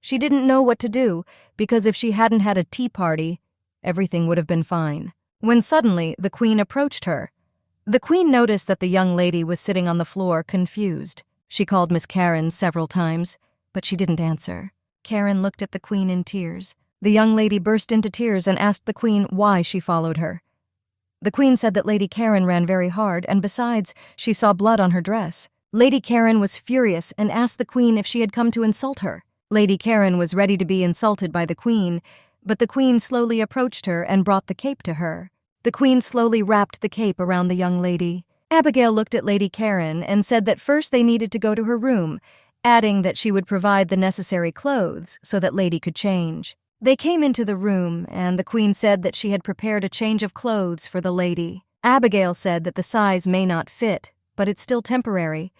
She didn't know what to do, because if she hadn't had a tea party, everything would have been fine. When suddenly the queen approached her. The queen noticed that the young lady was sitting on the floor, confused. She called Miss Karen several times, but she didn't answer. Karen looked at the queen in tears. The young lady burst into tears and asked the queen why she followed her. The queen said that Lady Karen ran very hard, and besides, she saw blood on her dress. Lady Karen was furious and asked the queen if she had come to insult her. Lady Karen was ready to be insulted by the queen, but the queen slowly approached her and brought the cape to her. The queen slowly wrapped the cape around the young lady. Abigail looked at Lady Karen and said that first they needed to go to her room, adding that she would provide the necessary clothes so that Lady could change. They came into the room, and the queen said that she had prepared a change of clothes for the lady. Abigail said that the size may not fit, but it's still temporary.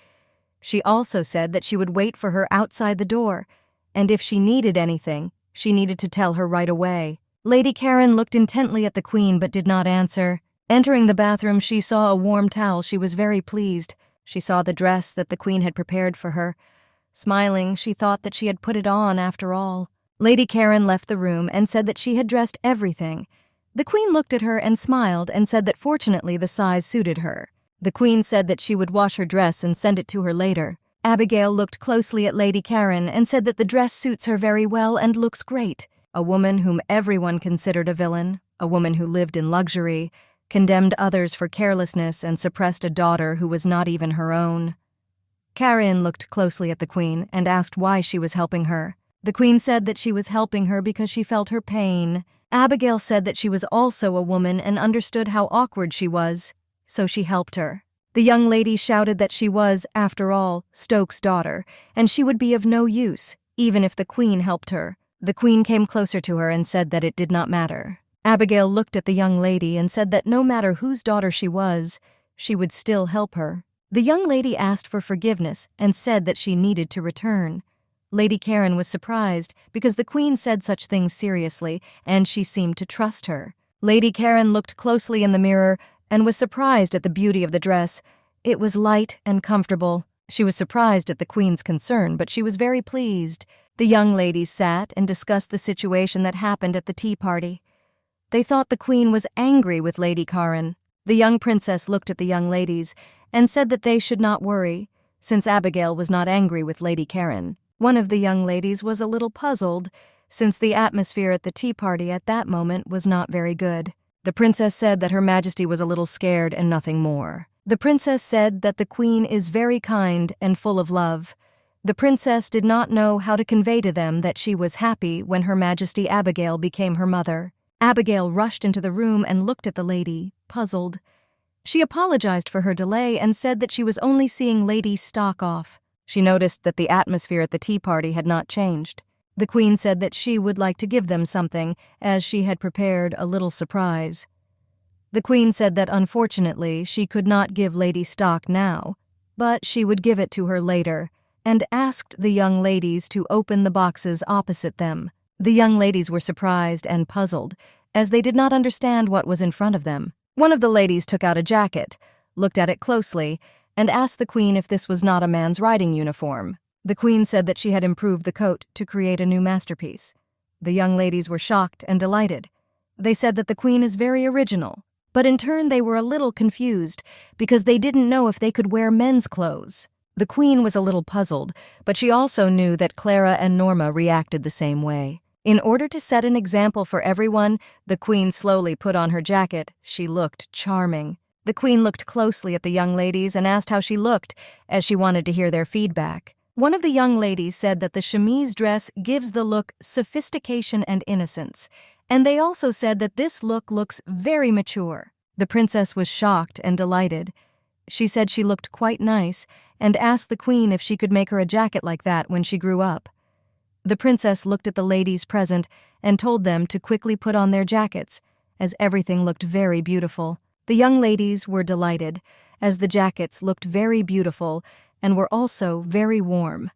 She also said that she would wait for her outside the door, and if she needed anything, she needed to tell her right away. Lady Karen looked intently at the queen but did not answer. Entering the bathroom, she saw a warm towel. She was very pleased. She saw the dress that the queen had prepared for her. Smiling, she thought that she had put it on after all. Lady Karen left the room and said that she had dressed everything. The queen looked at her and smiled and said that fortunately the size suited her. The queen said that she would wash her dress and send it to her later. Abigail looked closely at Lady Karen and said that the dress suits her very well and looks great. A woman whom everyone considered a villain, a woman who lived in luxury, condemned others for carelessness and suppressed a daughter who was not even her own. Karen looked closely at the queen and asked why she was helping her. The queen said that she was helping her because she felt her pain. Abigail said that she was also a woman and understood how awkward she was, so she helped her. The young lady shouted that she was, after all, Stokes' daughter, and she would be of no use, even if the queen helped her. The queen came closer to her and said that it did not matter. Abigail looked at the young lady and said that no matter whose daughter she was, she would still help her. The young lady asked for forgiveness and said that she needed to return. Lady Karen was surprised because the queen said such things seriously, and she seemed to trust her. Lady Karen looked closely in the mirror and was surprised at the beauty of the dress. It was light and comfortable. She was surprised at the queen's concern, but she was very pleased. The young ladies sat and discussed the situation that happened at the tea party. They thought the queen was angry with Lady Karen. The young princess looked at the young ladies and said that they should not worry, since Abigail was not angry with Lady Karen. One of the young ladies was a little puzzled, since the atmosphere at the tea party at that moment was not very good. The princess said that Her Majesty was a little scared and nothing more. The princess said that the queen is very kind and full of love. The princess did not know how to convey to them that she was happy when Her Majesty Abigail became her mother. Abigail rushed into the room and looked at the lady, puzzled. She apologized for her delay and said that she was only seeing Lady Stock off. She noticed that the atmosphere at the tea party had not changed. The queen said that she would like to give them something, as she had prepared a little surprise. The queen said that unfortunately she could not give Lady Stock now, but she would give it to her later, and asked the young ladies to open the boxes opposite them. The young ladies were surprised and puzzled, as they did not understand what was in front of them. One of the ladies took out a jacket, looked at it closely, and asked the queen if this was not a man's riding uniform. The queen said that she had improved the coat to create a new masterpiece. The young ladies were shocked and delighted. They said that the queen is very original, but in turn they were a little confused because they didn't know if they could wear men's clothes. The queen was a little puzzled, but she also knew that Clara and Norma reacted the same way. In order to set an example for everyone, the queen slowly put on her jacket. She looked charming. The queen looked closely at the young ladies and asked how she looked, as she wanted to hear their feedback. One of the young ladies said that the chemise dress gives the look sophistication and innocence, and they also said that this look looks very mature. The princess was shocked and delighted. She said she looked quite nice and asked the queen if she could make her a jacket like that when she grew up. The princess looked at the ladies present and told them to quickly put on their jackets, as everything looked very beautiful. The young ladies were delighted, as the jackets looked very beautiful and were also very warm.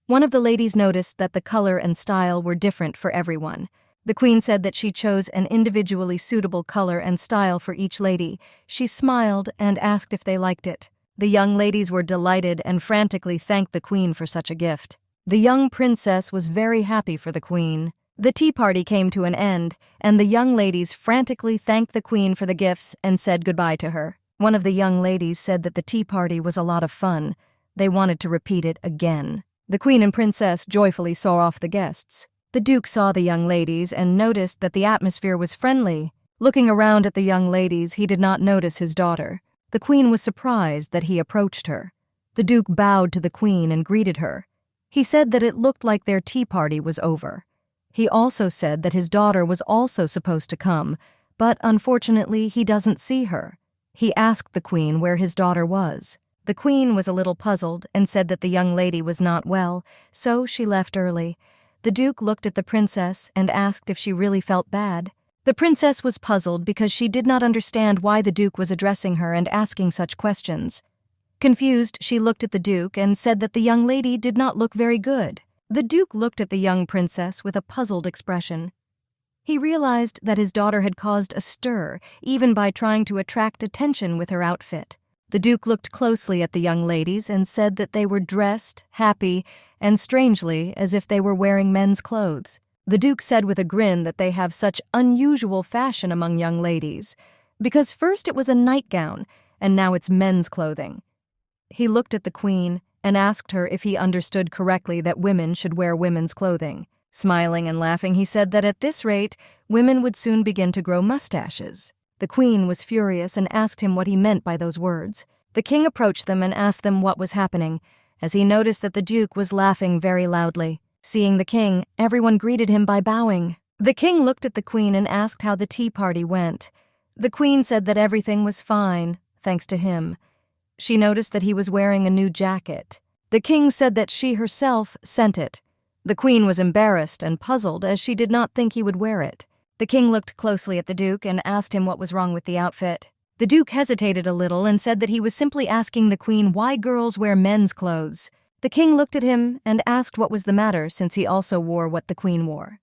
One of the ladies noticed that the color and style were different for everyone. The queen said that she chose an individually suitable color and style for each lady. She smiled and asked if they liked it. The young ladies were delighted and frantically thanked the queen for such a gift. The young princess was very happy for the queen. The tea party came to an end, and the young ladies frantically thanked the queen for the gifts and said goodbye to her. One of the young ladies said that the tea party was a lot of fun. They wanted to repeat it again. The queen and princess joyfully saw off the guests. The duke saw the young ladies and noticed that the atmosphere was friendly. Looking around at the young ladies, he did not notice his daughter. The queen was surprised that he approached her. The duke bowed to the queen and greeted her. He said that it looked like their tea party was over. He also said that his daughter was also supposed to come, but unfortunately he doesn't see her. He asked the queen where his daughter was. The queen was a little puzzled and said that the young lady was not well, so she left early. The duke looked at the princess and asked if she really felt bad. The princess was puzzled because she did not understand why the duke was addressing her and asking such questions. Confused, she looked at the duke and said that the young lady did not look very good. The duke looked at the young princess with a puzzled expression. He realized that his daughter had caused a stir, even by trying to attract attention with her outfit. The duke looked closely at the young ladies and said that they were dressed, happy, and strangely as if they were wearing men's clothes. The duke said with a grin that they have such unusual fashion among young ladies, because first it was a nightgown, and now it's men's clothing. He looked at the queen and asked her if he understood correctly that women should wear women's clothing. Smiling and laughing, he said that at this rate, women would soon begin to grow mustaches. The queen was furious and asked him what he meant by those words. The king approached them and asked them what was happening, as he noticed that the duke was laughing very loudly. Seeing the king, everyone greeted him by bowing. The king looked at the queen and asked how the tea party went. The queen said that everything was fine, thanks to him. She noticed that he was wearing a new jacket. The king said that she herself sent it. The queen was embarrassed and puzzled as she did not think he would wear it. The king looked closely at the duke and asked him what was wrong with the outfit. The duke hesitated a little and said that he was simply asking the queen why girls wear men's clothes. The king looked at him and asked what was the matter since he also wore what the queen wore.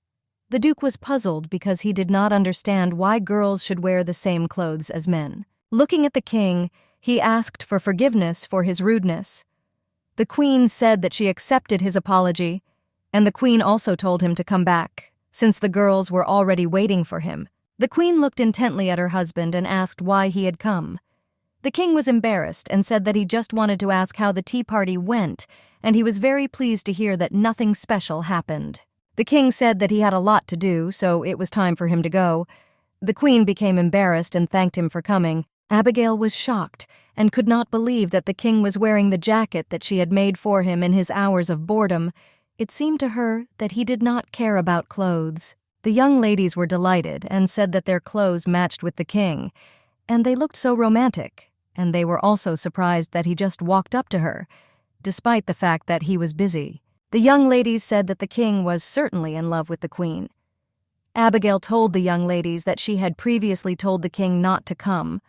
The duke was puzzled because he did not understand why girls should wear the same clothes as men. Looking at the king, he asked for forgiveness for his rudeness. The queen said that she accepted his apology, and the queen also told him to come back, since the girls were already waiting for him. The queen looked intently at her husband and asked why he had come. The king was embarrassed and said that he just wanted to ask how the tea party went, and he was very pleased to hear that nothing special happened. The king said that he had a lot to do, so it was time for him to go. The queen became embarrassed and thanked him for coming. Abigail was shocked and could not believe that the king was wearing the jacket that she had made for him in his hours of boredom. It seemed to her that he did not care about clothes. The young ladies were delighted and said that their clothes matched with the king, and they looked so romantic, and they were also surprised that he just walked up to her, despite the fact that he was busy. The young ladies said that the king was certainly in love with the queen. Abigail told the young ladies that she had previously told the king not to come,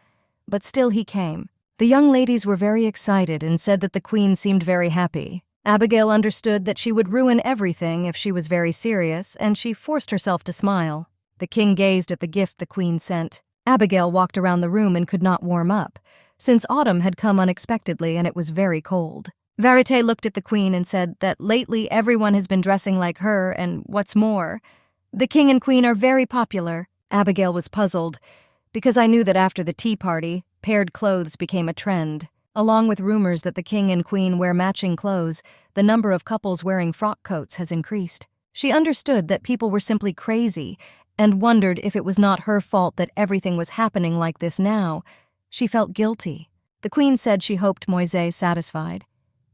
but still he came. The young ladies were very excited and said that the queen seemed very happy. Abigail understood that she would ruin everything if she was very serious, and she forced herself to smile. The king gazed at the gift the queen sent. Abigail walked around the room and could not warm up, since autumn had come unexpectedly and it was very cold. Verite looked at the queen and said that lately everyone has been dressing like her, and what's more, the king and queen are very popular. Abigail was puzzled, because I knew that after the tea party, paired clothes became a trend. Along with rumors that the king and queen wear matching clothes, the number of couples wearing frock coats has increased. She understood that people were simply crazy and wondered if it was not her fault that everything was happening like this now. She felt guilty. The queen said she hoped Moise satisfied.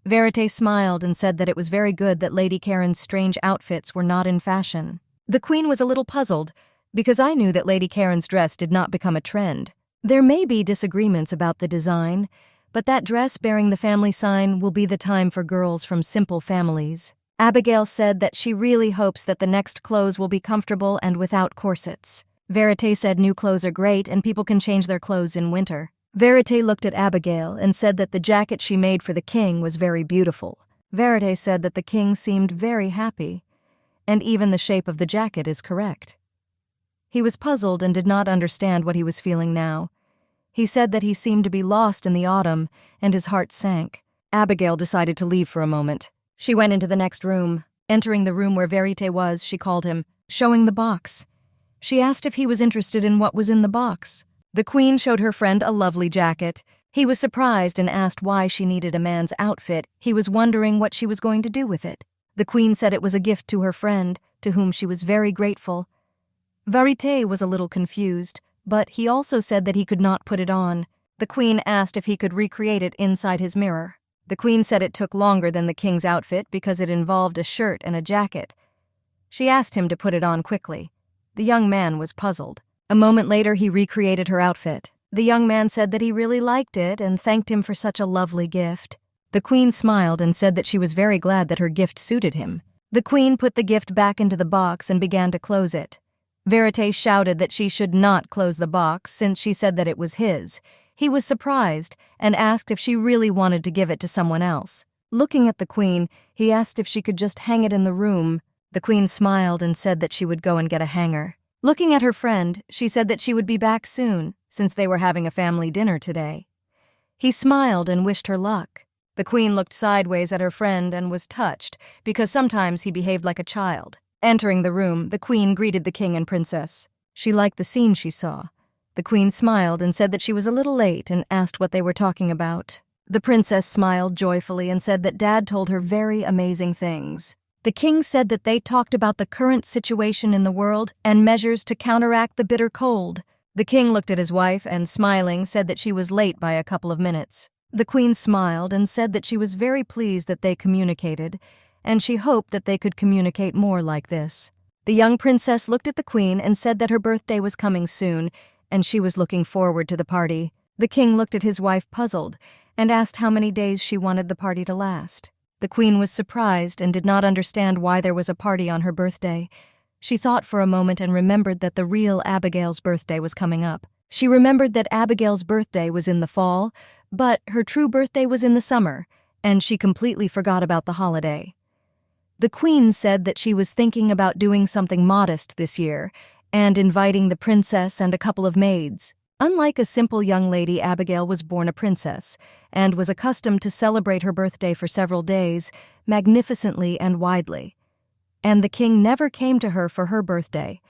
Verite smiled and said that it was very good that Lady Karen's strange outfits were not in fashion. The queen was a little puzzled, because I knew that Lady Karen's dress did not become a trend. There may be disagreements about the design, but that dress bearing the family sign will be the time for girls from simple families. Abigail said that she really hopes that the next clothes will be comfortable and without corsets. Verite said new clothes are great and people can change their clothes in winter. Verite looked at Abigail and said that the jacket she made for the king was very beautiful. Verite said that the king seemed very happy, and even the shape of the jacket is correct. He was puzzled and did not understand what he was feeling now. He said that he seemed to be lost in the autumn, and his heart sank. Abigail decided to leave for a moment. She went into the next room. Entering the room where Verite was, she called him, showing the box. She asked if he was interested in what was in the box. The queen showed her friend a lovely jacket. He was surprised and asked why she needed a man's outfit. He was wondering what she was going to do with it. The queen said it was a gift to her friend, to whom she was very grateful. Verite was a little confused, but he also said that he could not put it on. The queen asked if he could recreate it inside his mirror. The queen said it took longer than the king's outfit because it involved a shirt and a jacket. She asked him to put it on quickly. The young man was puzzled. A moment later, he recreated her outfit. The young man said that he really liked it and thanked him for such a lovely gift. The queen smiled and said that she was very glad that her gift suited him. The queen put the gift back into the box and began to close it. Verite shouted that she should not close the box since she said that it was his. He was surprised and asked if she really wanted to give it to someone else. Looking at the queen, he asked if she could just hang it in the room. The queen smiled and said that she would go and get a hanger. Looking at her friend, she said that she would be back soon, since they were having a family dinner today. He smiled and wished her luck. The queen looked sideways at her friend and was touched, because sometimes he behaved like a child. Entering the room, the queen greeted the king and princess. She liked the scene she saw. The queen smiled and said that she was a little late and asked what they were talking about. The princess smiled joyfully and said that Dad told her very amazing things. The king said that they talked about the current situation in the world and measures to counteract the bitter cold. The king looked at his wife and, smiling, said that she was late by a couple of minutes. The queen smiled and said that she was very pleased that they communicated, and she hoped that they could communicate more like this. The young princess looked at the queen and said that her birthday was coming soon, and she was looking forward to the party. The king looked at his wife puzzled and asked how many days she wanted the party to last. The queen was surprised and did not understand why there was a party on her birthday. She thought for a moment and remembered that the real Abigail's birthday was coming up. She remembered that Abigail's birthday was in the fall, but her true birthday was in the summer, and she completely forgot about the holiday. The queen said that she was thinking about doing something modest this year and inviting the princess and a couple of maids. Unlike a simple young lady, Abigail was born a princess and was accustomed to celebrate her birthday for several days, magnificently and widely. And the king never came to her for her birthday.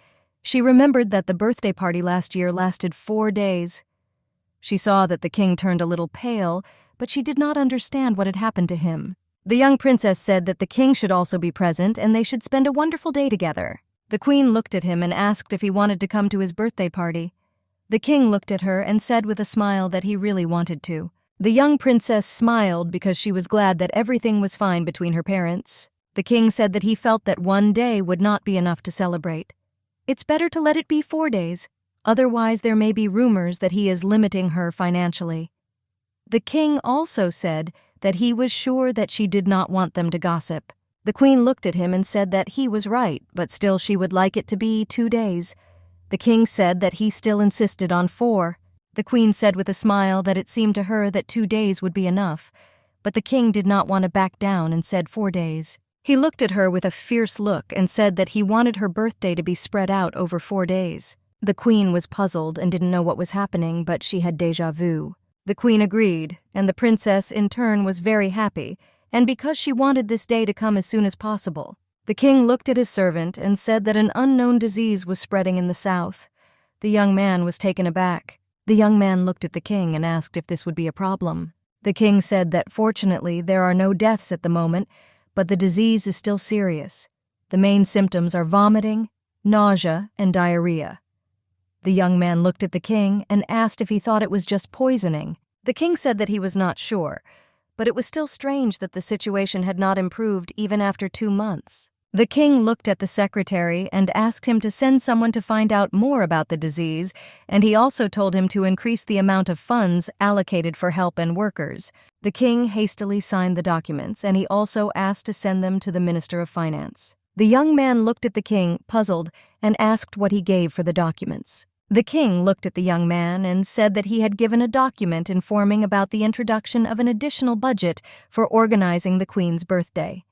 She remembered that the birthday party last year lasted 4 days. She saw that the king turned a little pale, but she did not understand what had happened to him. The young princess said that the king should also be present and they should spend a wonderful day together. The queen looked at him and asked if he wanted to come to his birthday party. The king looked at her and said with a smile that he really wanted to. The young princess smiled because she was glad that everything was fine between her parents. The king said that he felt that 1 day would not be enough to celebrate. It's better to let it be 4 days, otherwise there may be rumors that he is limiting her financially. The king also said that he was sure that she did not want them to gossip. The queen looked at him and said that he was right, but still she would like it to be 2 days. The king said that he still insisted on 4. The queen said with a smile that it seemed to her that 2 days would be enough, but the king did not want to back down and said 4 days. He looked at her with a fierce look and said that he wanted her birthday to be spread out over 4 days. The queen was puzzled and didn't know what was happening, but she had déjà vu. The queen agreed, and the princess in turn was very happy, and because she wanted this day to come as soon as possible. The king looked at his servant and said that an unknown disease was spreading in the south. The young man was taken aback. The young man looked at the king and asked if this would be a problem. The king said that fortunately there are no deaths at the moment, but the disease is still serious. The main symptoms are vomiting, nausea, and diarrhea. The young man looked at the king and asked if he thought it was just poisoning. The king said that he was not sure, but it was still strange that the situation had not improved even after 2 months. The king looked at the secretary and asked him to send someone to find out more about the disease, and he also told him to increase the amount of funds allocated for help and workers. The king hastily signed the documents, and he also asked to send them to the Minister of Finance. The young man looked at the king, puzzled, and asked what he gave for the documents. The king looked at the young man and said that he had given a document informing about the introduction of an additional budget for organizing the queen's birthday.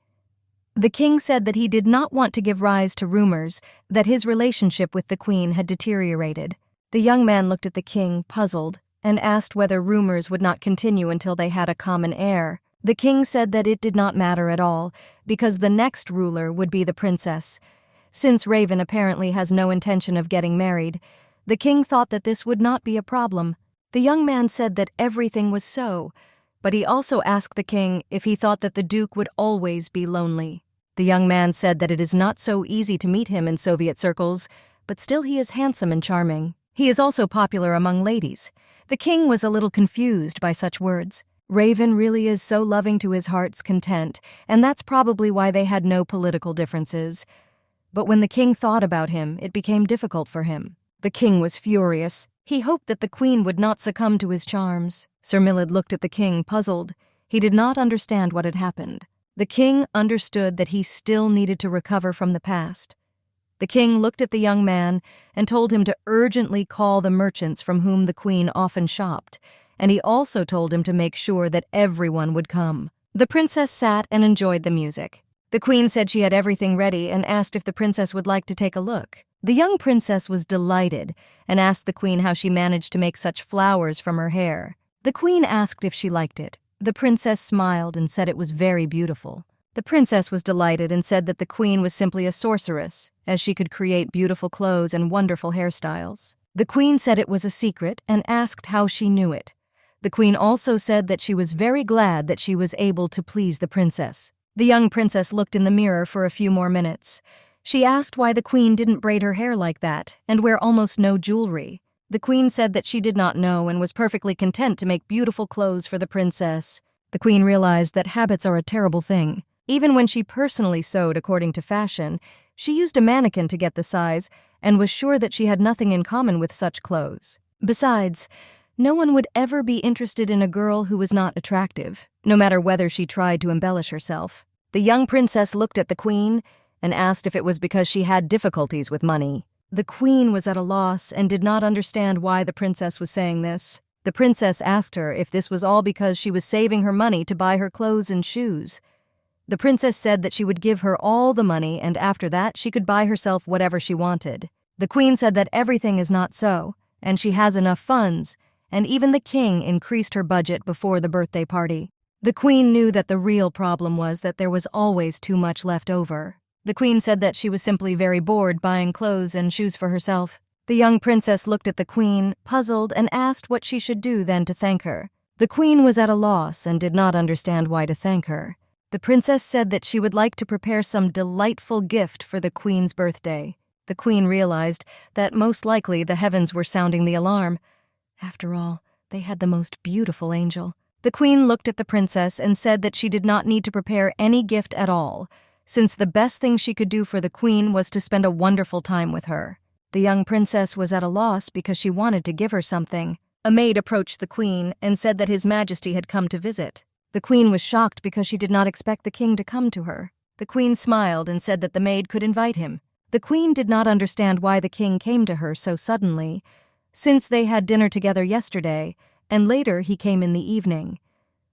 The king said that he did not want to give rise to rumors that his relationship with the queen had deteriorated. The young man looked at the king, puzzled, and asked whether rumors would not continue until they had a common heir. The king said that it did not matter at all, because the next ruler would be the princess. Since Raven apparently has no intention of getting married, the king thought that this would not be a problem. The young man said that everything was so, but he also asked the king if he thought that the duke would always be lonely. The young man said that it is not so easy to meet him in Soviet circles, but still he is handsome and charming. He is also popular among ladies. The king was a little confused by such words. Raven really is so loving to his heart's content, and that's probably why they had no political differences. But when the king thought about him, it became difficult for him. The king was furious. He hoped that the queen would not succumb to his charms. Sir Millard looked at the king, puzzled. He did not understand what had happened. The king understood that he still needed to recover from the past. The king looked at the young man and told him to urgently call the merchants from whom the queen often shopped, and he also told him to make sure that everyone would come. The princess sat and enjoyed the music. The queen said she had everything ready and asked if the princess would like to take a look. The young princess was delighted and asked the queen how she managed to make such flowers from her hair. The queen asked if she liked it. The princess smiled and said it was very beautiful. The princess was delighted and said that the queen was simply a sorceress, as she could create beautiful clothes and wonderful hairstyles. The queen said it was a secret and asked how she knew it. The queen also said that she was very glad that she was able to please the princess. The young princess looked in the mirror for a few more minutes. She asked why the queen didn't braid her hair like that and wear almost no jewelry. The queen said that she did not know and was perfectly content to make beautiful clothes for the princess. The queen realized that habits are a terrible thing. Even when she personally sewed according to fashion, she used a mannequin to get the size and was sure that she had nothing in common with such clothes. Besides, no one would ever be interested in a girl who was not attractive, no matter whether she tried to embellish herself. The young princess looked at the queen and asked if it was because she had difficulties with money. The queen was at a loss and did not understand why the princess was saying this. The princess asked her if this was all because she was saving her money to buy her clothes and shoes. The princess said that she would give her all the money and after that she could buy herself whatever she wanted. The queen said that everything is not so, and she has enough funds, and even the king increased her budget before the birthday party. The queen knew that the real problem was that there was always too much left over. The queen said that she was simply very bored buying clothes and shoes for herself. The young princess looked at the queen, puzzled, and asked what she should do then to thank her. The queen was at a loss and did not understand why to thank her. The princess said that she would like to prepare some delightful gift for the queen's birthday. The queen realized that most likely the heavens were sounding the alarm. After all, they had the most beautiful angel. The queen looked at the princess and said that she did not need to prepare any gift at all, since the best thing she could do for the queen was to spend a wonderful time with her. The young princess was at a loss because she wanted to give her something. A maid approached the queen and said that His Majesty had come to visit. The queen was shocked because she did not expect the king to come to her. The queen smiled and said that the maid could invite him. The queen did not understand why the king came to her so suddenly, since they had dinner together yesterday, and later he came in the evening.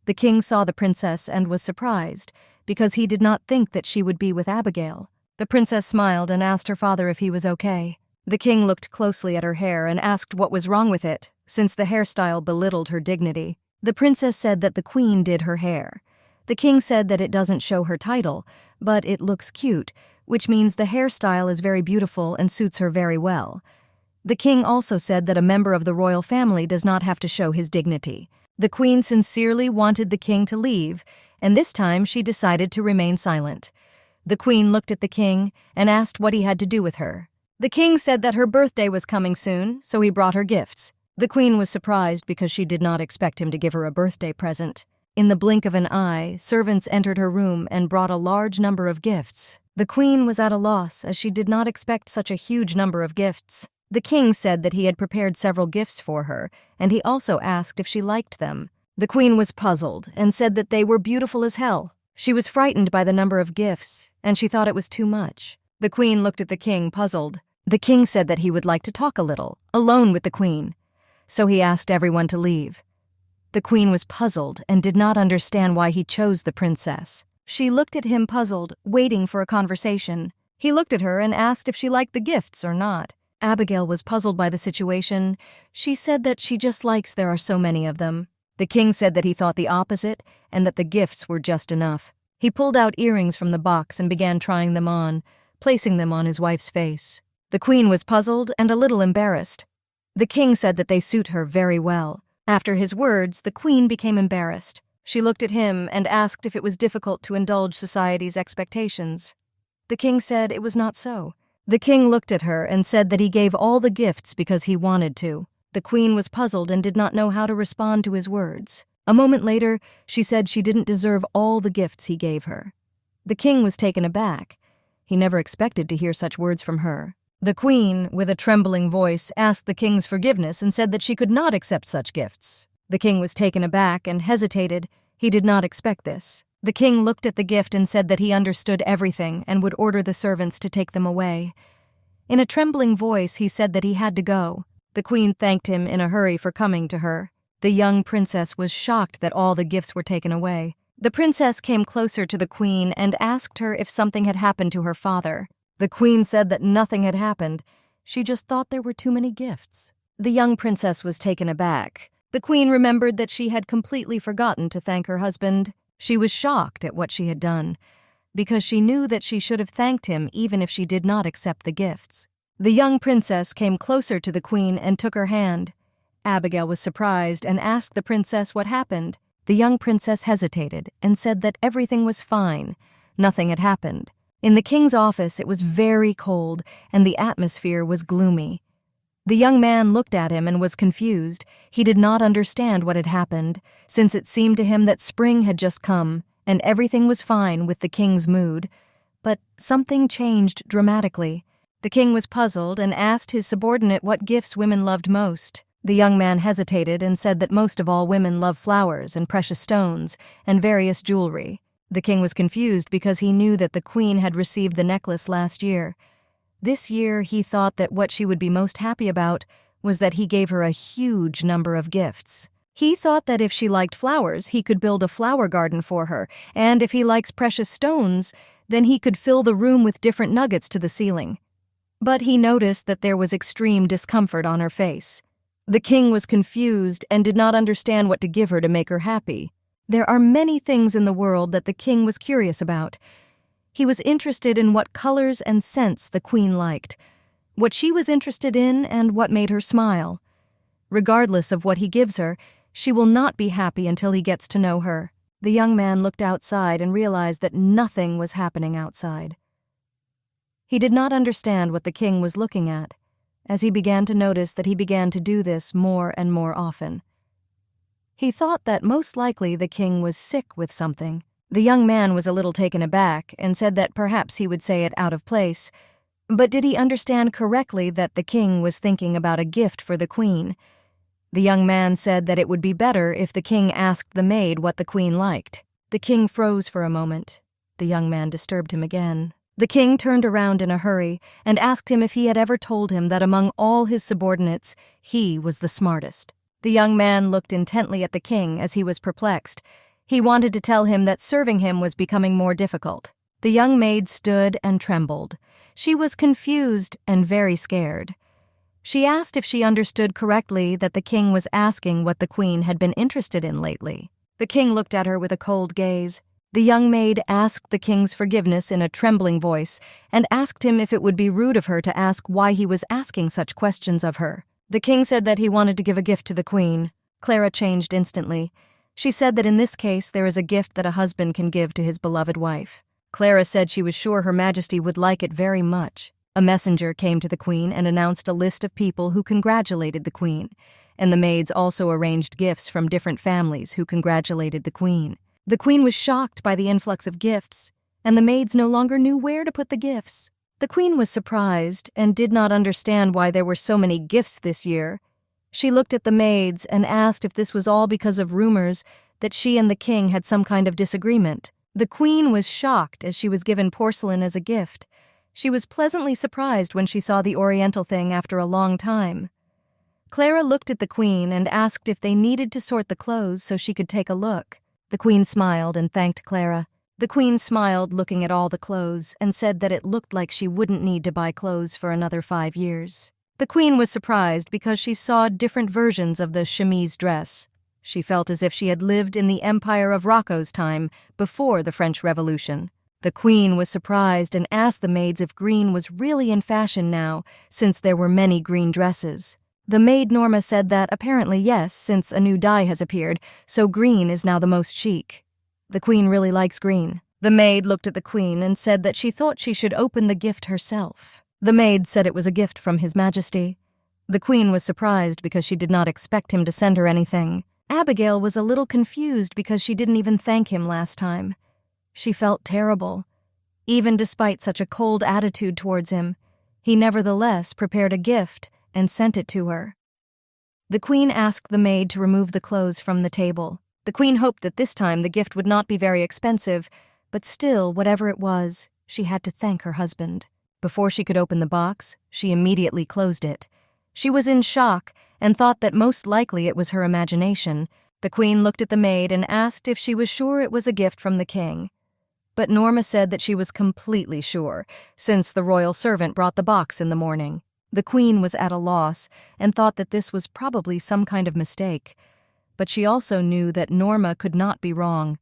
The king saw the princess and was surprised, because he did not think that she would be with Abigail. The princess smiled and asked her father if he was okay. The king looked closely at her hair and asked what was wrong with it, since the hairstyle belittled her dignity. The princess said that the queen did her hair. The king said that it doesn't show her title, but it looks cute, which means the hairstyle is very beautiful and suits her very well. The king also said that a member of the royal family does not have to show his dignity. The queen sincerely wanted the king to leave, and this time she decided to remain silent. The queen looked at the king and asked what he had to do with her. The king said that her birthday was coming soon, so he brought her gifts. The queen was surprised because she did not expect him to give her a birthday present. In the blink of an eye, servants entered her room and brought a large number of gifts. The queen was at a loss as she did not expect such a huge number of gifts. The king said that he had prepared several gifts for her, and he also asked if she liked them. The queen was puzzled and said that they were beautiful as hell. She was frightened by the number of gifts, and she thought it was too much. The queen looked at the king, puzzled. The king said that he would like to talk a little, alone with the queen, so he asked everyone to leave. The queen was puzzled and did not understand why he chose the princess. She looked at him puzzled, waiting for a conversation. He looked at her and asked if she liked the gifts or not. Abigail was puzzled by the situation. She said that she just likes there are so many of them. The king said that he thought the opposite and that the gifts were just enough. He pulled out earrings from the box and began trying them on, placing them on his wife's face. The queen was puzzled and a little embarrassed. The king said that they suit her very well. After his words, the queen became embarrassed. She looked at him and asked if it was difficult to indulge society's expectations. The king said it was not so. The king looked at her and said that he gave all the gifts because he wanted to. The queen was puzzled and did not know how to respond to his words. A moment later, she said she didn't deserve all the gifts he gave her. The king was taken aback. He never expected to hear such words from her. The queen, with a trembling voice, asked the king's forgiveness and said that she could not accept such gifts. The king was taken aback and hesitated. He did not expect this. The king looked at the gift and said that he understood everything and would order the servants to take them away. In a trembling voice, he said that he had to go. The queen thanked him in a hurry for coming to her. The young princess was shocked that all the gifts were taken away. The princess came closer to the queen and asked her if something had happened to her father. The queen said that nothing had happened. She just thought there were too many gifts. The young princess was taken aback. The queen remembered that she had completely forgotten to thank her husband. She was shocked at what she had done, because she knew that she should have thanked him even if she did not accept the gifts. The young princess came closer to the queen and took her hand. Abigail was surprised and asked the princess what happened. The young princess hesitated and said that everything was fine. Nothing had happened. In the king's office, it was very cold, and the atmosphere was gloomy. The young man looked at him and was confused. He did not understand what had happened, since it seemed to him that spring had just come, and everything was fine with the king's mood. But something changed dramatically. The king was puzzled and asked his subordinate what gifts women loved most. The young man hesitated and said that most of all women love flowers and precious stones and various jewelry. The king was confused because he knew that the queen had received the necklace last year. This year, he thought that what she would be most happy about was that he gave her a huge number of gifts. He thought that if she liked flowers, he could build a flower garden for her, and if he likes precious stones, then he could fill the room with different nuggets to the ceiling. But he noticed that there was extreme discomfort on her face. The king was confused and did not understand what to give her to make her happy. There are many things in the world that the king was curious about. He was interested in what colors and scents the queen liked, what she was interested in, and what made her smile. Regardless of what he gives her, she will not be happy until he gets to know her. The young man looked outside and realized that nothing was happening outside. He did not understand what the king was looking at, as he began to notice that he began to do this more and more often. He thought that most likely the king was sick with something. The young man was a little taken aback and said that perhaps he would say it out of place. But did he understand correctly that the king was thinking about a gift for the queen? The young man said that it would be better if the king asked the maid what the queen liked. The king froze for a moment. The young man disturbed him again. The king turned around in a hurry and asked him if he had ever told him that among all his subordinates, he was the smartest. The young man looked intently at the king as he was perplexed. He wanted to tell him that serving him was becoming more difficult. The young maid stood and trembled. She was confused and very scared. She asked if she understood correctly that the king was asking what the queen had been interested in lately. The king looked at her with a cold gaze. The young maid asked the king's forgiveness in a trembling voice and asked him if it would be rude of her to ask why he was asking such questions of her. The king said that he wanted to give a gift to the queen. Clara changed instantly. She said that in this case there is a gift that a husband can give to his beloved wife. Clara said she was sure Her Majesty would like it very much. A messenger came to the queen and announced a list of people who congratulated the queen, and the maids also arranged gifts from different families who congratulated the queen. The queen was shocked by the influx of gifts, and the maids no longer knew where to put the gifts. The queen was surprised and did not understand why there were so many gifts this year. She looked at the maids and asked if this was all because of rumors that she and the king had some kind of disagreement. The queen was shocked as she was given porcelain as a gift. She was pleasantly surprised when she saw the oriental thing after a long time. Clara looked at the queen and asked if they needed to sort the clothes so she could take a look. The queen smiled and thanked Clara. The queen smiled looking at all the clothes and said that it looked like she wouldn't need to buy clothes for another 5 years. The queen was surprised because she saw different versions of the chemise dress. She felt as if she had lived in the Empire of Rocco's time before the French Revolution. The queen was surprised and asked the maids if green was really in fashion now, since there were many green dresses. The maid Norma said that apparently yes, since a new dye has appeared, so green is now the most chic. The queen really likes green. The maid looked at the queen and said that she thought she should open the gift herself. The maid said it was a gift from His Majesty. The queen was surprised because she did not expect him to send her anything. Abigail was a little confused because she didn't even thank him last time. She felt terrible. Even despite such a cold attitude towards him, he nevertheless prepared a gift and sent it to her. The queen asked the maid to remove the clothes from the table. The queen hoped that this time the gift would not be very expensive, but still, whatever it was, she had to thank her husband. Before she could open the box, she immediately closed it. She was in shock and thought that most likely it was her imagination. The queen looked at the maid and asked if she was sure it was a gift from the king. But Norma said that she was completely sure, since the royal servant brought the box in the morning. The queen was at a loss and thought that this was probably some kind of mistake. But she also knew that Norma could not be wrong.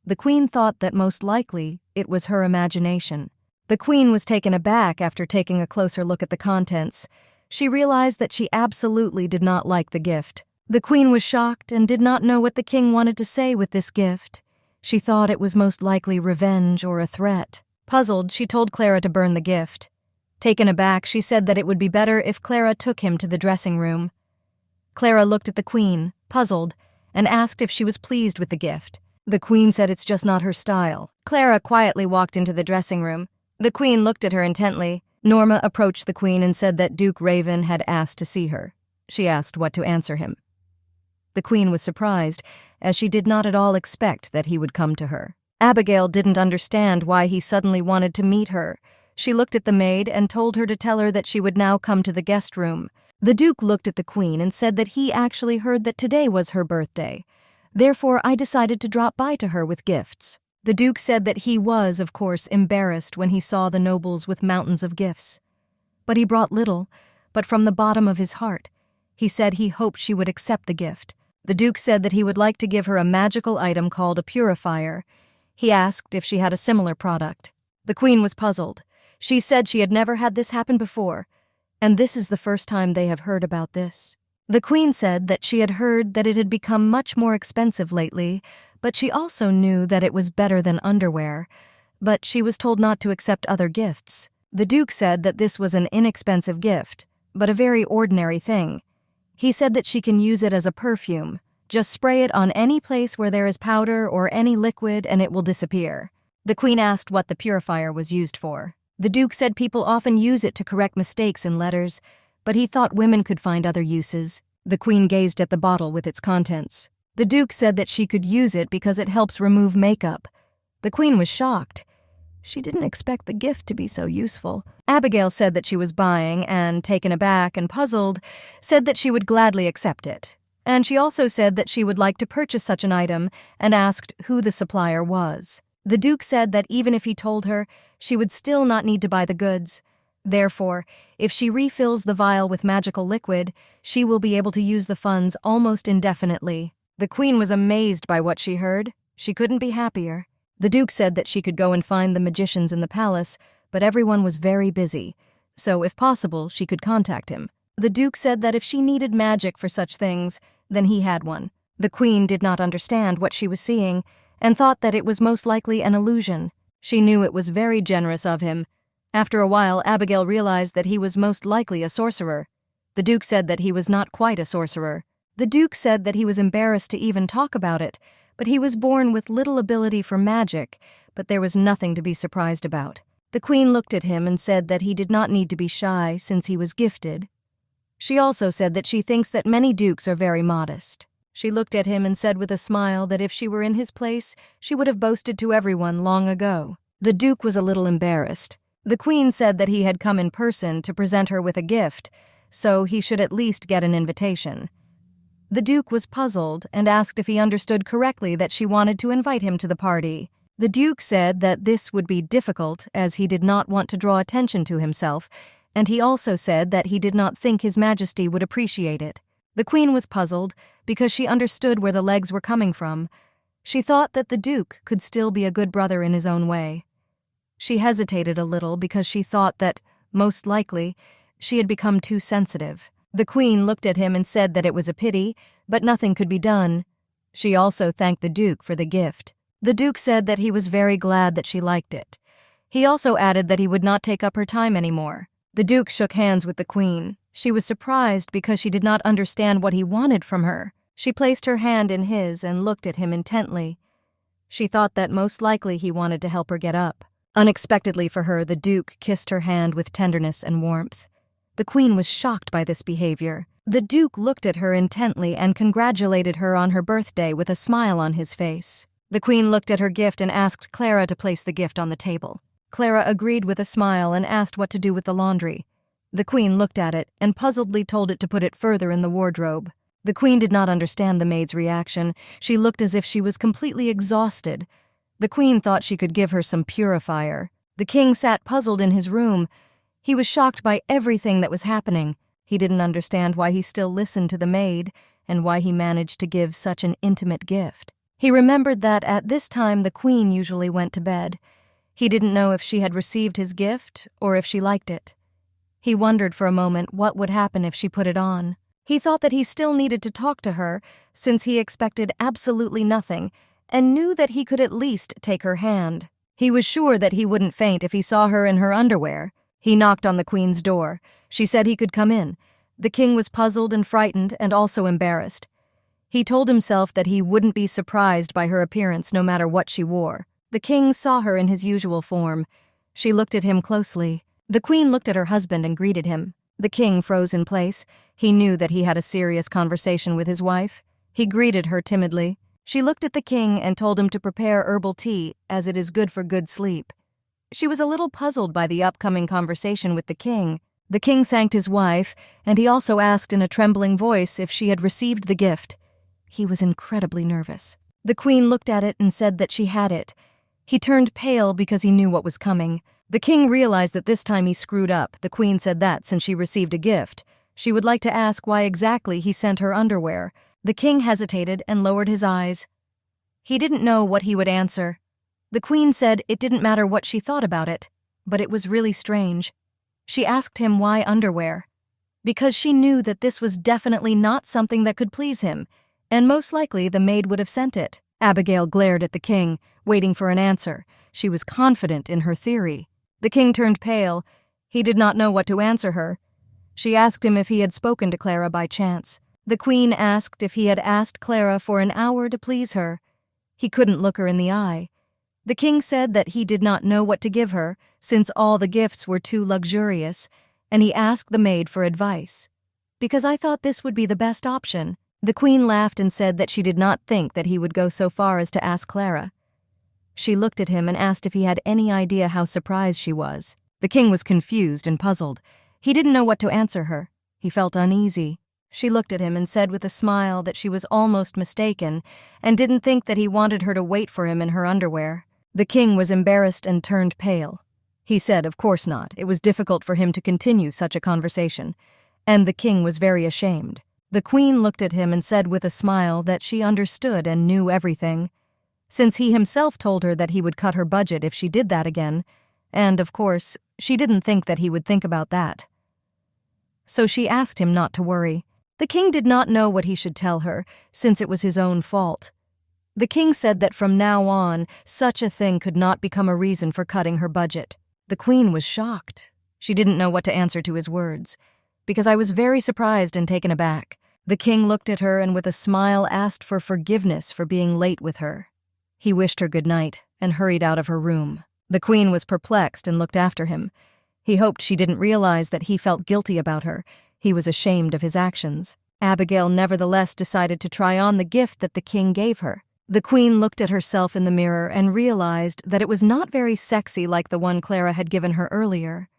The queen thought that most likely it was her imagination. The queen was taken aback after taking a closer look at the contents. She realized that she absolutely did not like the gift. The queen was shocked and did not know what the king wanted to say with this gift. She thought it was most likely revenge or a threat. Puzzled, she told Clara to burn the gift. Taken aback, she said that it would be better if Clara took him to the dressing room. Clara looked at the queen, puzzled, and asked if she was pleased with the gift. The queen said it's just not her style. Clara quietly walked into the dressing room. The queen looked at her intently. Norma approached the queen and said that Duke Raven had asked to see her. She asked what to answer him. The queen was surprised, as she did not at all expect that he would come to her. Abigail didn't understand why he suddenly wanted to meet her. She looked at the maid and told her to tell her that she would now come to the guest room. The Duke looked at the queen and said that he actually heard that today was her birthday. Therefore, I decided to drop by to her with gifts. The Duke said that he was, of course, embarrassed when he saw the nobles with mountains of gifts. But he brought little, but from the bottom of his heart. He said he hoped she would accept the gift. The Duke said that he would like to give her a magical item called a purifier. He asked if she had a similar product. The queen was puzzled. She said she had never had this happen before, and this is the first time they have heard about this. The queen said that she had heard that it had become much more expensive lately, but she also knew that it was better than underwear, but she was told not to accept other gifts. The Duke said that this was an inexpensive gift, but a very ordinary thing. He said that she can use it as a perfume. Just spray it on any place where there is powder or any liquid and it will disappear. The queen asked what the purifier was used for. The Duke said people often use it to correct mistakes in letters, but he thought women could find other uses. The queen gazed at the bottle with its contents. The Duke said that she could use it because it helps remove makeup. The queen was shocked. She didn't expect the gift to be so useful. Abigail said that she was buying and, taken aback and puzzled, said that she would gladly accept it. And she also said that she would like to purchase such an item and asked who the supplier was. The Duke said that even if he told her, she would still not need to buy the goods. Therefore, if she refills the vial with magical liquid, she will be able to use the funds almost indefinitely. The queen was amazed by what she heard. She couldn't be happier. The Duke said that she could go and find the magicians in the palace, but everyone was very busy, so if possible, she could contact him. The Duke said that if she needed magic for such things, then he had one. The queen did not understand what she was seeing and thought that it was most likely an illusion. She knew it was very generous of him. After a while, Abigail realized that he was most likely a sorcerer. The Duke said that he was not quite a sorcerer. The Duke said that he was embarrassed to even talk about it, but he was born with little ability for magic, but there was nothing to be surprised about. The queen looked at him and said that he did not need to be shy since he was gifted. She also said that she thinks that many dukes are very modest. She looked at him and said with a smile that if she were in his place, she would have boasted to everyone long ago. The Duke was a little embarrassed. The queen said that he had come in person to present her with a gift, so he should at least get an invitation. The Duke was puzzled and asked if he understood correctly that she wanted to invite him to the party. The Duke said that this would be difficult as he did not want to draw attention to himself, and he also said that he did not think His Majesty would appreciate it. The queen was puzzled because she understood where the legs were coming from. She thought that the Duke could still be a good brother in his own way. She hesitated a little because she thought that, most likely, she had become too sensitive. The queen looked at him and said that it was a pity, but nothing could be done. She also thanked the Duke for the gift. The Duke said that he was very glad that she liked it. He also added that he would not take up her time anymore. The Duke shook hands with the Queen. She was surprised because she did not understand what he wanted from her. She placed her hand in his and looked at him intently. She thought that most likely he wanted to help her get up. Unexpectedly for her, the Duke kissed her hand with tenderness and warmth. The Queen was shocked by this behavior. The Duke looked at her intently and congratulated her on her birthday with a smile on his face. The Queen looked at her gift and asked Clara to place the gift on the table. Clara agreed with a smile and asked what to do with the laundry. The Queen looked at it and puzzledly told it to put it further in the wardrobe. The Queen did not understand the maid's reaction. She looked as if she was completely exhausted. The Queen thought she could give her some purifier. The King sat puzzled in his room. He was shocked by everything that was happening. He didn't understand why he still listened to the maid and why he managed to give such an intimate gift. He remembered that at this time the Queen usually went to bed. He didn't know if she had received his gift or if she liked it. He wondered for a moment what would happen if she put it on. He thought that he still needed to talk to her, since he expected absolutely nothing, and knew that he could at least take her hand. He was sure that he wouldn't faint if he saw her in her underwear. He knocked on the Queen's door. She said he could come in. The King was puzzled and frightened and also embarrassed. He told himself that he wouldn't be surprised by her appearance no matter what she wore. The King saw her in his usual form. She looked at him closely. The Queen looked at her husband and greeted him. The King froze in place. He knew that he had a serious conversation with his wife. He greeted her timidly. She looked at the King and told him to prepare herbal tea, as it is good for good sleep. She was a little puzzled by the upcoming conversation with the King. The King thanked his wife, and he also asked in a trembling voice if she had received the gift. He was incredibly nervous. The Queen looked at it and said that she had it. He turned pale because he knew what was coming. The King realized that this time he screwed up. The Queen said that since she received a gift, she would like to ask why exactly he sent her underwear. The King hesitated and lowered his eyes. He didn't know what he would answer. The Queen said it didn't matter what she thought about it, but it was really strange. She asked him why underwear, because she knew that this was definitely not something that could please him, and most likely the maid would have sent it. Abigail glared at the King, waiting for an answer. She was confident in her theory. The King turned pale. He did not know what to answer her. She asked him if he had spoken to Clara by chance. The Queen asked if he had asked Clara for an hour to please her. He couldn't look her in the eye. The King said that he did not know what to give her, since all the gifts were too luxurious, and he asked the maid for advice. Because I thought this would be the best option. The Queen laughed and said that she did not think that he would go so far as to ask Clara. She looked at him and asked if he had any idea how surprised she was. The King was confused and puzzled. He didn't know what to answer her. He felt uneasy. She looked at him and said with a smile that she was almost mistaken and didn't think that he wanted her to wait for him in her underwear. The King was embarrassed and turned pale. He said, of course not. It was difficult for him to continue such a conversation, and the King was very ashamed. The Queen looked at him and said with a smile that she understood and knew everything, since he himself told her that he would cut her budget if she did that again, and, of course, she didn't think that he would think about that. So she asked him not to worry. The King did not know what he should tell her, since it was his own fault. The King said that from now on, such a thing could not become a reason for cutting her budget. The Queen was shocked. She didn't know what to answer to his words, because I was very surprised and taken aback. The King looked at her and with a smile asked for forgiveness for being late with her. He wished her good night and hurried out of her room. The Queen was perplexed and looked after him. He hoped she didn't realize that he felt guilty about her. He was ashamed of his actions. Abigail nevertheless decided to try on the gift that the King gave her. The Queen looked at herself in the mirror and realized that it was not very sexy like the one Clara had given her earlier.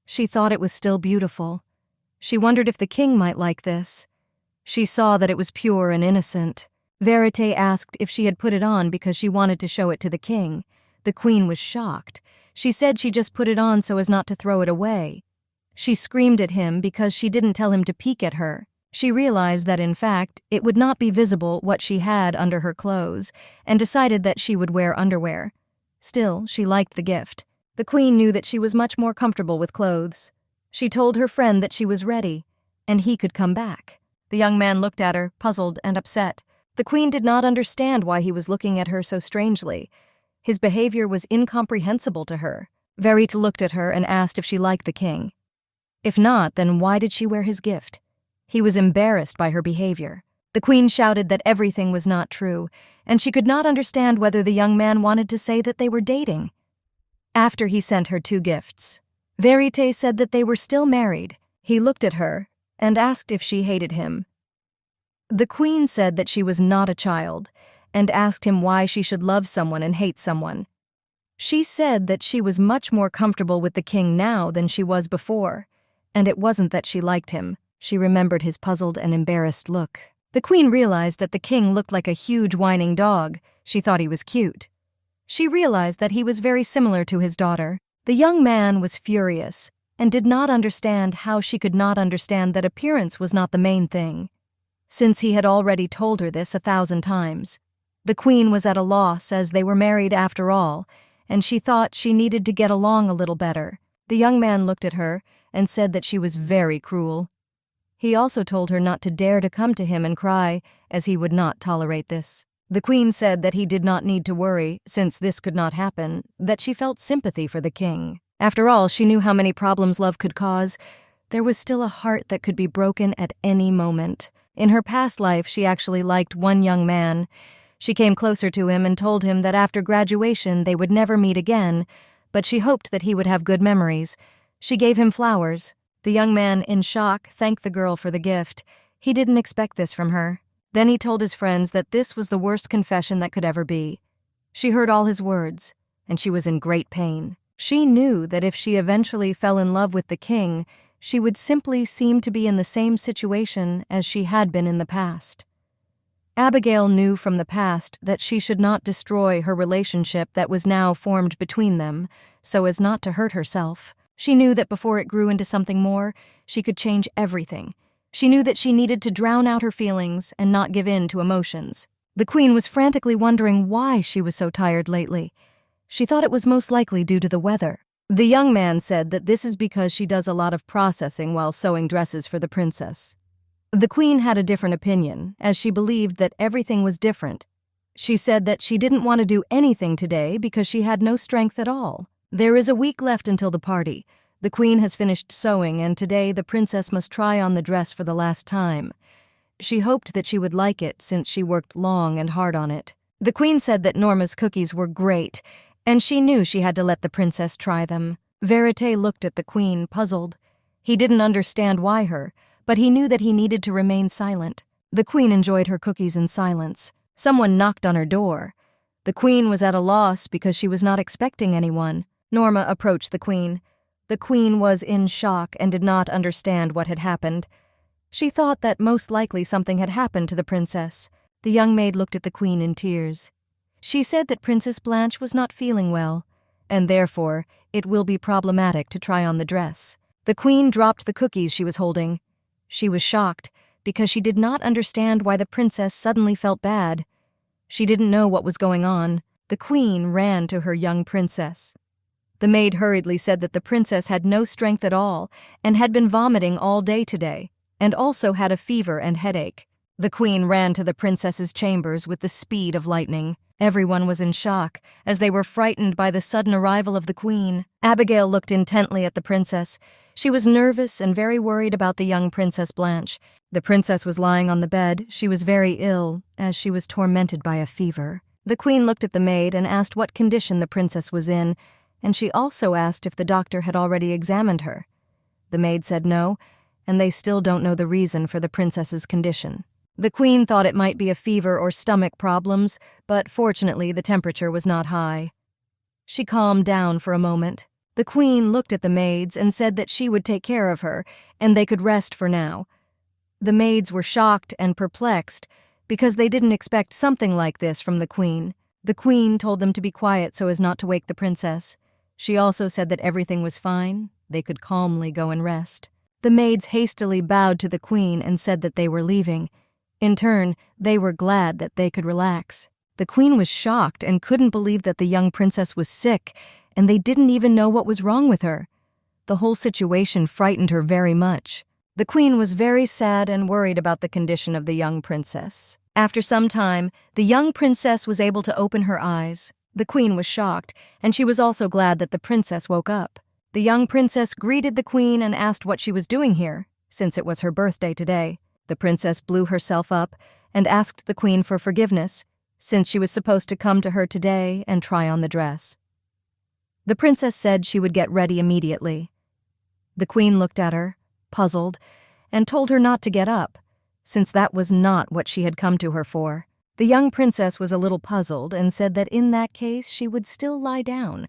She thought it was still beautiful. She wondered if the King might like this. She saw that it was pure and innocent. Verite asked if she had put it on because she wanted to show it to the King. The Queen was shocked. She said she just put it on so as not to throw it away. She screamed at him because she didn't tell him to peek at her. She realized that, in fact, it would not be visible what she had under her clothes, and decided that she would wear underwear. Still, she liked the gift. The Queen knew that she was much more comfortable with clothes. She told her friend that she was ready, and he could come back. The young man looked at her, puzzled and upset. The Queen did not understand why he was looking at her so strangely. His behavior was incomprehensible to her. Verite looked at her and asked if she liked the King. If not, then why did she wear his gift? He was embarrassed by her behavior. The queen shouted that everything was not true, and she could not understand whether the young man wanted to say that they were dating. After he sent her 2 gifts, Verite said that they were still married. He looked at her and asked if she hated him. The queen said that she was not a child and asked him why she should love someone and hate someone. She said that she was much more comfortable with the king now than she was before, and it wasn't that she liked him. She remembered his puzzled and embarrassed look. The queen realized that the king looked like a huge whining dog. She thought he was cute. She realized that he was very similar to his daughter. The young man was furious and did not understand how she could not understand that appearance was not the main thing, since he had already told her this 1,000 times. The queen was at a loss, as they were married after all, and she thought she needed to get along a little better. The young man looked at her and said that she was very cruel. He also told her not to dare to come to him and cry, as he would not tolerate this. The queen said that he did not need to worry, since this could not happen, that she felt sympathy for the king. After all, she knew how many problems love could cause. There was still a heart that could be broken at any moment. In her past life, she actually liked one young man. She came closer to him and told him that after graduation they would never meet again, but she hoped that he would have good memories. She gave him flowers. The young man, in shock, thanked the girl for the gift. He didn't expect this from her. Then he told his friends that this was the worst confession that could ever be. She heard all his words, and she was in great pain. She knew that if she eventually fell in love with the king, she would simply seem to be in the same situation as she had been in the past. Abigail knew from the past that she should not destroy her relationship that was now formed between them, so as not to hurt herself. She knew that before it grew into something more, she could change everything. She knew that she needed to drown out her feelings and not give in to emotions. The queen was frantically wondering why she was so tired lately. She thought it was most likely due to the weather. The young man said that this is because she does a lot of processing while sewing dresses for the princess. The queen had a different opinion, as she believed that everything was different. She said that she didn't want to do anything today because she had no strength at all. There is a week left until the party. The queen has finished sewing, and today the princess must try on the dress for the last time. She hoped that she would like it since she worked long and hard on it. The queen said that Norma's cookies were great, and she knew she had to let the princess try them. Verite looked at the queen, puzzled. He didn't understand why her, but he knew that he needed to remain silent. The queen enjoyed her cookies in silence. Someone knocked on her door. The queen was at a loss because she was not expecting anyone. Norma approached the queen. The queen was in shock and did not understand what had happened. She thought that most likely something had happened to the princess. The young maid looked at the queen in tears. She said that Princess Blanche was not feeling well, and therefore it will be problematic to try on the dress. The queen dropped the cookies she was holding. She was shocked because she did not understand why the princess suddenly felt bad. She didn't know what was going on. The queen ran to her young princess. The maid hurriedly said that the princess had no strength at all and had been vomiting all day today, and also had a fever and headache. The queen ran to the princess's chambers with the speed of lightning. Everyone was in shock, as they were frightened by the sudden arrival of the queen. Abigail looked intently at the princess. She was nervous and very worried about the young Princess Blanche. The princess was lying on the bed. She was very ill, as she was tormented by a fever. The queen looked at the maid and asked what condition the princess was in, and she also asked if the doctor had already examined her. The maid said no, and they still don't know the reason for the princess's condition. The queen thought it might be a fever or stomach problems, but fortunately the temperature was not high. She calmed down for a moment. The queen looked at the maids and said that she would take care of her, and they could rest for now. The maids were shocked and perplexed because they didn't expect something like this from the queen. The queen told them to be quiet so as not to wake the princess. She also said that everything was fine. They could calmly go and rest. The maids hastily bowed to the queen and said that they were leaving. In turn, they were glad that they could relax. The queen was shocked and couldn't believe that the young princess was sick, and they didn't even know what was wrong with her. The whole situation frightened her very much. The queen was very sad and worried about the condition of the young princess. After some time, the young princess was able to open her eyes. The queen was shocked, and she was also glad that the princess woke up. The young princess greeted the queen and asked what she was doing here, since it was her birthday today. The princess blew herself up and asked the queen for forgiveness, since she was supposed to come to her today and try on the dress. The princess said she would get ready immediately. The queen looked at her, puzzled, and told her not to get up, since that was not what she had come to her for. The young princess was a little puzzled and said that in that case she would still lie down.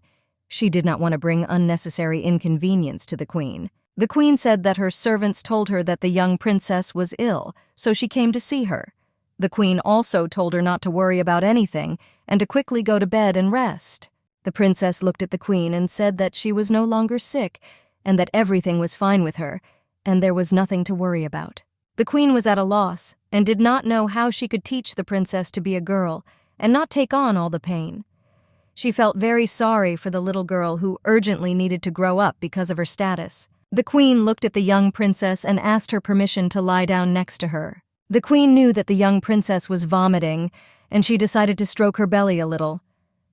She did not want to bring unnecessary inconvenience to the queen. The queen said that her servants told her that the young princess was ill, so she came to see her. The queen also told her not to worry about anything and to quickly go to bed and rest. The princess looked at the queen and said that she was no longer sick and that everything was fine with her, and there was nothing to worry about. The queen was at a loss and did not know how she could teach the princess to be a girl and not take on all the pain. She felt very sorry for the little girl who urgently needed to grow up because of her status. The queen looked at the young princess and asked her permission to lie down next to her. The queen knew that the young princess was vomiting, and she decided to stroke her belly a little.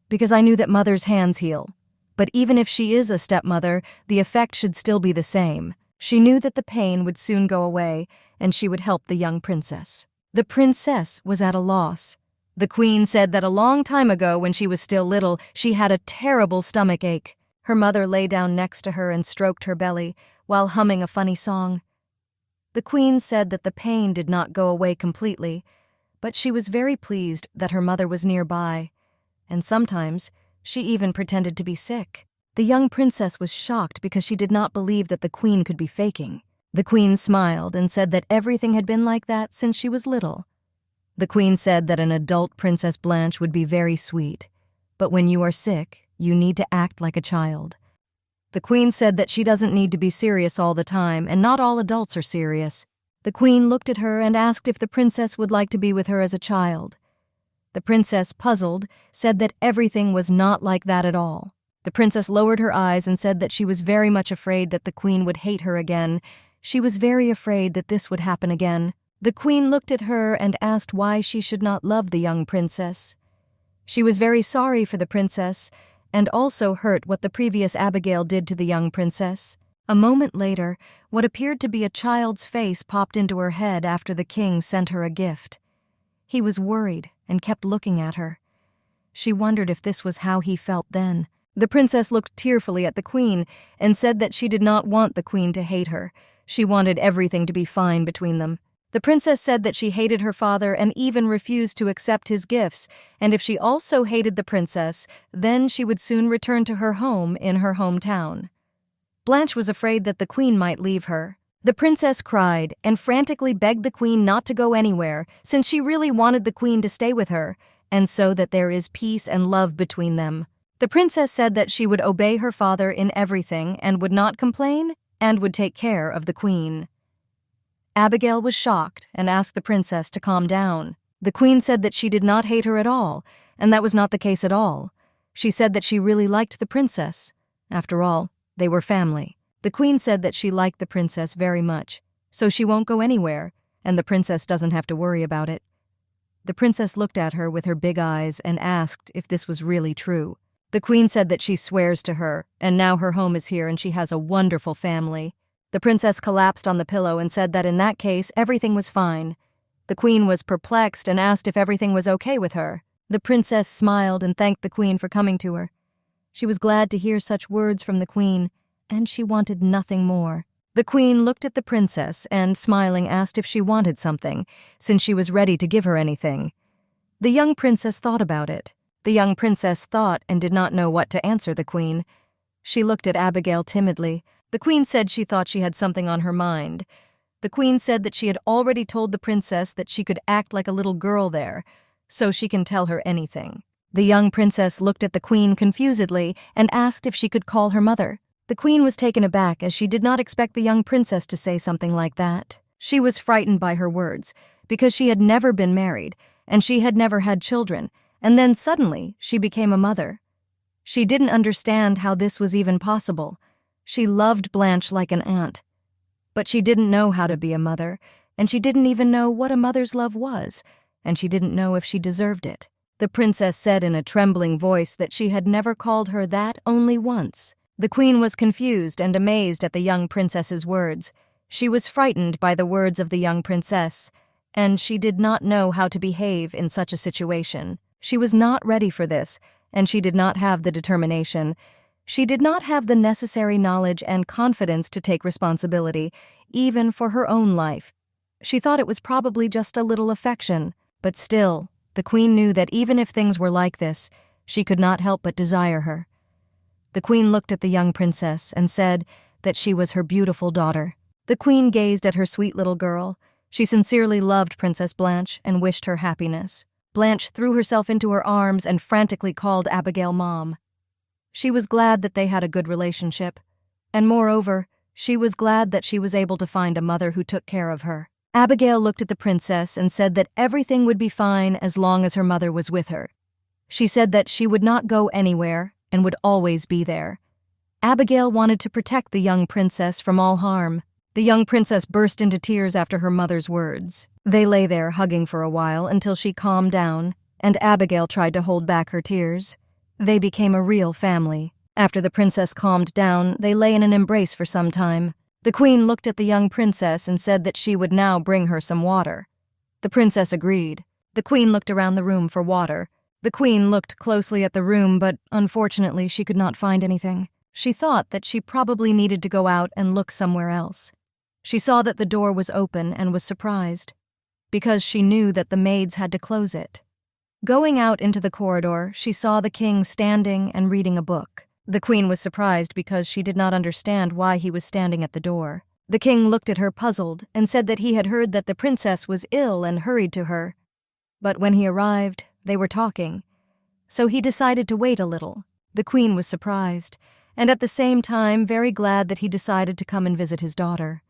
Because I knew that mother's hands heal. But even if she is a stepmother, the effect should still be the same. She knew that the pain would soon go away, and she would help the young princess. The princess was at a loss. The queen said that a long time ago, when she was still little, she had a terrible stomach ache. Her mother lay down next to her and stroked her belly, while humming a funny song. The queen said that the pain did not go away completely, but she was very pleased that her mother was nearby, and sometimes she even pretended to be sick. The young princess was shocked because she did not believe that the queen could be faking. The queen smiled and said that everything had been like that since she was little. The queen said that an adult Princess Blanche would be very sweet, but when you are sick, you need to act like a child. The queen said that she doesn't need to be serious all the time, and not all adults are serious. The queen looked at her and asked if the princess would like to be with her as a child. The princess, puzzled, said that everything was not like that at all. The princess lowered her eyes and said that she was very much afraid that the queen would hate her again. She was very afraid that this would happen again. The queen looked at her and asked why she should not love the young princess. She was very sorry for the princess, and also hurt what the previous Abigail did to the young princess. A moment later, what appeared to be a child's face popped into her head after the king sent her a gift. He was worried and kept looking at her. She wondered if this was how he felt then. The princess looked tearfully at the queen and said that she did not want the queen to hate her. She wanted everything to be fine between them. The princess said that she hated her father and even refused to accept his gifts, and if she also hated the princess, then she would soon return to her home in her hometown. Blanche was afraid that the queen might leave her. The princess cried and frantically begged the queen not to go anywhere, since she really wanted the queen to stay with her, and so that there is peace and love between them. The princess said that she would obey her father in everything and would not complain and would take care of the queen. Abigail was shocked and asked the princess to calm down. The queen said that she did not hate her at all, and that was not the case at all. She said that she really liked the princess. After all, they were family. The queen said that she liked the princess very much, so she won't go anywhere, and the princess doesn't have to worry about it. The princess looked at her with her big eyes and asked if this was really true. The queen said that she swears to her, and now her home is here and she has a wonderful family. The princess collapsed on the pillow and said that in that case everything was fine. The queen was perplexed and asked if everything was okay with her. The princess smiled and thanked the queen for coming to her. She was glad to hear such words from the queen, and she wanted nothing more. The queen looked at the princess and, smiling, asked if she wanted something, since she was ready to give her anything. The young princess thought about it. The young princess thought and did not know what to answer the queen. She looked at Abigail timidly. The queen said she thought she had something on her mind. The queen said that she had already told the princess that she could act like a little girl there, so she can tell her anything. The young princess looked at the queen confusedly and asked if she could call her mother. The queen was taken aback as she did not expect the young princess to say something like that. She was frightened by her words, because she had never been married, and she had never had children, and then suddenly she became a mother. She didn't understand how this was even possible. She loved Blanche like an aunt. But she didn't know how to be a mother, and she didn't even know what a mother's love was, and she didn't know if she deserved it. The princess said in a trembling voice that she had never called her that only once. The queen was confused and amazed at the young princess's words. She was frightened by the words of the young princess, and she did not know how to behave in such a situation. She was not ready for this, and she did not have the determination. She did not have the necessary knowledge and confidence to take responsibility, even for her own life. She thought it was probably just a little affection, but still, the queen knew that even if things were like this, she could not help but desire her. The queen looked at the young princess and said that she was her beautiful daughter. The queen gazed at her sweet little girl. She sincerely loved Princess Blanche and wished her happiness. Blanche threw herself into her arms and frantically called Abigail Mom. She was glad that they had a good relationship, and moreover, she was glad that she was able to find a mother who took care of her. Abigail looked at the princess and said that everything would be fine as long as her mother was with her. She said that she would not go anywhere and would always be there. Abigail wanted to protect the young princess from all harm. The young princess burst into tears after her mother's words. They lay there hugging for a while until she calmed down, and Abigail tried to hold back her tears. They became a real family. After the princess calmed down, they lay in an embrace for some time. The queen looked at the young princess and said that she would now bring her some water. The princess agreed. The queen looked around the room for water. The queen looked closely at the room, but unfortunately she could not find anything. She thought that she probably needed to go out and look somewhere else. She saw that the door was open and was surprised, because she knew that the maids had to close it. Going out into the corridor, she saw the king standing and reading a book. The queen was surprised because she did not understand why he was standing at the door. The king looked at her puzzled and said that he had heard that the princess was ill and hurried to her. But when he arrived, they were talking, so he decided to wait a little. The queen was surprised, and at the same time very glad that he decided to come and visit his daughter.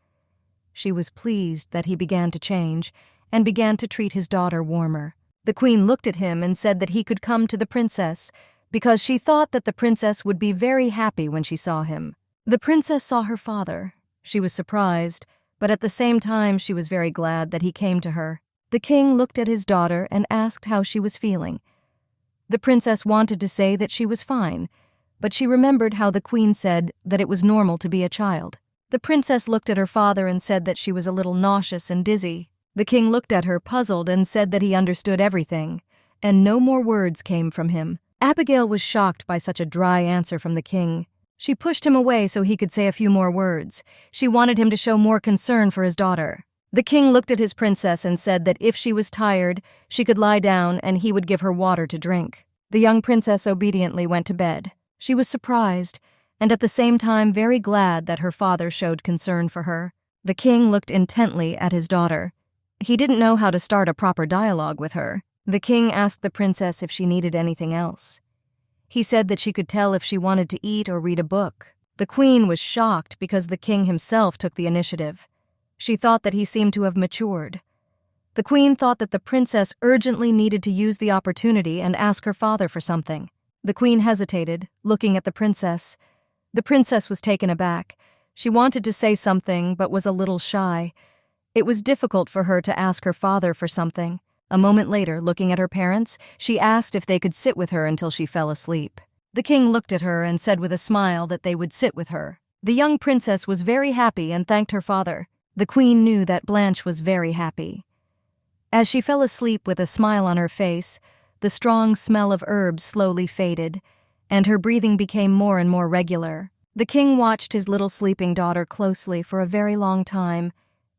She was pleased that he began to change, and began to treat his daughter warmer. The queen looked at him and said that he could come to the princess, because she thought that the princess would be very happy when she saw him. The princess saw her father. She was surprised, but at the same time she was very glad that he came to her. The king looked at his daughter and asked how she was feeling. The princess wanted to say that she was fine, but she remembered how the queen said that it was normal to be a child. The princess looked at her father and said that she was a little nauseous and dizzy. The king looked at her puzzled and said that he understood everything, and no more words came from him. Abigail was shocked by such a dry answer from the king. She pushed him away so he could say a few more words. She wanted him to show more concern for his daughter. The king looked at his princess and said that if she was tired, she could lie down and he would give her water to drink. The young princess obediently went to bed. She was surprised, and at the same time very glad that her father showed concern for her. The king looked intently at his daughter. He didn't know how to start a proper dialogue with her. The king asked the princess if she needed anything else. He said that she could tell if she wanted to eat or read a book. The queen was shocked because the king himself took the initiative. She thought that he seemed to have matured. The queen thought that the princess urgently needed to use the opportunity and ask her father for something. The queen hesitated, looking at the princess. The princess was taken aback. She wanted to say something, but was a little shy. It was difficult for her to ask her father for something. A moment later, looking at her parents, she asked if they could sit with her until she fell asleep. The king looked at her and said with a smile that they would sit with her. The young princess was very happy and thanked her father. The queen knew that Blanche was very happy. As she fell asleep with a smile on her face, the strong smell of herbs slowly faded, and her breathing became more and more regular. The king watched his little sleeping daughter closely for a very long time.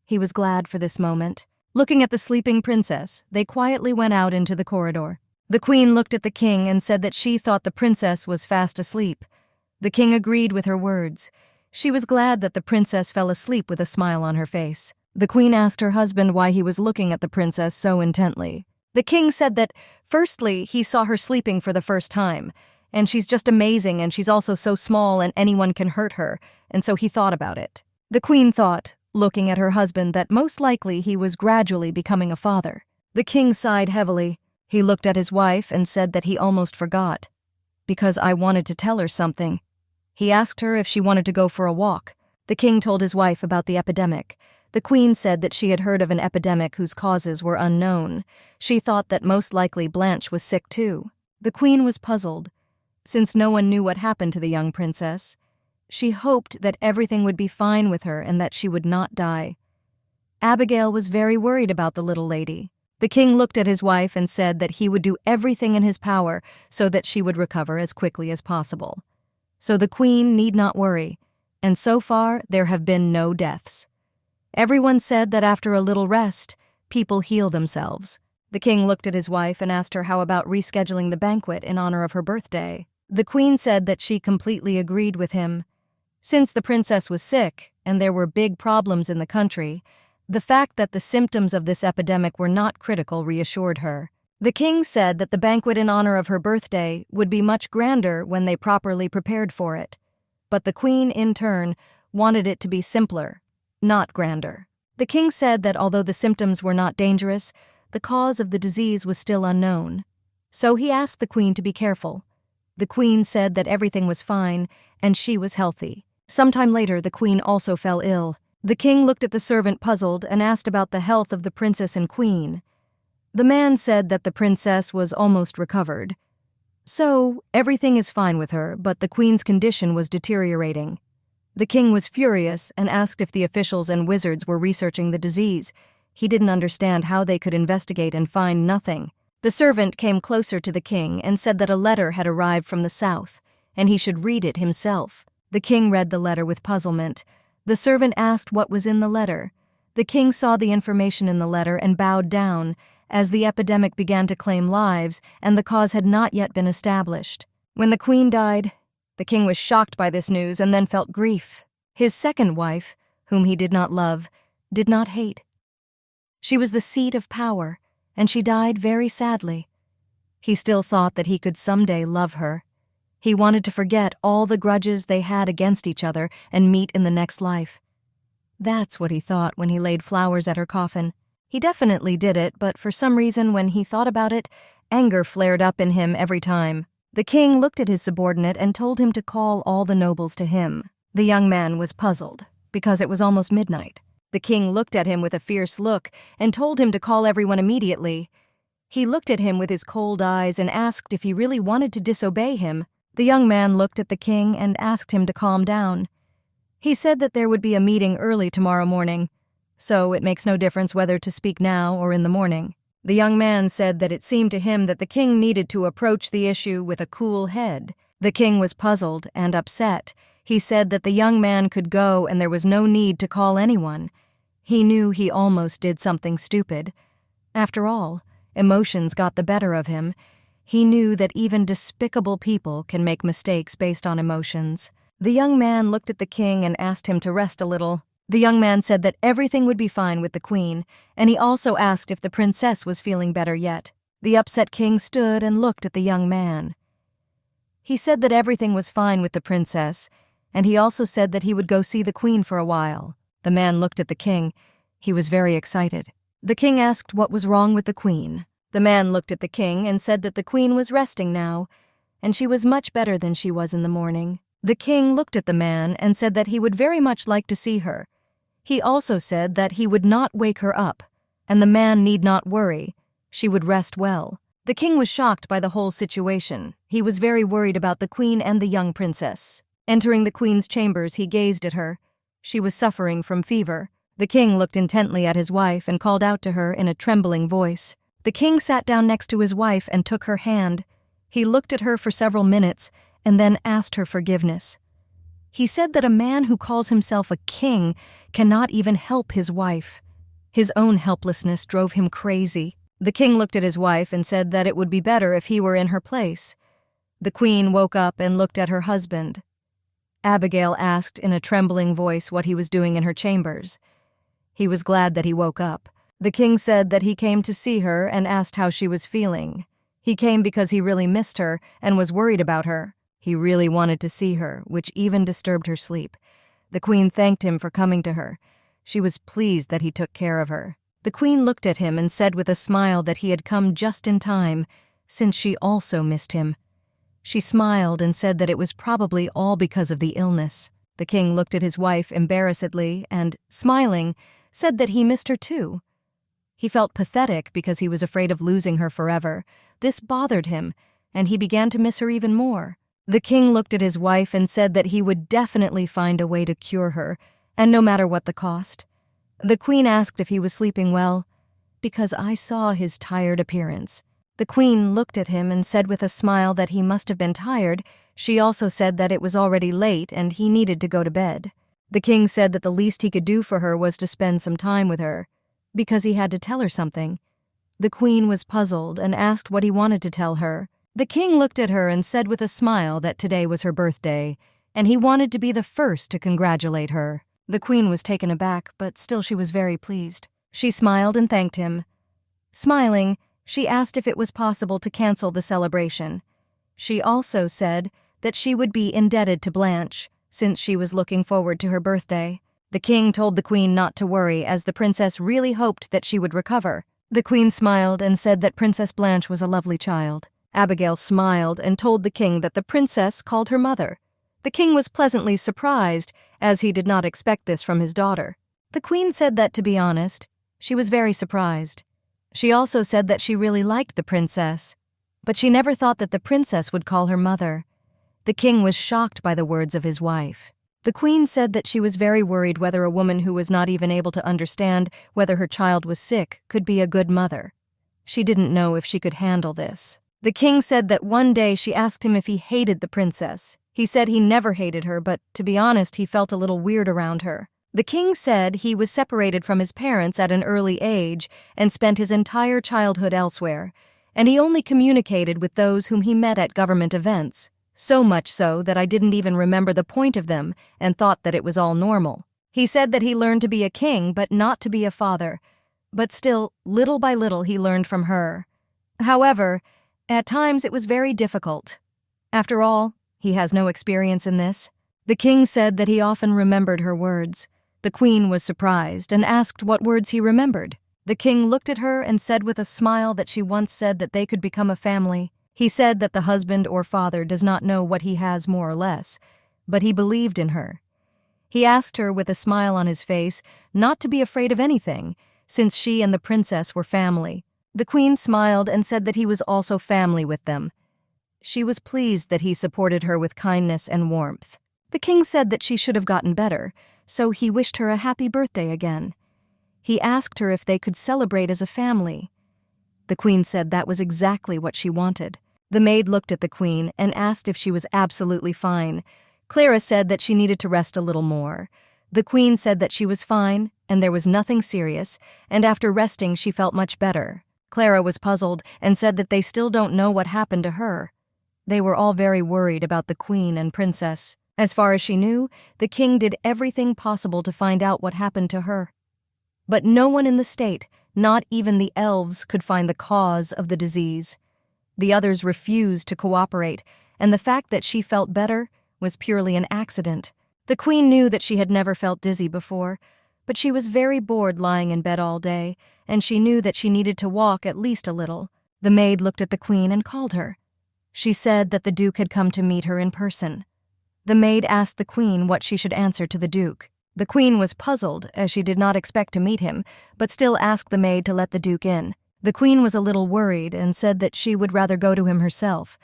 He was glad for this moment. Looking at the sleeping princess, they quietly went out into the corridor. The queen looked at the king and said that she thought the princess was fast asleep. The king agreed with her words. She was glad that the princess fell asleep with a smile on her face. The queen asked her husband why he was looking at the princess so intently. The king said that, firstly, he saw her sleeping for the first time, and she's just amazing, and she's also so small and anyone can hurt her, and so he thought about it. The queen thought, looking at her husband, that most likely he was gradually becoming a father. The king sighed heavily. He looked at his wife and said that he almost forgot, because I wanted to tell her something. He asked her if she wanted to go for a walk. The king told his wife about the epidemic. The queen said that she had heard of an epidemic whose causes were unknown. She thought that most likely Blanche was sick too. The queen was puzzled, since no one knew what happened to the young princess. She hoped that everything would be fine with her and that she would not die. Abigail was very worried about the little lady. The king looked at his wife and said that he would do everything in his power so that she would recover as quickly as possible. So the queen need not worry, and so far there have been no deaths. Everyone said that after a little rest, people heal themselves. The king looked at his wife and asked her how about rescheduling the banquet in honor of her birthday. The queen said that she completely agreed with him. Since the princess was sick and there were big problems in the country, the fact that the symptoms of this epidemic were not critical reassured her. The king said that the banquet in honor of her birthday would be much grander when they properly prepared for it. But the queen, in turn, wanted it to be simpler, not grander. The king said that although the symptoms were not dangerous, the cause of the disease was still unknown. So he asked the queen to be careful. The queen said that everything was fine and she was healthy. Sometime later, the queen also fell ill. The king looked at the servant puzzled and asked about the health of the princess and queen. The man said that the princess was almost recovered. So, everything is fine with her, but the queen's condition was deteriorating. The king was furious and asked if the officials and wizards were researching the disease. He didn't understand how they could investigate and find nothing. The servant came closer to the king and said that a letter had arrived from the south, and he should read it himself. The king read the letter with puzzlement. The servant asked what was in the letter. The king saw the information in the letter and bowed down, as the epidemic began to claim lives and the cause had not yet been established. When the queen died, the king was shocked by this news and then felt grief. His second wife, whom he did not love, did not hate. She was the seat of power, and she died very sadly. He still thought that he could someday love her. He wanted to forget all the grudges they had against each other and meet in the next life. That's what he thought when he laid flowers at her coffin. He definitely did it, but for some reason when he thought about it, anger flared up in him every time. The king looked at his subordinate and told him to call all the nobles to him. The young man was puzzled, because it was almost midnight. The king looked at him with a fierce look and told him to call everyone immediately. He looked at him with his cold eyes and asked if he really wanted to disobey him. The young man looked at the king and asked him to calm down. He said that there would be a meeting early tomorrow morning, so it makes no difference whether to speak now or in the morning. The young man said that it seemed to him that the king needed to approach the issue with a cool head. The king was puzzled and upset. He said that the young man could go and there was no need to call anyone. He knew he almost did something stupid. After all, emotions got the better of him. He knew that even despicable people can make mistakes based on emotions. The young man looked at the king and asked him to rest a little. The young man said that everything would be fine with the queen, and he also asked if the princess was feeling better yet. The upset king stood and looked at the young man. He said that everything was fine with the princess, and he also said that he would go see the queen for a while. The man looked at the king. He was very excited. The king asked what was wrong with the queen. The man looked at the king and said that the queen was resting now, and she was much better than she was in the morning. The king looked at the man and said that he would very much like to see her. He also said that he would not wake her up, and the man need not worry. She would rest well. The king was shocked by the whole situation. He was very worried about the queen and the young princess. Entering the queen's chambers, he gazed at her. She was suffering from fever. The king looked intently at his wife and called out to her in a trembling voice. The king sat down next to his wife and took her hand. He looked at her for several minutes and then asked her forgiveness. He said that a man who calls himself a king cannot even help his wife. His own helplessness drove him crazy. The king looked at his wife and said that it would be better if he were in her place. The queen woke up and looked at her husband. Abigail asked in a trembling voice what he was doing in her chambers. He was glad that he woke up. The king said that he came to see her and asked how she was feeling. He came because he really missed her and was worried about her. He really wanted to see her, which even disturbed her sleep. The queen thanked him for coming to her. She was pleased that he took care of her. The queen looked at him and said with a smile that he had come just in time, since she also missed him. She smiled and said that it was probably all because of the illness. The king looked at his wife embarrassedly and, smiling, said that he missed her too. He felt pathetic because he was afraid of losing her forever. This bothered him, and he began to miss her even more. The king looked at his wife and said that he would definitely find a way to cure her, and no matter what the cost. The queen asked if he was sleeping well, "Because I saw his tired appearance." The queen looked at him and said with a smile that he must have been tired. She also said that it was already late and he needed to go to bed. The king said that the least he could do for her was to spend some time with her, because he had to tell her something. The queen was puzzled and asked what he wanted to tell her. The king looked at her and said with a smile that today was her birthday, and he wanted to be the first to congratulate her. The queen was taken aback, but still she was very pleased. She smiled and thanked him. Smiling, she asked if it was possible to cancel the celebration. She also said that she would be indebted to Blanche, since she was looking forward to her birthday. The king told the queen not to worry, as the princess really hoped that she would recover. The queen smiled and said that Princess Blanche was a lovely child. Abigail smiled and told the king that the princess called her mother. The king was pleasantly surprised, as he did not expect this from his daughter. The queen said that, to be honest, she was very surprised. She also said that she really liked the princess, but she never thought that the princess would call her mother. The king was shocked by the words of his wife. The queen said that she was very worried whether a woman who was not even able to understand whether her child was sick could be a good mother. She didn't know if she could handle this. The king said that one day she asked him if he hated the princess. He said he never hated her, but to be honest, he felt a little weird around her. The king said he was separated from his parents at an early age and spent his entire childhood elsewhere, and he only communicated with those whom he met at government events. So much so that I didn't even remember the point of them and thought that it was all normal. He said that he learned to be a king, but not to be a father. But still, little by little, he learned from her. However, at times it was very difficult. After all, he has no experience in this. The king said that he often remembered her words. The queen was surprised and asked what words he remembered. The king looked at her and said with a smile that she once said that they could become a family. He said that the husband or father does not know what he has more or less, but he believed in her. He asked her with a smile on his face not to be afraid of anything, since she and the princess were family. The queen smiled and said that he was also family with them. She was pleased that he supported her with kindness and warmth. The king said that she should have gotten better, so he wished her a happy birthday again. He asked her if they could celebrate as a family. The queen said that was exactly what she wanted. The maid looked at the queen and asked if she was absolutely fine. Clara said that she needed to rest a little more. The queen said that she was fine and there was nothing serious, and after resting she felt much better. Clara was puzzled and said that they still don't know what happened to her. They were all very worried about the queen and princess. As far as she knew, the king did everything possible to find out what happened to her. But no one in the state, not even the elves, could find the cause of the disease. The others refused to cooperate, and the fact that she felt better was purely an accident. The queen knew that she had never felt dizzy before, but she was very bored lying in bed all day, and she knew that she needed to walk at least a little. The maid looked at the queen and called her. She said that the duke had come to meet her in person. The maid asked the queen what she should answer to the duke. The queen was puzzled, as she did not expect to meet him, but still asked the maid to let the duke in. The queen was a little worried and said that she would rather go to him herself.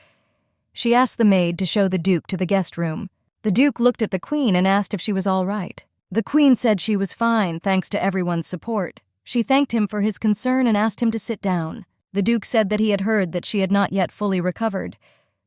She asked the maid to show the duke to the guest room. The duke looked at the queen and asked if she was all right. The queen said she was fine, thanks to everyone's support. She thanked him for his concern and asked him to sit down. The duke said that he had heard that she had not yet fully recovered.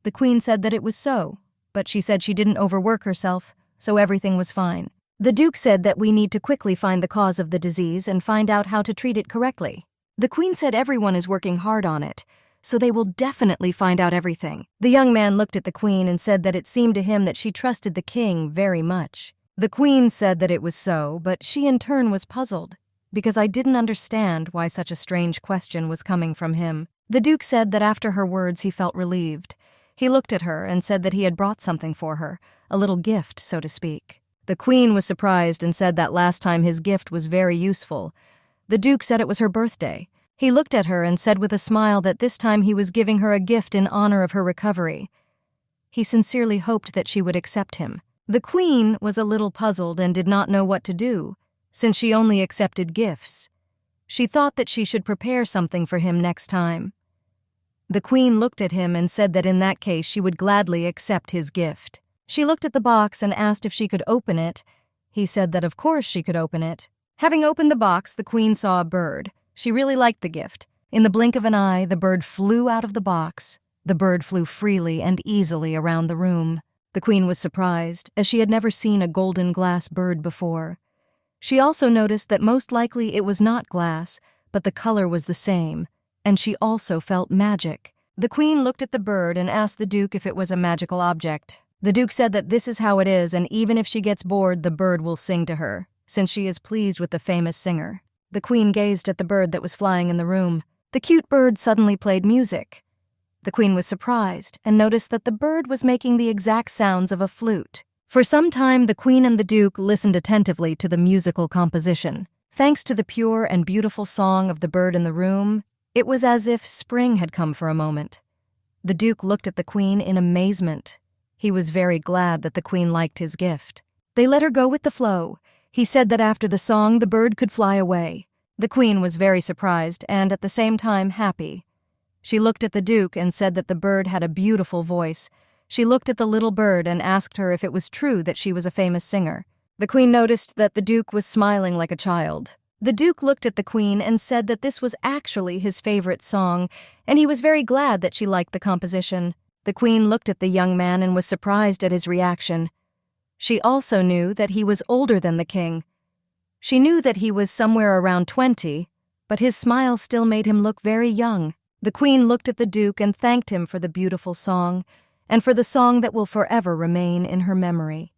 The queen said that it was so, but she said she didn't overwork herself, so everything was fine. The duke said that we need to quickly find the cause of the disease and find out how to treat it correctly. The queen said everyone is working hard on it, so they will definitely find out everything. The young man looked at the queen and said that it seemed to him that she trusted the king very much. The queen said that it was so, but she in turn was puzzled, because I didn't understand why such a strange question was coming from him. The duke said that after her words he felt relieved. He looked at her and said that he had brought something for her, a little gift, so to speak. The queen was surprised and said that last time his gift was very useful. The duke said it was her birthday. He looked at her and said with a smile that this time he was giving her a gift in honor of her recovery. He sincerely hoped that she would accept him. The queen was a little puzzled and did not know what to do, since she only accepted gifts. She thought that she should prepare something for him next time. The queen looked at him and said that in that case she would gladly accept his gift. She looked at the box and asked if she could open it. He said that of course she could open it. Having opened the box, the queen saw a bird. She really liked the gift. In the blink of an eye, the bird flew out of the box. The bird flew freely and easily around the room. The queen was surprised, as she had never seen a golden glass bird before. She also noticed that most likely it was not glass, but the color was the same, and she also felt magic. The queen looked at the bird and asked the duke if it was a magical object. The duke said that this is how it is, and even if she gets bored, the bird will sing to her, since she is pleased with the famous singer. The queen gazed at the bird that was flying in the room. The cute bird suddenly played music. The queen was surprised and noticed that the bird was making the exact sounds of a flute. For some time, the queen and the duke listened attentively to the musical composition. Thanks to the pure and beautiful song of the bird in the room, it was as if spring had come for a moment. The duke looked at the queen in amazement. He was very glad that the queen liked his gift. They let her go with the flow. He said that after the song, the bird could fly away. The queen was very surprised and at the same time happy. She looked at the duke and said that the bird had a beautiful voice. She looked at the little bird and asked her if it was true that she was a famous singer. The queen noticed that the duke was smiling like a child. The duke looked at the queen and said that this was actually his favorite song, and he was very glad that she liked the composition. The queen looked at the young man and was surprised at his reaction. She also knew that he was older than the king. She knew that he was somewhere around 20, but his smile still made him look very young. The queen looked at the duke and thanked him for the beautiful song, and for the song that will forever remain in her memory.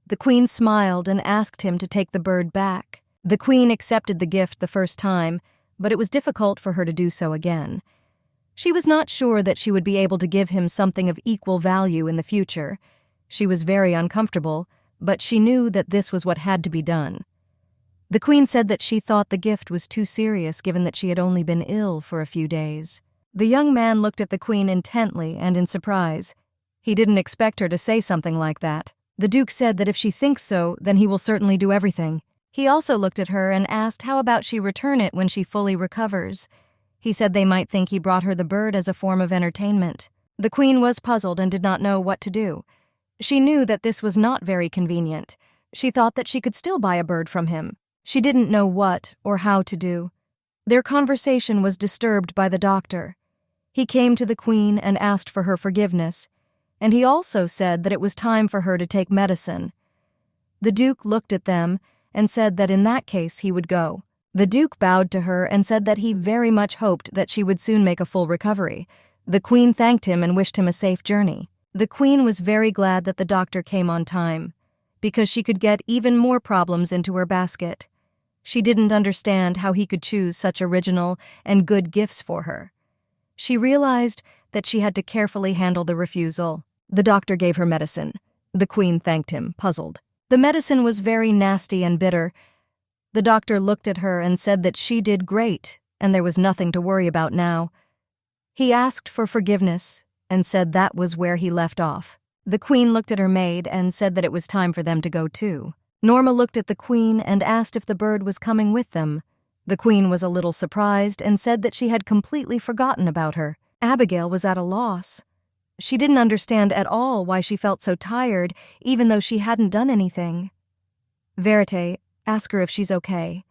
The queen smiled and asked him to take the bird back. The queen accepted the gift the first time, but it was difficult for her to do so again. She was not sure that she would be able to give him something of equal value in the future. She was very uncomfortable, but she knew that this was what had to be done. The queen said that she thought the gift was too serious given that she had only been ill for a few days. The young man looked at the queen intently and in surprise. He didn't expect her to say something like that. The duke said that if she thinks so, then he will certainly do everything. He also looked at her and asked how about she return it when she fully recovers. He said they might think he brought her the bird as a form of entertainment. The queen was puzzled and did not know what to do. She knew that this was not very convenient. She thought that she could still buy a bird from him. She didn't know what or how to do. Their conversation was disturbed by the doctor. He came to the queen and asked for her forgiveness, and he also said that it was time for her to take medicine. The duke looked at them and said that in that case he would go. The duke bowed to her and said that he very much hoped that she would soon make a full recovery. The queen thanked him and wished him a safe journey. The queen was very glad that the doctor came on time, because she could get even more problems into her basket. She didn't understand how he could choose such original and good gifts for her. She realized that she had to carefully handle the refusal. The doctor gave her medicine. The queen thanked him, puzzled. The medicine was very nasty and bitter. The doctor looked at her and said that she did great, and there was nothing to worry about now. He asked for forgiveness and said that was where he left off. The queen looked at her maid and said that it was time for them to go too. Norma looked at the queen and asked if the bird was coming with them. The queen was a little surprised and said that she had completely forgotten about her. Abigail was at a loss. She didn't understand at all why she felt so tired, even though she hadn't done anything. Verite asked her if she's okay.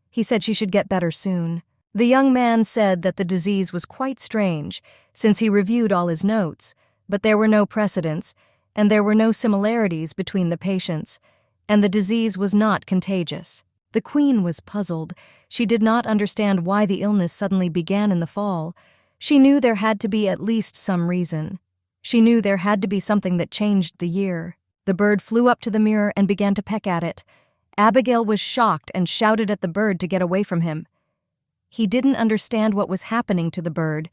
He said she should get better soon. The young man said that the disease was quite strange, since he reviewed all his notes, but there were no precedents, and there were no similarities between the patients, and the disease was not contagious. The queen was puzzled. She did not understand why the illness suddenly began in the fall. She knew there had to be at least some reason. She knew there had to be something that changed the year. The bird flew up to the mirror and began to peck at it. Abigail was shocked and shouted at the bird to get away from him. He didn't understand what was happening to the bird.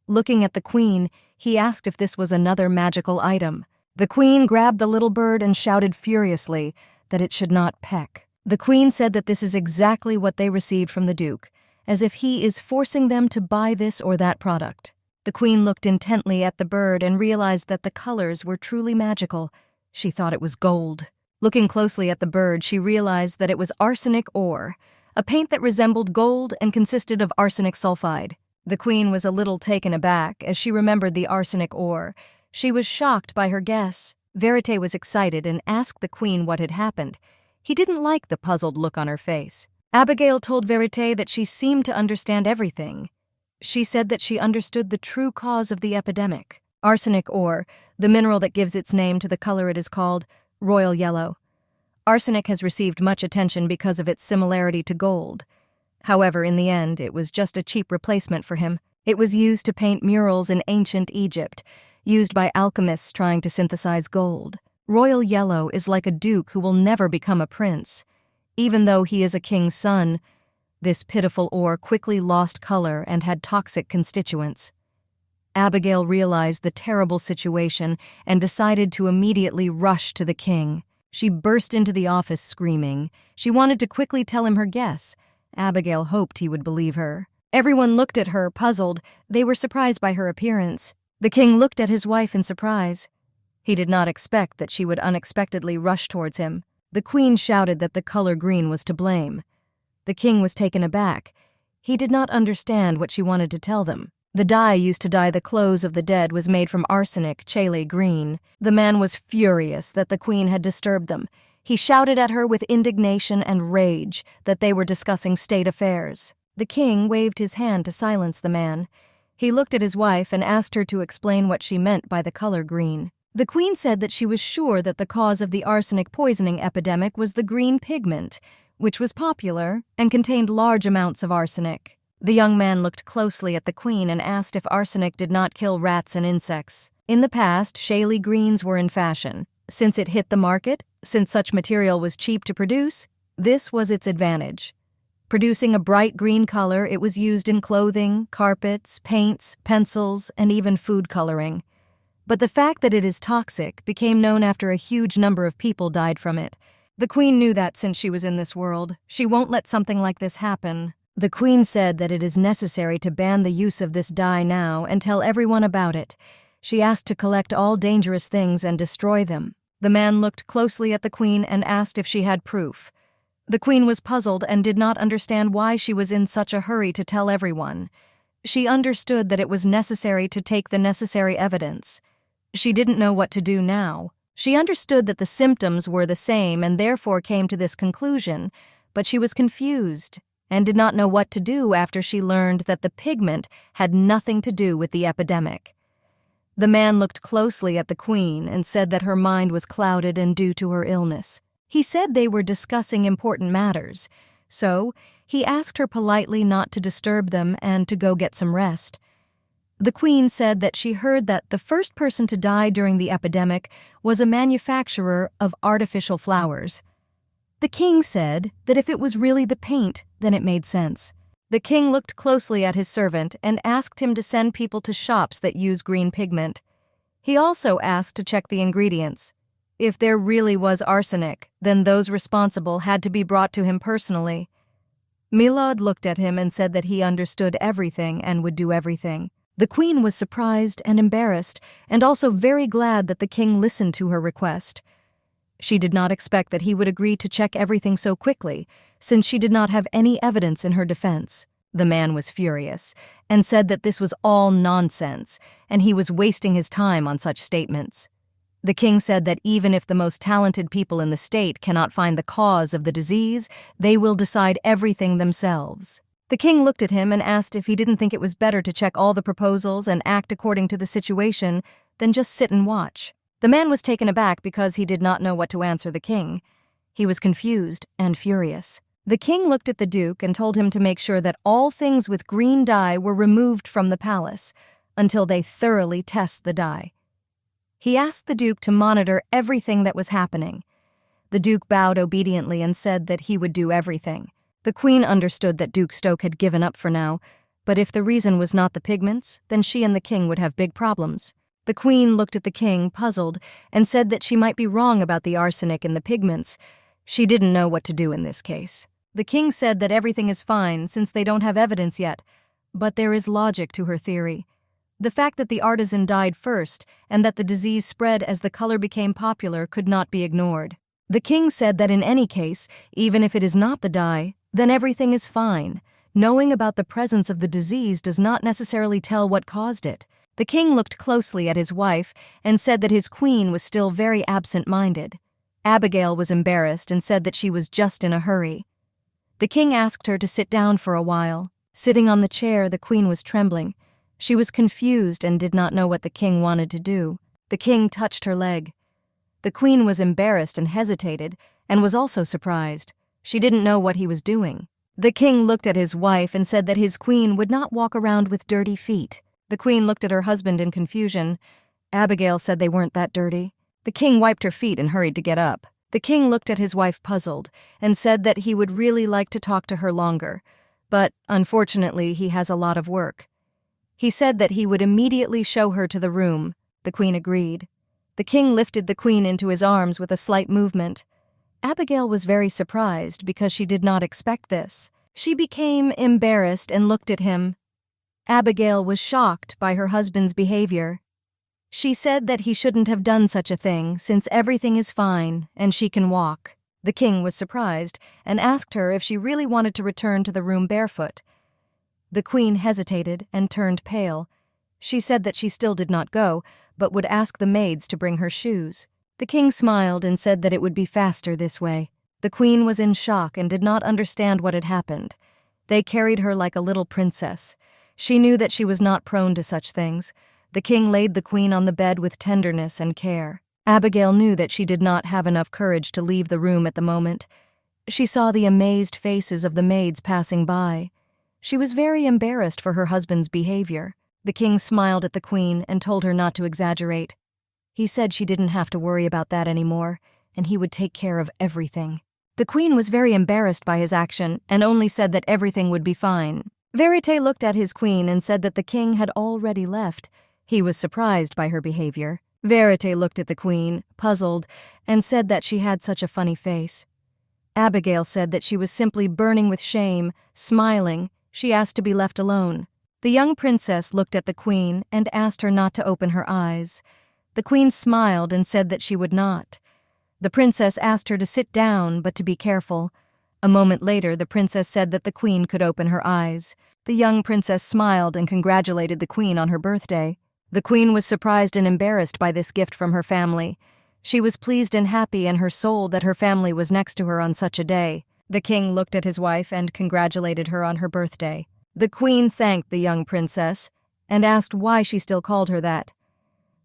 Looking at the queen, he asked if this was another magical item. The queen grabbed the little bird and shouted furiously that it should not peck. The queen said that this is exactly what they received from the duke, as if he is forcing them to buy this or that product. The queen looked intently at the bird and realized that the colors were truly magical. She thought it was gold. Looking closely at the bird, she realized that it was arsenic ore, a paint that resembled gold and consisted of arsenic sulfide. The queen was a little taken aback as she remembered the arsenic ore. She was shocked by her guess. Verite was excited and asked the queen what had happened. He didn't like the puzzled look on her face. Abigail told Verite that she seemed to understand everything. She said that she understood the true cause of the epidemic. Arsenic ore, the mineral that gives its name to the color it is called, royal yellow. Arsenic has received much attention because of its similarity to gold. However, in the end, it was just a cheap replacement for him. It was used to paint murals in ancient Egypt, used by alchemists trying to synthesize gold. Royal yellow is like a duke who will never become a prince. Even though he is a king's son, this pitiful ore quickly lost color and had toxic constituents. Abigail realized the terrible situation and decided to immediately rush to the king. She burst into the office screaming. She wanted to quickly tell him her guess. Abigail hoped he would believe her. Everyone looked at her, puzzled. They were surprised by her appearance. The king looked at his wife in surprise. He did not expect that she would unexpectedly rush towards him. The queen shouted that the color green was to blame. The king was taken aback. He did not understand what she wanted to tell them. The dye used to dye the clothes of the dead was made from arsenic, chale green. The man was furious that the queen had disturbed them. He shouted at her with indignation and rage that they were discussing state affairs. The king waved his hand to silence the man. He looked at his wife and asked her to explain what she meant by the color green. The queen said that she was sure that the cause of the arsenic poisoning epidemic was the green pigment, which was popular and contained large amounts of arsenic. The young man looked closely at the queen and asked if arsenic did not kill rats and insects. In the past, shale greens were in fashion. Since it hit the market, since such material was cheap to produce, this was its advantage. Producing a bright green color, it was used in clothing, carpets, paints, pencils, and even food coloring. But the fact that it is toxic became known after a huge number of people died from it. The queen knew that since she was in this world. She won't let something like this happen. The queen said that it is necessary to ban the use of this dye now and tell everyone about it. She asked to collect all dangerous things and destroy them. The man looked closely at the queen and asked if she had proof. The queen was puzzled and did not understand why she was in such a hurry to tell everyone. She understood that it was necessary to take the necessary evidence. She didn't know what to do now. She understood that the symptoms were the same and therefore came to this conclusion, but she was confused and did not know what to do after she learned that the pigment had nothing to do with the epidemic. The man looked closely at the queen and said that her mind was clouded and due to her illness. He said they were discussing important matters, so he asked her politely not to disturb them and to go get some rest. The queen said that she heard that the first person to die during the epidemic was a manufacturer of artificial flowers. The king said that if it was really the paint, then it made sense. The king looked closely at his servant and asked him to send people to shops that use green pigment. He also asked to check the ingredients. If there really was arsenic, then those responsible had to be brought to him personally. Milad looked at him and said that he understood everything and would do everything. The queen was surprised and embarrassed, and also very glad that the king listened to her request. She did not expect that he would agree to check everything so quickly, since she did not have any evidence in her defense. The man was furious, and said that this was all nonsense, and he was wasting his time on such statements. The king said that even if the most talented people in the state cannot find the cause of the disease, they will decide everything themselves. The king looked at him and asked if he didn't think it was better to check all the proposals and act according to the situation than just sit and watch. The man was taken aback because he did not know what to answer the king. He was confused and furious. The king looked at the duke and told him to make sure that all things with green dye were removed from the palace until they thoroughly test the dye. He asked the duke to monitor everything that was happening. The duke bowed obediently and said that he would do everything. The queen understood that Duke Stoke had given up for now, but if the reason was not the pigments, then she and the king would have big problems. The queen looked at the king, puzzled, and said that she might be wrong about the arsenic in the pigments. She didn't know what to do in this case. The king said that everything is fine since they don't have evidence yet, but there is logic to her theory. The fact that the artisan died first and that the disease spread as the color became popular could not be ignored. The king said that in any case, even if it is not the dye, then everything is fine. Knowing about the presence of the disease does not necessarily tell what caused it. The king looked closely at his wife and said that his queen was still very absent-minded. Abigail was embarrassed and said that she was just in a hurry. The king asked her to sit down for a while. Sitting on the chair, the queen was trembling. She was confused and did not know what the king wanted to do. The king touched her leg. The queen was embarrassed and hesitated, and was also surprised. She didn't know what he was doing. The king looked at his wife and said that his queen would not walk around with dirty feet. The queen looked at her husband in confusion. Abigail said they weren't that dirty. The king wiped her feet and hurried to get up. The king looked at his wife puzzled and said that he would really like to talk to her longer, but unfortunately he has a lot of work. He said that he would immediately show her to the room. The queen agreed. The king lifted the queen into his arms with a slight movement. Abigail was very surprised because she did not expect this. She became embarrassed and looked at him. Abigail was shocked by her husband's behavior. She said that he shouldn't have done such a thing since everything is fine and she can walk. The king was surprised and asked her if she really wanted to return to the room barefoot. The queen hesitated and turned pale. She said that she still did not go, but would ask the maids to bring her shoes. The king smiled and said that it would be faster this way. The queen was in shock and did not understand what had happened. They carried her like a little princess. She knew that she was not prone to such things. The king laid the queen on the bed with tenderness and care. Abigail knew that she did not have enough courage to leave the room at the moment. She saw the amazed faces of the maids passing by. She was very embarrassed for her husband's behavior. The king smiled at the queen and told her not to exaggerate. He said she didn't have to worry about that anymore, and he would take care of everything. The queen was very embarrassed by his action and only said that everything would be fine. Verite looked at his queen and said that the king had already left. He was surprised by her behavior. Verite looked at the queen, puzzled, and said that she had such a funny face. Abigail said that she was simply burning with shame. Smiling, she asked to be left alone. The young princess looked at the queen and asked her not to open her eyes. The queen smiled and said that she would not. The princess asked her to sit down, but to be careful. A moment later, the princess said that the queen could open her eyes. The young princess smiled and congratulated the queen on her birthday. The queen was surprised and embarrassed by this gift from her family. She was pleased and happy in her soul that her family was next to her on such a day. The king looked at his wife and congratulated her on her birthday. The queen thanked the young princess and asked why she still called her that.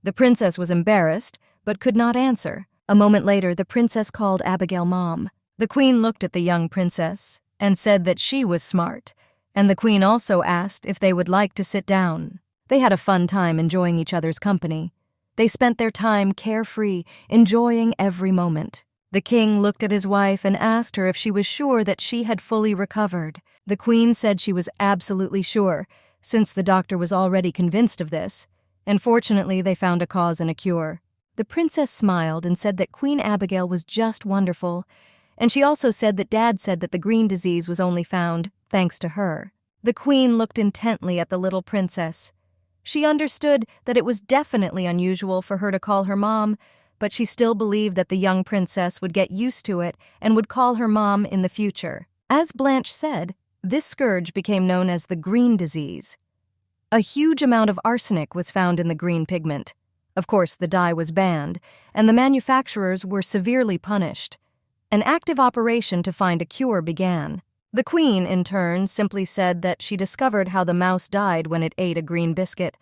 The princess was embarrassed, but could not answer. A moment later, the princess called Abigail Mom. The queen looked at the young princess and said that she was smart, and the queen also asked if they would like to sit down. They had a fun time enjoying each other's company. They spent their time carefree, enjoying every moment. The king looked at his wife and asked her if she was sure that she had fully recovered. The queen said she was absolutely sure, since the doctor was already convinced of this, and fortunately they found a cause and a cure. The princess smiled and said that Queen Abigail was just wonderful, and she also said that Dad said that the green disease was only found thanks to her. The queen looked intently at the little princess. She understood that it was definitely unusual for her to call her mom, but she still believed that the young princess would get used to it and would call her mom in the future. As Blanche said, this scourge became known as the green disease. A huge amount of arsenic was found in the green pigment. Of course, the dye was banned, and the manufacturers were severely punished. An active operation to find a cure began. The queen, in turn, simply said that she discovered how the mouse died when it ate a green biscuit.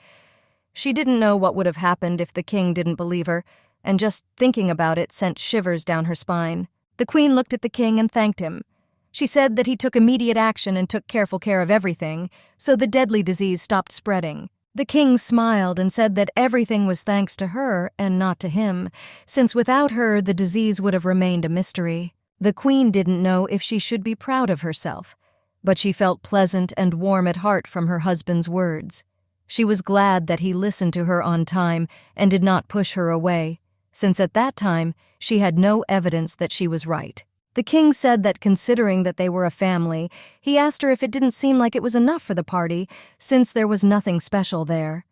She didn't know what would have happened if the king didn't believe her, and just thinking about it sent shivers down her spine. The queen looked at the king and thanked him. She said that he took immediate action and took careful care of everything, so the deadly disease stopped spreading. The king smiled and said that everything was thanks to her and not to him, since without her the disease would have remained a mystery. The queen didn't know if she should be proud of herself, but she felt pleasant and warm at heart from her husband's words. She was glad that he listened to her on time and did not push her away, since at that time she had no evidence that she was right. The king said that considering that they were a family, he asked her if it didn't seem like it was enough for the party, since there was nothing special there.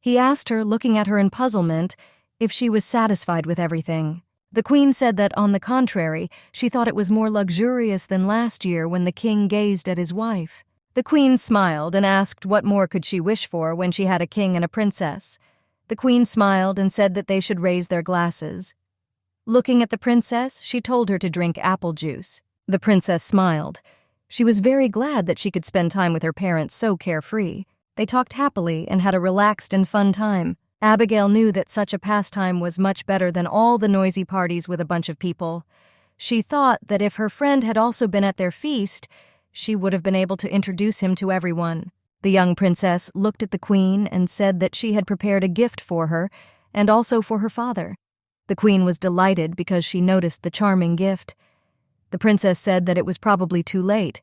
He asked her, looking at her in puzzlement, if she was satisfied with everything. The queen said that, on the contrary, she thought it was more luxurious than last year when the king gazed at his wife. The queen smiled and asked what more could she wish for when she had a king and a princess. The queen smiled and said that they should raise their glasses. Looking at the princess, she told her to drink apple juice. The princess smiled. She was very glad that she could spend time with her parents so carefree. They talked happily and had a relaxed and fun time. Abigail knew that such a pastime was much better than all the noisy parties with a bunch of people. She thought that if her friend had also been at their feast, she would have been able to introduce him to everyone. The young princess looked at the queen and said that she had prepared a gift for her and also for her father. The queen was delighted because she noticed the charming gift. The princess said that it was probably too late,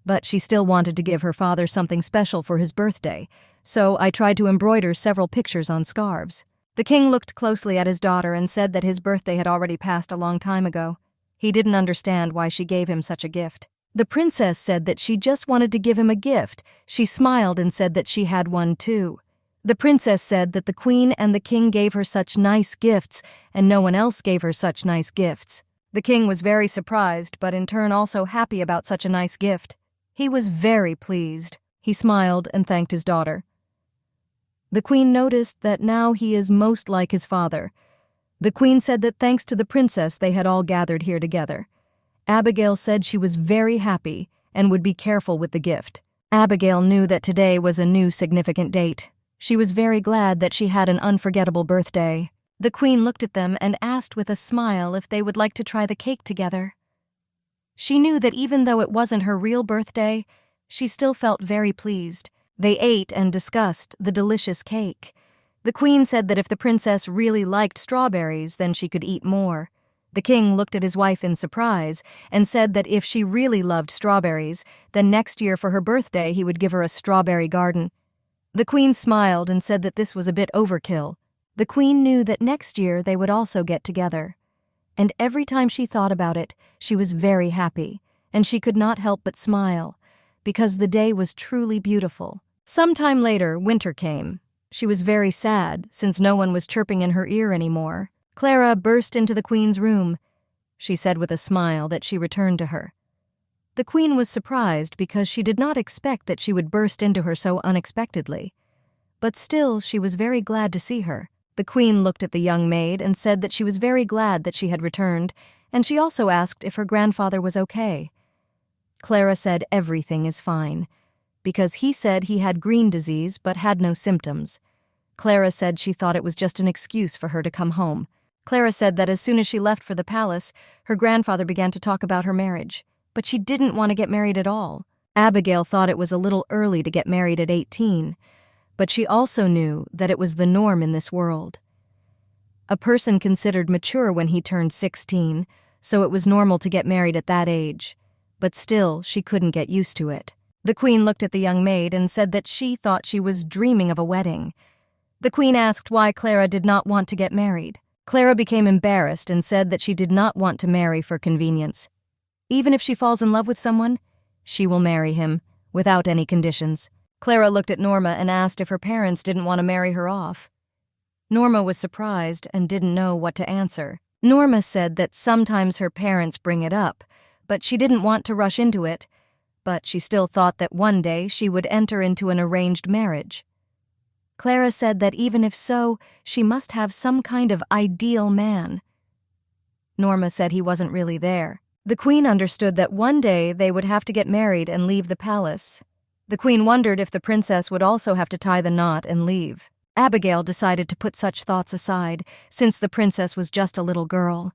but she still wanted to give her father something special for his birthday, so I tried to embroider several pictures on scarves. The king looked closely at his daughter and said that his birthday had already passed a long time ago. He didn't understand why she gave him such a gift. The princess said that she just wanted to give him a gift. She smiled and said that she had one too. The princess said that the queen and the king gave her such nice gifts, and no one else gave her such nice gifts. The king was very surprised, but in turn also happy about such a nice gift. He was very pleased. He smiled and thanked his daughter. The queen noticed that now he is most like his father. The queen said that thanks to the princess they had all gathered here together. Abigail said she was very happy and would be careful with the gift. Abigail knew that today was a new significant date. She was very glad that she had an unforgettable birthday. The queen looked at them and asked with a smile if they would like to try the cake together. She knew that even though it wasn't her real birthday, she still felt very pleased. They ate and discussed the delicious cake. The queen said that if the princess really liked strawberries, then she could eat more. The king looked at his wife in surprise and said that if she really loved strawberries, then next year for her birthday he would give her a strawberry garden. The queen smiled and said that this was a bit overkill. The queen knew that next year they would also get together. And every time she thought about it, she was very happy, and she could not help but smile, because the day was truly beautiful. Sometime later, winter came. She was very sad, since no one was chirping in her ear anymore. Clara burst into the queen's room. She said with a smile that she returned to her. The queen was surprised because she did not expect that she would burst into her so unexpectedly. But still, she was very glad to see her. The queen looked at the young maid and said that she was very glad that she had returned, and she also asked if her grandfather was okay. Clara said everything is fine, because he said he had green disease but had no symptoms. Clara said she thought it was just an excuse for her to come home. Clara said that as soon as she left for the palace, her grandfather began to talk about her marriage, but she didn't want to get married at all. Abigail thought it was a little early to get married at 18, but she also knew that it was the norm in this world. A person considered mature when he turned 16, so it was normal to get married at that age, but still she couldn't get used to it. The queen looked at the young maid and said that she thought she was dreaming of a wedding. The queen asked why Clara did not want to get married. Clara became embarrassed and said that she did not want to marry for convenience. Even if she falls in love with someone, she will marry him, without any conditions. Clara looked at Norma and asked if her parents didn't want to marry her off. Norma was surprised and didn't know what to answer. Norma said that sometimes her parents bring it up, but she didn't want to rush into it, but she still thought that one day she would enter into an arranged marriage. Clara said that even if so, she must have some kind of ideal man. Norma said he wasn't really there. The queen understood that one day they would have to get married and leave the palace. The queen wondered if the princess would also have to tie the knot and leave. Abigail decided to put such thoughts aside, since the princess was just a little girl.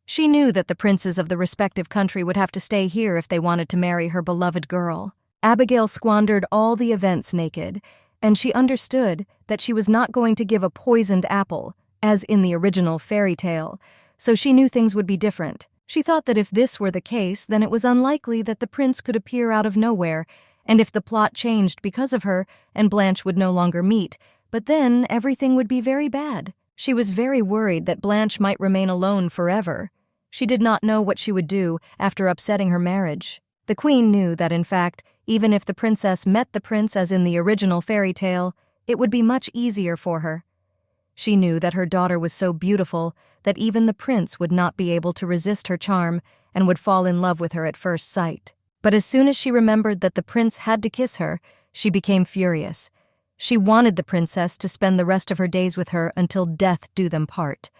She knew that the princes of the respective country would have to stay here if they wanted to marry her beloved girl. Abigail squandered all the events naked, and she understood that she was not going to give a poisoned apple, as in the original fairy tale, so she knew things would be different. She thought that if this were the case, then it was unlikely that the prince could appear out of nowhere, and if the plot changed because of her, and Blanche would no longer meet, but then everything would be very bad. She was very worried that Blanche might remain alone forever. She did not know what she would do after upsetting her marriage. The queen knew that, in fact, even if the princess met the prince as in the original fairy tale, it would be much easier for her. She knew that her daughter was so beautiful that even the prince would not be able to resist her charm and would fall in love with her at first sight. But as soon as she remembered that the prince had to kiss her, she became furious. She wanted the princess to spend the rest of her days with her until death do them part,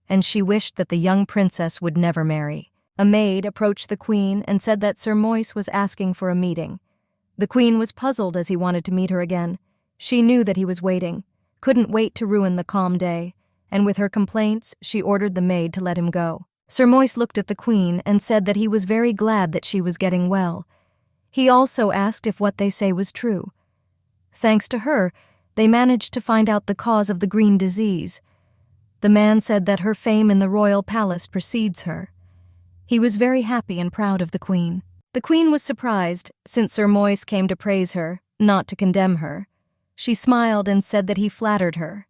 and she wished that the young princess would never marry. A maid approached the queen and said that Sir Moise was asking for a meeting. The queen was puzzled as he wanted to meet her again. She knew that he was waiting, couldn't wait to ruin the calm day, and with her complaints, she ordered the maid to let him go. Sir Moise looked at the queen and said that he was very glad that she was getting well. He also asked if what they say was true. Thanks to her, they managed to find out the cause of the green disease. The man said that her fame in the royal palace precedes her. He was very happy and proud of the queen. The queen was surprised, since Sir Moise came to praise her, not to condemn her. She smiled and said that he flattered her.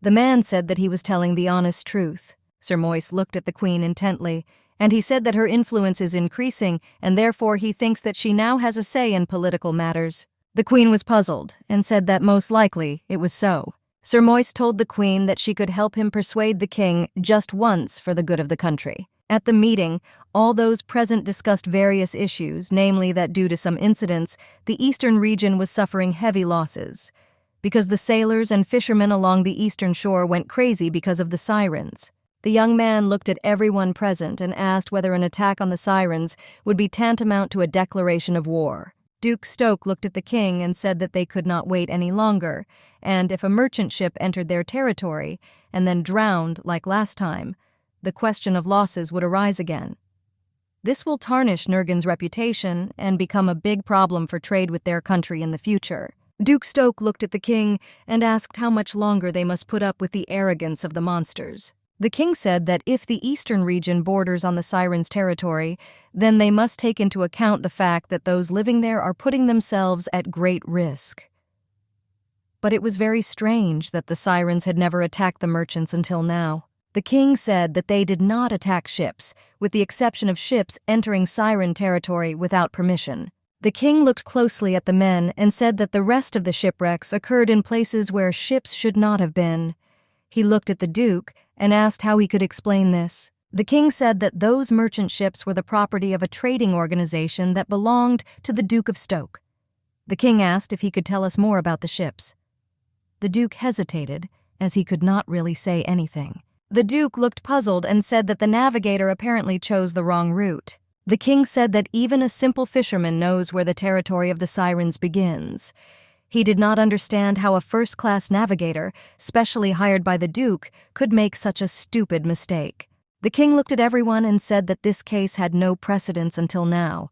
The man said that he was telling the honest truth. Sir Moise looked at the queen intently, and he said that her influence is increasing, and therefore he thinks that she now has a say in political matters. The queen was puzzled, and said that most likely it was so. Sir Moise told the queen that she could help him persuade the king just once for the good of the country. At the meeting, all those present discussed various issues, namely that due to some incidents, the eastern region was suffering heavy losses, because the sailors and fishermen along the eastern shore went crazy because of the sirens. The young man looked at everyone present and asked whether an attack on the sirens would be tantamount to a declaration of war. Duke Stoke looked at the king and said that they could not wait any longer, and if a merchant ship entered their territory and then drowned like last time, the question of losses would arise again. This will tarnish Nurgen's reputation and become a big problem for trade with their country in the future. Duke Stoke looked at the king and asked how much longer they must put up with the arrogance of the monsters. The king said that if the eastern region borders on the Sirens' territory, then they must take into account the fact that those living there are putting themselves at great risk. But it was very strange that the Sirens had never attacked the merchants until now. The king said that they did not attack ships, with the exception of ships entering Siren territory without permission. The king looked closely at the men and said that the rest of the shipwrecks occurred in places where ships should not have been. He looked at the duke and asked how he could explain this. The king said that those merchant ships were the property of a trading organization that belonged to the Duke of Stoke. The king asked if he could tell us more about the ships. The duke hesitated, as he could not really say anything. The duke looked puzzled and said that the navigator apparently chose the wrong route. The king said that even a simple fisherman knows where the territory of the Sirens begins. He did not understand how a first-class navigator, specially hired by the duke, could make such a stupid mistake. The king looked at everyone and said that this case had no precedence until now.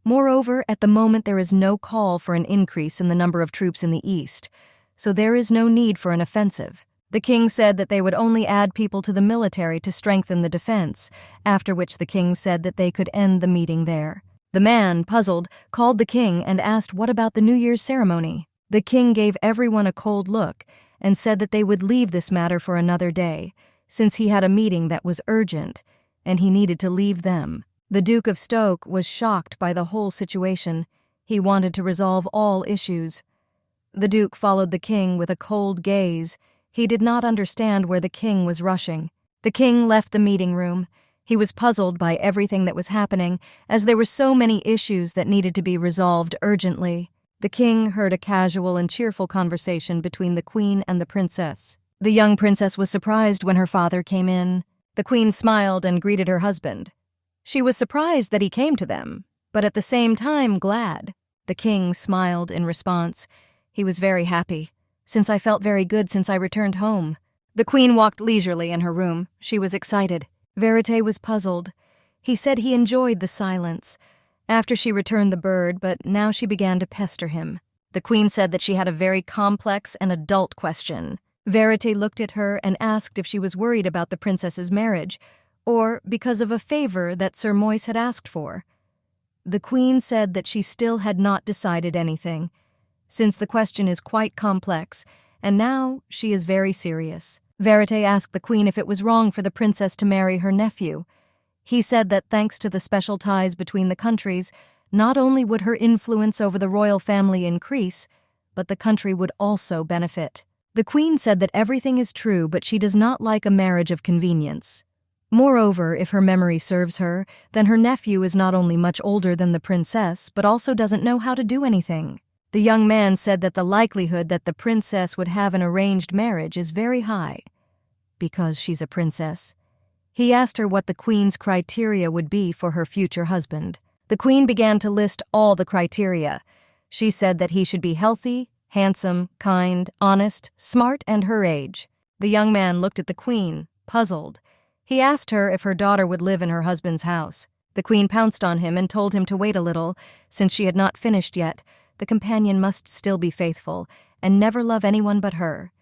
Moreover, at the moment there is no call for an increase in the number of troops in the east, so there is no need for an offensive. The king said that they would only add people to the military to strengthen the defense, after which the king said that they could end the meeting there. The man, puzzled, called the king and asked what about the New Year's ceremony. The king gave everyone a cold look and said that they would leave this matter for another day, since he had a meeting that was urgent, and he needed to leave them. The Duke of Stoke was shocked by the whole situation. He wanted to resolve all issues. The duke followed the king with a cold gaze. He did not understand where the king was rushing. The king left the meeting room. He was puzzled by everything that was happening, as there were so many issues that needed to be resolved urgently. The king heard a casual and cheerful conversation between the queen and the princess. The young princess was surprised when her father came in. The queen smiled and greeted her husband. She was surprised that he came to them, but at the same time glad. The king smiled in response. He was very happy, since I felt very good since I returned home. The queen walked leisurely in her room. She was excited. Verite was puzzled. He said he enjoyed the silence after she returned the bird, but now she began to pester him. The queen said that she had a very complex and adult question. Verite looked at her and asked if she was worried about the princess's marriage, or because of a favor that Sir Moise had asked for. The queen said that she still had not decided anything, since the question is quite complex, and now she is very serious. Verite asked the queen if it was wrong for the princess to marry her nephew. He said that thanks to the special ties between the countries, not only would her influence over the royal family increase, but the country would also benefit. The queen said that everything is true, but she does not like a marriage of convenience. Moreover, if her memory serves her, then her nephew is not only much older than the princess, but also doesn't know how to do anything. The young man said that the likelihood that the princess would have an arranged marriage is very high, because she's a princess. He asked her what the queen's criteria would be for her future husband. The queen began to list all the criteria. She said that he should be healthy, handsome, kind, honest, smart, and her age. The young man looked at the queen, puzzled. He asked her if her daughter would live in her husband's house. The queen pounced on him and told him to wait a little, since she had not finished yet. The companion must still be faithful, and never love anyone but her.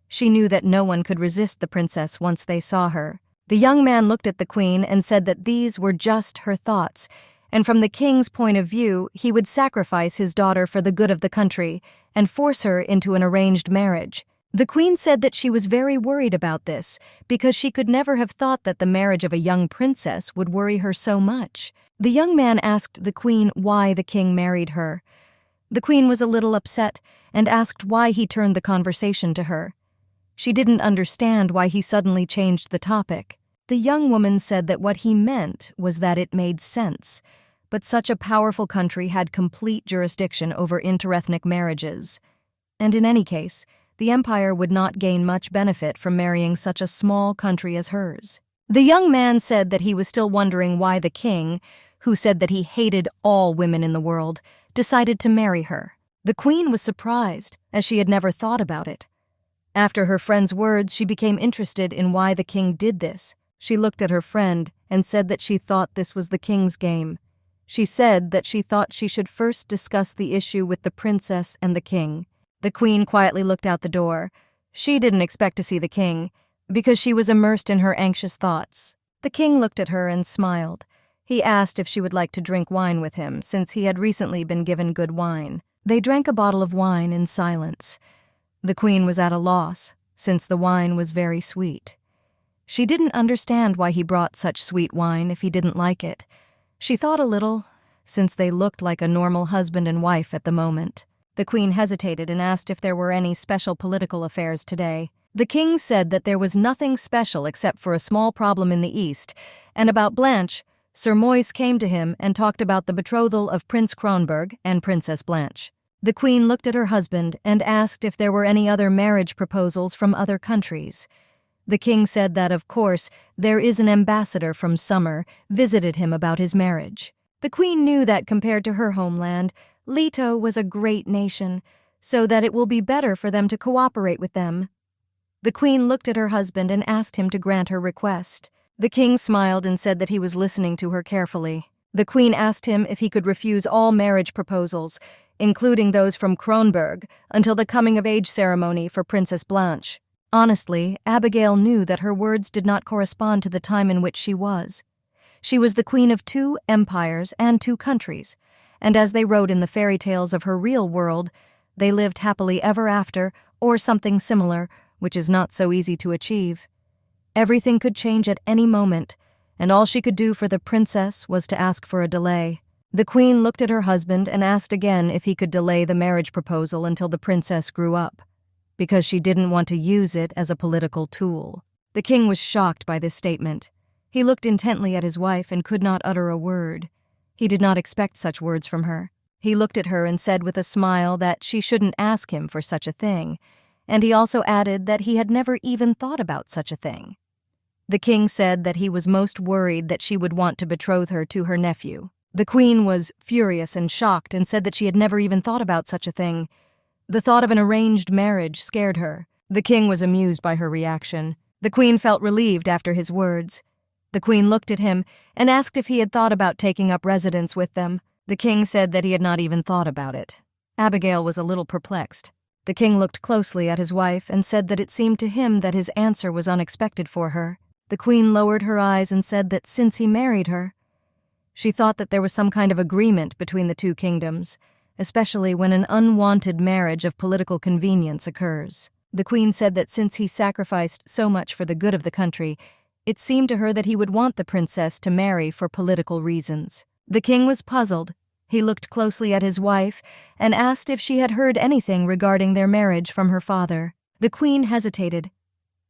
She knew that no one could resist the princess once they saw her. The young man looked at the queen and said that these were just her thoughts, and from the king's point of view, he would sacrifice his daughter for the good of the country and force her into an arranged marriage. The queen said that she was very worried about this, because she could never have thought that the marriage of a young princess would worry her so much. The young man asked the queen why the king married her. The queen was a little upset and asked why he turned the conversation to her. She didn't understand why he suddenly changed the topic. The young woman said that what he meant was that it made sense, but such a powerful country had complete jurisdiction over interethnic marriages. And in any case, the empire would not gain much benefit from marrying such a small country as hers. The young man said that he was still wondering why the king, who said that he hated all women in the world, decided to marry her. The queen was surprised, as she had never thought about it. After her friend's words, she became interested in why the king did this. She looked at her friend and said that she thought this was the king's game. She said that she thought she should first discuss the issue with the princess and the king. The queen quietly looked out the door. She didn't expect to see the king, because she was immersed in her anxious thoughts. The king looked at her and smiled. He asked if she would like to drink wine with him, since he had recently been given good wine. They drank a bottle of wine in silence. The queen was at a loss, since the wine was very sweet. She didn't understand why he brought such sweet wine if he didn't like it. She thought a little, since they looked like a normal husband and wife at the moment. The queen hesitated and asked if there were any special political affairs today. The king said that there was nothing special except for a small problem in the east, and about Blanche, Sir Moise came to him and talked about the betrothal of Prince Kronberg and Princess Blanche. The queen looked at her husband and asked if there were any other marriage proposals from other countries. The king said that, of course, there is an ambassador from Summer visited him about his marriage. The queen knew that compared to her homeland, Leto was a great nation, so that it will be better for them to cooperate with them. The queen looked at her husband and asked him to grant her request. The king smiled and said that he was listening to her carefully. The queen asked him if he could refuse all marriage proposals, including those from Kronberg, until the coming-of-age ceremony for Princess Blanche. Honestly, Abigail knew that her words did not correspond to the time in which she was. She was the queen of 2 empires and 2 countries, and as they wrote in the fairy tales of her real world, they lived happily ever after, or something similar, which is not so easy to achieve. Everything could change at any moment, and all she could do for the princess was to ask for a delay. The queen looked at her husband and asked again if he could delay the marriage proposal until the princess grew up, because she didn't want to use it as a political tool. The king was shocked by this statement. He looked intently at his wife and could not utter a word. He did not expect such words from her. He looked at her and said with a smile that she shouldn't ask him for such a thing, and he also added that he had never even thought about such a thing. The king said that he was most worried that she would want to betroth her to her nephew. The queen was furious and shocked and said that she had never even thought about such a thing. The thought of an arranged marriage scared her. The king was amused by her reaction. The queen felt relieved after his words. The queen looked at him and asked if he had thought about taking up residence with them. The king said that he had not even thought about it. Abigail was a little perplexed. The king looked closely at his wife and said that it seemed to him that his answer was unexpected for her. The queen lowered her eyes and said that since he married her, she thought that there was some kind of agreement between the 2 kingdoms, especially when an unwanted marriage of political convenience occurs. The queen said that since he sacrificed so much for the good of the country, it seemed to her that he would want the princess to marry for political reasons. The king was puzzled. He looked closely at his wife and asked if she had heard anything regarding their marriage from her father. The queen hesitated.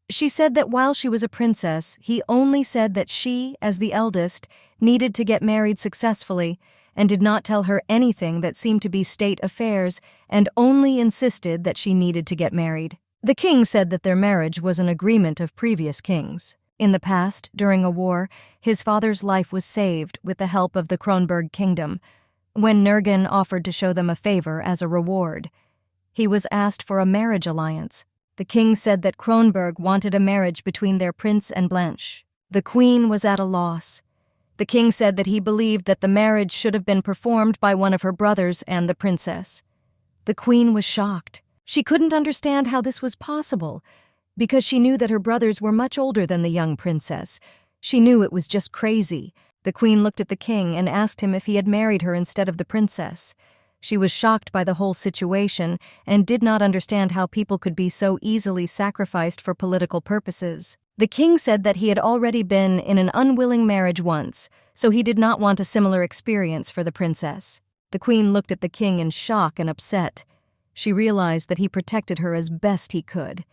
She said that while she was a princess, he only said that she, as the eldest, needed to get married successfully, and did not tell her anything that seemed to be state affairs, and only insisted that she needed to get married. The king said that their marriage was an agreement of previous kings. In the past, during a war, his father's life was saved with the help of the Kronberg kingdom, when Nurgen offered to show them a favor as a reward. He was asked for a marriage alliance. The king said that Kronberg wanted a marriage between their prince and Blanche. The queen was at a loss. The king said that he believed that the marriage should have been performed by one of her brothers and the princess. The queen was shocked. She couldn't understand how this was possible, because she knew that her brothers were much older than the young princess. She knew it was just crazy. The queen looked at the king and asked him if he had married her instead of the princess. She was shocked by the whole situation and did not understand how people could be so easily sacrificed for political purposes. The king said that he had already been in an unwilling marriage once, so he did not want a similar experience for the princess. The queen looked at the king in shock and upset. She realized that he protected her as best he could.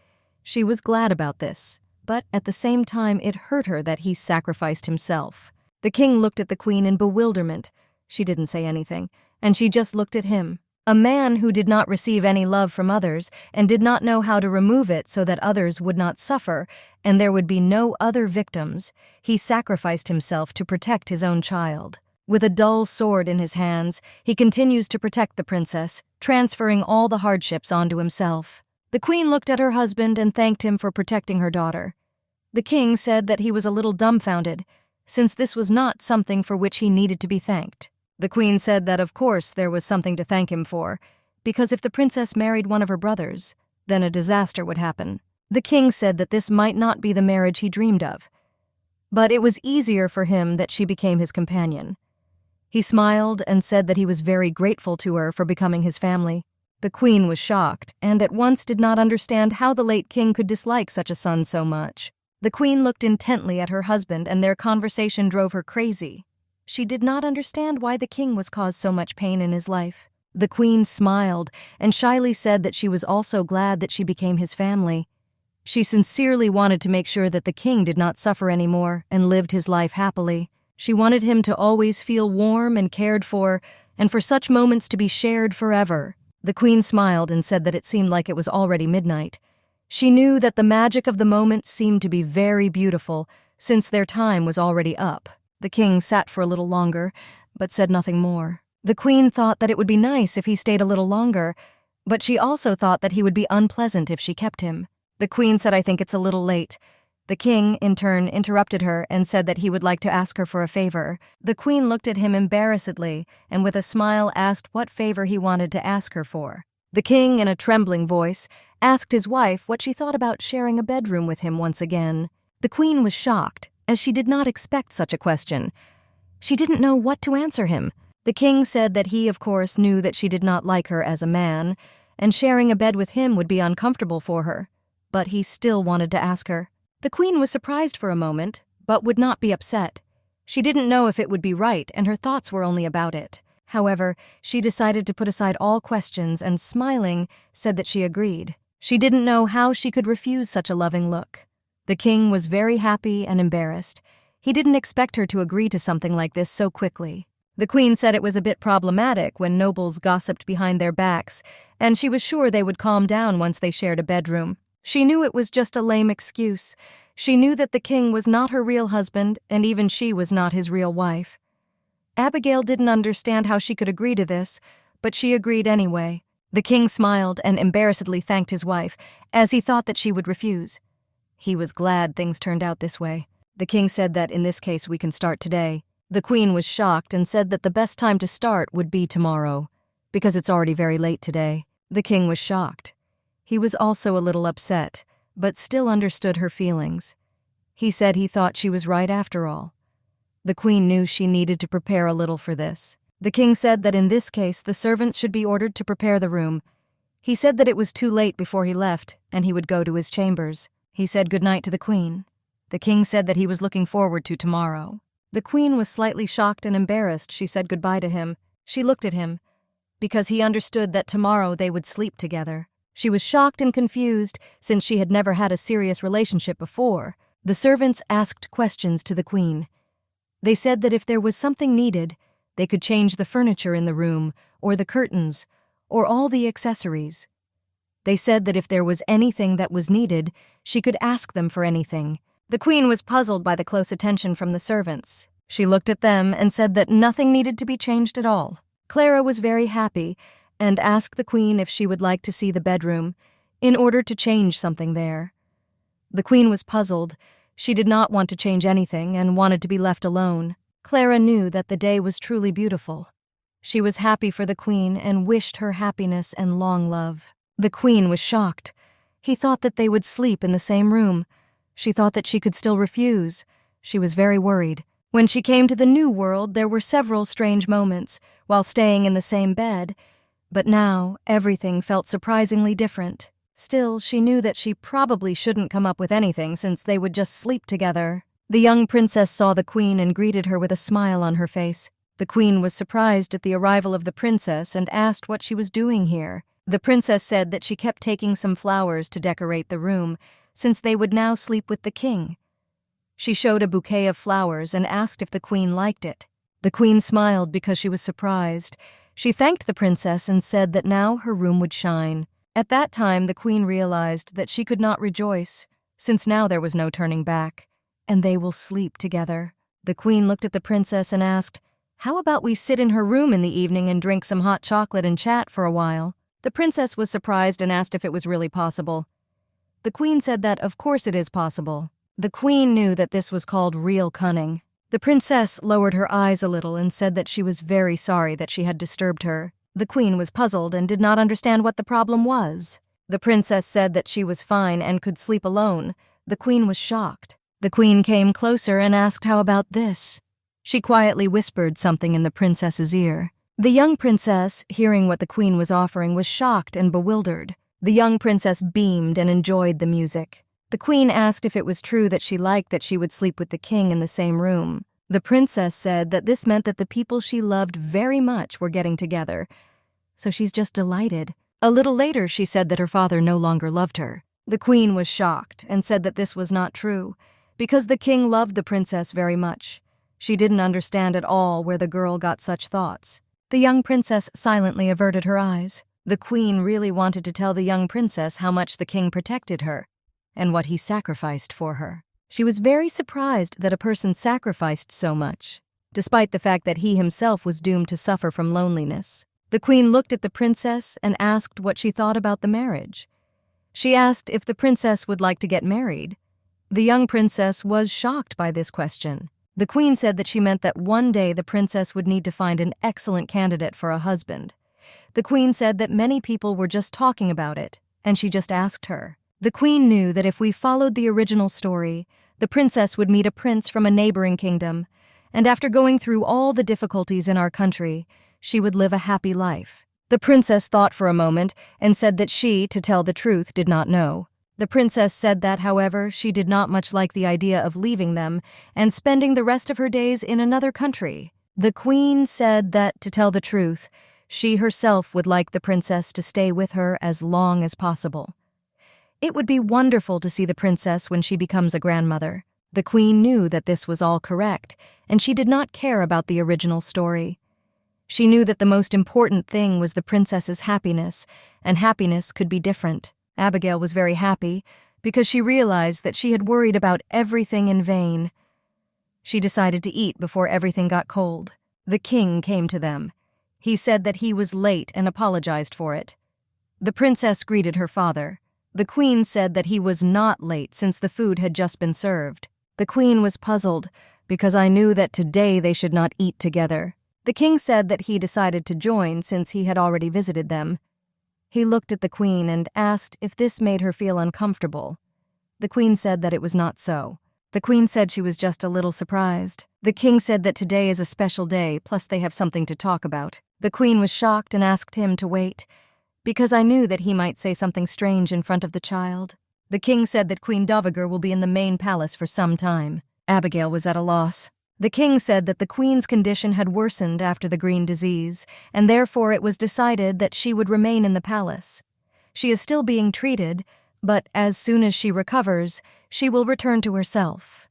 She was glad about this, but at the same time it hurt her that he sacrificed himself. The king looked at the queen in bewilderment. She didn't say anything, and she just looked at him. A man who did not receive any love from others and did not know how to remove it so that others would not suffer and there would be no other victims, he sacrificed himself to protect his own child. With a dull sword in his hands, he continues to protect the princess, transferring all the hardships onto himself. The queen looked at her husband and thanked him for protecting her daughter. The king said that he was a little dumbfounded, since this was not something for which he needed to be thanked. The queen said that of course there was something to thank him for, because if the princess married one of her brothers, then a disaster would happen. The king said that this might not be the marriage he dreamed of, but it was easier for him that she became his companion. He smiled and said that he was very grateful to her for becoming his family. The queen was shocked and at once did not understand how the late king could dislike such a son so much. The queen looked intently at her husband and their conversation drove her crazy. She did not understand why the king was caused so much pain in his life. The queen smiled and shyly said that she was also glad that she became his family. She sincerely wanted to make sure that the king did not suffer anymore and lived his life happily. She wanted him to always feel warm and cared for, and for such moments to be shared forever. The queen smiled and said that it seemed like it was already midnight. She knew that the magic of the moment seemed to be very beautiful, since their time was already up. The king sat for a little longer, but said nothing more. The queen thought that it would be nice if he stayed a little longer, but she also thought that he would be unpleasant if she kept him. The queen said, "I think it's a little late." The king, in turn, interrupted her and said that he would like to ask her for a favor. The queen looked at him embarrassedly and with a smile asked what favor he wanted to ask her for. The king, in a trembling voice, asked his wife what she thought about sharing a bedroom with him once again. The queen was shocked, as she did not expect such a question. She didn't know what to answer him. The king said that he, of course, knew that she did not like her as a man, and sharing a bed with him would be uncomfortable for her, but he still wanted to ask her. The queen was surprised for a moment, but would not be upset. She didn't know if it would be right, and her thoughts were only about it. However, she decided to put aside all questions and, smiling, said that she agreed. She didn't know how she could refuse such a loving look. The king was very happy and embarrassed. He didn't expect her to agree to something like this so quickly. The queen said it was a bit problematic when nobles gossiped behind their backs, and she was sure they would calm down once they shared a bedroom. She knew it was just a lame excuse. She knew that the king was not her real husband, and even she was not his real wife. Abigail didn't understand how she could agree to this, but she agreed anyway. The king smiled and embarrassedly thanked his wife, as he thought that she would refuse. He was glad things turned out this way. The king said that in this case we can start today. The queen was shocked and said that the best time to start would be tomorrow, because it's already very late today. The king was shocked. He was also a little upset, but still understood her feelings. He said he thought she was right after all. The queen knew she needed to prepare a little for this. The king said that in this case the servants should be ordered to prepare the room. He said that it was too late before he left, and he would go to his chambers. He said goodnight to the queen. The king said that he was looking forward to tomorrow. The queen was slightly shocked and embarrassed. She said goodbye to him. She looked at him, because he understood that tomorrow they would sleep together. She was shocked and confused since she had never had a serious relationship before. The servants asked questions to the queen. They said that if there was something needed, they could change the furniture in the room, or the curtains, or all the accessories. They said that if there was anything that was needed, she could ask them for anything. The queen was puzzled by the close attention from the servants. She looked at them and said that nothing needed to be changed at all. Clara was very happy and asked the queen if she would like to see the bedroom in order to change something there. The queen was puzzled. She did not want to change anything and wanted to be left alone. Clara knew that the day was truly beautiful. She was happy for the queen and wished her happiness and long love. The queen was shocked. He thought that they would sleep in the same room. She thought that she could still refuse. She was very worried. When she came to the new world, there were several strange moments while staying in the same bed, but now everything felt surprisingly different. Still, she knew that she probably shouldn't come up with anything since they would just sleep together. The young princess saw the queen and greeted her with a smile on her face. The queen was surprised at the arrival of the princess and asked what she was doing here. The princess said that she kept taking some flowers to decorate the room, since they would now sleep with the king. She showed a bouquet of flowers and asked if the queen liked it. The queen smiled because she was surprised. She thanked the princess and said that now her room would shine. At that time, the queen realized that she could not rejoice, since now there was no turning back, and they will sleep together. The queen looked at the princess and asked, "How about we sit in her room in the evening and drink some hot chocolate and chat for a while?" The princess was surprised and asked if it was really possible. The queen said that of course it is possible. The queen knew that this was called real cunning. The princess lowered her eyes a little and said that she was very sorry that she had disturbed her. The queen was puzzled and did not understand what the problem was. The princess said that she was fine and could sleep alone. The queen was shocked. The queen came closer and asked how about this. She quietly whispered something in the princess's ear. The young princess, hearing what the queen was offering, was shocked and bewildered. The young princess beamed and enjoyed the music. The queen asked if it was true that she liked that she would sleep with the king in the same room. The princess said that this meant that the people she loved very much were getting together, so she's just delighted. A little later, she said that her father no longer loved her. The queen was shocked and said that this was not true, because the king loved the princess very much. She didn't understand at all where the girl got such thoughts. The young princess silently averted her eyes. The queen really wanted to tell the young princess how much the king protected her and what he sacrificed for her. She was very surprised that a person sacrificed so much, despite the fact that he himself was doomed to suffer from loneliness. The queen looked at the princess and asked what she thought about the marriage. She asked if the princess would like to get married. The young princess was shocked by this question. The queen said that she meant that one day the princess would need to find an excellent candidate for a husband. The queen said that many people were just talking about it, and she just asked her. The queen knew that if we followed the original story, the princess would meet a prince from a neighboring kingdom, and after going through all the difficulties in our country, she would live a happy life. The princess thought for a moment and said that she, to tell the truth, did not know. The princess said that, however, she did not much like the idea of leaving them and spending the rest of her days in another country. The queen said that, to tell the truth, she herself would like the princess to stay with her as long as possible. It would be wonderful to see the princess when she becomes a grandmother. The queen knew that this was all correct, and she did not care about the original story. She knew that the most important thing was the princess's happiness, and happiness could be different. Abigail was very happy because she realized that she had worried about everything in vain. She decided to eat before everything got cold. The king came to them. He said that he was late and apologized for it. The princess greeted her father. The queen said that he was not late since the food had just been served. The queen was puzzled because I knew that today they should not eat together. The king said that he decided to join since he had already visited them. He looked at the queen and asked if this made her feel uncomfortable. The queen said that it was not so. The queen said she was just a little surprised. The king said that today is a special day, plus they have something to talk about. The queen was shocked and asked him to wait, because I knew that he might say something strange in front of the child. The king said that Queen Dowager will be in the main palace for some time. Abigail was at a loss. The king said that the queen's condition had worsened after the green disease, and therefore it was decided that she would remain in the palace. She is still being treated, but as soon as she recovers, she will return to herself.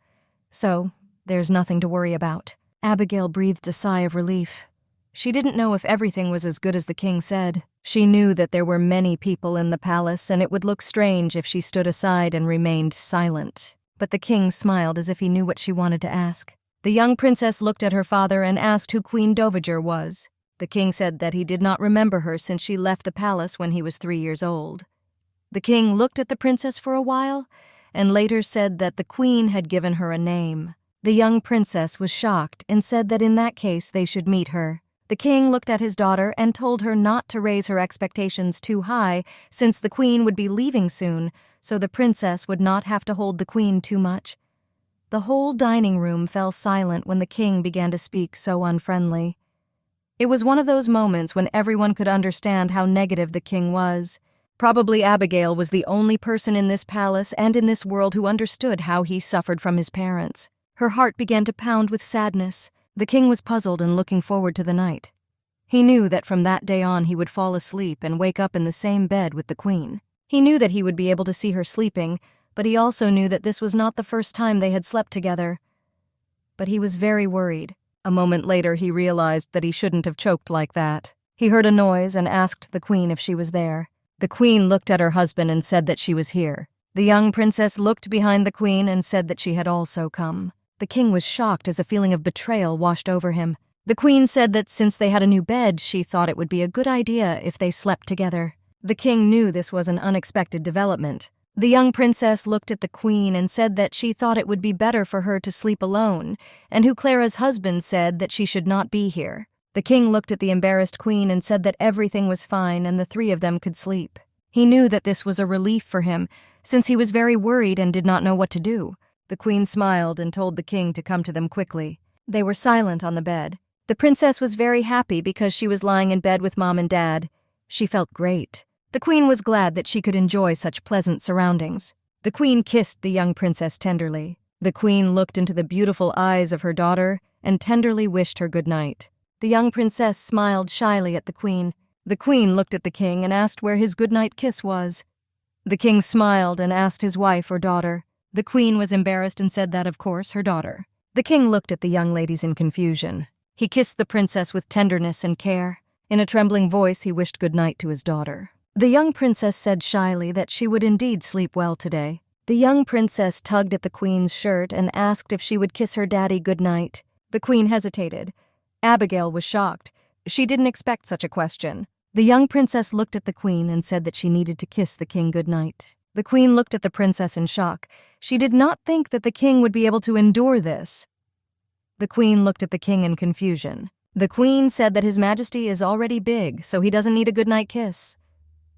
So, there's nothing to worry about." Abigail breathed a sigh of relief. She didn't know if everything was as good as the king said. She knew that there were many people in the palace, and it would look strange if she stood aside and remained silent. But the king smiled as if he knew what she wanted to ask. The young princess looked at her father and asked who Queen Dowager was. The king said that he did not remember her since she left the palace when he was 3 years old. The king looked at the princess for a while, and later said that the queen had given her a name. The young princess was shocked and said that in that case they should meet her. The king looked at his daughter and told her not to raise her expectations too high since the queen would be leaving soon, so the princess would not have to hold the queen too much. The whole dining room fell silent when the king began to speak so unfriendly. It was one of those moments when everyone could understand how negative the king was. Probably Abigail was the only person in this palace and in this world who understood how he suffered from his parents. Her heart began to pound with sadness. The king was puzzled and looking forward to the night. He knew that from that day on he would fall asleep and wake up in the same bed with the queen. He knew that he would be able to see her sleeping, but he also knew that this was not the first time they had slept together. But he was very worried. A moment later he realized that he shouldn't have choked like that. He heard a noise and asked the queen if she was there. The queen looked at her husband and said that she was here. The young princess looked behind the queen and said that she had also come. The king was shocked as a feeling of betrayal washed over him. The queen said that since they had a new bed, she thought it would be a good idea if they slept together. The king knew this was an unexpected development. The young princess looked at the queen and said that she thought it would be better for her to sleep alone, and who Clara's husband said that she should not be here. The king looked at the embarrassed queen and said that everything was fine and the three of them could sleep. He knew that this was a relief for him, since he was very worried and did not know what to do. The queen smiled and told the king to come to them quickly. They were silent on the bed. The princess was very happy because she was lying in bed with Mom and Dad. She felt great. The queen was glad that she could enjoy such pleasant surroundings. The queen kissed the young princess tenderly. The queen looked into the beautiful eyes of her daughter and tenderly wished her good night. The young princess smiled shyly at the queen. The queen looked at the king and asked where his goodnight kiss was. The king smiled and asked his wife or daughter. The queen was embarrassed and said that, of course, her daughter. The king looked at the young ladies in confusion. He kissed the princess with tenderness and care. In a trembling voice, he wished good night to his daughter. The young princess said shyly that she would indeed sleep well today. The young princess tugged at the queen's shirt and asked if she would kiss her daddy good night. The queen hesitated. Abigail was shocked. She didn't expect such a question. The young princess looked at the queen and said that she needed to kiss the king good night. The queen looked at the princess in shock. She did not think that the king would be able to endure this. The queen looked at the king in confusion. The queen said that His Majesty is already big, so he doesn't need a goodnight kiss.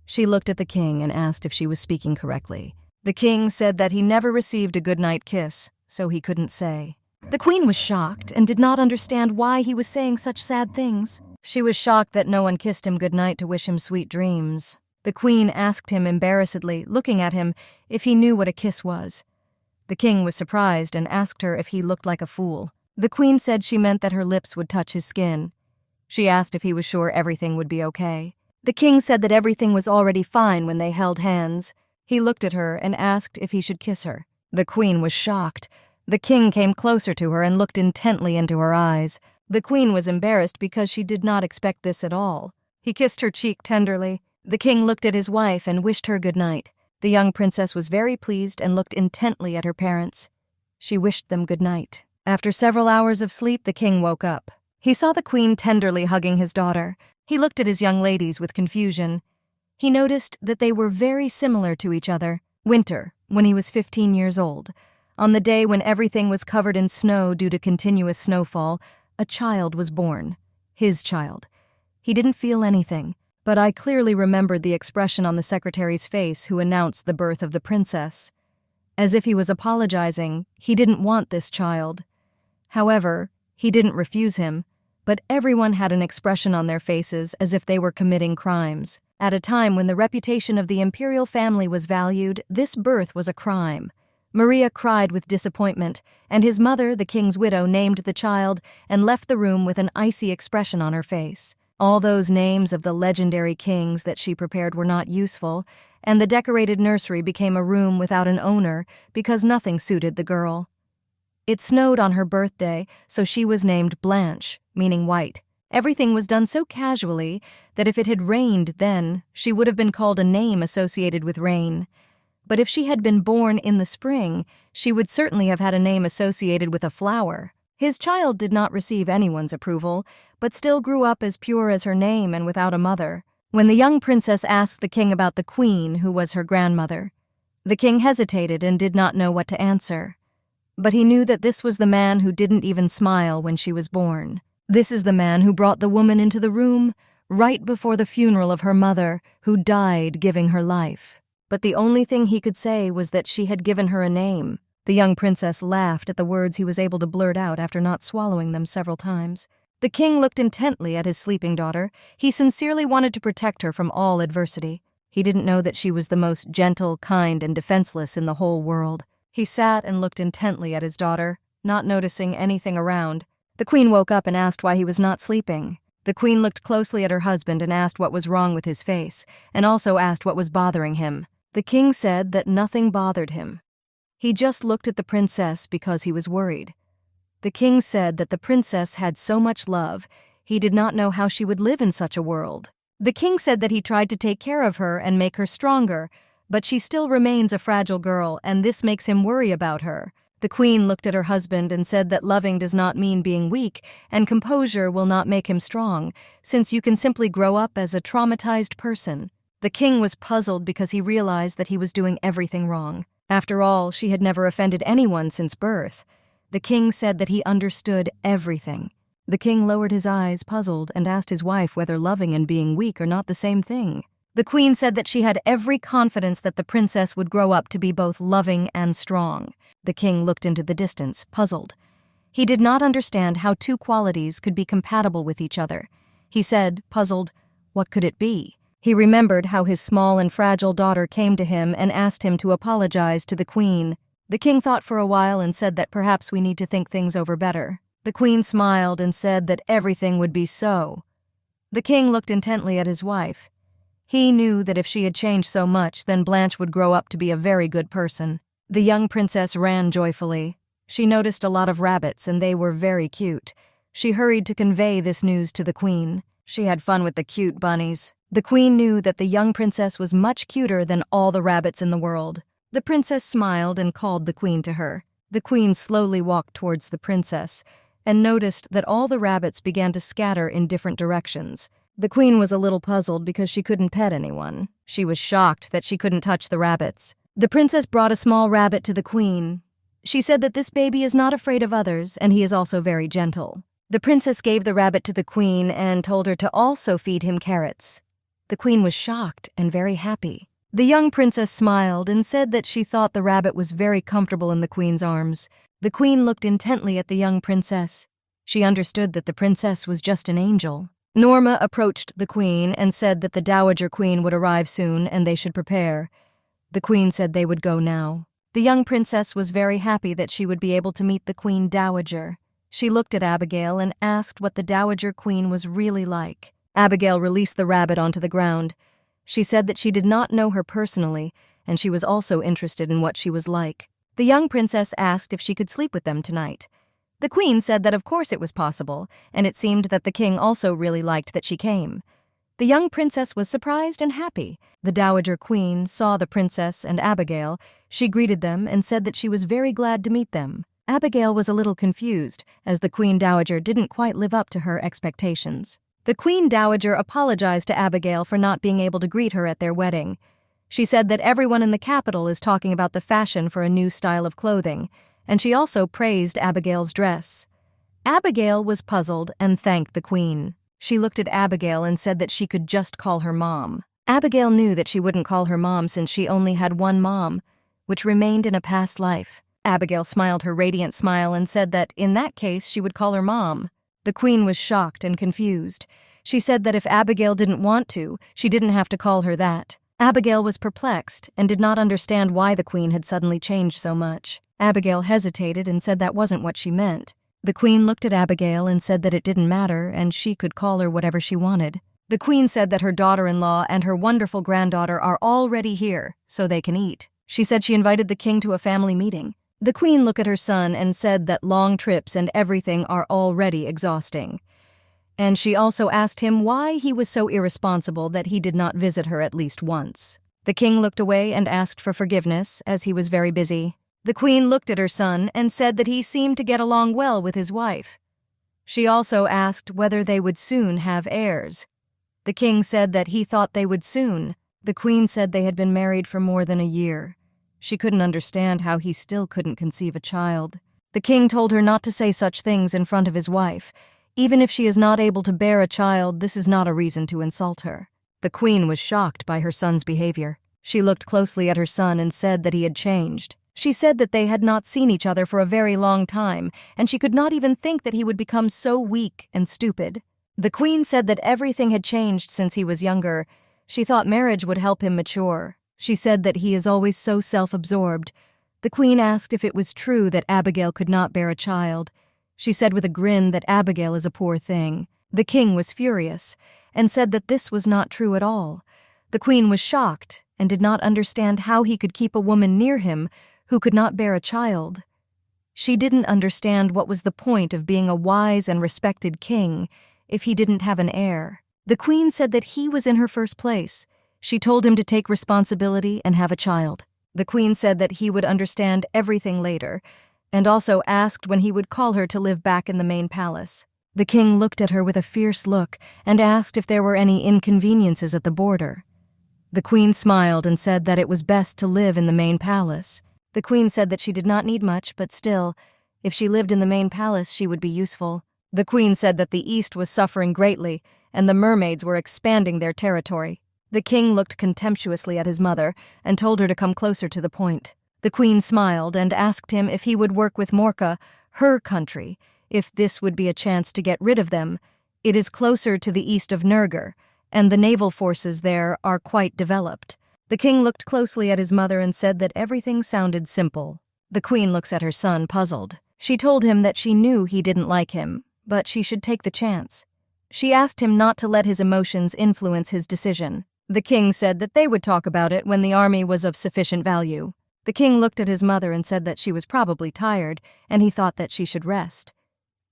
She looked at the king and asked if she was speaking correctly. The king said that he never received a goodnight kiss, so he couldn't say. The queen was shocked and did not understand why he was saying such sad things. She was shocked that no one kissed him goodnight to wish him sweet dreams. The queen asked him embarrassedly, looking at him, if he knew what a kiss was. The king was surprised and asked her if he looked like a fool. The queen said she meant that her lips would touch his skin. She asked if he was sure everything would be okay. The king said that everything was already fine when they held hands. He looked at her and asked if he should kiss her. The queen was shocked. The king came closer to her and looked intently into her eyes. The queen was embarrassed because she did not expect this at all. He kissed her cheek tenderly. The king looked at his wife and wished her good night. The young princess was very pleased and looked intently at her parents. She wished them good night. After several hours of sleep, the king woke up. He saw the queen tenderly hugging his daughter. He looked at his young ladies with confusion. He noticed that they were very similar to each other. Winter, when he was 15 years old. On the day when everything was covered in snow due to continuous snowfall, a child was born. His child. He didn't feel anything, but I clearly remembered the expression on the secretary's face who announced the birth of the princess. As if he was apologizing, he didn't want this child. However, he didn't refuse him. But everyone had an expression on their faces as if they were committing crimes. At a time when the reputation of the imperial family was valued, this birth was a crime. Maria cried with disappointment, and his mother, the king's widow, named the child and left the room with an icy expression on her face. All those names of the legendary kings that she prepared were not useful, and the decorated nursery became a room without an owner because nothing suited the girl. It snowed on her birthday, so she was named Blanche, meaning white. Everything was done so casually that if it had rained then, she would have been called a name associated with rain. But if she had been born in the spring, she would certainly have had a name associated with a flower. His child did not receive anyone's approval, but still grew up as pure as her name and without a mother. When the young princess asked the king about the queen, who was her grandmother, the king hesitated and did not know what to answer. But he knew that this was the man who didn't even smile when she was born. This is the man who brought the woman into the room right before the funeral of her mother, who died giving her life. But the only thing he could say was that she had given her a name. The young princess laughed at the words he was able to blurt out after not swallowing them several times. The king looked intently at his sleeping daughter. He sincerely wanted to protect her from all adversity. He didn't know that she was the most gentle, kind, and defenseless in the whole world. He sat and looked intently at his daughter, not noticing anything around. The queen woke up and asked why he was not sleeping. The queen looked closely at her husband and asked what was wrong with his face, and also asked what was bothering him. The king said that nothing bothered him. He just looked at the princess because he was worried. The king said that the princess had so much love, he did not know how she would live in such a world. The king said that he tried to take care of her and make her stronger, but she still remains a fragile girl, and this makes him worry about her. The queen looked at her husband and said that loving does not mean being weak, and composure will not make him strong, since you can simply grow up as a traumatized person. The king was puzzled because he realized that he was doing everything wrong. After all, she had never offended anyone since birth. The king said that he understood everything. The king lowered his eyes, puzzled, and asked his wife whether loving and being weak are not the same thing. The queen said that she had every confidence that the princess would grow up to be both loving and strong. The king looked into the distance, puzzled. He did not understand how two qualities could be compatible with each other. He said, puzzled, what could it be? He remembered how his small and fragile daughter came to him and asked him to apologize to the queen. The king thought for a while and said that perhaps we need to think things over better. The queen smiled and said that everything would be so. The king looked intently at his wife. He knew that if she had changed so much, then Blanche would grow up to be a very good person. The young princess ran joyfully. She noticed a lot of rabbits, and they were very cute. She hurried to convey this news to the queen. She had fun with the cute bunnies. The queen knew that the young princess was much cuter than all the rabbits in the world. The princess smiled and called the queen to her. The queen slowly walked towards the princess and noticed that all the rabbits began to scatter in different directions. The queen was a little puzzled because she couldn't pet anyone. She was shocked that she couldn't touch the rabbits. The princess brought a small rabbit to the queen. She said that this baby is not afraid of others, and he is also very gentle. The princess gave the rabbit to the queen and told her to also feed him carrots. The queen was shocked and very happy. The young princess smiled and said that she thought the rabbit was very comfortable in the queen's arms. The queen looked intently at the young princess. She understood that the princess was just an angel. Norma approached the queen and said that the dowager queen would arrive soon and they should prepare. The queen said they would go now. The young princess was very happy that she would be able to meet the queen dowager. She looked at Abigail and asked what the dowager queen was really like. Abigail released the rabbit onto the ground. She said that she did not know her personally, and she was also interested in what she was like. The young princess asked if she could sleep with them tonight. The queen said that of course it was possible, and it seemed that the king also really liked that she came. The young princess was surprised and happy. The dowager queen saw the princess and Abigail. She greeted them and said that she was very glad to meet them. Abigail was a little confused, as the queen dowager didn't quite live up to her expectations. The queen dowager apologized to Abigail for not being able to greet her at their wedding. She said that everyone in the capital is talking about the fashion for a new style of clothing, and she also praised Abigail's dress. Abigail was puzzled and thanked the queen. She looked at Abigail and said that she could just call her mom. Abigail knew that she wouldn't call her mom since she only had one mom, which remained in a past life. Abigail smiled her radiant smile and said that, in that case, she would call her mom. The queen was shocked and confused. She said that if Abigail didn't want to, she didn't have to call her that. Abigail was perplexed and did not understand why the queen had suddenly changed so much. Abigail hesitated and said that wasn't what she meant. The queen looked at Abigail and said that it didn't matter and she could call her whatever she wanted. The queen said that her daughter-in-law and her wonderful granddaughter are already here, so they can eat. She said she invited the king to a family meeting. The queen looked at her son and said that long trips and everything are already exhausting. And she also asked him why he was so irresponsible that he did not visit her at least once. The king looked away and asked for forgiveness, as he was very busy. The queen looked at her son and said that he seemed to get along well with his wife. She also asked whether they would soon have heirs. The king said that he thought they would soon. The queen said they had been married for more than a year. She couldn't understand how he still couldn't conceive a child. The king told her not to say such things in front of his wife. Even if she is not able to bear a child, this is not a reason to insult her. The queen was shocked by her son's behavior. She looked closely at her son and said that he had changed. She said that they had not seen each other for a very long time, and she could not even think that he would become so weak and stupid. The queen said that everything had changed since he was younger. She thought marriage would help him mature. She said that he is always so self-absorbed. The queen asked if it was true that Abigail could not bear a child. She said with a grin that Abigail is a poor thing. The king was furious and said that this was not true at all. The queen was shocked and did not understand how he could keep a woman near him who could not bear a child. She didn't understand what was the point of being a wise and respected king if he didn't have an heir. The queen said that he was in her first place. She told him to take responsibility and have a child. The queen said that he would understand everything later, and also asked when he would call her to live back in the main palace. The king looked at her with a fierce look and asked if there were any inconveniences at the border. The queen smiled and said that it was best to live in the main palace. The queen said that she did not need much, but still, if she lived in the main palace, she would be useful. The queen said that the east was suffering greatly, and the mermaids were expanding their territory. The king looked contemptuously at his mother and told her to come closer to the point. The queen smiled and asked him if he would work with Morka, her country, if this would be a chance to get rid of them. It is closer to the east of Nergar, and the naval forces there are quite developed. The king looked closely at his mother and said that everything sounded simple. The queen looks at her son, puzzled. She told him that she knew he didn't like him, but she should take the chance. She asked him not to let his emotions influence his decision. The king said that they would talk about it when the army was of sufficient value. The king looked at his mother and said that she was probably tired, and he thought that she should rest,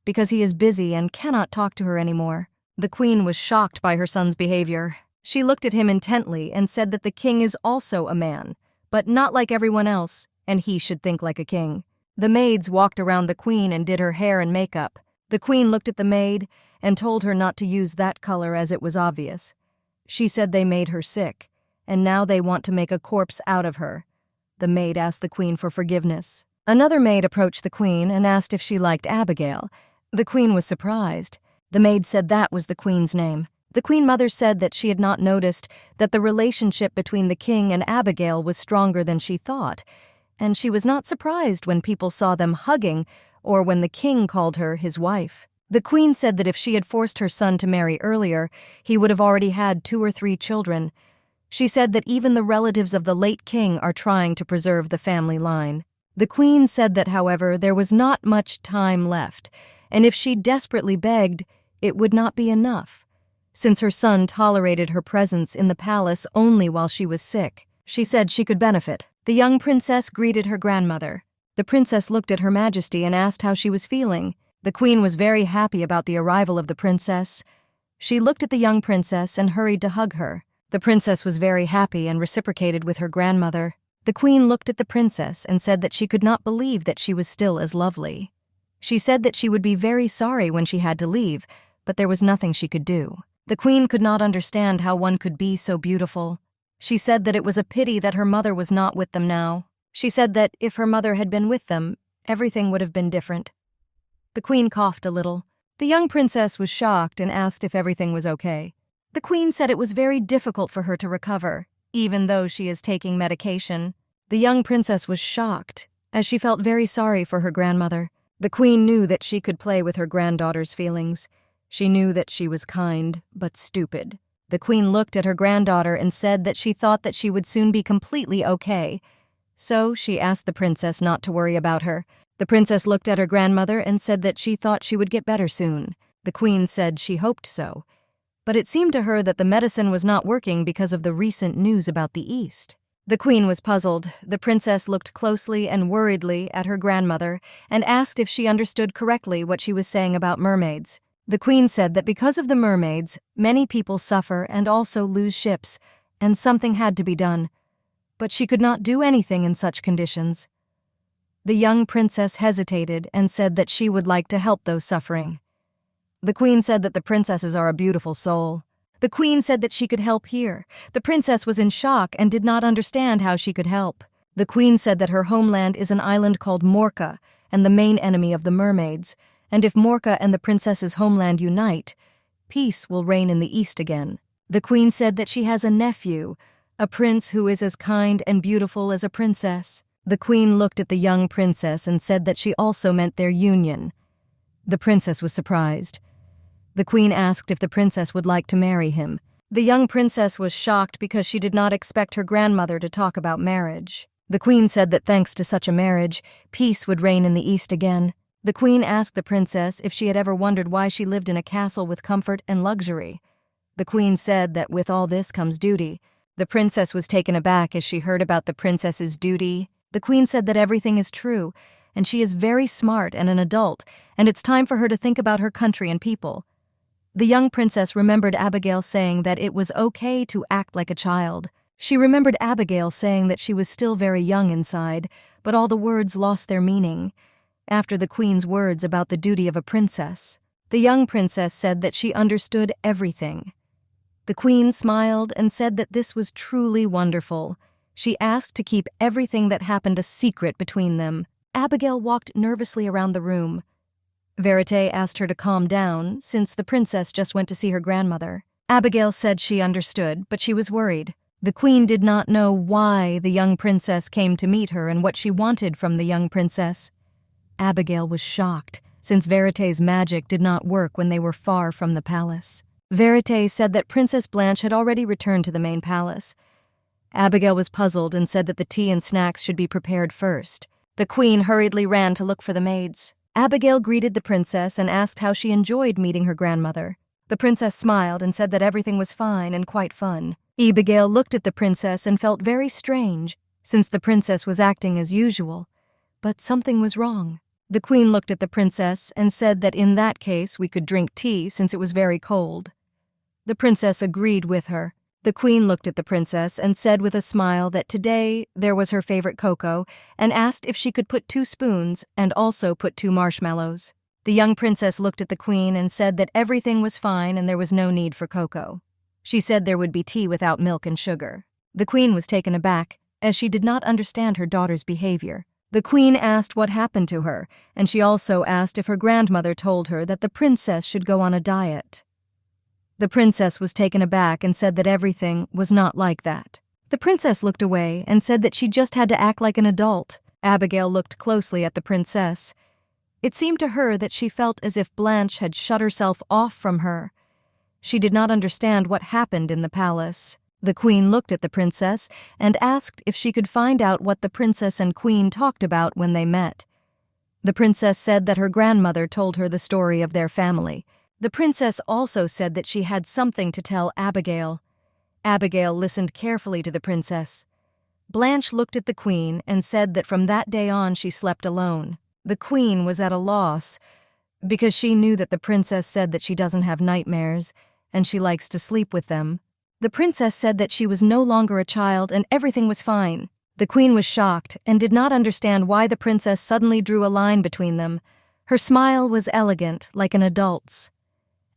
because he is busy and cannot talk to her anymore. The queen was shocked by her son's behavior. She looked at him intently and said that the king is also a man, but not like everyone else, and he should think like a king. The maids walked around the queen and did her hair and makeup. The queen looked at the maid and told her not to use that color as it was obvious. She said they made her sick, and now they want to make a corpse out of her. The maid asked the queen for forgiveness. Another maid approached the queen and asked if she liked Abigail. The queen was surprised. The maid said that was the queen's name. The queen mother said that she had not noticed that the relationship between the king and Abigail was stronger than she thought, and she was not surprised when people saw them hugging or when the king called her his wife. The queen said that if she had forced her son to marry earlier, he would have already had 2 or 3 children. She said that even the relatives of the late king are trying to preserve the family line. The queen said that, however, there was not much time left, and if she desperately begged, it would not be enough. Since her son tolerated her presence in the palace only while she was sick, she said she could benefit. The young princess greeted her grandmother. The princess looked at Her Majesty and asked how she was feeling. The queen was very happy about the arrival of the princess. She looked at the young princess and hurried to hug her. The princess was very happy and reciprocated with her grandmother. The queen looked at the princess and said that she could not believe that she was still as lovely. She said that she would be very sorry when she had to leave, but there was nothing she could do. The queen could not understand how one could be so beautiful. She said that it was a pity that her mother was not with them now. She said that if her mother had been with them, everything would have been different. The queen coughed a little. The young princess was shocked and asked if everything was okay. The queen said it was very difficult for her to recover, even though she is taking medication. The young princess was shocked, as she felt very sorry for her grandmother. The queen knew that she could play with her granddaughter's feelings. She knew that she was kind, but stupid. The queen looked at her granddaughter and said that she thought that she would soon be completely okay. So she asked the princess not to worry about her. The princess looked at her grandmother and said that she thought she would get better soon. The queen said she hoped so. But it seemed to her that the medicine was not working because of the recent news about the East. The queen was puzzled. The princess looked closely and worriedly at her grandmother and asked if she understood correctly what she was saying about mermaids. The queen said that because of the mermaids, many people suffer and also lose ships, and something had to be done. But she could not do anything in such conditions. The young princess hesitated and said that she would like to help those suffering. The queen said that the princesses are a beautiful soul. The queen said that she could help here. The princess was in shock and did not understand how she could help. The queen said that her homeland is an island called Morka and the main enemy of the mermaids, and if Morka and the princess's homeland unite, peace will reign in the East again. The queen said that she has a nephew, a prince who is as kind and beautiful as a princess. The queen looked at the young princess and said that she also meant their union. The princess was surprised. The queen asked if the princess would like to marry him. The young princess was shocked because she did not expect her grandmother to talk about marriage. The queen said that thanks to such a marriage, peace would reign in the East again. The queen asked the princess if she had ever wondered why she lived in a castle with comfort and luxury. The queen said that with all this comes duty. The princess was taken aback as she heard about the princess's duty. The queen said that everything is true, and she is very smart and an adult, and it's time for her to think about her country and people. The young princess remembered Abigail saying that it was okay to act like a child. She remembered Abigail saying that she was still very young inside, but all the words lost their meaning after the queen's words about the duty of a princess. The young princess said that she understood everything. The queen smiled and said that this was truly wonderful. She asked to keep everything that happened a secret between them. Abigail walked nervously around the room. Verite asked her to calm down, since the princess just went to see her grandmother. Abigail said she understood, but she was worried. The queen did not know why the young princess came to meet her and what she wanted from the young princess. Abigail was shocked, since Verite's magic did not work when they were far from the palace. Verite said that Princess Blanche had already returned to the main palace. Abigail was puzzled and said that the tea and snacks should be prepared first. The queen hurriedly ran to look for the maids. Abigail greeted the princess and asked how she enjoyed meeting her grandmother. The princess smiled and said that everything was fine and quite fun. Abigail looked at the princess and felt very strange, since the princess was acting as usual. But something was wrong. The queen looked at the princess and said that in that case we could drink tea since it was very cold. The princess agreed with her. The queen looked at the princess and said with a smile that today there was her favorite cocoa and asked if she could put 2 spoons and also put 2 marshmallows. The young princess looked at the queen and said that everything was fine and there was no need for cocoa. She said there would be tea without milk and sugar. The queen was taken aback, as she did not understand her daughter's behavior. The queen asked what happened to her, and she also asked if her grandmother told her that the princess should go on a diet. The princess was taken aback and said that everything was not like that. The princess looked away and said that she just had to act like an adult. Abigail looked closely at the princess. It seemed to her that she felt as if Blanche had shut herself off from her. She did not understand what happened in the palace. The queen looked at the princess and asked if she could find out what the princess and queen talked about when they met. The princess said that her grandmother told her the story of their family. The princess also said that she had something to tell Abigail. Abigail listened carefully to the princess. Blanche looked at the queen and said that from that day on she slept alone. The queen was at a loss, because she knew that the princess said that she doesn't have nightmares, and she likes to sleep with them. The princess said that she was no longer a child and everything was fine. The queen was shocked and did not understand why the princess suddenly drew a line between them. Her smile was elegant, like an adult's.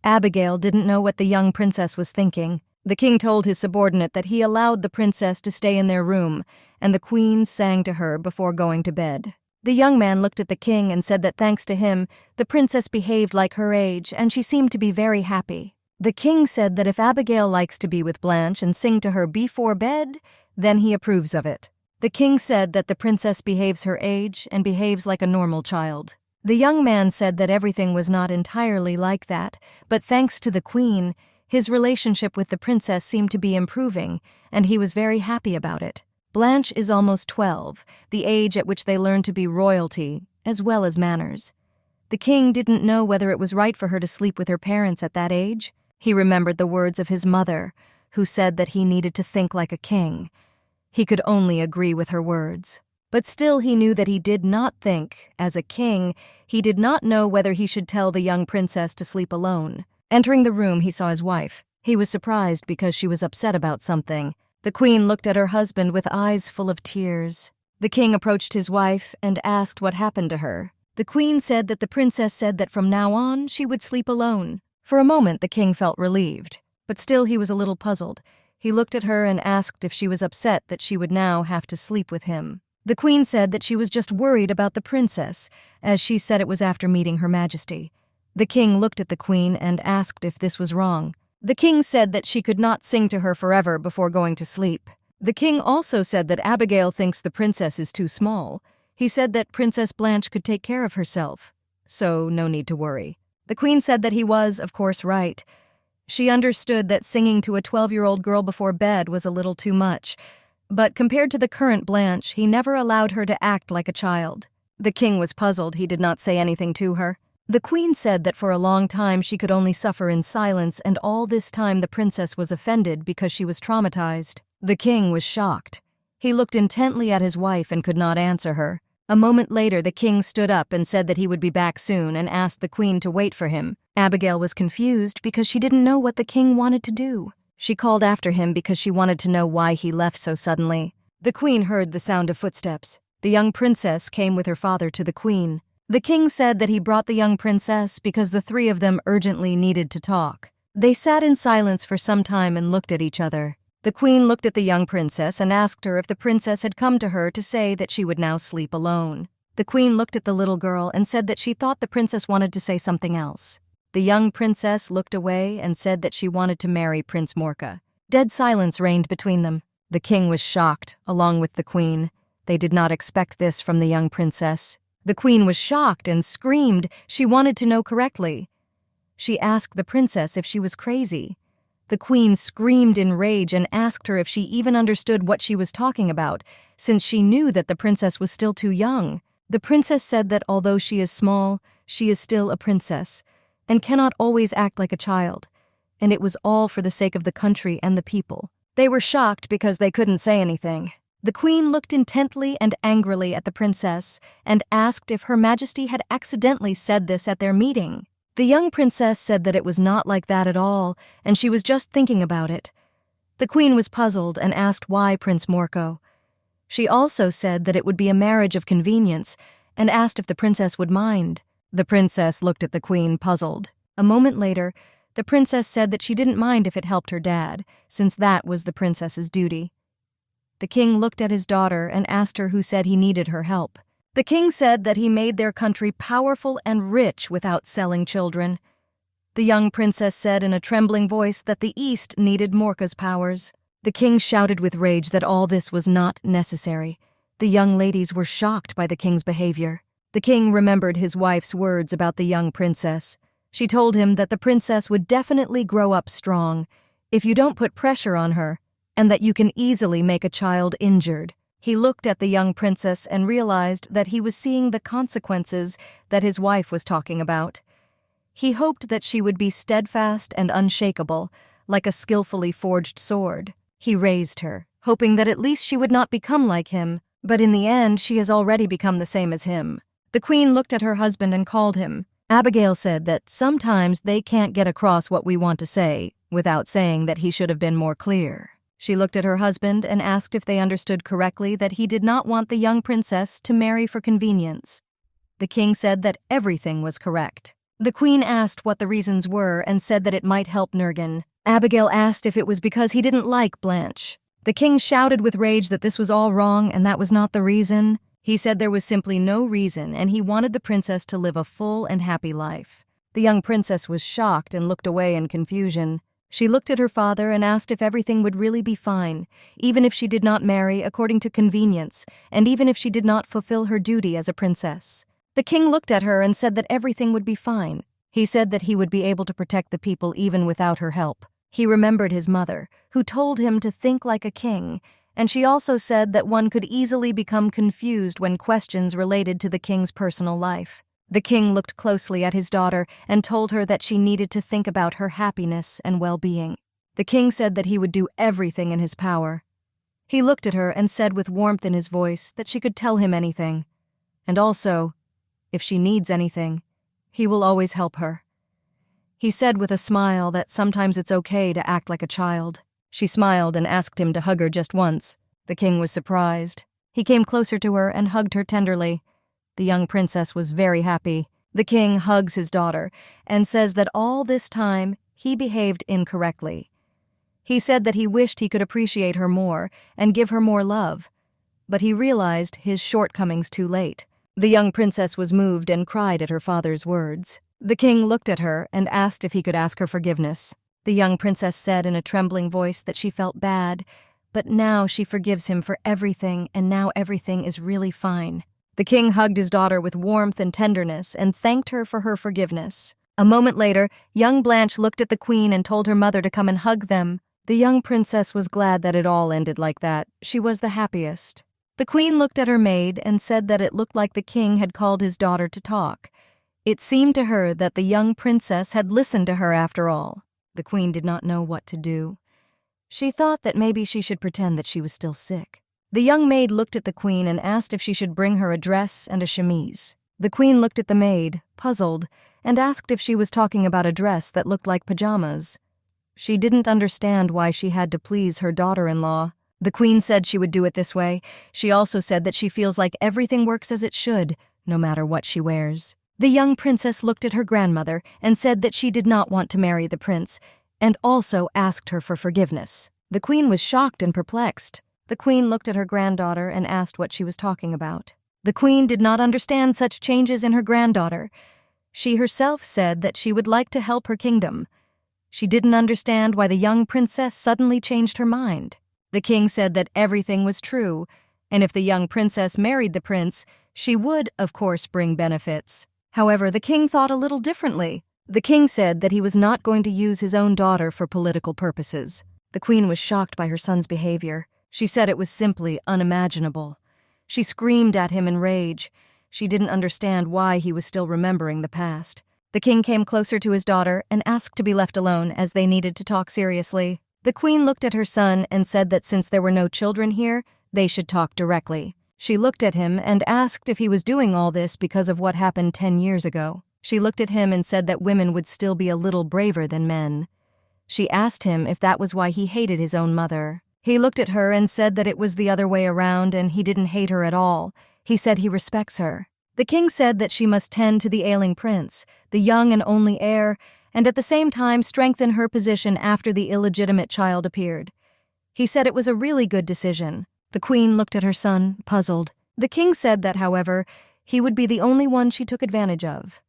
Abigail didn't know what the young princess was thinking. The king told his subordinate that he allowed the princess to stay in their room, and the queen sang to her before going to bed. The young man looked at the king and said that thanks to him, the princess behaved like her age, and she seemed to be very happy. The king said that if Abigail likes to be with Blanche and sing to her before bed, then he approves of it. The king said that the princess behaves her age and behaves like a normal child. The young man said that everything was not entirely like that, but thanks to the queen, his relationship with the princess seemed to be improving, and he was very happy about it. Blanche is almost 12, the age at which they learn to be royalty, as well as manners. The king didn't know whether it was right for her to sleep with her parents at that age. He remembered the words of his mother, who said that he needed to think like a king. He could only agree with her words. But still he knew that he did not think, as a king, he did not know whether he should tell the young princess to sleep alone. Entering the room, he saw his wife. He was surprised because she was upset about something. The queen looked at her husband with eyes full of tears. The king approached his wife and asked what happened to her. The queen said that the princess said that from now on she would sleep alone. For a moment the king felt relieved, but still he was a little puzzled. He looked at her and asked if she was upset that she would now have to sleep with him. The queen said that she was just worried about the princess, as she said it was after meeting Her Majesty. The king looked at the queen and asked if this was wrong. The king said that she could not sing to her forever before going to sleep. The king also said that Abigail thinks the princess is too small. He said that Princess Blanche could take care of herself, so no need to worry. The queen said that he was, of course, right. She understood that singing to a 12-year-old girl before bed was a little too much, but compared to the current Blanche, he never allowed her to act like a child. The king was puzzled. He did not say anything to her. The queen said that for a long time she could only suffer in silence, and all this time the princess was offended because she was traumatized. The king was shocked. He looked intently at his wife and could not answer her. A moment later, the king stood up and said that he would be back soon and asked the queen to wait for him. Abigail was confused because she didn't know what the king wanted to do. She called after him because she wanted to know why he left so suddenly. The queen heard the sound of footsteps. The young princess came with her father to the queen. The king said that he brought the young princess because the three of them urgently needed to talk. They sat in silence for some time and looked at each other. The queen looked at the young princess and asked her if the princess had come to her to say that she would now sleep alone. The queen looked at the little girl and said that she thought the princess wanted to say something else. The young princess looked away and said that she wanted to marry Prince Morka. Dead silence reigned between them. The king was shocked, along with the queen. They did not expect this from the young princess. The queen was shocked and screamed. She wanted to know correctly. She asked the princess if she was crazy. The queen screamed in rage and asked her if she even understood what she was talking about, since she knew that the princess was still too young. The princess said that although she is small, she is still a princess, and cannot always act like a child, and it was all for the sake of the country and the people. They were shocked because they couldn't say anything. The queen looked intently and angrily at the princess and asked if Her Majesty had accidentally said this at their meeting. The young princess said that it was not like that at all, and she was just thinking about it. The queen was puzzled and asked why Prince Morko. She also said that it would be a marriage of convenience, and asked if the princess would mind. The princess looked at the queen, puzzled. A moment later, the princess said that she didn't mind if it helped her dad, since that was the princess's duty. The king looked at his daughter and asked her who said he needed her help. The king said that he made their country powerful and rich without selling children. The young princess said in a trembling voice that the East needed Morka's powers. The king shouted with rage that all this was not necessary. The young ladies were shocked by the king's behavior. The king remembered his wife's words about the young princess. She told him that the princess would definitely grow up strong if you don't put pressure on her, and that you can easily make a child injured. He looked at the young princess and realized that he was seeing the consequences that his wife was talking about. He hoped that she would be steadfast and unshakable, like a skillfully forged sword. He raised her, hoping that at least she would not become like him, but in the end she has already become the same as him. The queen looked at her husband and called him. Abigail said that sometimes they can't get across what we want to say without saying that he should have been more clear. She looked at her husband and asked if they understood correctly that he did not want the young princess to marry for convenience. The king said that everything was correct. The queen asked what the reasons were and said that it might help Nurgen. Abigail asked if it was because he didn't like Blanche. The king shouted with rage that this was all wrong and that was not the reason. He said there was simply no reason and he wanted the princess to live a full and happy life. The young princess was shocked and looked away in confusion. She looked at her father and asked if everything would really be fine, even if she did not marry according to convenience, and even if she did not fulfill her duty as a princess. The king looked at her and said that everything would be fine. He said that he would be able to protect the people even without her help. He remembered his mother, who told him to think like a king, and she also said that one could easily become confused when questions related to the king's personal life. The king looked closely at his daughter and told her that she needed to think about her happiness and well-being. The king said that he would do everything in his power. He looked at her and said with warmth in his voice that she could tell him anything. And also, if she needs anything, he will always help her. He said with a smile that sometimes it's okay to act like a child. She smiled and asked him to hug her just once. The king was surprised. He came closer to her and hugged her tenderly. The young princess was very happy. The king hugs his daughter and says that all this time he behaved incorrectly. He said that he wished he could appreciate her more and give her more love, but he realized his shortcomings too late. The young princess was moved and cried at her father's words. The king looked at her and asked if he could ask her forgiveness. The young princess said in a trembling voice that she felt bad, but now she forgives him for everything, and now everything is really fine. The king hugged his daughter with warmth and tenderness and thanked her for her forgiveness. A moment later, young Blanche looked at the queen and told her mother to come and hug them. The young princess was glad that it all ended like that. She was the happiest. The queen looked at her maid and said that it looked like the king had called his daughter to talk. It seemed to her that the young princess had listened to her after all. The queen did not know what to do. She thought that maybe she should pretend that she was still sick. The young maid looked at the queen and asked if she should bring her a dress and a chemise. The queen looked at the maid, puzzled, and asked if she was talking about a dress that looked like pajamas. She didn't understand why she had to please her daughter-in-law. The queen said she would do it this way. She also said that she feels like everything works as it should, no matter what she wears. The young princess looked at her grandmother and said that she did not want to marry the prince, and also asked her for forgiveness. The queen was shocked and perplexed. The queen looked at her granddaughter and asked what she was talking about. The queen did not understand such changes in her granddaughter. She herself said that she would like to help her kingdom. She didn't understand why the young princess suddenly changed her mind. The king said that everything was true, and if the young princess married the prince, she would, of course, bring benefits. However, the king thought a little differently. The king said that he was not going to use his own daughter for political purposes. The queen was shocked by her son's behavior. She said it was simply unimaginable. She screamed at him in rage. She didn't understand why he was still remembering the past. The king came closer to his daughter and asked to be left alone as they needed to talk seriously. The queen looked at her son and said that since there were no children here, they should talk directly. She looked at him and asked if he was doing all this because of what happened 10 years ago. She looked at him and said that women would still be a little braver than men. She asked him if that was why he hated his own mother. He looked at her and said that it was the other way around and he didn't hate her at all. He said he respects her. The king said that she must tend to the ailing prince, the young and only heir, and at the same time strengthen her position after the illegitimate child appeared. He said it was a really good decision. The queen looked at her son, puzzled. The king said that, however, he would be the only one she took advantage of.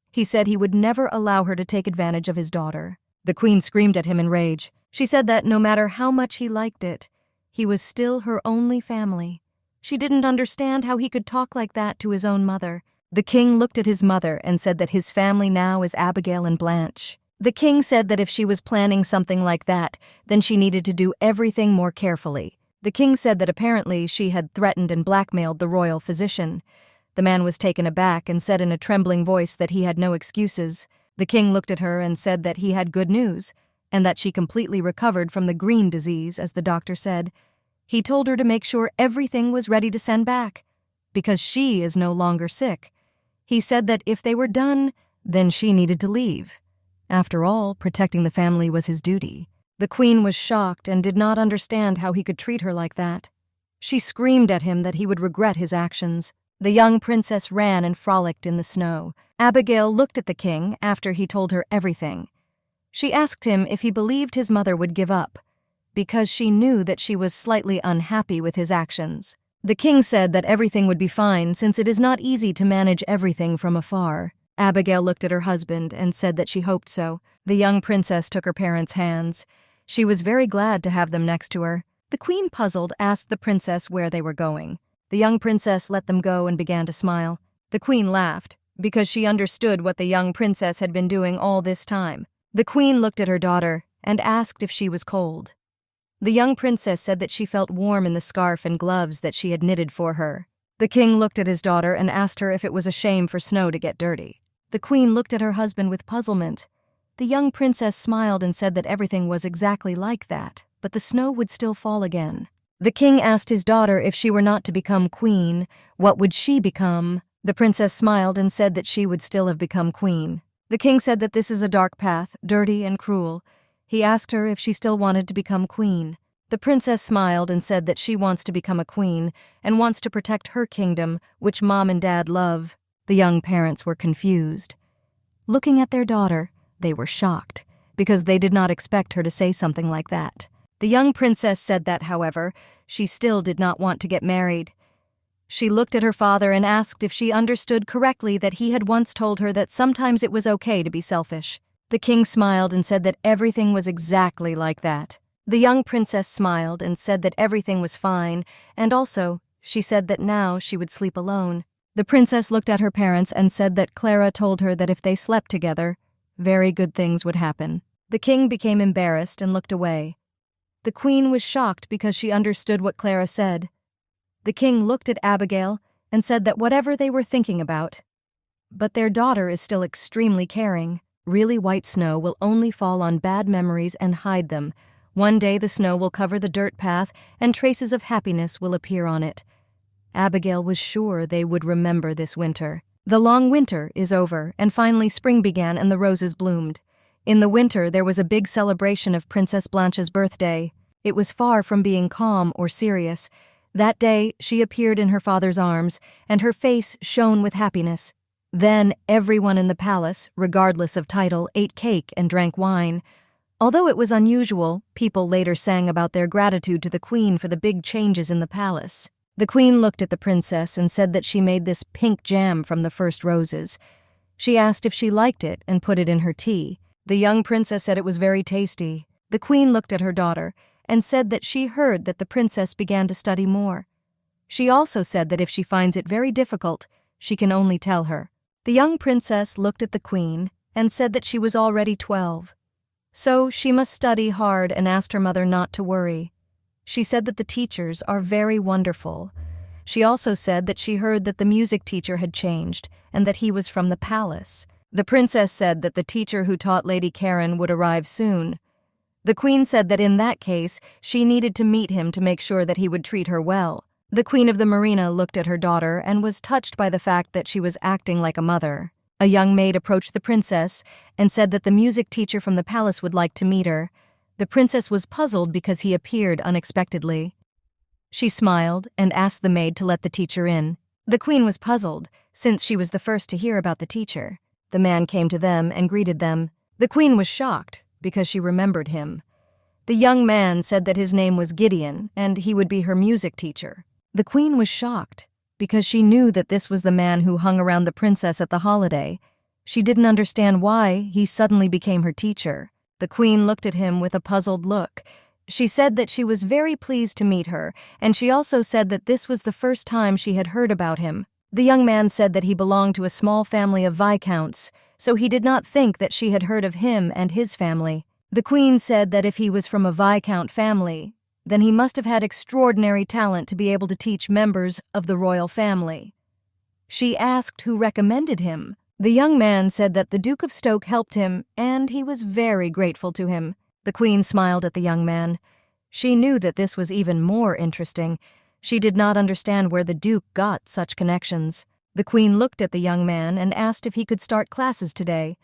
He said he would never allow her to take advantage of his daughter. The queen screamed at him in rage. She said that no matter how much he liked it, he was still her only family. She didn't understand how he could talk like that to his own mother. The king looked at his mother and said that his family now is Abigail and Blanche. The king said that if she was planning something like that, then she needed to do everything more carefully. The king said that apparently she had threatened and blackmailed the royal physician. The man was taken aback and said in a trembling voice that he had no excuses. The king looked at her and said that he had good news, and that she completely recovered from the green disease, as the doctor said. He told her to make sure everything was ready to send back, because she is no longer sick. He said that if they were done, then she needed to leave. After all, protecting the family was his duty. The queen was shocked and did not understand how he could treat her like that. She screamed at him that he would regret his actions. The young princess ran and frolicked in the snow. Abigail looked at the king after he told her everything. She asked him if he believed his mother would give up, because she knew that she was slightly unhappy with his actions. The king said that everything would be fine since it is not easy to manage everything from afar. Abigail looked at her husband and said that she hoped so. The young princess took her parents' hands. She was very glad to have them next to her. The queen, puzzled, asked the princess where they were going. The young princess let them go and began to smile. The queen laughed, because she understood what the young princess had been doing all this time. The queen looked at her daughter and asked if she was cold. The young princess said that she felt warm in the scarf and gloves that she had knitted for her. The king looked at his daughter and asked her if it was a shame for snow to get dirty. The queen looked at her husband with puzzlement. The young princess smiled and said that everything was exactly like that, but the snow would still fall again. The king asked his daughter if she were not to become queen, what would she become? The princess smiled and said that she would still have become queen. The king said that this is a dark path, dirty and cruel. He asked her if she still wanted to become queen. The princess smiled and said that she wants to become a queen and wants to protect her kingdom, which mom and dad love. The young parents were confused. Looking at their daughter, they were shocked, because they did not expect her to say something like that. The young princess said that, however, she still did not want to get married. She looked at her father and asked if she understood correctly that he had once told her that sometimes it was okay to be selfish. The king smiled and said that everything was exactly like that. The young princess smiled and said that everything was fine, and also, she said that now she would sleep alone. The princess looked at her parents and said that Clara told her that if they slept together, very good things would happen. The king became embarrassed and looked away. The queen was shocked because she understood what Clara said. The king looked at Abigail and said that whatever they were thinking about, but their daughter is still extremely caring. Really white snow will only fall on bad memories and hide them. One day the snow will cover the dirt path and traces of happiness will appear on it. Abigail was sure they would remember this winter. The long winter is over, and finally spring began and the roses bloomed. In the winter there was a big celebration of Princess Blanche's birthday. It was far from being calm or serious. That day she appeared in her father's arms, and her face shone with happiness. Then everyone in the palace, regardless of title, ate cake and drank wine. Although it was unusual, people later sang about their gratitude to the queen for the big changes in the palace. The queen looked at the princess and said that she made this pink jam from the first roses. She asked if she liked it and put it in her tea. The young princess said it was very tasty. The queen looked at her daughter and said that she heard that the princess began to study more. She also said that if she finds it very difficult, she can only tell her. The young princess looked at the queen and said that she was already 12. So she must study hard and asked her mother not to worry. She said that the teachers are very wonderful. She also said that she heard that the music teacher had changed and that he was from the palace. The princess said that the teacher who taught Lady Karen would arrive soon. The queen said that in that case, she needed to meet him to make sure that he would treat her well. The queen of the marina looked at her daughter and was touched by the fact that she was acting like a mother. A young maid approached the princess and said that the music teacher from the palace would like to meet her. The princess was puzzled because he appeared unexpectedly. She smiled and asked the maid to let the teacher in. The queen was puzzled, since she was the first to hear about the teacher. The man came to them and greeted them. The queen was shocked because she remembered him. The young man said that his name was Gideon and he would be her music teacher. The queen was shocked because she knew that this was the man who hung around the princess at the holiday. She didn't understand why he suddenly became her teacher. The queen looked at him with a puzzled look. She said that she was very pleased to meet her, and she also said that this was the first time she had heard about him. The young man said that he belonged to a small family of viscounts, so he did not think that she had heard of him and his family. The queen said that if he was from a viscount family, then he must have had extraordinary talent to be able to teach members of the royal family. She asked who recommended him. The young man said that the Duke of Stoke helped him, and he was very grateful to him. The queen smiled at the young man. She knew that this was even more interesting. She did not understand where the Duke got such connections. The queen looked at the young man and asked if he could start classes today.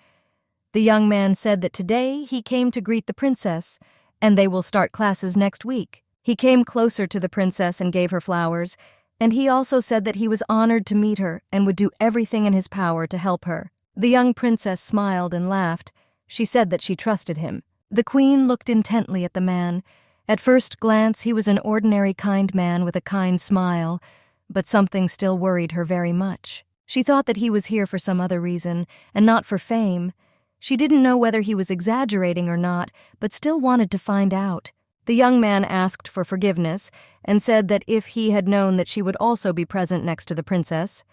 The young man said that today he came to greet the princess, and they will start classes next week. He came closer to the princess and gave her flowers, and he also said that he was honored to meet her and would do everything in his power to help her. The young princess smiled and laughed. She said that she trusted him. The queen looked intently at the man. At first glance, he was an ordinary kind man with a kind smile, but something still worried her very much. She thought that he was here for some other reason, and not for fame. She didn't know whether he was exaggerating or not, but still wanted to find out. The young man asked for forgiveness and said that if he had known that she would also be present next to the princess,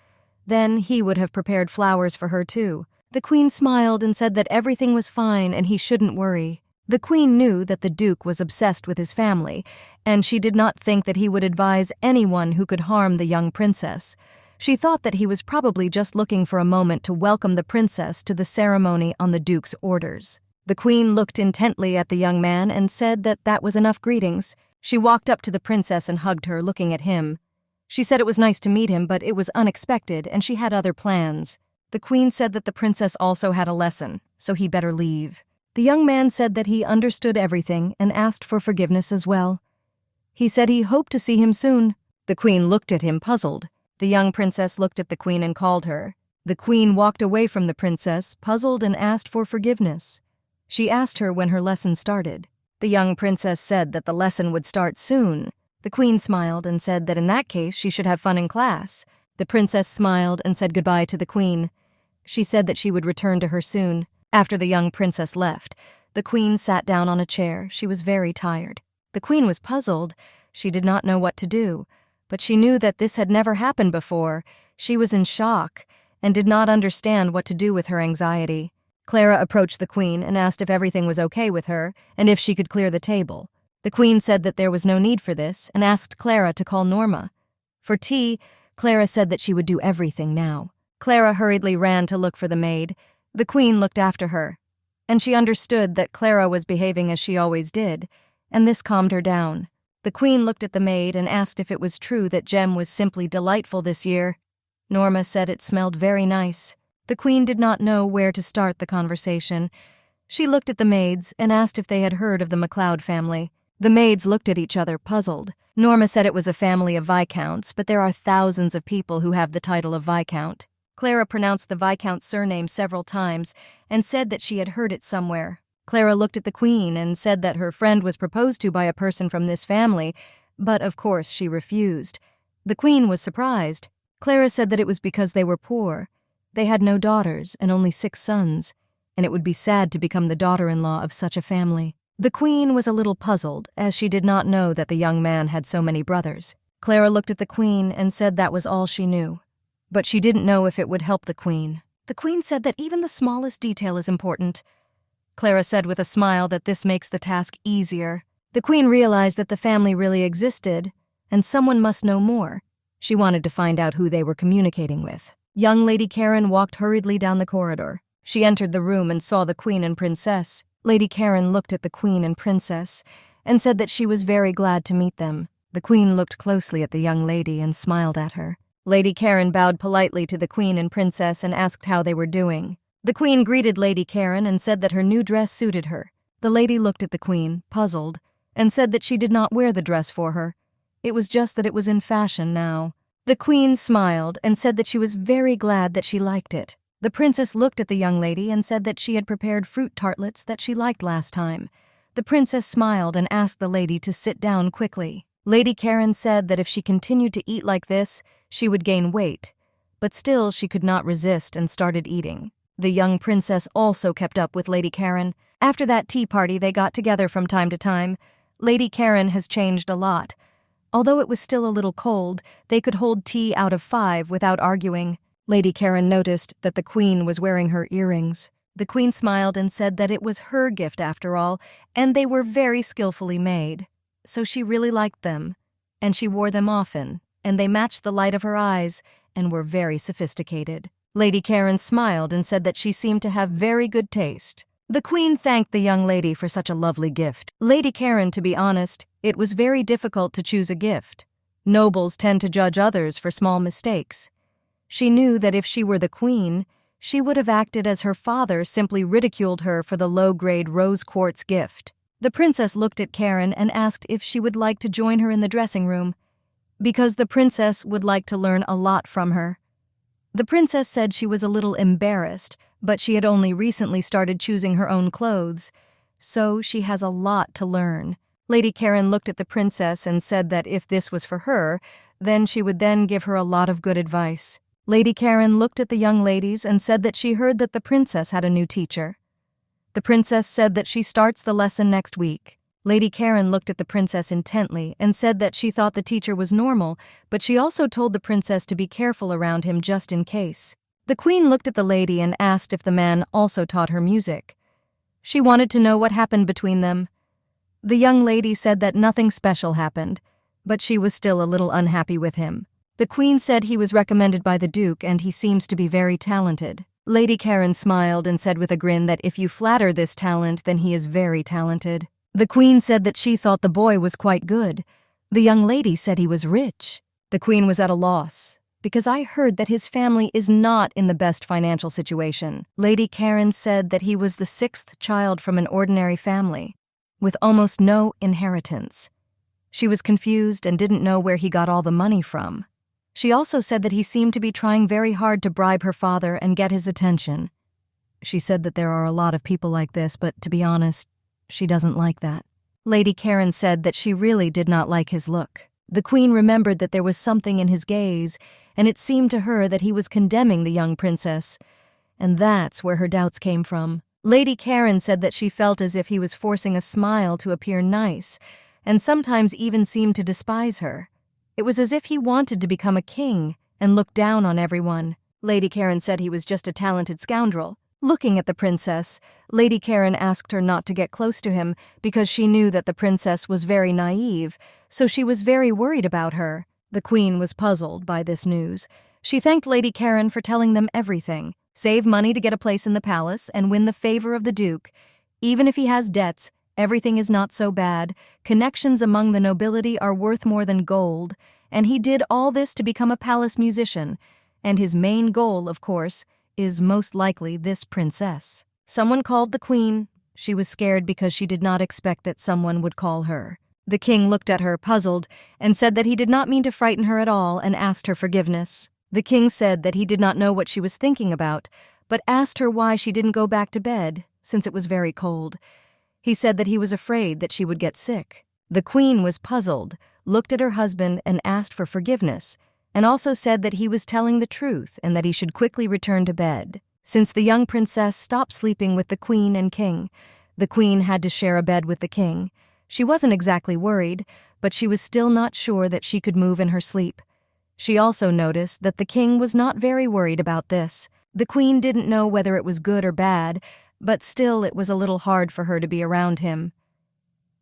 then he would have prepared flowers for her too. The queen smiled and said that everything was fine and he shouldn't worry. The queen knew that the duke was obsessed with his family, and she did not think that he would advise anyone who could harm the young princess. She thought that he was probably just looking for a moment to welcome the princess to the ceremony on the duke's orders. The queen looked intently at the young man and said that that was enough greetings. She walked up to the princess and hugged her, looking at him. She said it was nice to meet him, but it was unexpected and she had other plans. The queen said that the princess also had a lesson, so he better leave. The young man said that he understood everything and asked for forgiveness as well. He said he hoped to see him soon. The queen looked at him, puzzled. The young princess looked at the queen and called her. The queen walked away from the princess, puzzled, and asked for forgiveness. She asked her when her lesson started. The young princess said that the lesson would start soon. The queen smiled and said that in that case she should have fun in class. The princess smiled and said goodbye to the queen. She said that she would return to her soon. After the young princess left, the queen sat down on a chair. She was very tired. The queen was puzzled. She did not know what to do, but she knew that this had never happened before. She was in shock and did not understand what to do with her anxiety. Clara approached the queen and asked if everything was okay with her and if she could clear the table. The queen said that there was no need for this and asked Clara to call Norma. For tea, Clara said that she would do everything now. Clara hurriedly ran to look for the maid. The queen looked after her, and she understood that Clara was behaving as she always did, and this calmed her down. The queen looked at the maid and asked if it was true that Jem was simply delightful this year. Norma said it smelled very nice. The queen did not know where to start the conversation. She looked at the maids and asked if they had heard of the MacLeod family. The maids looked at each other, puzzled. Norma said it was a family of viscounts, but there are thousands of people who have the title of viscount. Clara pronounced the viscount's surname several times and said that she had heard it somewhere. Clara looked at the queen and said that her friend was proposed to by a person from this family, but of course she refused. The queen was surprised. Clara said that it was because they were poor. They had no daughters and only 6 sons, and it would be sad to become the daughter-in-law of such a family. The queen was a little puzzled, as she did not know that the young man had so many brothers. Clara looked at the queen and said that was all she knew. But she didn't know if it would help the queen. The queen said that even the smallest detail is important. Clara said with a smile that this makes the task easier. The queen realized that the family really existed, and someone must know more. She wanted to find out who they were communicating with. Young Lady Karen walked hurriedly down the corridor. She entered the room and saw the queen and princess. Lady Karen looked at the queen and princess and said that she was very glad to meet them. The queen looked closely at the young lady and smiled at her. Lady Karen bowed politely to the queen and princess and asked how they were doing. The queen greeted Lady Karen and said that her new dress suited her. The lady looked at the queen, puzzled, and said that she did not wear the dress for her. It was just that it was in fashion now. The queen smiled and said that she was very glad that she liked it. The princess looked at the young lady and said that she had prepared fruit tartlets that she liked last time. The princess smiled and asked the lady to sit down quickly. Lady Karen said that if she continued to eat like this, she would gain weight, but still she could not resist and started eating. The young princess also kept up with Lady Karen. After that tea party, they got together from time to time. Lady Karen has changed a lot. Although it was still a little cold, they could hold tea out of 5 without arguing. Lady Karen noticed that the queen was wearing her earrings. The queen smiled and said that it was her gift after all, and they were very skillfully made. So she really liked them, and she wore them often, and they matched the light of her eyes and were very sophisticated. Lady Karen smiled and said that she seemed to have very good taste. The queen thanked the young lady for such a lovely gift. Lady Karen, to be honest, it was very difficult to choose a gift. Nobles tend to judge others for small mistakes. She knew that if she were the queen, she would have acted as her father simply ridiculed her for the low-grade rose quartz gift. The princess looked at Karen and asked if she would like to join her in the dressing room, because the princess would like to learn a lot from her. The princess said she was a little embarrassed, but she had only recently started choosing her own clothes, so she has a lot to learn. Lady Karen looked at the princess and said that if this was for her, then she would then give her a lot of good advice. Lady Karen looked at the young ladies and said that she heard that the princess had a new teacher. The princess said that she starts the lesson next week. Lady Karen looked at the princess intently and said that she thought the teacher was normal, but she also told the princess to be careful around him just in case. The queen looked at the lady and asked if the man also taught her music. She wanted to know what happened between them. The young lady said that nothing special happened, but she was still a little unhappy with him. The queen said he was recommended by the duke and he seems to be very talented. Lady Karen smiled and said with a grin that if you flatter this talent, then he is very talented. The queen said that she thought the boy was quite good. The young lady said he was rich. The queen was at a loss, because I heard that his family is not in the best financial situation. Lady Karen said that he was the 6th child from an ordinary family, with almost no inheritance. She was confused and didn't know where he got all the money from. She also said that he seemed to be trying very hard to bribe her father and get his attention. She said that there are a lot of people like this, but to be honest, she doesn't like that. Lady Karen said that she really did not like his look. The queen remembered that there was something in his gaze, and it seemed to her that he was condemning the young princess, and that's where her doubts came from. Lady Karen said that she felt as if he was forcing a smile to appear nice, and sometimes even seemed to despise her. It was as if he wanted to become a king and look down on everyone. Lady Karen said he was just a talented scoundrel. Looking at the princess, Lady Karen asked her not to get close to him because she knew that the princess was very naive, so she was very worried about her. The queen was puzzled by this news. She thanked Lady Karen for telling them everything. Save money to get a place in the palace and win the favor of the duke. Even if he has debts, everything is not so bad. Connections among the nobility are worth more than gold, and he did all this to become a palace musician. And his main goal, of course, is most likely this princess. Someone called the queen. She was scared because she did not expect that someone would call her. The king looked at her, puzzled, and said that he did not mean to frighten her at all and asked her forgiveness. The king said that he did not know what she was thinking about, but asked her why she didn't go back to bed, since it was very cold. He said that he was afraid that she would get sick. The queen was puzzled, looked at her husband and asked for forgiveness, and also said that he was telling the truth and that he should quickly return to bed. Since the young princess stopped sleeping with the queen and king, the queen had to share a bed with the king. She wasn't exactly worried, but she was still not sure that she could move in her sleep. She also noticed that the king was not very worried about this. The queen didn't know whether it was good or bad, but still it was a little hard for her to be around him.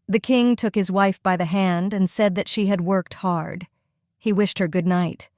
The king took his wife by the hand and said that she had worked hard. He wished her good night.